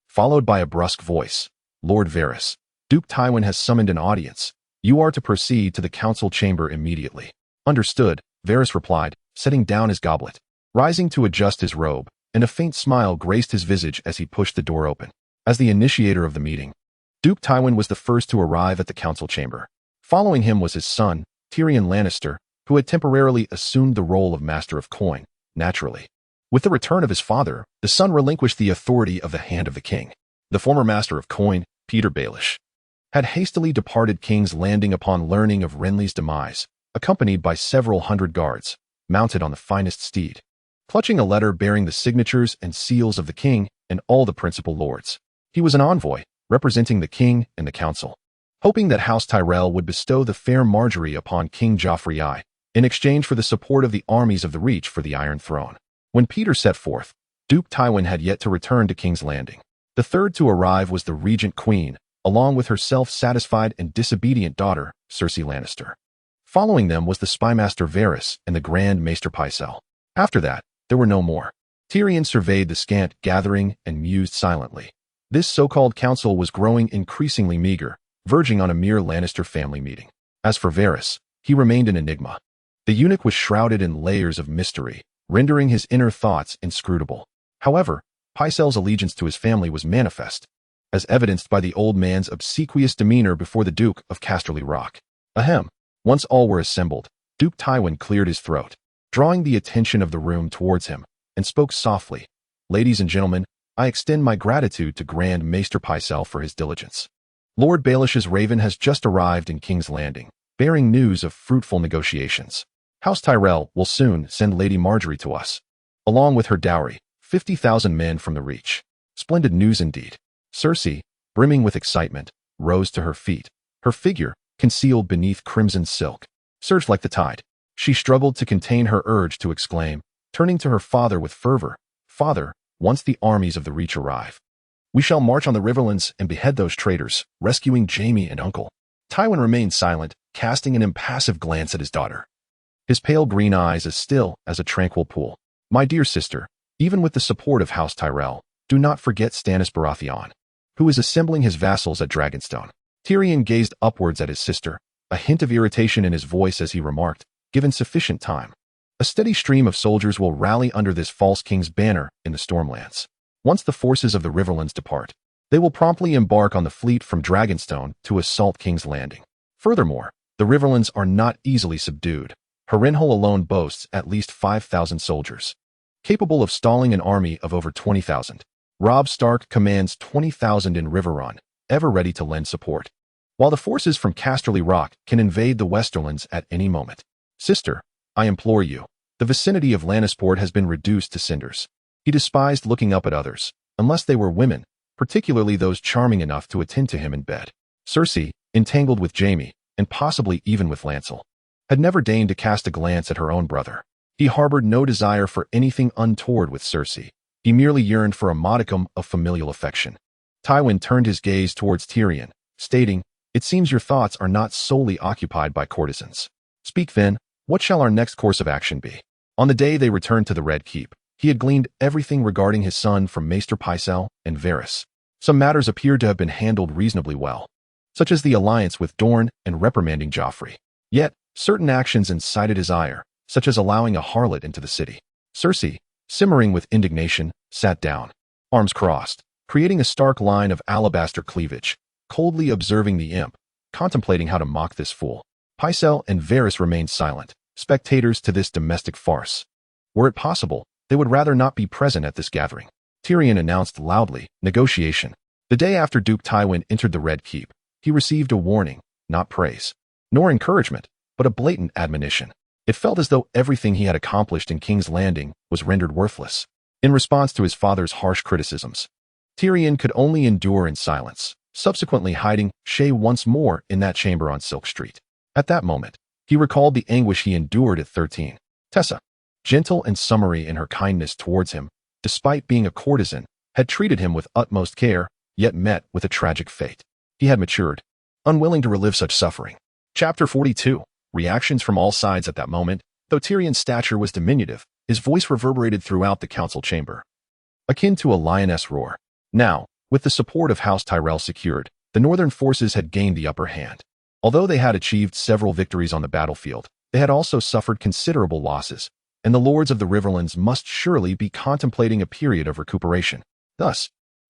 followed by a brusque voice. "Lord Varys, Duke Tywin has summoned an audience. You are to proceed to the council chamber immediately." "Understood," Varys replied, setting down his goblet. Rising to adjust his robe, and a faint smile graced his visage as he pushed the door open. As the initiator of the meeting, Duke Tywin was the first to arrive at the council chamber. Following him was his son, Tyrion Lannister, who had temporarily assumed the role of Master of Coin, naturally. With the return of his father, the son relinquished the authority of the Hand of the King. The former Master of Coin, Peter Baelish, had hastily departed King's Landing upon learning of Renly's demise, accompanied by several hundred guards, mounted on the finest steed, clutching a letter bearing the signatures and seals of the king and all the principal lords. He was an envoy, representing the king and the council, hoping that House Tyrell would bestow the fair Marjorie upon King Joffrey I, in exchange for the support of the armies of the Reach for the Iron Throne. When Peter set forth, Duke Tywin had yet to return to King's Landing. The third to arrive was the Regent Queen, along with her self-satisfied and disobedient daughter, Cersei Lannister. Following them was the Spymaster Varys and the Grand Maester Pycelle. After that, there were no more. Tyrion surveyed the scant gathering and mused silently. This so-called council was growing increasingly meager, verging on a mere Lannister family meeting. As for Varys, he remained an enigma. The eunuch was shrouded in layers of mystery, rendering his inner thoughts inscrutable. However, Pycelle's allegiance to his family was manifest, as evidenced by the old man's obsequious demeanor before the Duke of Casterly Rock. Ahem. Once all were assembled, Duke Tywin cleared his throat, drawing the attention of the room towards him, and spoke softly. "Ladies and gentlemen, I extend my gratitude to Grand Maester Pycelle for his diligence. Lord Baelish's Raven has just arrived in King's Landing, bearing news of fruitful negotiations. House Tyrell will soon send Lady Marjorie to us, along with her dowry, 50,000 men from the Reach. Splendid news indeed." Cersei, brimming with excitement, rose to her feet. Her figure, concealed beneath crimson silk, surged like the tide. She struggled to contain her urge to exclaim, turning to her father with fervor, "Father, once the armies of the Reach arrive, we shall march on the Riverlands and behead those traitors, rescuing Jaime and Uncle." Tywin remained silent, casting an impassive glance at his daughter, his pale green eyes as still as a tranquil pool. "My dear sister, even with the support of House Tyrell, do not forget Stannis Baratheon, who is assembling his vassals at Dragonstone." Tyrion gazed upwards at his sister, a hint of irritation in his voice as he remarked, "Given sufficient time, a steady stream of soldiers will rally under this false king's banner in the Stormlands. Once the forces of the Riverlands depart, they will promptly embark on the fleet from Dragonstone to assault King's Landing. Furthermore, the Riverlands are not easily subdued. Harrenhal alone boasts at least 5,000 soldiers, capable of stalling an army of over 20,000. Robb Stark commands 20,000 in Riverrun, ever ready to lend support, while the forces from Casterly Rock can invade the Westerlands at any moment. Sister, I implore you, the vicinity of Lannisport has been reduced to cinders." He despised looking up at others, unless they were women, particularly those charming enough to attend to him in bed. Cersei, entangled with Jaime, and possibly even with Lancel, had never deigned to cast a glance at her own brother. He harbored no desire for anything untoward with Cersei. He merely yearned for a modicum of familial affection. Tywin turned his gaze towards Tyrion, stating, "It seems your thoughts are not solely occupied by courtesans. Speak then, what shall our next course of action be?" On the day they returned to the Red Keep, he had gleaned everything regarding his son from Maester Pycelle and Varys. Some matters appeared to have been handled reasonably well, such as the alliance with Dorne and reprimanding Joffrey. Yet, certain actions incited his ire, such as allowing a harlot into the city. Cersei, simmering with indignation, sat down, arms crossed, creating a stark line of alabaster cleavage, coldly observing the imp, contemplating how to mock this fool. Pycelle and Varys remained silent, spectators to this domestic farce. Were it possible, they would rather not be present at this gathering. Tyrion announced loudly, "Negotiation." The day after Duke Tywin entered the Red Keep, he received a warning, not praise, nor encouragement, but a blatant admonition. It felt as though everything he had accomplished in King's Landing was rendered worthless. In response to his father's harsh criticisms, Tyrion could only endure in silence, subsequently hiding Shay once more in that chamber on Silk Street. At that moment, he recalled the anguish he endured at 13. Tessa, gentle and summary in her kindness towards him, despite being a courtesan, had treated him with utmost care, yet met with a tragic fate. He had matured, unwilling to relive such suffering. Chapter 42. Reactions from all sides at that moment. Though Tyrion's stature was diminutive, his voice reverberated throughout the council chamber, akin to a lioness roar. Now, with the support of House Tyrell secured, the northern forces had gained the upper hand. Although they had achieved several victories on the battlefield, they had also suffered considerable losses, and the lords of the Riverlands must surely be contemplating a period of recuperation. Thus,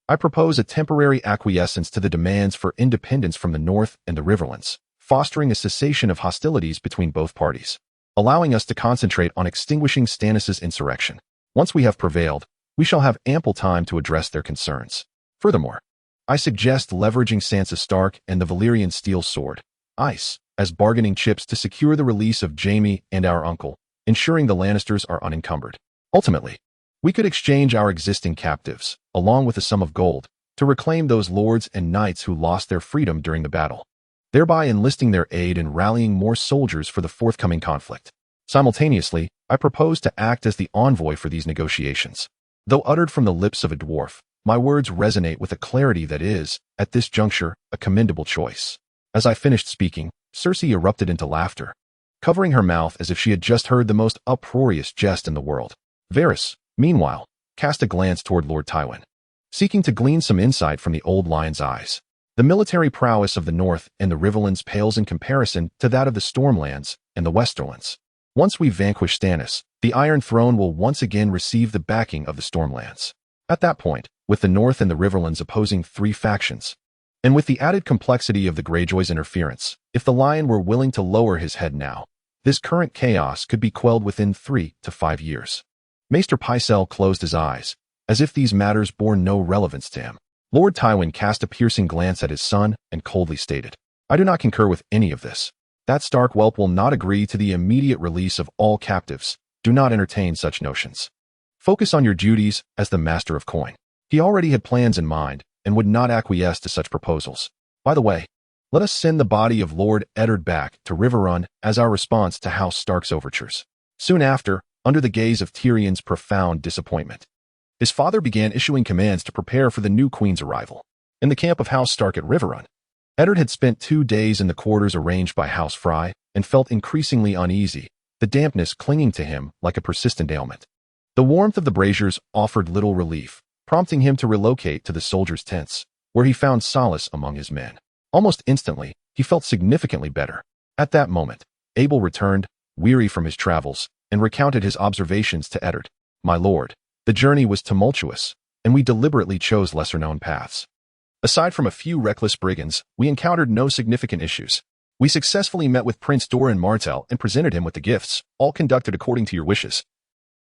I propose a temporary acquiescence to the demands for independence from the North and the Riverlands, fostering a cessation of hostilities between both parties, allowing us to concentrate on extinguishing Stannis' insurrection. Once we have prevailed, we shall have ample time to address their concerns. Furthermore, I suggest leveraging Sansa Stark and the Valyrian steel sword, Ice, as bargaining chips to secure the release of Jaime and our uncle, ensuring the Lannisters are unencumbered. Ultimately, we could exchange our existing captives, along with a sum of gold, to reclaim those lords and knights who lost their freedom during the battle, thereby enlisting their aid and rallying more soldiers for the forthcoming conflict. Simultaneously, I propose to act as the envoy for these negotiations. Though uttered from the lips of a dwarf, my words resonate with a clarity that is, at this juncture, a commendable choice. As I finished speaking, Cersei erupted into laughter, covering her mouth as if she had just heard the most uproarious jest in the world. Varys, meanwhile, cast a glance toward Lord Tywin, seeking to glean some insight from the old lion's eyes. The military prowess of the North and the Riverlands pales in comparison to that of the Stormlands and the Westerlands. Once we vanquish Stannis, the Iron Throne will once again receive the backing of the Stormlands. At that point, with the North and the Riverlands opposing three factions, and with the added complexity of the Greyjoys' interference, if the Lion were willing to lower his head now, this current chaos could be quelled within 3 to 5 years. Maester Pycelle closed his eyes, as if these matters bore no relevance to him. Lord Tywin cast a piercing glance at his son and coldly stated, "I do not concur with any of this. That Stark whelp will not agree to the immediate release of all captives. Do not entertain such notions. Focus on your duties as the master of coin." He already had plans in mind, and would not acquiesce to such proposals. By the way, let us send the body of Lord Eddard back to Riverrun as our response to House Stark's overtures. Soon after, under the gaze of Tyrion's profound disappointment, his father began issuing commands to prepare for the new queen's arrival. In the camp of House Stark at Riverrun, Eddard had spent 2 days in the quarters arranged by House Frye and felt increasingly uneasy, the dampness clinging to him like a persistent ailment. The warmth of the braziers offered little relief, prompting him to relocate to the soldiers' tents, where he found solace among his men. Almost instantly, he felt significantly better. At that moment, Abel returned, weary from his travels, and recounted his observations to Eddard. "My lord, the journey was tumultuous, and we deliberately chose lesser-known paths. Aside from a few reckless brigands, we encountered no significant issues. We successfully met with Prince Doran Martell and presented him with the gifts, all conducted according to your wishes.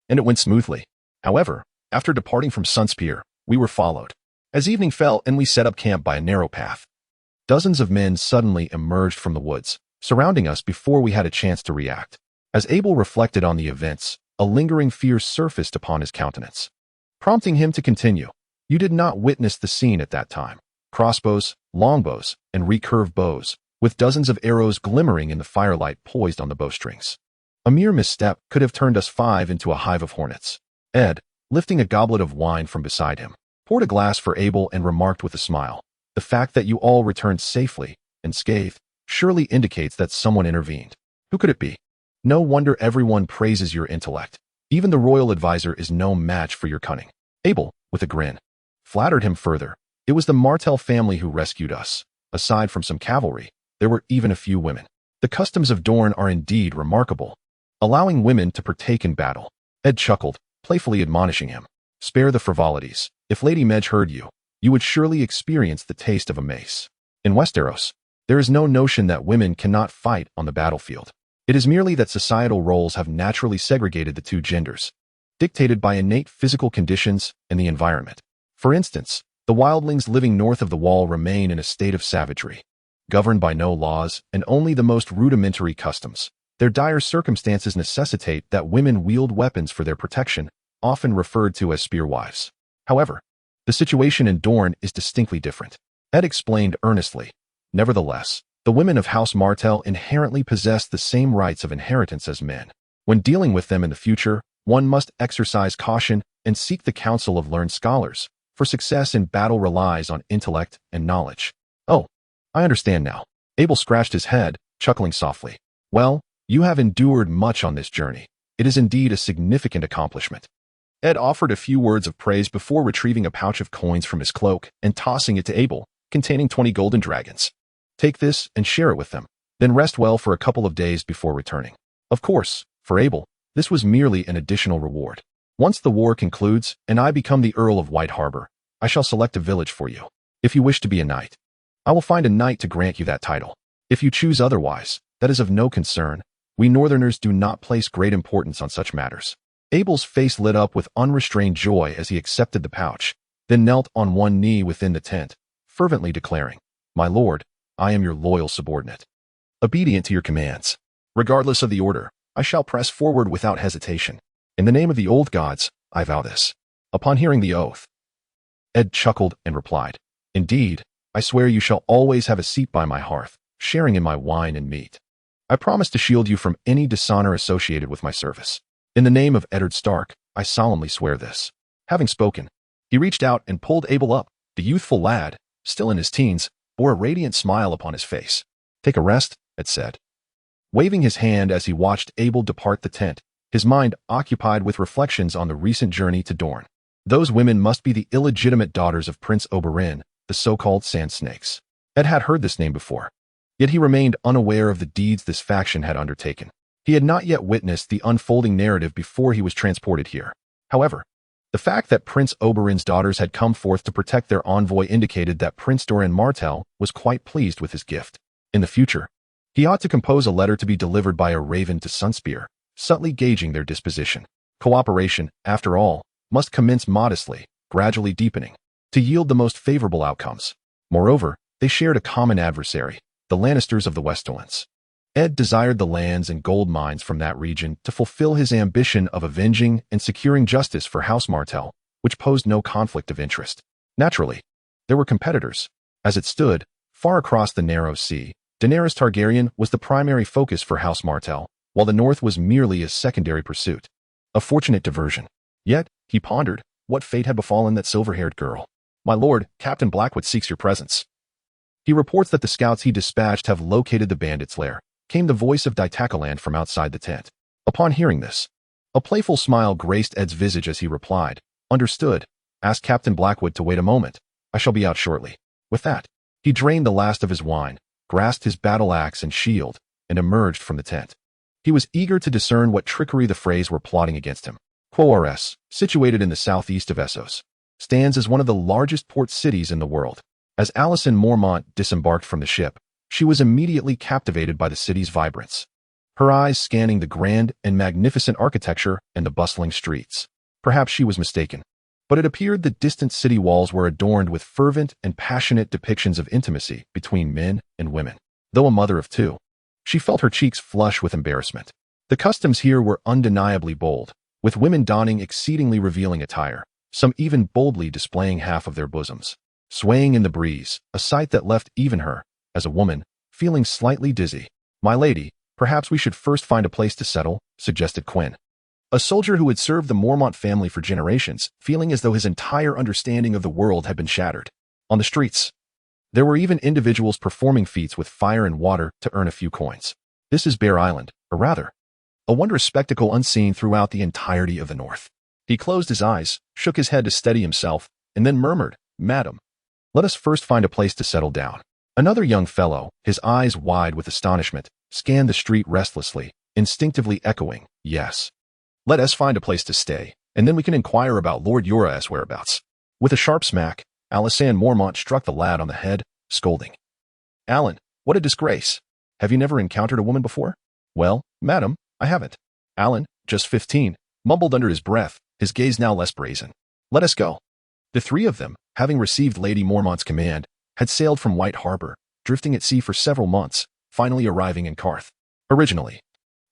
And it went smoothly. However, after departing from Sunspear, we were followed. As evening fell and we set up camp by a narrow path, dozens of men suddenly emerged from the woods, surrounding us before we had a chance to react. As Abel reflected on the events, a lingering fear surfaced upon his countenance, prompting him to continue. You did not witness the scene at that time. Crossbows, longbows, and recurved bows, with dozens of arrows glimmering in the firelight poised on the bowstrings. A mere misstep could have turned us 5 into a hive of hornets. Ed, lifting a goblet of wine from beside him, poured a glass for Abel and remarked with a smile, "The fact that you all returned safely, unscathed, surely indicates that someone intervened. Who could it be? No wonder everyone praises your intellect. Even the royal advisor is no match for your cunning." Abel, with a grin, flattered him further. "It was the Martell family who rescued us. Aside from some cavalry, there were even a few women. The customs of Dorne are indeed remarkable, allowing women to partake in battle." Ed chuckled, playfully admonishing him, "Spare the frivolities. If Lady Medj heard you, you would surely experience the taste of a mace. In Westeros, there is no notion that women cannot fight on the battlefield. It is merely that societal roles have naturally segregated the two genders. dictated by innate physical conditions and the environment. For instance, the wildlings living north of the wall remain in a state of savagery, governed by no laws and only the most rudimentary customs. Their dire circumstances necessitate that women wield weapons for their protection, often referred to as spearwives. However, the situation in Dorne is distinctly different. Ed explained earnestly. Nevertheless, the women of House Martell inherently possess the same rights of inheritance as men. When dealing with them in the future, one must exercise caution and seek the counsel of learned scholars, for success in battle relies on intellect and knowledge. Oh, I understand now. Abel scratched his head, chuckling softly. Well, you have endured much on this journey. It is indeed a significant accomplishment. Ed offered a few words of praise before retrieving a pouch of coins from his cloak and tossing it to Abel, containing 20 golden dragons. Take this and share it with them, then rest well for a couple of days before returning. Of course, for Abel, this was merely an additional reward. Once the war concludes and I become the Earl of White Harbor, I shall select a village for you. If you wish to be a knight, I will find a knight to grant you that title. If you choose otherwise, that is of no concern. We Northerners do not place great importance on such matters. Abel's face lit up with unrestrained joy as he accepted the pouch, then knelt on one knee within the tent, fervently declaring, My lord, I am your loyal subordinate. Obedient to your commands. Regardless of the order, I shall press forward without hesitation. In the name of the old gods, I vow this. Upon hearing the oath, Ed chuckled and replied, Indeed, I swear you shall always have a seat by my hearth, sharing in my wine and meat. I promise to shield you from any dishonor associated with my service. In the name of Eddard Stark, I solemnly swear this. Having spoken, he reached out and pulled Abel up. The youthful lad, still in his teens, bore a radiant smile upon his face. Take a rest, Ed said, waving his hand as he watched Abel depart the tent, his mind occupied with reflections on the recent journey to Dorne. Those women must be the illegitimate daughters of Prince Oberyn, the so-called Sand Snakes. Ed had heard this name before, yet he remained unaware of the deeds this faction had undertaken. He had not yet witnessed the unfolding narrative before he was transported here. However, the fact that Prince Oberyn's daughters had come forth to protect their envoy indicated that Prince Doran Martell was quite pleased with his gift. In the future, he ought to compose a letter to be delivered by a raven to Sunspear, subtly gauging their disposition. Cooperation, after all, must commence modestly, gradually deepening, to yield the most favorable outcomes. Moreover, they shared a common adversary, the Lannisters of the Westeros. Ed desired the lands and gold mines from that region to fulfill his ambition of avenging and securing justice for House Martell, which posed no conflict of interest. Naturally, there were competitors. As it stood, far across the narrow sea, Daenerys Targaryen was the primary focus for House Martell, while the north was merely a secondary pursuit. A fortunate diversion. Yet, he pondered, what fate had befallen that silver-haired girl? My lord, Captain Blackwood seeks your presence. He reports that the scouts he dispatched have located the bandits' lair. Came the voice of Ditakaland from outside the tent. Upon hearing this, a playful smile graced Ed's visage as he replied, Understood. Ask Captain Blackwood to wait a moment. I shall be out shortly. With that, he drained the last of his wine, grasped his battle axe and shield, and emerged from the tent. He was eager to discern what trickery the Freys were plotting against him. Quores, situated in the southeast of Essos, stands as one of the largest port cities in the world. As Alicent Mormont disembarked from the ship, she was immediately captivated by the city's vibrance, her eyes scanning the grand and magnificent architecture and the bustling streets. Perhaps she was mistaken, but it appeared the distant city walls were adorned with fervent and passionate depictions of intimacy between men and women. Though a mother of two, she felt her cheeks flush with embarrassment. The customs here were undeniably bold, with women donning exceedingly revealing attire, some even boldly displaying half of their bosoms, swaying in the breeze, a sight that left even her, as a woman, feeling slightly dizzy. My lady, perhaps we should first find a place to settle, suggested Quinn. A soldier who had served the Mormont family for generations, feeling as though his entire understanding of the world had been shattered. On the streets, there were even individuals performing feats with fire and water to earn a few coins. This is Bear Island, or rather, a wondrous spectacle unseen throughout the entirety of the North. He closed his eyes, shook his head to steady himself, and then murmured, Madam, let us first find a place to settle down. Another young fellow, his eyes wide with astonishment, scanned the street restlessly, instinctively echoing, Yes. Let us find a place to stay, and then we can inquire about Lord Uriah's whereabouts. With a sharp smack, Alicent Mormont struck the lad on the head, scolding. Alan, what a disgrace. Have you never encountered a woman before? Well, madam, I haven't. Alan, just 15, mumbled under his breath, his gaze now less brazen. "Let us go." The three of them, having received Lady Mormont's command, had sailed from White Harbor, drifting at sea for several months, finally arriving in Karth. Originally,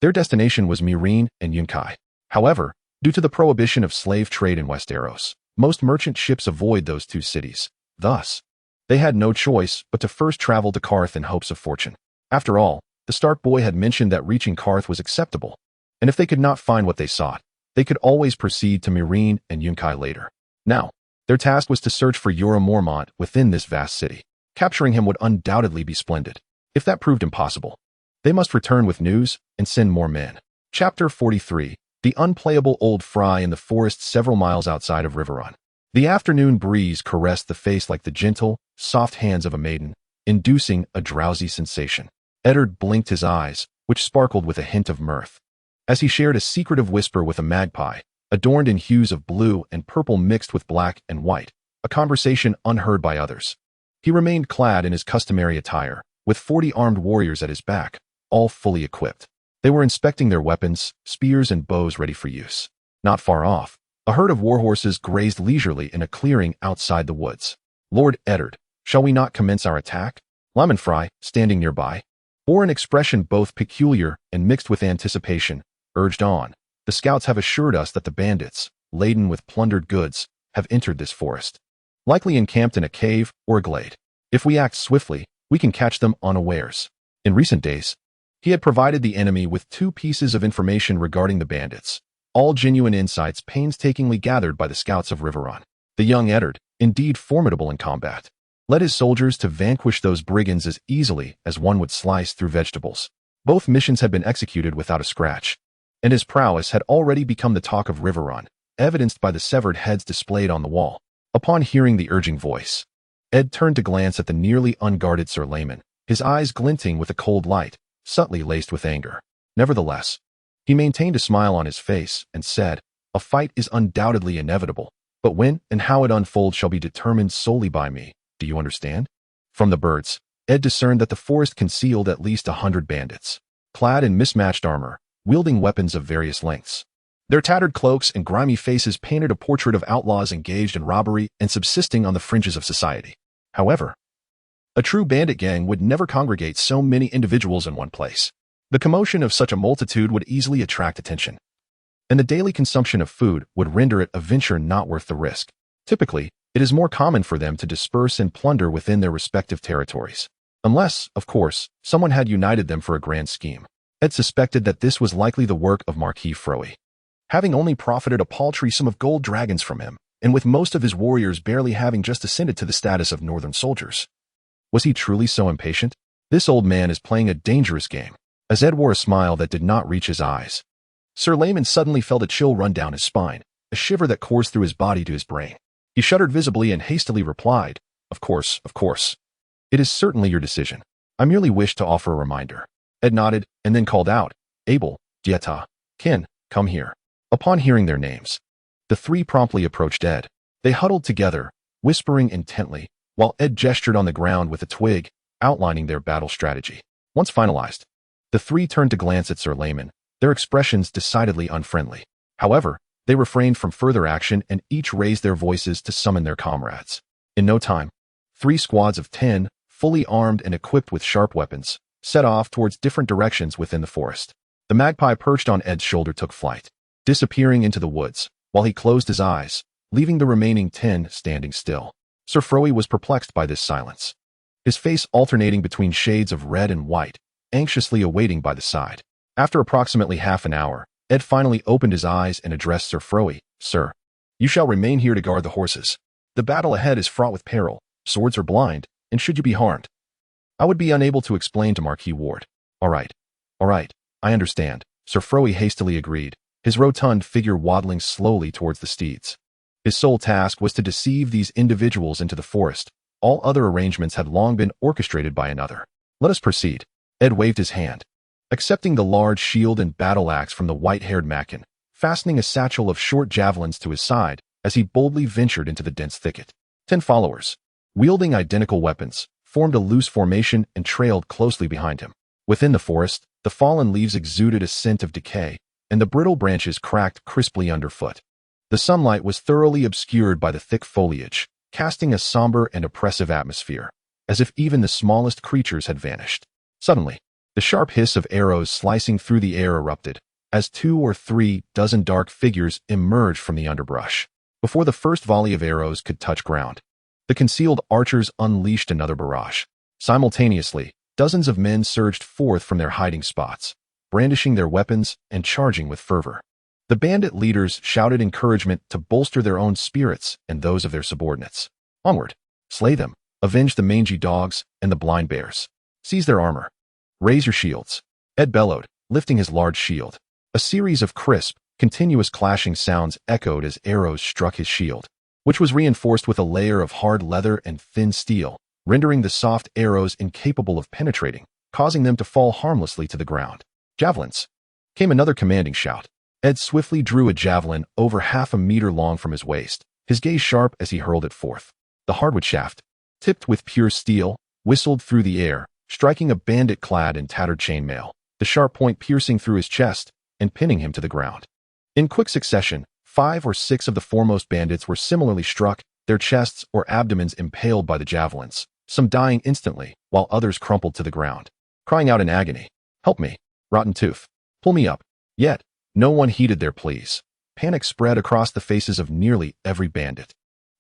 their destination was Meereen and Yunkai. However, due to the prohibition of slave trade in Westeros, most merchant ships avoid those two cities. Thus, they had no choice but to first travel to Karth in hopes of fortune. After all, the Stark boy had mentioned that reaching Karth was acceptable, and if they could not find what they sought, they could always proceed to Meereen and Yunkai later. Now, their task was to search for Jorah Mormont within this vast city. Capturing him would undoubtedly be splendid. If that proved impossible, they must return with news and send more men. Chapter 43. The unplayable old fry in the forest several miles outside of Riverrun. The afternoon breeze caressed the face like the gentle, soft hands of a maiden, inducing a drowsy sensation. Eddard blinked his eyes, which sparkled with a hint of mirth, as he shared a secretive whisper with a magpie, adorned in hues of blue and purple mixed with black and white, a conversation unheard by others. He remained clad in his customary attire, with 40 armed warriors at his back, all fully equipped. They were inspecting their weapons, spears and bows ready for use. Not far off, a herd of warhorses grazed leisurely in a clearing outside the woods. "Lord Eddard, shall we not commence our attack?" Lemonfry, standing nearby, bore an expression both peculiar and mixed with anticipation, urged on. "The scouts have assured us that the bandits, laden with plundered goods, have entered this forest, likely encamped in a cave or a glade. If we act swiftly, we can catch them unawares." In recent days, he had provided the enemy with 2 pieces of information regarding the bandits, all genuine insights painstakingly gathered by the scouts of Riverrun. The young Eddard, indeed formidable in combat, led his soldiers to vanquish those brigands as easily as one would slice through vegetables. Both missions had been executed without a scratch, and his prowess had already become the talk of Riverrun, evidenced by the severed heads displayed on the wall. Upon hearing the urging voice, Ed turned to glance at the nearly unguarded Sir Layman, his eyes glinting with a cold light, subtly laced with anger. Nevertheless, he maintained a smile on his face and said, "A fight is undoubtedly inevitable, but when and how it unfolds shall be determined solely by me. Do you understand?" From the birds, Ed discerned that the forest concealed at least 100 bandits, clad in mismatched armor, wielding weapons of various lengths. Their tattered cloaks and grimy faces painted a portrait of outlaws engaged in robbery and subsisting on the fringes of society. However, a true bandit gang would never congregate so many individuals in one place. The commotion of such a multitude would easily attract attention, and the daily consumption of food would render it a venture not worth the risk. Typically, it is more common for them to disperse and plunder within their respective territories, unless, of course, someone had united them for a grand scheme. Ed suspected that this was likely the work of Marquis Froey, having only profited a paltry sum of gold dragons from him, and with most of his warriors barely having just ascended to the status of northern soldiers. Was he truly so impatient? This old man is playing a dangerous game. As Ed wore a smile that did not reach his eyes, Sir Layman suddenly felt a chill run down his spine, a shiver that coursed through his body to his brain. He shuddered visibly and hastily replied, Of course. It is certainly your decision. I merely wished to offer a reminder." Ed nodded and then called out, "Abel, Dieta, Ken, come here." Upon hearing their names, the 3 promptly approached Ed. They huddled together, whispering intently, while Ed gestured on the ground with a twig, outlining their battle strategy. Once finalized, the 3 turned to glance at Sir Layman, their expressions decidedly unfriendly. However, they refrained from further action and each raised their voices to summon their comrades. In no time, 3 squads of 10, fully armed and equipped with sharp weapons, set off towards different directions within the forest. The magpie perched on Ed's shoulder took flight, disappearing into the woods, while he closed his eyes, leaving the remaining 10 standing still. Sir Froey was perplexed by this silence, his face alternating between shades of red and white, anxiously awaiting by the side. After approximately half an hour, Ed finally opened his eyes and addressed Sir Froey. "Sir, you shall remain here to guard the horses. The battle ahead is fraught with peril, swords are blind, and should you be harmed, I would be unable to explain to Marquis Ward." All right, I understand," Sir Froey hastily agreed, his rotund figure waddling slowly towards the steeds. His sole task was to deceive these individuals into the forest. All other arrangements had long been orchestrated by another. "Let us proceed." Ed waved his hand, accepting the large shield and battle axe from the white-haired Mackin, fastening a satchel of short javelins to his side as he boldly ventured into the dense thicket. 10 followers, wielding identical weapons, formed a loose formation and trailed closely behind him. Within the forest, the fallen leaves exuded a scent of decay, and the brittle branches cracked crisply underfoot. The sunlight was thoroughly obscured by the thick foliage, casting a somber and oppressive atmosphere, as if even the smallest creatures had vanished. Suddenly, the sharp hiss of arrows slicing through the air erupted, as 2 or 3 dozen dark figures emerged from the underbrush. Before the first volley of arrows could touch ground, the concealed archers unleashed another barrage. Simultaneously, dozens of men surged forth from their hiding spots, brandishing their weapons and charging with fervor. The bandit leaders shouted encouragement to bolster their own spirits and those of their subordinates. Onward! Slay them! Avenge the mangy dogs and the blind bears! Seize their armor! Raise your shields! Ed bellowed, lifting his large shield. A series of crisp, continuous clashing sounds echoed as arrows struck his shield, which was reinforced with a layer of hard leather and thin steel, rendering the soft arrows incapable of penetrating, causing them to fall harmlessly to the ground. Javelins! Came another commanding shout. Ed swiftly drew a javelin over half a meter long from his waist, his gaze sharp as he hurled it forth. The hardwood shaft, tipped with pure steel, whistled through the air, striking a bandit clad in tattered chainmail, the sharp point piercing through his chest and pinning him to the ground. In quick succession, 5 or 6 of the foremost bandits were similarly struck, their chests or abdomens impaled by the javelins, some dying instantly, while others crumpled to the ground, crying out in agony, "Help me, Rotten Tooth! Pull me up!" Yet, no one heeded their pleas. Panic spread across the faces of nearly every bandit,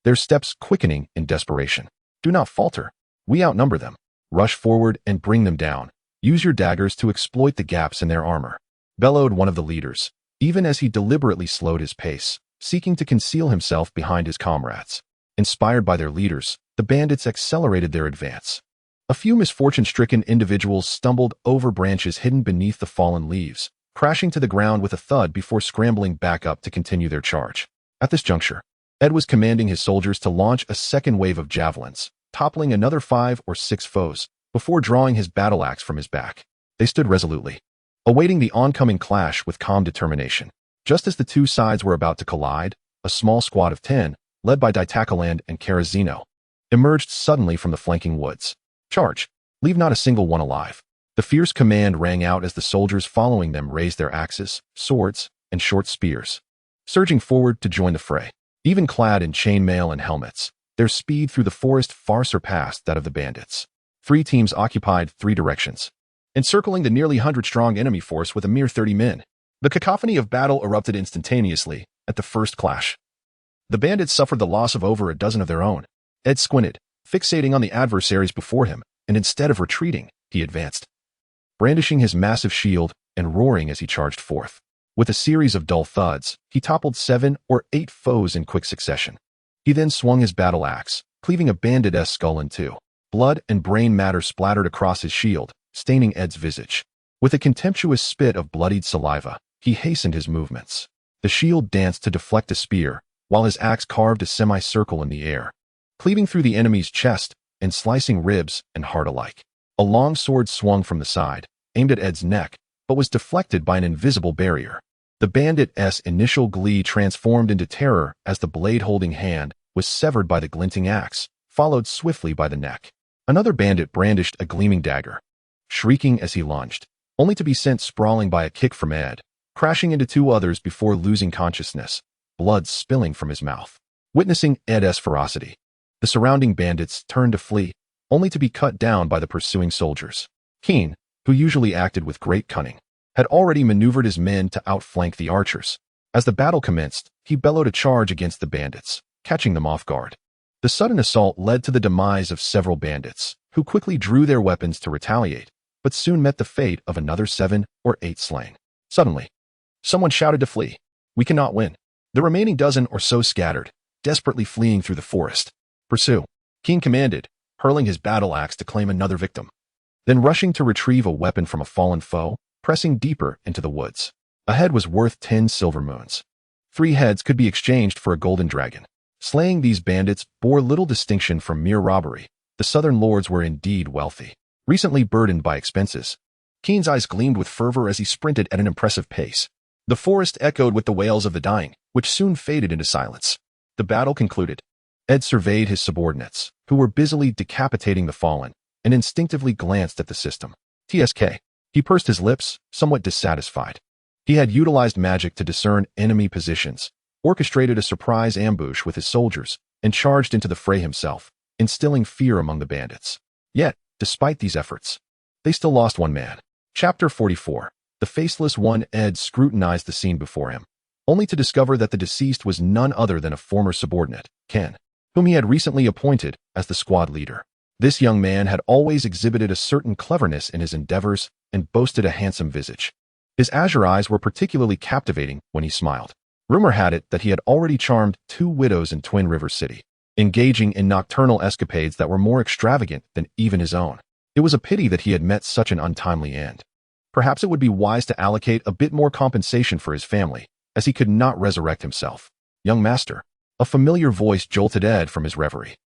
their steps quickening in desperation. "Do not falter. We outnumber them. Rush forward and bring them down. Use your daggers to exploit the gaps in their armor," bellowed one of the leaders, even as he deliberately slowed his pace, seeking to conceal himself behind his comrades. Inspired by their leaders, the bandits accelerated their advance. A few misfortune-stricken individuals stumbled over branches hidden beneath the fallen leaves, crashing to the ground with a thud before scrambling back up to continue their charge. At this juncture, Ed was commanding his soldiers to launch a second wave of javelins, toppling another 5 or 6 foes, before drawing his battle axe from his back. They stood resolutely, awaiting the oncoming clash with calm determination. Just as the two sides were about to collide, a small squad of 10, led by Ditakaland and Karazino, emerged suddenly from the flanking woods. "Charge! Leave not a single one alive." The fierce command rang out as the soldiers following them raised their axes, swords, and short spears, surging forward to join the fray. Even clad in chainmail and helmets, their speed through the forest far surpassed that of the bandits. 3 teams occupied 3 directions, encircling the nearly 100-strong enemy force with a mere 30 men. The cacophony of battle erupted instantaneously at the first clash. The bandits suffered the loss of over a dozen of their own. Ed squinted, fixating on the adversaries before him, and instead of retreating, he advanced, brandishing his massive shield and roaring as he charged forth. With a series of dull thuds, he toppled 7 or 8 foes in quick succession. He then swung his battle axe, cleaving a bandit-esque skull in 2. Blood and brain matter splattered across his shield, staining Ed's visage. With a contemptuous spit of bloodied saliva, he hastened his movements. The shield danced to deflect a spear, while his axe carved a semicircle in the air, cleaving through the enemy's chest and slicing ribs and heart alike. A long sword swung from the side, aimed at Ed's neck, but was deflected by an invisible barrier. The bandit's initial glee transformed into terror as the blade-holding hand was severed by the glinting axe, followed swiftly by the neck. Another bandit brandished a gleaming dagger, shrieking as he lunged, only to be sent sprawling by a kick from Ed, crashing into 2 others before losing consciousness, blood spilling from his mouth. Witnessing Ed's ferocity, the surrounding bandits turned to flee, only to be cut down by the pursuing soldiers. Keen, who usually acted with great cunning, had already maneuvered his men to outflank the archers. As the battle commenced, he bellowed a charge against the bandits, catching them off guard. The sudden assault led to the demise of several bandits, who quickly drew their weapons to retaliate, but soon met the fate of another 7 or 8 slain. Suddenly, someone shouted to flee. "We cannot win." The remaining dozen or so scattered, desperately fleeing through the forest. "Pursue," Keen commanded, hurling his battle axe to claim another victim. Then rushing to retrieve a weapon from a fallen foe, pressing deeper into the woods. A head was worth 10 silver moons. 3 heads could be exchanged for a golden dragon. Slaying these bandits bore little distinction from mere robbery. The southern lords were indeed wealthy, recently burdened by expenses. Keen's eyes gleamed with fervor as he sprinted at an impressive pace. The forest echoed with the wails of the dying, which soon faded into silence. The battle concluded. Ed surveyed his subordinates, who were busily decapitating the fallen, and instinctively glanced at the system. TSK. He pursed his lips, somewhat dissatisfied. He had utilized magic to discern enemy positions, orchestrated a surprise ambush with his soldiers, and charged into the fray himself, instilling fear among the bandits. Yet, despite these efforts, they still lost one man. Chapter 44. The Faceless One. Ed scrutinized the scene before him, only to discover that the deceased was none other than a former subordinate, Ken, whom he had recently appointed as the squad leader. This young man had always exhibited a certain cleverness in his endeavors and boasted a handsome visage. His azure eyes were particularly captivating when he smiled. Rumor had it that he had already charmed 2 widows in Twin River City, engaging in nocturnal escapades that were more extravagant than even his own. It was a pity that he had met such an untimely end. Perhaps it would be wise to allocate a bit more compensation for his family, as he could not resurrect himself. Young master. A familiar voice jolted Ed from his reverie.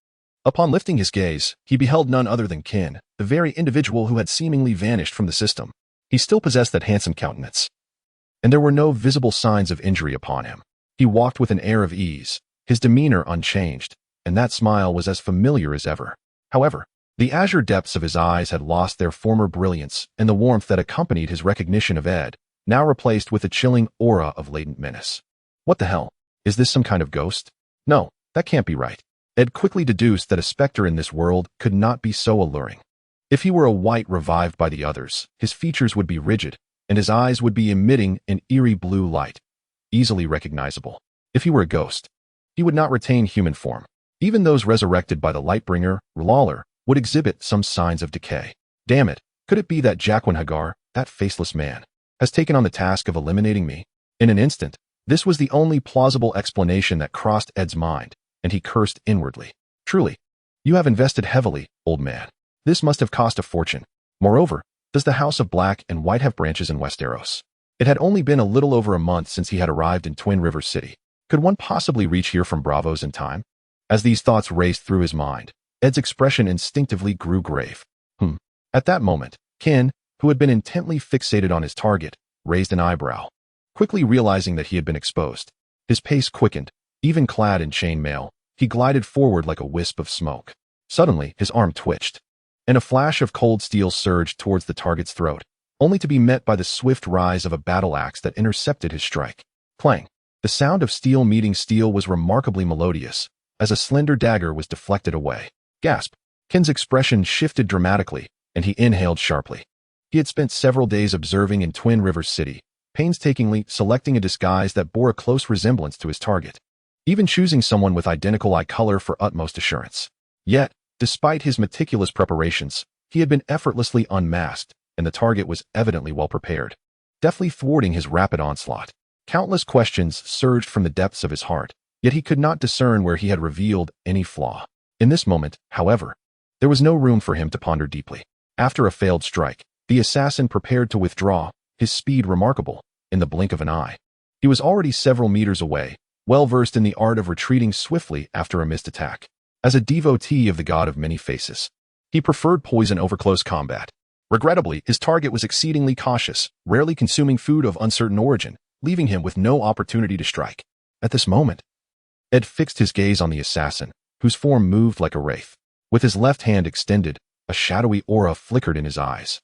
Upon lifting his gaze, he beheld none other than Ken, the very individual who had seemingly vanished from the system. He still possessed that handsome countenance, and there were no visible signs of injury upon him. He walked with an air of ease, his demeanor unchanged, and that smile was as familiar as ever. However, the azure depths of his eyes had lost their former brilliance, and the warmth that accompanied his recognition of Ed, now replaced with a chilling aura of latent menace. What the hell? Is this some kind of ghost? No, that can't be right. Ed quickly deduced that a specter in this world could not be so alluring. If he were a wight revived by the others, his features would be rigid, and his eyes would be emitting an eerie blue light, easily recognizable. If he were a ghost, he would not retain human form. Even those resurrected by the Lightbringer, Lawler, would exhibit some signs of decay. Damn it, could it be that Jaquen Hagar, that faceless man, has taken on the task of eliminating me? In an instant, this was the only plausible explanation that crossed Ed's mind, and he cursed inwardly. Truly, you have invested heavily, old man. This must have cost a fortune. Moreover, does the House of Black and White have branches in Westeros? It had only been a little over a month since he had arrived in Twin River City. Could one possibly reach here from Bravos in time? As these thoughts raced through his mind, Ed's expression instinctively grew grave. At that moment, Ken, who had been intently fixated on his target, raised an eyebrow. Quickly realizing that he had been exposed, his pace quickened. Even clad in chainmail, he glided forward like a wisp of smoke. Suddenly, his arm twitched, and a flash of cold steel surged towards the target's throat, only to be met by the swift rise of a battle axe that intercepted his strike. Clang! The sound of steel meeting steel was remarkably melodious, as a slender dagger was deflected away. Gasp! Ken's expression shifted dramatically, and he inhaled sharply. He had spent several days observing in Twin River City, painstakingly selecting a disguise that bore a close resemblance to his target, even choosing someone with identical eye color for utmost assurance. Yet, despite his meticulous preparations, he had been effortlessly unmasked, and the target was evidently well prepared, deftly thwarting his rapid onslaught. Countless questions surged from the depths of his heart, yet he could not discern where he had revealed any flaw. In this moment, however, there was no room for him to ponder deeply. After a failed strike, the assassin prepared to withdraw, his speed remarkable, in the blink of an eye. He was already several meters away, well versed in the art of retreating swiftly after a missed attack. As a devotee of the god of many faces, he preferred poison over close combat. Regrettably, his target was exceedingly cautious, rarely consuming food of uncertain origin, leaving him with no opportunity to strike. At this moment, Ed fixed his gaze on the assassin, whose form moved like a wraith. With his left hand extended, a shadowy aura flickered in his eyes.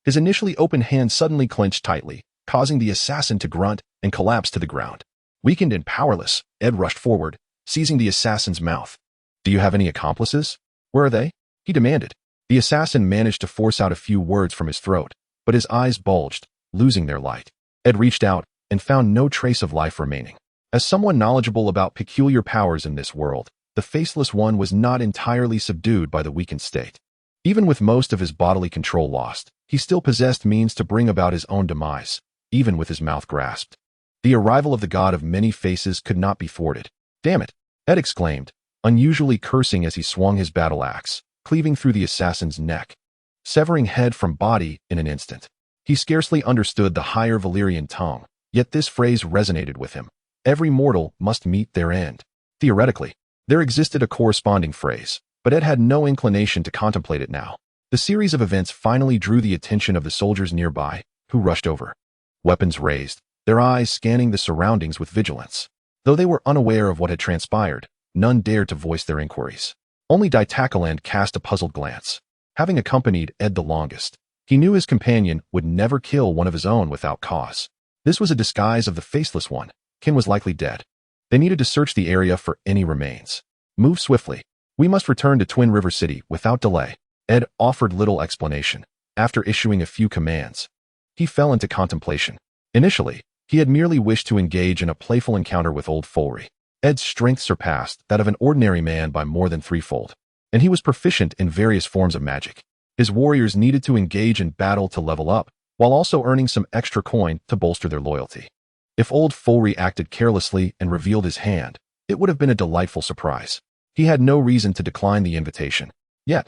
His initially open hand suddenly clenched tightly, causing the assassin to grunt and collapse to the ground. Weakened and powerless, Ed rushed forward, seizing the assassin's mouth. "Do you have any accomplices? Where are they?" he demanded. The assassin managed to force out a few words from his throat, but his eyes bulged, losing their light. Ed reached out and found no trace of life remaining. As someone knowledgeable about peculiar powers in this world, the Faceless One was not entirely subdued by the weakened state. Even with most of his bodily control lost, he still possessed means to bring about his own demise, even with his mouth grasped. The arrival of the god of many faces could not be thwarted. "Damn it!" Ed exclaimed, unusually cursing as he swung his battle axe, cleaving through the assassin's neck, severing head from body in an instant. He scarcely understood the higher Valyrian tongue, yet this phrase resonated with him. Every mortal must meet their end. Theoretically, there existed a corresponding phrase, but Ed had no inclination to contemplate it now. The series of events finally drew the attention of the soldiers nearby, who rushed over, weapons raised, their eyes scanning the surroundings with vigilance. Though they were unaware of what had transpired, none dared to voice their inquiries. Only Ditakaland cast a puzzled glance. Having accompanied Ed the longest, he knew his companion would never kill one of his own without cause. This was a disguise of the Faceless One. Kin was likely dead. They needed to search the area for any remains. Move swiftly. We must return to Twin River City without delay. Ed offered little explanation. After issuing a few commands, he fell into contemplation. Initially, he had merely wished to engage in a playful encounter with Old Folry. Ed's strength surpassed that of an ordinary man by more than threefold, and he was proficient in various forms of magic. His warriors needed to engage in battle to level up, while also earning some extra coin to bolster their loyalty. If Old Folry acted carelessly and revealed his hand, it would have been a delightful surprise. He had no reason to decline the invitation. Yet,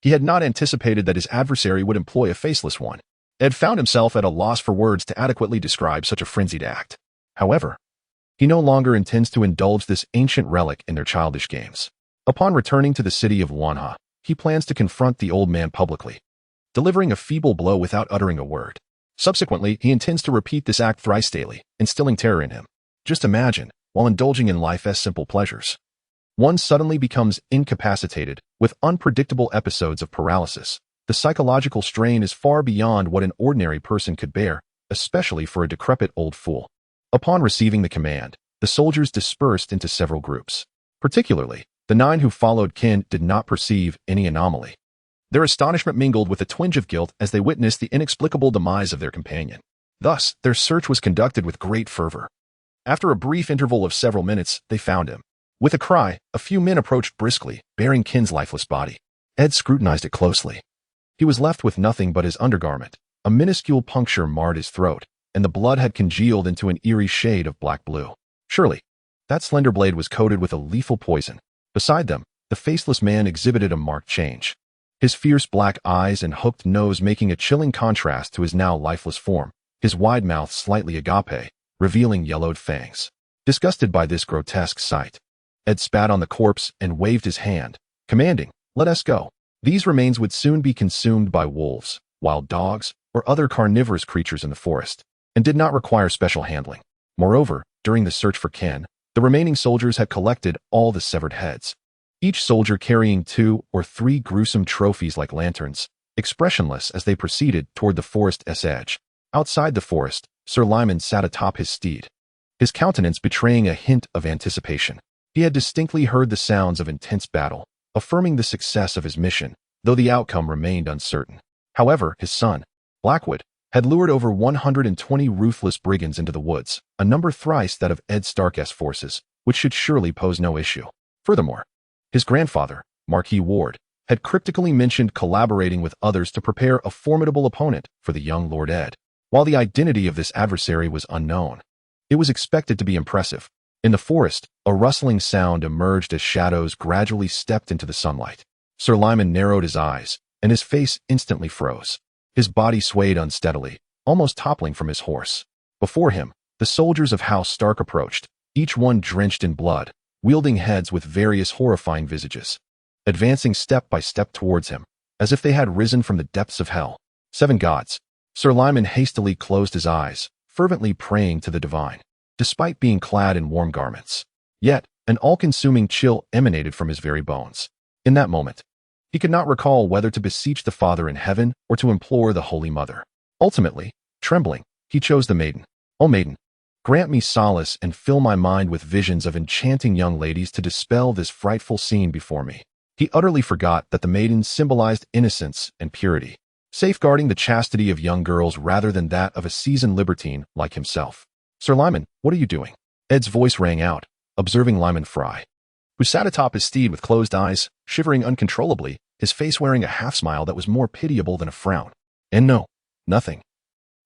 he had not anticipated that his adversary would employ a Faceless One. Ed found himself at a loss for words to adequately describe such a frenzied act. However, he no longer intends to indulge this ancient relic in their childish games. Upon returning to the city of Wanha, he plans to confront the old man publicly, delivering a feeble blow without uttering a word. Subsequently, he intends to repeat this act thrice daily, instilling terror in him. Just imagine, while indulging in life's simple pleasures, one suddenly becomes incapacitated with unpredictable episodes of paralysis. The psychological strain is far beyond what an ordinary person could bear, especially for a decrepit old fool. Upon receiving the command, the soldiers dispersed into several groups. Particularly, the 9 who followed Kin did not perceive any anomaly. Their astonishment mingled with a twinge of guilt as they witnessed the inexplicable demise of their companion. Thus, their search was conducted with great fervor. After a brief interval of several minutes, they found him. With a cry, a few men approached briskly, bearing Kin's lifeless body. Ed scrutinized it closely. He was left with nothing but his undergarment. A minuscule puncture marred his throat, and the blood had congealed into an eerie shade of black-blue. Surely, that slender blade was coated with a lethal poison. Beside them, the Faceless Man exhibited a marked change, his fierce black eyes and hooked nose making a chilling contrast to his now lifeless form, his wide mouth slightly agape, revealing yellowed fangs. Disgusted by this grotesque sight, Ed spat on the corpse and waved his hand, commanding, "Let us go." These remains would soon be consumed by wolves, wild dogs, or other carnivorous creatures in the forest, and did not require special handling. Moreover, during the search for Kin, the remaining soldiers had collected all the severed heads, each soldier carrying 2 or 3 gruesome trophies like lanterns, expressionless as they proceeded toward the forest's edge. Outside the forest, Sir Lyman sat atop his steed, his countenance betraying a hint of anticipation. He had distinctly heard the sounds of intense battle, affirming the success of his mission, though the outcome remained uncertain. However, his son, Blackwood, had lured over 120 ruthless brigands into the woods, a number thrice that of Ed Stark's forces, which should surely pose no issue. Furthermore, his grandfather, Marquis Ward, had cryptically mentioned collaborating with others to prepare a formidable opponent for the young Lord Ed. While the identity of this adversary was unknown, it was expected to be impressive. In the forest, a rustling sound emerged as shadows gradually stepped into the sunlight. Sir Lyman narrowed his eyes, and his face instantly froze. His body swayed unsteadily, almost toppling from his horse. Before him, the soldiers of House Stark approached, each one drenched in blood, wielding heads with various horrifying visages, advancing step by step towards him, as if they had risen from the depths of hell. 7 gods. Sir Lyman hastily closed his eyes, fervently praying to the divine. Despite being clad in warm garments, yet an all-consuming chill emanated from his very bones. In that moment, he could not recall whether to beseech the Father in heaven or to implore the Holy Mother. Ultimately, trembling, he chose the maiden. "O maiden, grant me solace and fill my mind with visions of enchanting young ladies to dispel this frightful scene before me." He utterly forgot that the maiden symbolized innocence and purity, safeguarding the chastity of young girls rather than that of a seasoned libertine like himself. "Sir Lyman, what are you doing?" Ed's voice rang out, observing Lyman Fry, who sat atop his steed with closed eyes, shivering uncontrollably, his face wearing a half-smile that was more pitiable than a frown. "And no, nothing."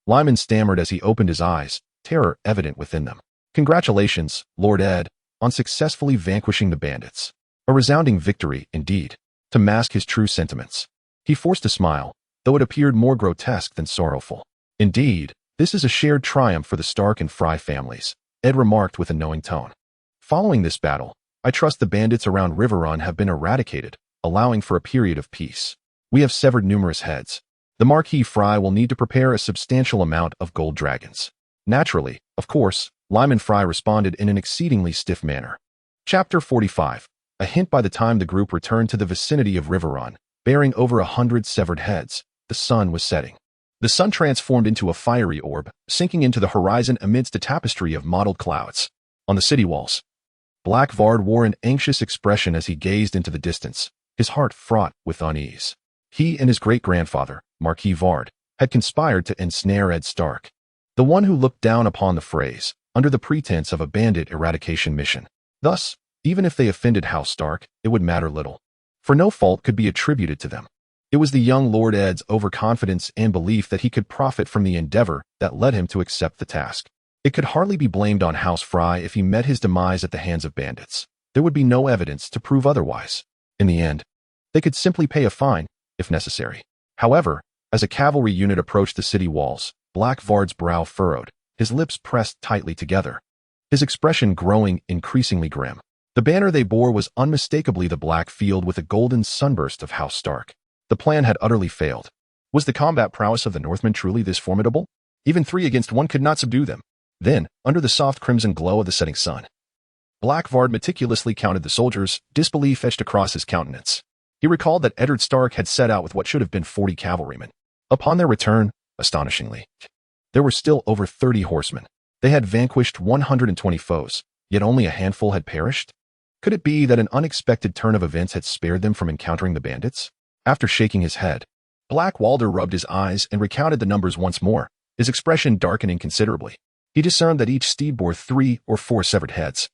Lyman stammered as he opened his eyes, terror evident within them. "Congratulations, Lord Ed, on successfully vanquishing the bandits. A resounding victory, indeed." To mask his true sentiments, he forced a smile, though it appeared more grotesque than sorrowful. "Indeed, this is a shared triumph for the Stark and Fry families," Ed remarked with a knowing tone. "Following this battle, I trust the bandits around Riverrun have been eradicated, allowing for a period of peace. We have severed numerous heads. The Marquis Fry will need to prepare a substantial amount of gold dragons." Naturally, of course, Lyman Fry responded in an exceedingly stiff manner. Chapter 45. A hint. By the time the group returned to the vicinity of Riverrun, bearing over 100 severed heads, the sun was setting. The sun transformed into a fiery orb, sinking into the horizon amidst a tapestry of mottled clouds. On the city walls, Black Vard wore an anxious expression as he gazed into the distance, his heart fraught with unease. He and his great-grandfather, Marquis Vard, had conspired to ensnare Ed Stark, the one who looked down upon the phrase, under the pretense of a bandit eradication mission. Thus, even if they offended House Stark, it would matter little, for no fault could be attributed to them. It was the young Lord Ed's overconfidence and belief that he could profit from the endeavor that led him to accept the task. It could hardly be blamed on House Fry if he met his demise at the hands of bandits. There would be no evidence to prove otherwise. In the end, they could simply pay a fine, if necessary. However, as a cavalry unit approached the city walls, Black Vard's brow furrowed, his lips pressed tightly together, his expression growing increasingly grim. The banner they bore was unmistakably the black field with a golden sunburst of House Stark. The plan had utterly failed. Was the combat prowess of the Northmen truly this formidable? Even 3 against 1 could not subdue them. Then, under the soft crimson glow of the setting sun, Black Vard meticulously counted the soldiers, disbelief etched across his countenance. He recalled that Eddard Stark had set out with what should have been 40 cavalrymen. Upon their return, astonishingly, there were still over 30 horsemen. They had vanquished 120 foes, yet only a handful had perished. Could it be that an unexpected turn of events had spared them from encountering the bandits? After shaking his head, Black Walder rubbed his eyes and recounted the numbers once more, his expression darkening considerably. He discerned that each steed bore 3 or 4 severed heads,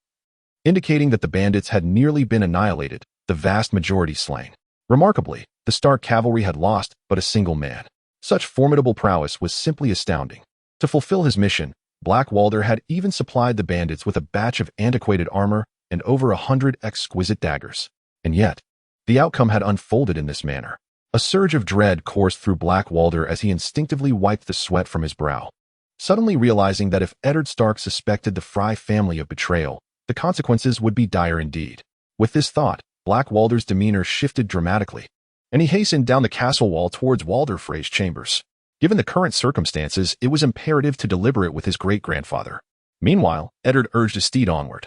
indicating that the bandits had nearly been annihilated, the vast majority slain. Remarkably, the Stark cavalry had lost but a single man. Such formidable prowess was simply astounding. To fulfill his mission, Black Walder had even supplied the bandits with a batch of antiquated armor and over 100 exquisite daggers. And yet, the outcome had unfolded in this manner. A surge of dread coursed through Black Walder as he instinctively wiped the sweat from his brow, suddenly realizing that if Eddard Stark suspected the Fry family of betrayal, the consequences would be dire indeed. With this thought, Black Walder's demeanor shifted dramatically, and he hastened down the castle wall towards Walder Frey's chambers. Given the current circumstances, it was imperative to deliberate with his great-grandfather. Meanwhile, Eddard urged his steed onward,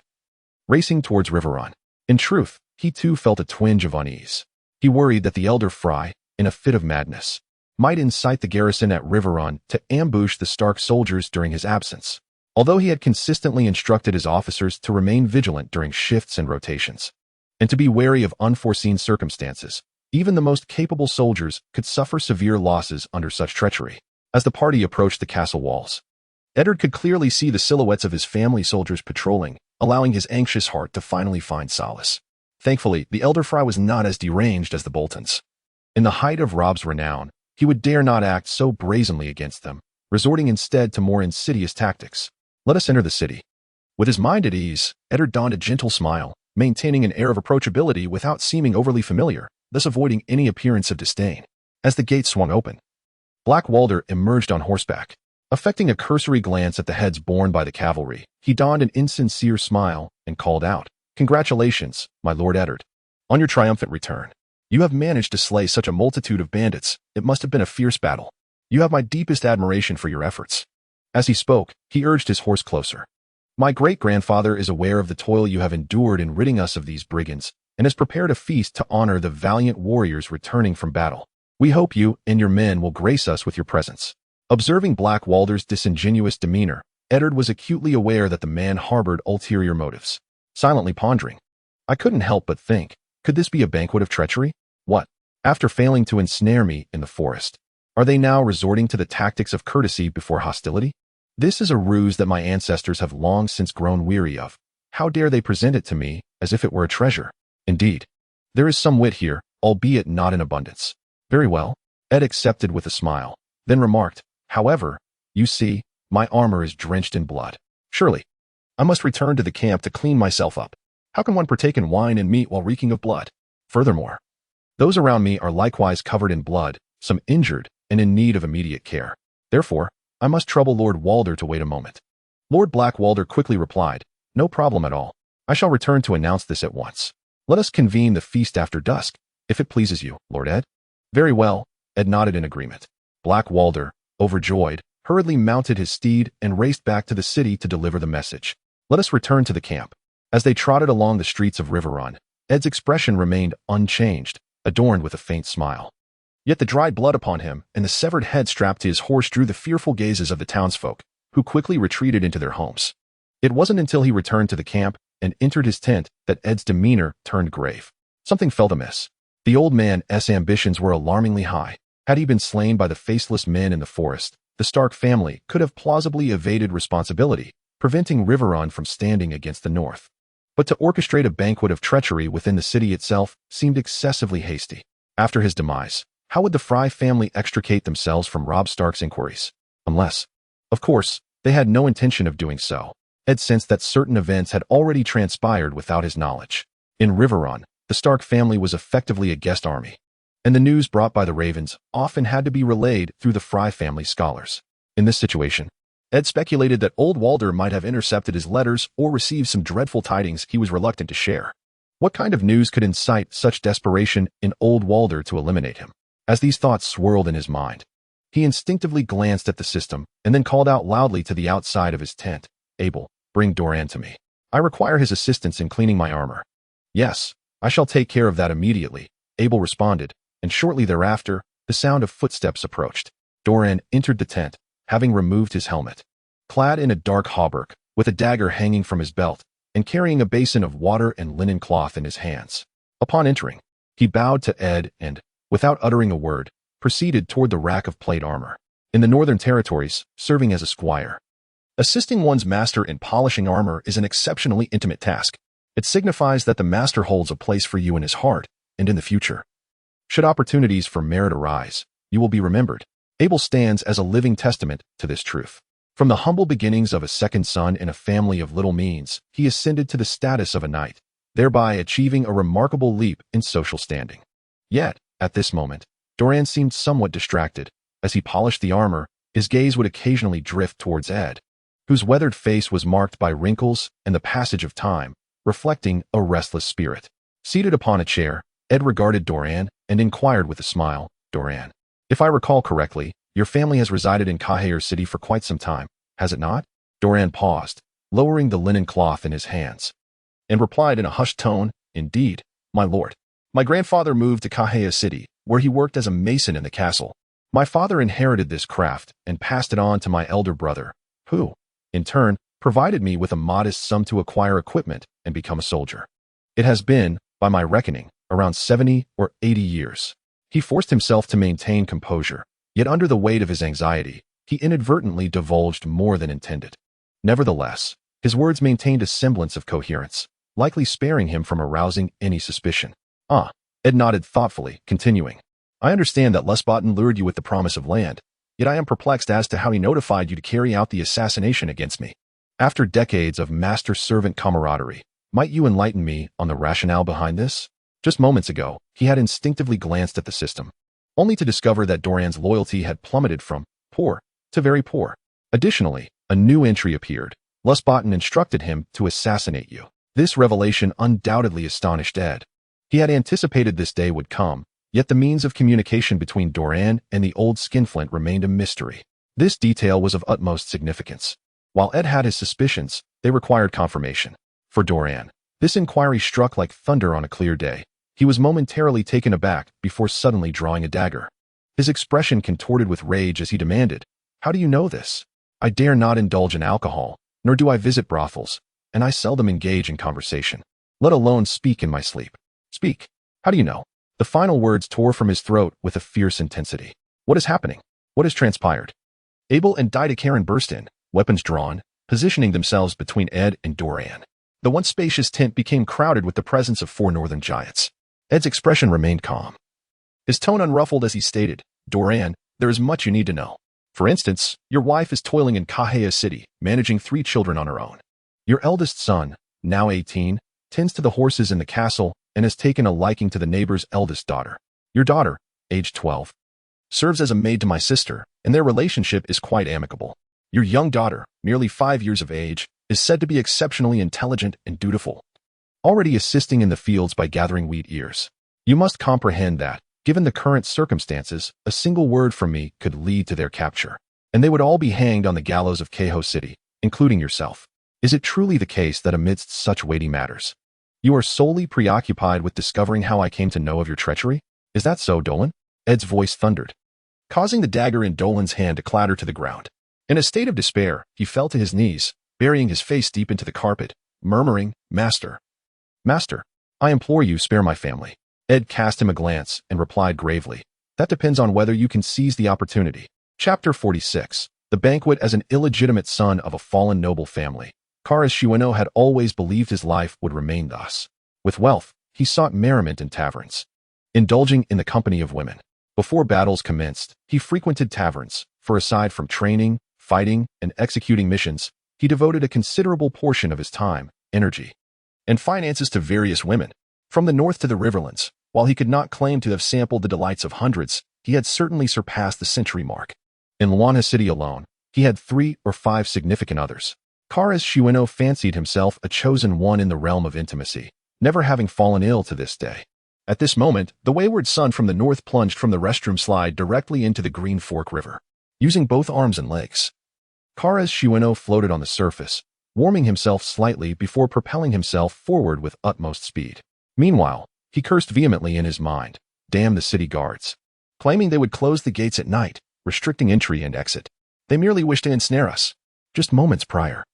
racing towards Reborn. In truth, he too felt a twinge of unease. He worried that the elder Fry, in a fit of madness, might incite the garrison at Reborn to ambush the Stark soldiers during his absence. Although he had consistently instructed his officers to remain vigilant during shifts and rotations, and to be wary of unforeseen circumstances, even the most capable soldiers could suffer severe losses under such treachery. As the party approached the castle walls, Eddard could clearly see the silhouettes of his family soldiers patrolling, allowing his anxious heart to finally find solace. Thankfully, the elder Fry was not as deranged as the Boltons. In the height of Robb's renown, he would dare not act so brazenly against them, resorting instead to more insidious tactics. Let us enter the city. With his mind at ease, Eddard donned a gentle smile, maintaining an air of approachability without seeming overly familiar, thus avoiding any appearance of disdain. As the gate swung open, Black Walder emerged on horseback. Affecting a cursory glance at the heads borne by the cavalry, he donned an insincere smile and called out, "Congratulations, my Lord Eddard, on your triumphant return. You have managed to slay such a multitude of bandits. It must have been a fierce battle. You have my deepest admiration for your efforts." As he spoke, he urged his horse closer. "My great-grandfather is aware of the toil you have endured in ridding us of these brigands, and has prepared a feast to honor the valiant warriors returning from battle. We hope you and your men will grace us with your presence." Observing Black Walder's disingenuous demeanor, Eddard was acutely aware that the man harbored ulterior motives. Silently pondering, "I couldn't help but think, could this be a banquet of treachery? What, after failing to ensnare me in the forest, are they now resorting to the tactics of courtesy before hostility? This is a ruse that my ancestors have long since grown weary of. How dare they present it to me as if it were a treasure? Indeed, there is some wit here, albeit not in abundance." "Very well," Ed accepted with a smile, then remarked, "However, you see, my armor is drenched in blood. Surely, I must return to the camp to clean myself up. How can one partake in wine and meat while reeking of blood? Furthermore, those around me are likewise covered in blood, some injured and in need of immediate care. Therefore, I must trouble Lord Walder to wait a moment." Lord Black Walder quickly replied, "No problem at all. I shall return to announce this at once. Let us convene the feast after dusk, if it pleases you, Lord Ed." "Very well," Ed nodded in agreement. Black Walder, overjoyed, hurriedly mounted his steed and raced back to the city to deliver the message. Let us return to the camp. As they trotted along the streets of Reborn, Ed's expression remained unchanged, adorned with a faint smile. Yet the dried blood upon him and the severed head strapped to his horse drew the fearful gazes of the townsfolk, who quickly retreated into their homes. It wasn't until he returned to the camp and entered his tent that Ed's demeanor turned grave. Something felt amiss. The old man's ambitions were alarmingly high. Had he been slain by the faceless men in the forest, the Stark family could have plausibly evaded responsibility, preventing Reborn from standing against the North. But to orchestrate a banquet of treachery within the city itself seemed excessively hasty. After his demise, how would the Fry family extricate themselves from Robb Stark's inquiries? Unless, of course, they had no intention of doing so. Ed sensed that certain events had already transpired without his knowledge. In Reborn, the Stark family was effectively a guest army, and the news brought by the Ravens often had to be relayed through the Fry family scholars. In this situation, Ed speculated that old Walder might have intercepted his letters or received some dreadful tidings he was reluctant to share. What kind of news could incite such desperation in old Walder to eliminate him? As these thoughts swirled in his mind, he instinctively glanced at the system and then called out loudly to the outside of his tent, "Abel, bring Doran to me. I require his assistance in cleaning my armor." "Yes, I shall take care of that immediately," Abel responded, and shortly thereafter, the sound of footsteps approached. Doran entered the tent, having removed his helmet. Clad in a dark hauberk, with a dagger hanging from his belt, and carrying a basin of water and linen cloth in his hands. Upon entering, he bowed to Ed and, without uttering a word, proceeded toward the rack of plate armor. In the Northern Territories, serving as a squire, assisting one's master in polishing armor is an exceptionally intimate task. It signifies that the master holds a place for you in his heart and in the future. Should opportunities for merit arise, you will be remembered. Abel stands as a living testament to this truth. From the humble beginnings of a second son in a family of little means, he ascended to the status of a knight, thereby achieving a remarkable leap in social standing. Yet, at this moment, Doran seemed somewhat distracted. As he polished the armor, his gaze would occasionally drift towards Ed, whose weathered face was marked by wrinkles and the passage of time, reflecting a restless spirit. Seated upon a chair, Ed regarded Doran and inquired with a smile, "Doran, if I recall correctly, your family has resided in Karstark City for quite some time, has it not?" Doran paused, lowering the linen cloth in his hands, and replied in a hushed tone, "Indeed, my lord. My grandfather moved to Karstark City, where he worked as a mason in the castle. My father inherited this craft and passed it on to my elder brother, who, in turn, provided me with a modest sum to acquire equipment and become a soldier. It has been, by my reckoning, around 70 or 80 years. He forced himself to maintain composure, yet under the weight of his anxiety, he inadvertently divulged more than intended. Nevertheless, his words maintained a semblance of coherence, likely sparing him from arousing any suspicion. "Ah," Ed nodded thoughtfully, continuing, "I understand that Lusbotn lured you with the promise of land, yet I am perplexed as to how he notified you to carry out the assassination against me. After decades of master-servant camaraderie, might you enlighten me on the rationale behind this?" Just moments ago, he had instinctively glanced at the system, only to discover that Doran's loyalty had plummeted from poor to very poor. Additionally, a new entry appeared. Lusbotn instructed him to assassinate you. This revelation undoubtedly astonished Ed. He had anticipated this day would come, yet the means of communication between Doran and the old skinflint remained a mystery. This detail was of utmost significance. While Ed had his suspicions, they required confirmation. For Doran, this inquiry struck like thunder on a clear day. He was momentarily taken aback before suddenly drawing a dagger. His expression contorted with rage as he demanded, "How do you know this? I dare not indulge in alcohol, nor do I visit brothels, and I seldom engage in conversation, let alone speak in my sleep." "Speak. How do you know?" The final words tore from his throat with a fierce intensity. "What is happening? What has transpired?" Abel and Didakaran burst in, weapons drawn, positioning themselves between Ed and Doran. The once spacious tent became crowded with the presence of 4 northern giants. Ed's expression remained calm, his tone unruffled as he stated, "Doran, there is much you need to know. For instance, your wife is toiling in Karstark City, managing 3 children on her own. Your eldest son, now 18, tends to the horses in the castle and has taken a liking to the neighbor's eldest daughter. Your daughter, aged 12, serves as a maid to my sister, and their relationship is quite amicable. Your young daughter, merely 5 years of age, is said to be exceptionally intelligent and dutiful, already assisting in the fields by gathering wheat ears. You must comprehend that, given the current circumstances, a single word from me could lead to their capture, and they would all be hanged on the gallows of Karstark City, including yourself. Is it truly the case that amidst such weighty matters, you are solely preoccupied with discovering how I came to know of your treachery? Is that so, Dolan?" Ed's voice thundered, causing the dagger in Dolan's hand to clatter to the ground. In a state of despair, he fell to his knees, burying his face deep into the carpet, murmuring, Master, Master, I implore you, spare my family. Ed cast him a glance and replied gravely, That depends on whether you can seize the opportunity. Chapter 46. The Banquet. As an illegitimate son of a fallen noble family, Karstark had always believed his life would remain thus. With wealth, he sought merriment in taverns, indulging in the company of women. Before battles commenced, he frequented taverns, for aside from training, fighting, and executing missions, he devoted a considerable portion of his time, energy, and finances to various women. From the north to the Riverlands, while he could not claim to have sampled the delights of hundreds, he had certainly surpassed the century mark. In Luana City alone, he had 3 or 5 significant others. Karstark fancied himself a chosen one in the realm of intimacy, never having fallen ill to this day. At this moment, the wayward son from the north plunged from the restroom slide directly into the Green Fork River. Using both arms and legs, Karstark floated on the surface, warming himself slightly before propelling himself forward with utmost speed. Meanwhile, he cursed vehemently in his mind, Damn the city guards, claiming they would close the gates at night, restricting entry and exit. They merely wished to ensnare us. Just moments prior,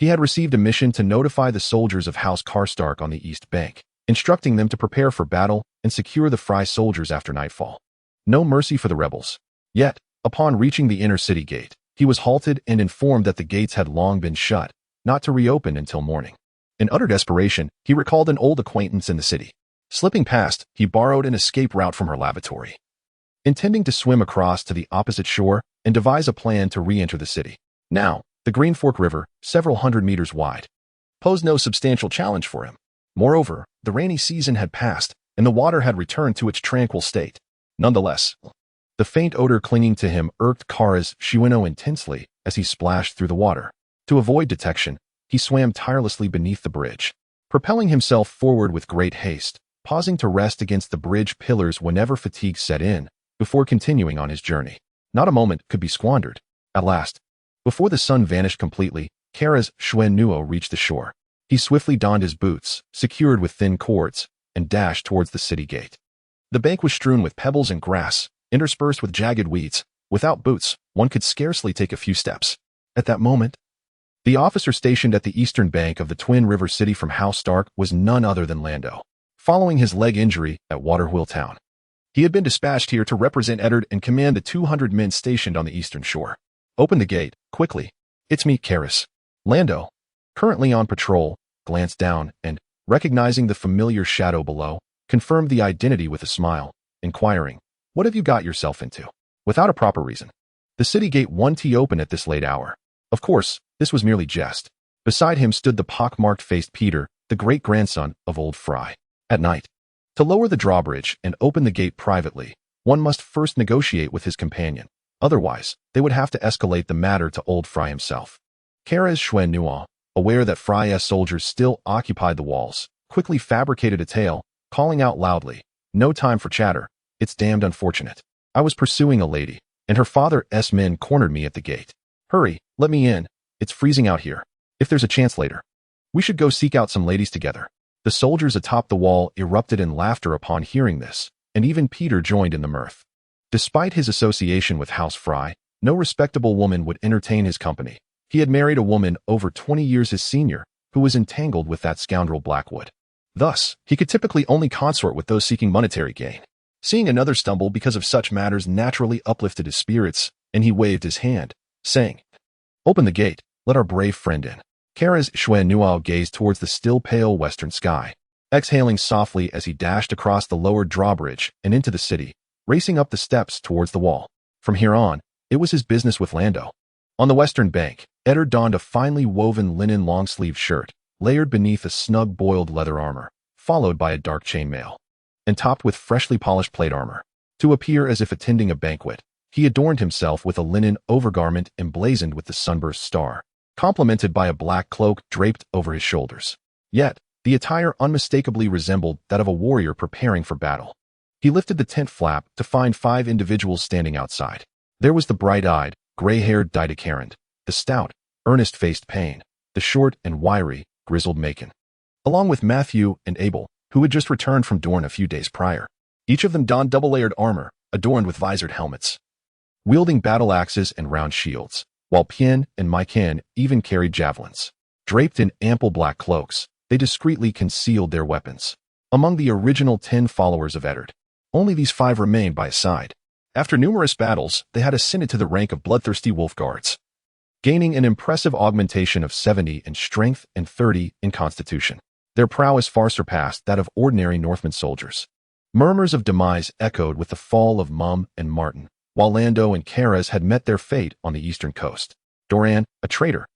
he had received a mission to notify the soldiers of House Karstark on the East Bank, instructing them to prepare for battle and secure the Frey soldiers after nightfall. No mercy for the rebels. Yet, upon reaching the inner city gate, he was halted and informed that the gates had long been shut, not to reopen until morning. In utter desperation, he recalled an old acquaintance in the city. Slipping past, he borrowed an escape route from her lavatory, intending to swim across to the opposite shore and devise a plan to re-enter the city. Now, the Green Fork River, several hundred meters wide, posed no substantial challenge for him. Moreover, the rainy season had passed, and the water had returned to its tranquil state. Nonetheless, the faint odor clinging to him irked Karstark intensely as he splashed through the water. To avoid detection, he swam tirelessly beneath the bridge, propelling himself forward with great haste, pausing to rest against the bridge pillars whenever fatigue set in, before continuing on his journey. Not a moment could be squandered. At last, before the sun vanished completely, Karstark reached the shore. He swiftly donned his boots, secured with thin cords, and dashed towards the city gate. The bank was strewn with pebbles and grass, interspersed with jagged weeds. Without boots, one could scarcely take a few steps. At that moment, the officer stationed at the eastern bank of the Twin River City from House Stark was none other than Lando. Following his leg injury at Waterwheel Town, he had been dispatched here to represent Eddard and command the 200 men stationed on the eastern shore. Open the gate, quickly. It's me, Karis. Lando, currently on patrol, glanced down and, recognizing the familiar shadow below, confirmed the identity with a smile, inquiring, What have you got yourself into? Without a proper reason. The city gate won't open at this late hour. Of course, this was merely jest. Beside him stood the pock-marked-faced Peter, the great-grandson of old Frey. At night, to lower the drawbridge and open the gate privately, one must first negotiate with his companion. Otherwise, they would have to escalate the matter to old Frey himself. Karstark, aware that Frey's soldiers still occupied the walls, quickly fabricated a tale, calling out loudly, No time for chatter. It's damned unfortunate. I was pursuing a lady, and her father's men cornered me at the gate. Hurry, let me in. It's freezing out here. If there's a chance later, we should go seek out some ladies together. The soldiers atop the wall erupted in laughter upon hearing this, and even Peter joined in the mirth. Despite his association with House Frey, no respectable woman would entertain his company. He had married a woman over 20 years his senior, who was entangled with that scoundrel Blackwood. Thus, he could typically only consort with those seeking monetary gain. Seeing another stumble because of such matters naturally uplifted his spirits, and he waved his hand, saying, Open the gate, let our brave friend in. Karstark gazed towards the still pale western sky, exhaling softly as he dashed across the lowered drawbridge and into the city, racing up the steps towards the wall. From here on, it was his business with Lando. On the western bank, Eddard donned a finely woven linen long-sleeved shirt, layered beneath a snug boiled leather armor, followed by a dark chainmail, and topped with freshly polished plate armor. To appear as if attending a banquet, he adorned himself with a linen overgarment emblazoned with the sunburst star, complemented by a black cloak draped over his shoulders. Yet, the attire unmistakably resembled that of a warrior preparing for battle. He lifted the tent flap to find 5 individuals standing outside. There was the bright-eyed, gray-haired Didacarind, the stout, earnest-faced Payne, the short and wiry, grizzled Macon, along with Matthew and Abel, who had just returned from Dorne a few days prior. Each of them donned double-layered armor, adorned with visored helmets, wielding battle axes and round shields, while Pien and Myken even carried javelins. Draped in ample black cloaks, they discreetly concealed their weapons. Among the original 10 followers of Eddard, only these 5 remained by his side. After numerous battles, they had ascended to the rank of bloodthirsty wolf guards, gaining an impressive augmentation of 70 in strength and 30 in constitution. Their prowess far surpassed that of ordinary Northman soldiers. Murmurs of demise echoed with the fall of Mum and Martin, while Lando and Karas had met their fate on the eastern coast. Doran, a traitor,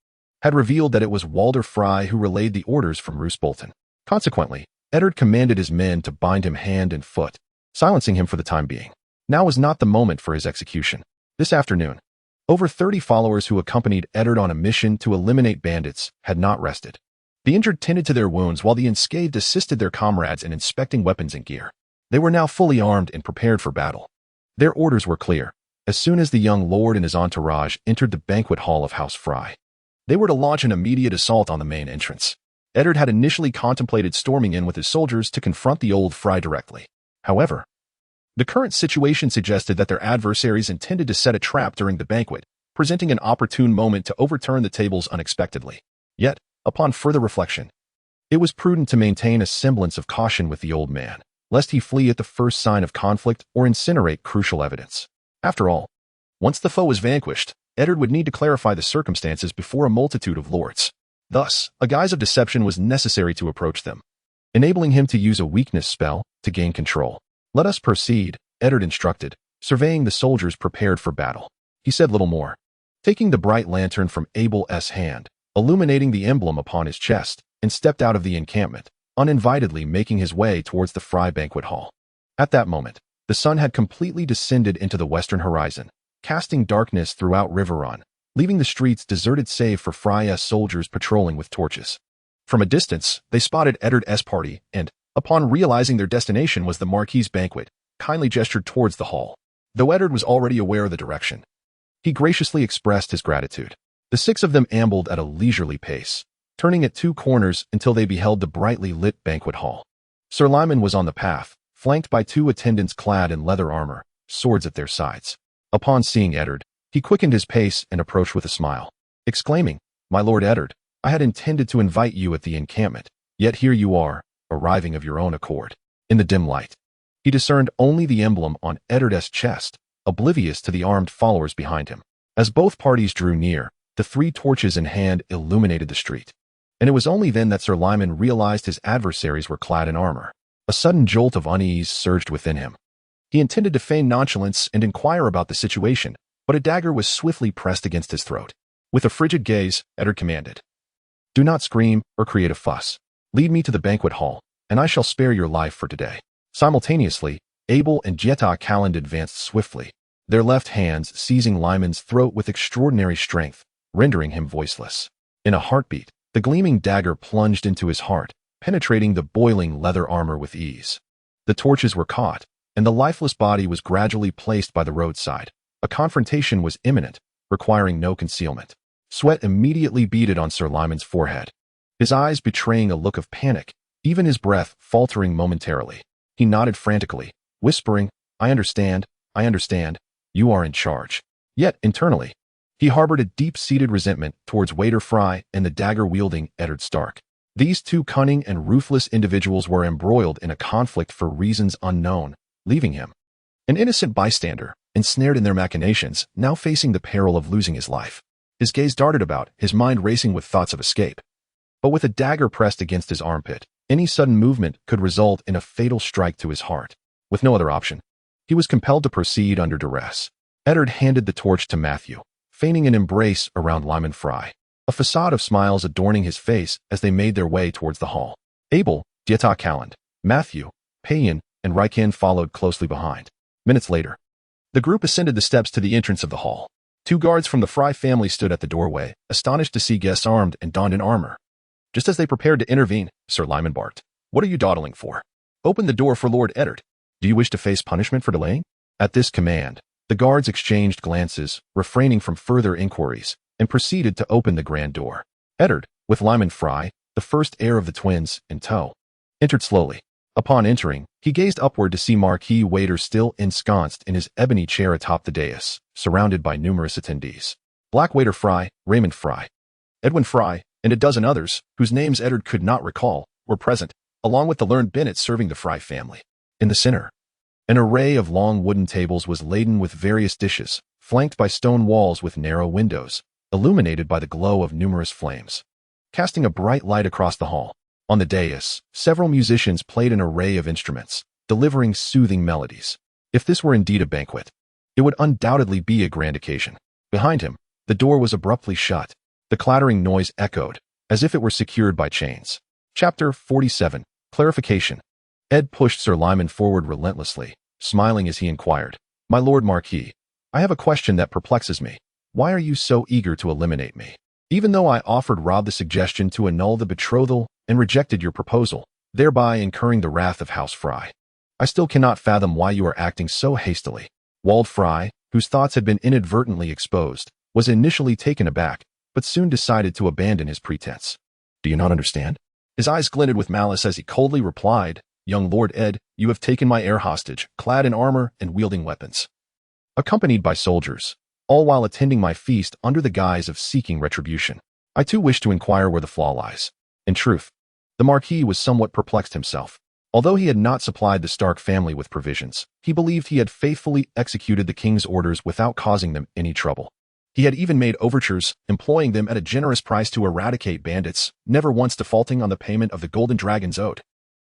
had revealed that it was Walder Frey who relayed the orders from Roose Bolton. Consequently, Eddard commanded his men to bind him hand and foot, silencing him for the time being. Now was not the moment for his execution. This afternoon, over 30 followers who accompanied Eddard on a mission to eliminate bandits had not rested. The injured tended to their wounds while the unscathed assisted their comrades in inspecting weapons and gear. They were now fully armed and prepared for battle. Their orders were clear. As soon as the young lord and his entourage entered the banquet hall of House Frey, they were to launch an immediate assault on the main entrance. Eddard had initially contemplated storming in with his soldiers to confront the old Frey directly. However, the current situation suggested that their adversaries intended to set a trap during the banquet, presenting an opportune moment to overturn the tables unexpectedly. Yet, upon further reflection, it was prudent to maintain a semblance of caution with the old man, lest he flee at the first sign of conflict or incinerate crucial evidence. After all, once the foe was vanquished, Eddard would need to clarify the circumstances before a multitude of lords. Thus, a guise of deception was necessary to approach them, enabling him to use a weakness spell to gain control. "Let us proceed," Eddard instructed, surveying the soldiers prepared for battle. He said little more, taking the bright lantern from Abel's hand, illuminating the emblem upon his chest, and stepped out of the encampment, uninvitedly making his way towards the Frey banquet hall. At that moment, the sun had completely descended into the western horizon, casting darkness throughout Riverrun, leaving the streets deserted save for Frey's soldiers patrolling with torches. From a distance, they spotted Eddard's party and, upon realizing their destination was the Marquis's banquet, kindly gestured towards the hall. Though Eddard was already aware of the direction, he graciously expressed his gratitude. The 6 of them ambled at a leisurely pace, turning at 2 corners until they beheld the brightly lit banquet hall. Sir Lyman was on the path, flanked by 2 attendants clad in leather armor, swords at their sides. Upon seeing Eddard, he quickened his pace and approached with a smile, exclaiming, "My lord Eddard, I had intended to invite you at the encampment, yet here you are, arriving of your own accord." In the dim light, he discerned only the emblem on Eddard's chest, oblivious to the armed followers behind him. As both parties drew near, the 3 torches in hand illuminated the street, and it was only then that Sir Lyman realized his adversaries were clad in armor. A sudden jolt of unease surged within him. He intended to feign nonchalance and inquire about the situation, but a dagger was swiftly pressed against his throat. With a frigid gaze, Eddard commanded, "Do not scream or create a fuss. Lead me to the banquet hall, and I shall spare your life for today." Simultaneously, Abel and Jetta Calland advanced swiftly, their left hands seizing Lyman's throat with extraordinary strength, rendering him voiceless. In a heartbeat, the gleaming dagger plunged into his heart, penetrating the boiling leather armor with ease. The torches were caught, and the lifeless body was gradually placed by the roadside. A confrontation was imminent, requiring no concealment. Sweat immediately beaded on Sir Lyman's forehead, his eyes betraying a look of panic, even his breath faltering momentarily. He nodded frantically, whispering, I understand, you are in charge." Yet, internally, he harbored a deep-seated resentment towards Wader Frey and the dagger-wielding Eddard Stark. These 2 cunning and ruthless individuals were embroiled in a conflict for reasons unknown, leaving him, an innocent bystander, ensnared in their machinations, now facing the peril of losing his life. His gaze darted about, his mind racing with thoughts of escape. But with a dagger pressed against his armpit, any sudden movement could result in a fatal strike to his heart. With no other option, he was compelled to proceed under duress. Eddard handed the torch to Matthew, feigning an embrace around Lyman Frey, a facade of smiles adorning his face as they made their way towards the hall. Abel, Jetta Calland, Matthew, Payan, and Ryken followed closely behind. Minutes later, the group ascended the steps to the entrance of the hall. 2 guards from the Frey family stood at the doorway, astonished to see guests armed and donned in armor. Just as they prepared to intervene, Sir Lyman barked, "What are you dawdling for? Open the door for Lord Eddard. Do you wish to face punishment for delaying?" At this command, the guards exchanged glances, refraining from further inquiries, and proceeded to open the grand door. Eddard, with Lyman Frey, the first heir of the twins, in tow, entered slowly. Upon entering, he gazed upward to see Marquis Waiter still ensconced in his ebony chair atop the dais, surrounded by numerous attendees. Black Waiter Fry, Raymond Fry, Edwin Fry, and a dozen others, whose names Eddard could not recall, were present, along with the learned Bennett serving the Fry family. In the center, an array of long wooden tables was laden with various dishes, flanked by stone walls with narrow windows, illuminated by the glow of numerous flames, casting a bright light across the hall. On the dais, several musicians played an array of instruments, delivering soothing melodies. If this were indeed a banquet, it would undoubtedly be a grand occasion. Behind him, the door was abruptly shut. The clattering noise echoed, as if it were secured by chains. Chapter 47. Clarification. Ed pushed Sir Lyman forward relentlessly, smiling as he inquired, "My Lord Marquis, I have a question that perplexes me. Why are you so eager to eliminate me? Even though I offered Robb the suggestion to annul the betrothal and rejected your proposal, thereby incurring the wrath of House Fry, I still cannot fathom why you are acting so hastily." Wald Fry, whose thoughts had been inadvertently exposed, was initially taken aback, but soon decided to abandon his pretense. "Do you not understand?" His eyes glinted with malice as he coldly replied, "Young Lord Ed, you have taken my heir hostage, clad in armor and wielding weapons, accompanied by soldiers, all while attending my feast under the guise of seeking retribution. I too wish to inquire where the flaw lies." In truth, the Marquis was somewhat perplexed himself. Although he had not supplied the Stark family with provisions, he believed he had faithfully executed the king's orders without causing them any trouble. He had even made overtures, employing them at a generous price to eradicate bandits, never once defaulting on the payment of the Golden Dragon's ode.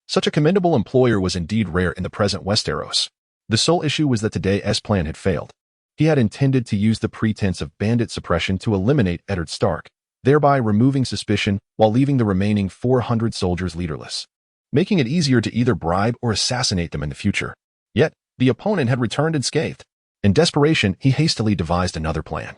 Such a commendable employer was indeed rare in the present Westeros. The sole issue was that today's plan had failed. He had intended to use the pretense of bandit suppression to eliminate Eddard Stark, thereby removing suspicion while leaving the remaining 400 soldiers leaderless, making it easier to either bribe or assassinate them in the future. Yet, the opponent had returned unscathed. In desperation, he hastily devised another plan,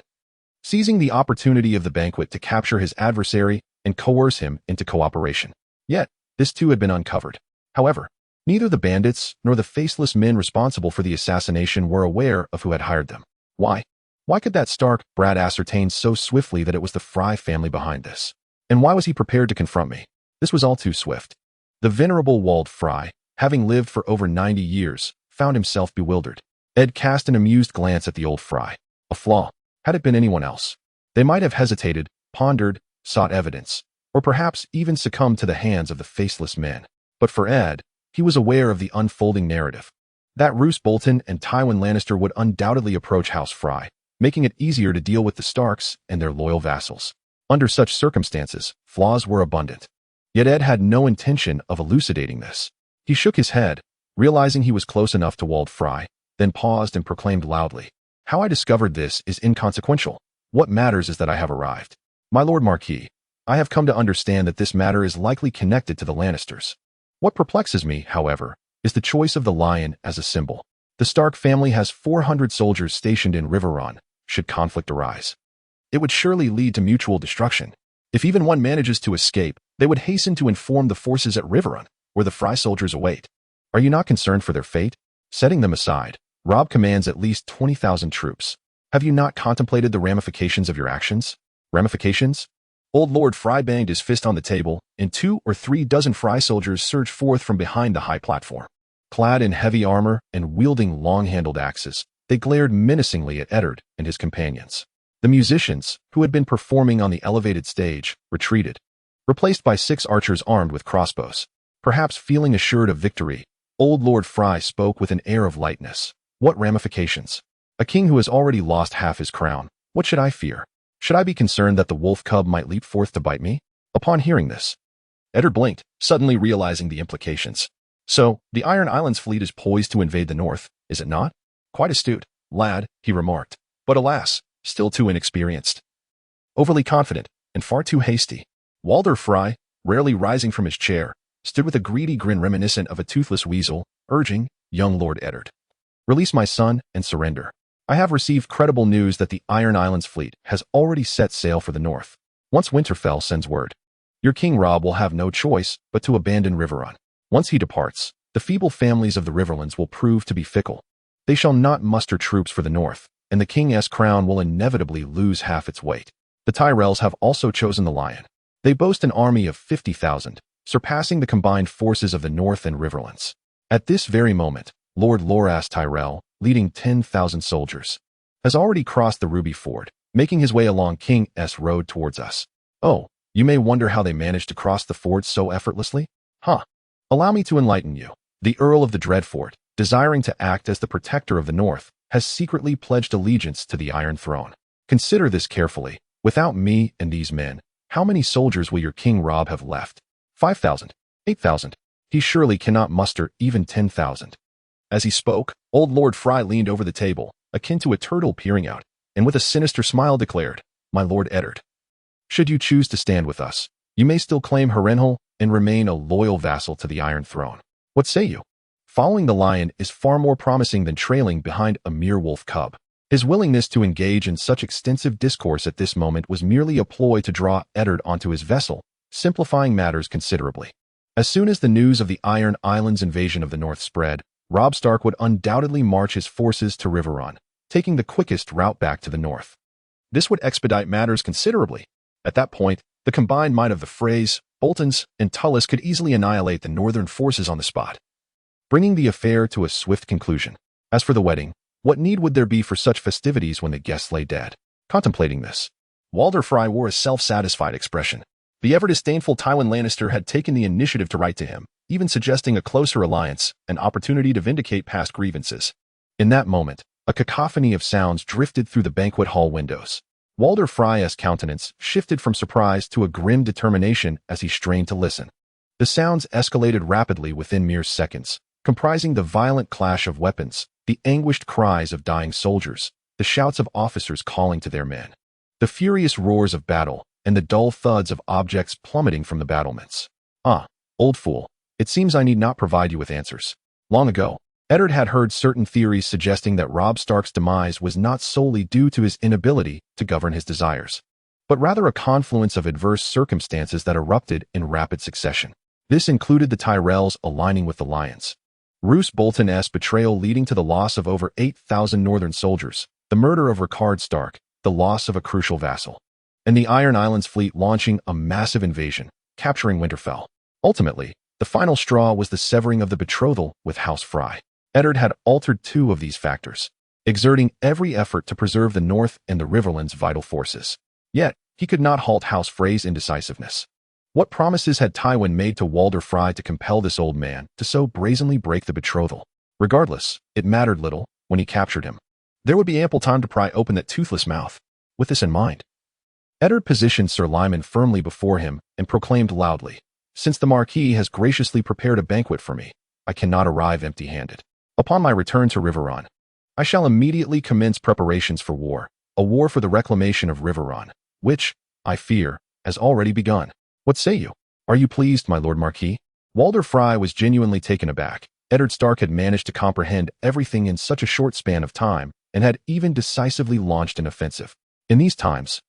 seizing the opportunity of the banquet to capture his adversary and coerce him into cooperation. Yet, this too had been uncovered. However, neither the bandits nor the faceless men responsible for the assassination were aware of who had hired them. Why? Why could that Stark brat ascertain so swiftly that it was the Fry family behind this? And why was he prepared to confront me? This was all too swift. The venerable Wald Fry, having lived for over 90 years, found himself bewildered. Ed cast an amused glance at the old Fry. A flaw. Had it been anyone else, they might have hesitated, pondered, sought evidence, or perhaps even succumbed to the hands of the faceless men. But for Ed, he was aware of the unfolding narrative. That Roose Bolton and Tywin Lannister would undoubtedly approach House Fry, making it easier to deal with the Starks and their loyal vassals. Under such circumstances, flaws were abundant. Yet Ed had no intention of elucidating this. He shook his head, realizing he was close enough to Wald Fry, then paused and proclaimed loudly, "How I discovered this is inconsequential. What matters is that I have arrived. My Lord Marquis, I have come to understand that this matter is likely connected to the Lannisters. What perplexes me, however, is the choice of the lion as a symbol. The Stark family has 400 soldiers stationed in Reborn, should conflict arise. It would surely lead to mutual destruction. If even one manages to escape, they would hasten to inform the forces at Reborn, where the Fry soldiers await. Are you not concerned for their fate? Setting them aside, Robb commands at least 20,000 troops. Have you not contemplated the ramifications of your actions?" Ramifications? Old Lord Fry banged his fist on the table, and 2 or 3 dozen Fry soldiers surged forth from behind the high platform. Clad in heavy armor and wielding long-handled axes, they glared menacingly at Eddard and his companions. The musicians, who had been performing on the elevated stage, retreated, replaced by 6 archers armed with crossbows. Perhaps feeling assured of victory, Old Lord Fry spoke with an air of lightness. "What ramifications? A king who has already lost half his crown. What should I fear? Should I be concerned that the wolf cub might leap forth to bite me?" Upon hearing this, Eddard blinked, suddenly realizing the implications. "So, the Iron Islands fleet is poised to invade the north, is it not? Quite astute, lad," he remarked. "But alas, still too inexperienced. Overly confident, and far too hasty." Walder Fry, rarely rising from his chair, stood with a greedy grin reminiscent of a toothless weasel, urging, "Young Lord Eddard, release my son and surrender. I have received credible news that the Iron Islands fleet has already set sail for the north. Once Winterfell sends word, your King Robb will have no choice but to abandon Reborn. Once he departs, the feeble families of the Riverlands will prove to be fickle. They shall not muster troops for the north, and the king's crown will inevitably lose half its weight. The Tyrells have also chosen the lion. They boast an army of 50,000, surpassing the combined forces of the North and Riverlands. At this very moment, Lord Loras Tyrell, leading 10,000 soldiers, has already crossed the Ruby Ford, making his way along King S Road towards us. Oh, you may wonder how they managed to cross the ford so effortlessly? Huh. Allow me to enlighten you. The Earl of the Dreadfort, desiring to act as the protector of the North, has secretly pledged allegiance to the Iron Throne. Consider this carefully. Without me and these men, how many soldiers will your King Robb have left? 5,000? 8,000? He surely cannot muster even 10,000. As he spoke, old Lord Fry leaned over the table, akin to a turtle peering out, and with a sinister smile declared, "My Lord Eddard, should you choose to stand with us, you may still claim Harrenhal and remain a loyal vassal to the Iron Throne. What say you? Following the lion is far more promising than trailing behind a mere wolf cub." His willingness to engage in such extensive discourse at this moment was merely a ploy to draw Eddard onto his vessel, simplifying matters considerably. As soon as the news of the Iron Islands invasion of the North spread, Robb Stark would undoubtedly march his forces to Reborn, taking the quickest route back to the north. This would expedite matters considerably. At that point, the combined might of the Freys, Boltons, and Tullis could easily annihilate the northern forces on the spot, bringing the affair to a swift conclusion. As for the wedding, what need would there be for such festivities when the guests lay dead? Contemplating this, Walder Frey wore a self-satisfied expression. The ever-disdainful Tywin Lannister had taken the initiative to write to him, even suggesting a closer alliance, an opportunity to vindicate past grievances. In that moment, a cacophony of sounds drifted through the banquet hall windows. Walder Frey's countenance shifted from surprise to a grim determination as he strained to listen. The sounds escalated rapidly within mere seconds, comprising the violent clash of weapons, the anguished cries of dying soldiers, the shouts of officers calling to their men, the furious roars of battle, and the dull thuds of objects plummeting from the battlements. Ah, old fool, it seems I need not provide you with answers. Long ago, Eddard had heard certain theories suggesting that Robb Stark's demise was not solely due to his inability to govern his desires, but rather a confluence of adverse circumstances that erupted in rapid succession. This included the Tyrells aligning with the Lions, Roose Bolton's betrayal leading to the loss of over 8,000 northern soldiers, the murder of Rickard Stark, the loss of a crucial vassal, and the Iron Islands fleet launching a massive invasion, capturing Winterfell. Ultimately, the final straw was the severing of the betrothal with House Frey. Eddard had altered two of these factors, exerting every effort to preserve the North and the Riverlands' vital forces. Yet, he could not halt House Frey's indecisiveness. What promises had Tywin made to Walder Frey to compel this old man to so brazenly break the betrothal? Regardless, it mattered little. When he captured him, there would be ample time to pry open that toothless mouth. With this in mind, Eddard positioned Sir Lyman firmly before him and proclaimed loudly, "Since the Marquis has graciously prepared a banquet for me, I cannot arrive empty-handed. Upon my return to Riverrun, I shall immediately commence preparations for war, a war for the reclamation of Riverrun, which, I fear, has already begun. What say you? Are you pleased, my Lord Marquis?" Walder Frey was genuinely taken aback. Eddard Stark had managed to comprehend everything in such a short span of time and had even decisively launched an offensive. In these times,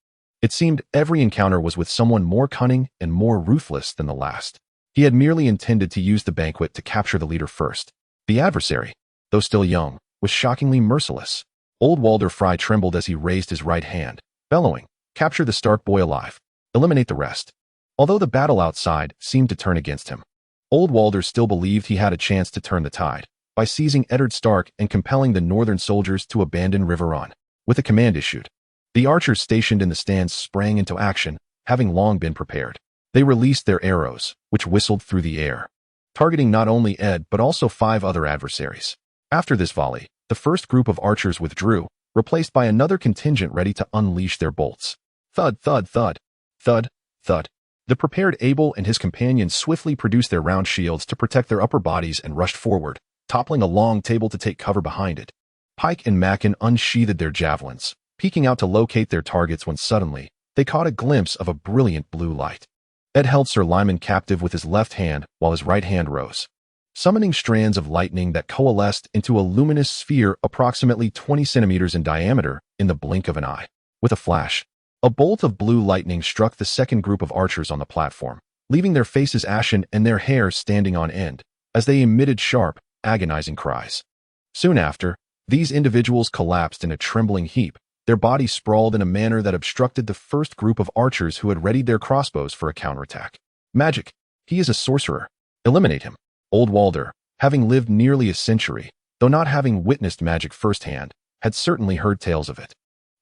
it seemed every encounter was with someone more cunning and more ruthless than the last. He had merely intended to use the banquet to capture the leader first. The adversary, though still young, was shockingly merciless. Old Walder Frey trembled as he raised his right hand, bellowing, "Capture the Stark boy alive. Eliminate the rest." Although the battle outside seemed to turn against him, old Walder still believed he had a chance to turn the tide by seizing Eddard Stark and compelling the northern soldiers to abandon Riverrun. With a command issued, the archers stationed in the stands sprang into action, having long been prepared. They released their arrows, which whistled through the air, targeting not only Ed but also 5 other adversaries. After this volley, the first group of archers withdrew, replaced by another contingent ready to unleash their bolts. Thud, thud, thud, thud, thud. The prepared Abel and his companions swiftly produced their round shields to protect their upper bodies and rushed forward, toppling a long table to take cover behind it. Pike and Mackin unsheathed their javelins, peeking out to locate their targets when suddenly, they caught a glimpse of a brilliant blue light. Ed held Sir Lyman captive with his left hand while his right hand rose, summoning strands of lightning that coalesced into a luminous sphere approximately 20 centimeters in diameter in the blink of an eye. With a flash, a bolt of blue lightning struck the second group of archers on the platform, leaving their faces ashen and their hair standing on end, as they emitted sharp, agonizing cries. Soon after, these individuals collapsed in a trembling heap, their bodies sprawled in a manner that obstructed the first group of archers who had readied their crossbows for a counterattack. Magic! He is a sorcerer. Eliminate him. Old Walder, having lived nearly a century, though not having witnessed magic firsthand, had certainly heard tales of it.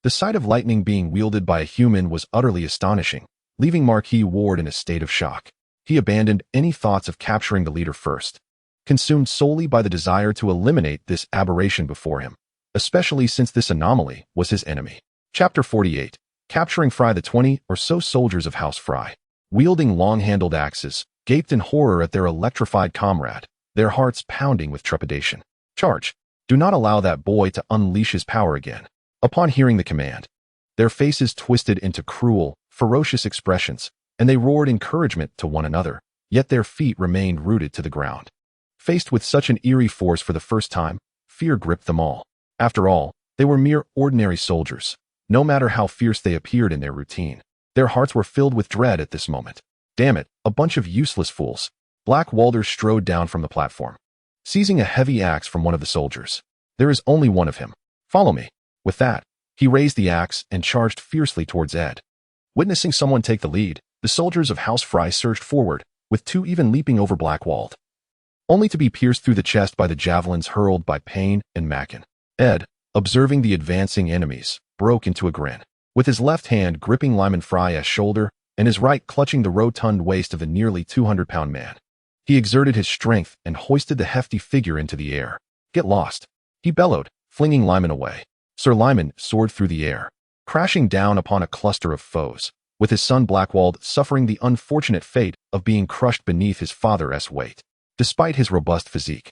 The sight of lightning being wielded by a human was utterly astonishing, leaving Marquis Ward in a state of shock. He abandoned any thoughts of capturing the leader first, consumed solely by the desire to eliminate this aberration before him, especially since this anomaly was his enemy. Chapter 48. Capturing Fry. The 20 or so soldiers of House Fry, wielding long-handled axes, gaped in horror at their electrified comrade, their hearts pounding with trepidation. Charge! Do not allow that boy to unleash his power again. Upon hearing the command, their faces twisted into cruel, ferocious expressions, and they roared encouragement to one another, yet their feet remained rooted to the ground. Faced with such an eerie force for the first time, fear gripped them all. After all, they were mere ordinary soldiers, no matter how fierce they appeared in their routine. Their hearts were filled with dread at this moment. Damn it, a bunch of useless fools. Black Walder strode down from the platform, seizing a heavy axe from one of the soldiers. There is only one of him. Follow me. With that, he raised the axe and charged fiercely towards Ed. Witnessing someone take the lead, the soldiers of House Fry surged forward, with two even leaping over Blackwald, only to be pierced through the chest by the javelins hurled by Payne and Mackin. Ed, observing the advancing enemies, broke into a grin, with his left hand gripping Lyman Fry's shoulder and his right clutching the rotund waist of the nearly 200-pound man. He exerted his strength and hoisted the hefty figure into the air. Get lost, he bellowed, flinging Lyman away. Sir Lyman soared through the air, crashing down upon a cluster of foes, with his son Blackwald suffering the unfortunate fate of being crushed beneath his father's weight. Despite his robust physique,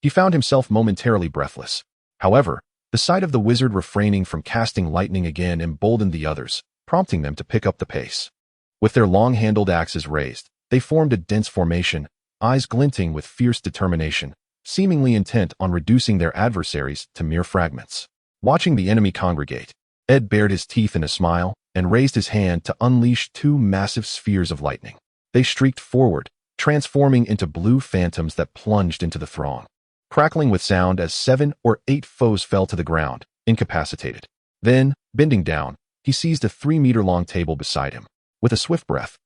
he found himself momentarily breathless. However, the sight of the wizard refraining from casting lightning again emboldened the others, prompting them to pick up the pace. With their long-handled axes raised, they formed a dense formation, eyes glinting with fierce determination, seemingly intent on reducing their adversaries to mere fragments. Watching the enemy congregate, Ed bared his teeth in a smile and raised his hand to unleash two massive spheres of lightning. They streaked forward, transforming into blue phantoms that plunged into the throng, crackling with sound as 7 or 8 foes fell to the ground, incapacitated. Then, bending down, he seized a 3-meter-long table beside him. With a swift breath,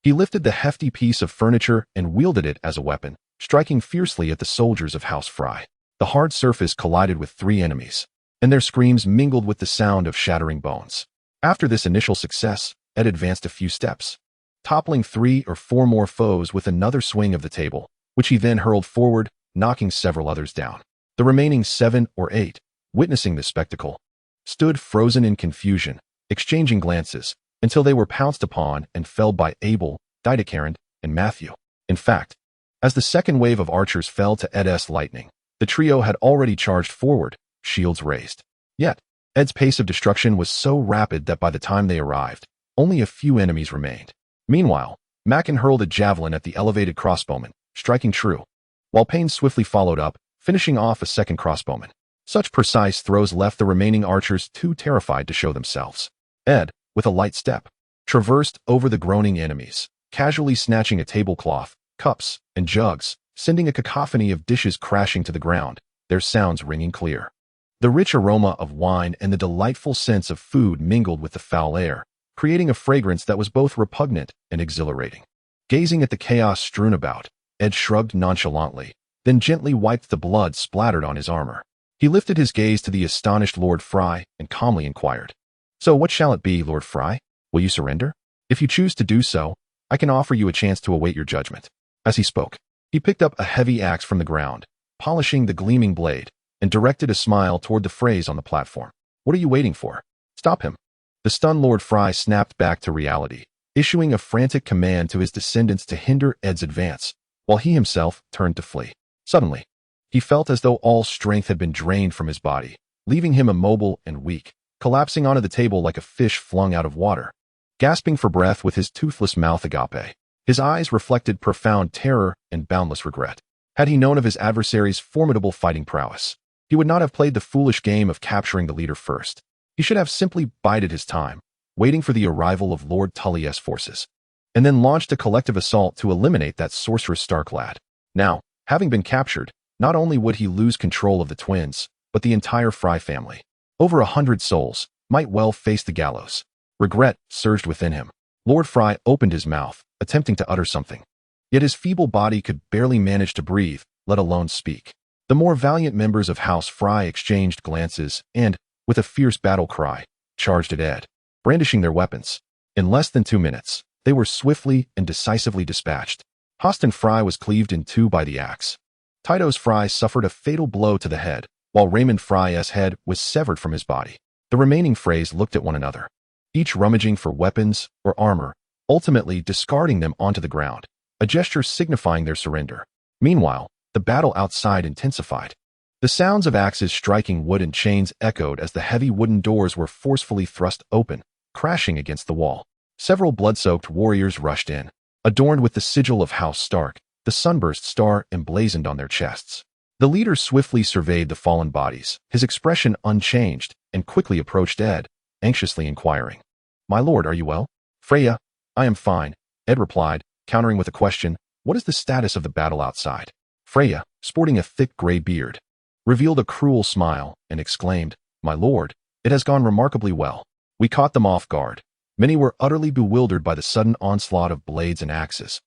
he lifted the hefty piece of furniture and wielded it as a weapon, striking fiercely at the soldiers of House Fry. The hard surface collided with 3 enemies, and their screams mingled with the sound of shattering bones. After this initial success, Ed advanced a few steps, toppling 3 or 4 more foes with another swing of the table, which he then hurled forward, knocking several others down. The remaining 7 or 8, witnessing this spectacle, stood frozen in confusion, exchanging glances, until they were pounced upon and felled by Abel, Didacarand, and Matthew. In fact, as the second wave of archers fell to Ed's lightning, the trio had already charged forward, shields raised. Yet, Ed's pace of destruction was so rapid that by the time they arrived, only a few enemies remained. Meanwhile, Mackin hurled a javelin at the elevated crossbowman, striking true, while Payne swiftly followed up, finishing off a second crossbowman. Such precise throws left the remaining archers too terrified to show themselves. Ed, with a light step, traversed over the groaning enemies, casually snatching a tablecloth, cups, and jugs, sending a cacophony of dishes crashing to the ground, their sounds ringing clear. The rich aroma of wine and the delightful sense of food mingled with the foul air, creating a fragrance that was both repugnant and exhilarating. Gazing at the chaos strewn about, Ed shrugged nonchalantly, then gently wiped the blood splattered on his armor. He lifted his gaze to the astonished Lord Fry and calmly inquired, "So what shall it be, Lord Fry? Will you surrender? If you choose to do so, I can offer you a chance to await your judgment." As he spoke, he picked up a heavy axe from the ground, polishing the gleaming blade, and directed a smile toward the phrase on the platform. "What are you waiting for? Stop him." The stunned Lord Fry snapped back to reality, issuing a frantic command to his descendants to hinder Ed's advance, while he himself turned to flee. Suddenly, he felt as though all strength had been drained from his body, leaving him immobile and weak, collapsing onto the table like a fish flung out of water. Gasping for breath with his toothless mouth agape, his eyes reflected profound terror and boundless regret. Had he known of his adversary's formidable fighting prowess, he would not have played the foolish game of capturing the leader first. He should have simply bided his time, waiting for the arrival of Lord Tully's forces, and then launched a collective assault to eliminate that sorcerous Stark lad. Now, having been captured, not only would he lose control of the twins, but the entire Fry family. Over 100 souls might well face the gallows. Regret surged within him. Lord Fry opened his mouth, attempting to utter something. Yet his feeble body could barely manage to breathe, let alone speak. The more valiant members of House Fry exchanged glances and, with a fierce battle cry, charged at Ed, brandishing their weapons. In less than 2 minutes, they were swiftly and decisively dispatched. Hostin Fry was cleaved in two by the axe. Tytos Fry suffered a fatal blow to the head, while Raymond Fry's head was severed from his body. The remaining Freys looked at one another, each rummaging for weapons or armor, ultimately discarding them onto the ground, a gesture signifying their surrender. Meanwhile, the battle outside intensified. The sounds of axes striking wood and chains echoed as the heavy wooden doors were forcefully thrust open, crashing against the wall. Several blood-soaked warriors rushed in, adorned with the sigil of House Stark, the sunburst star emblazoned on their chests. The leader swiftly surveyed the fallen bodies, his expression unchanged, and quickly approached Ed, anxiously inquiring, "My lord, are you well?" "Freya, I am fine," Ed replied, countering with a question, "What is the status of the battle outside?" Freya, sporting a thick gray beard, revealed a cruel smile and exclaimed, "My lord, it has gone remarkably well. We caught them off guard. Many were utterly bewildered by the sudden onslaught of blades and axes,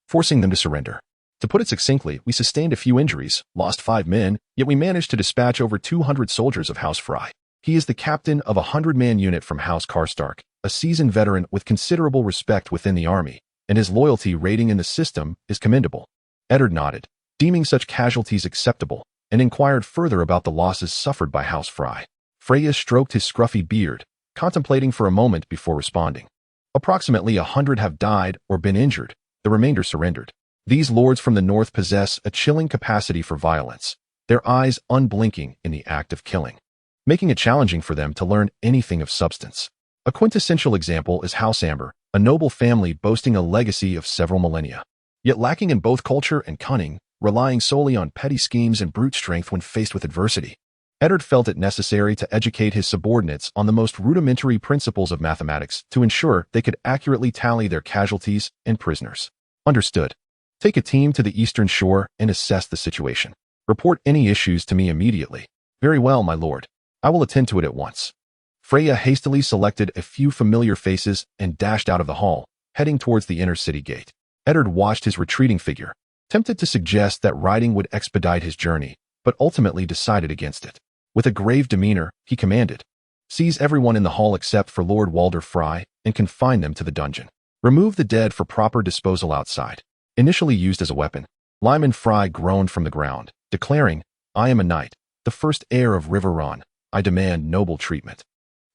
forcing them to surrender. To put it succinctly, we sustained a few injuries, lost 5 men, yet we managed to dispatch over 200 soldiers of House Fry. He is the captain of a 100-man unit from House Karstark, a seasoned veteran with considerable respect within the army, and his loyalty rating in the system is commendable." Eddard nodded, deeming such casualties acceptable, and inquired further about the losses suffered by House Fry. Freya stroked his scruffy beard, contemplating for a moment before responding. "Approximately 100 have died or been injured, the remainder surrendered. These lords from the north possess a chilling capacity for violence, their eyes unblinking in the act of killing, making it challenging for them to learn anything of substance. A quintessential example is House Amber, a noble family boasting a legacy of several millennia, yet lacking in both culture and cunning, relying solely on petty schemes and brute strength when faced with adversity." Eddard felt it necessary to educate his subordinates on the most rudimentary principles of mathematics to ensure they could accurately tally their casualties and prisoners. "Understood. Take a team to the eastern shore and assess the situation. Report any issues to me immediately." "Very well, my lord. I will attend to it at once." Freya hastily selected a few familiar faces and dashed out of the hall, heading towards the inner city gate. Eddard watched his retreating figure, tempted to suggest that riding would expedite his journey, but ultimately decided against it. With a grave demeanor, he commanded, "Seize everyone in the hall except for Lord Walder Fry and confine them to the dungeon. Remove the dead for proper disposal outside." Initially used as a weapon, Lyman Fry groaned from the ground, declaring, "I am a knight, the first heir of Riverrun. I demand noble treatment."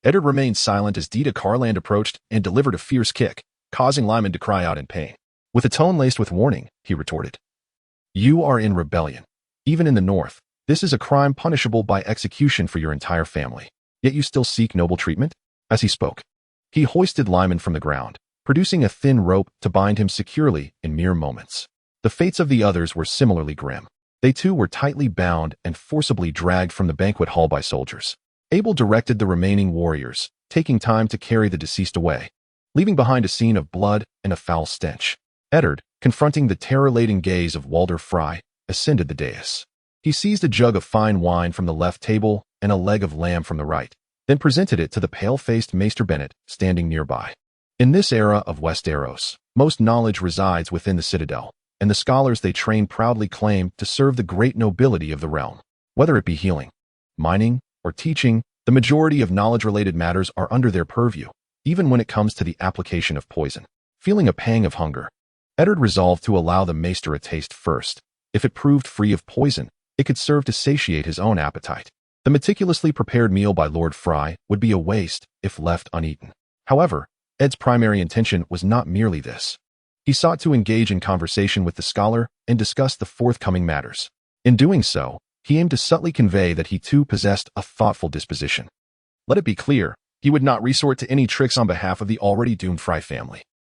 Eddard remained silent as Dita Carland approached and delivered a fierce kick, causing Lyman to cry out in pain. With a tone laced with warning, he retorted, "You are in rebellion. Even in the north, this is a crime punishable by execution for your entire family. Yet you still seek noble treatment?" As he spoke, he hoisted Lyman from the ground, producing a thin rope to bind him securely in mere moments. The fates of the others were similarly grim. They too were tightly bound and forcibly dragged from the banquet hall by soldiers. Abel directed the remaining warriors, taking time to carry the deceased away, leaving behind a scene of blood and a foul stench. Eddard, confronting the terror-laden gaze of Walder Fry, ascended the dais. He seized a jug of fine wine from the left table and a leg of lamb from the right, then presented it to the pale-faced Maester Bennett standing nearby. In this era of Westeros, most knowledge resides within the citadel, and the scholars they train proudly claim to serve the great nobility of the realm. Whether it be healing, mining, or teaching, the majority of knowledge-related matters are under their purview, even when it comes to the application of poison. Feeling a pang of hunger, Eddard resolved to allow the Maester a taste first. If it proved free of poison, it could serve to satiate his own appetite. The meticulously prepared meal by Lord Fry would be a waste if left uneaten. However, Ed's primary intention was not merely this. He sought to engage in conversation with the scholar and discuss the forthcoming matters. In doing so, he aimed to subtly convey that he too possessed a thoughtful disposition. Let it be clear, he would not resort to any tricks on behalf of the already doomed Fry family.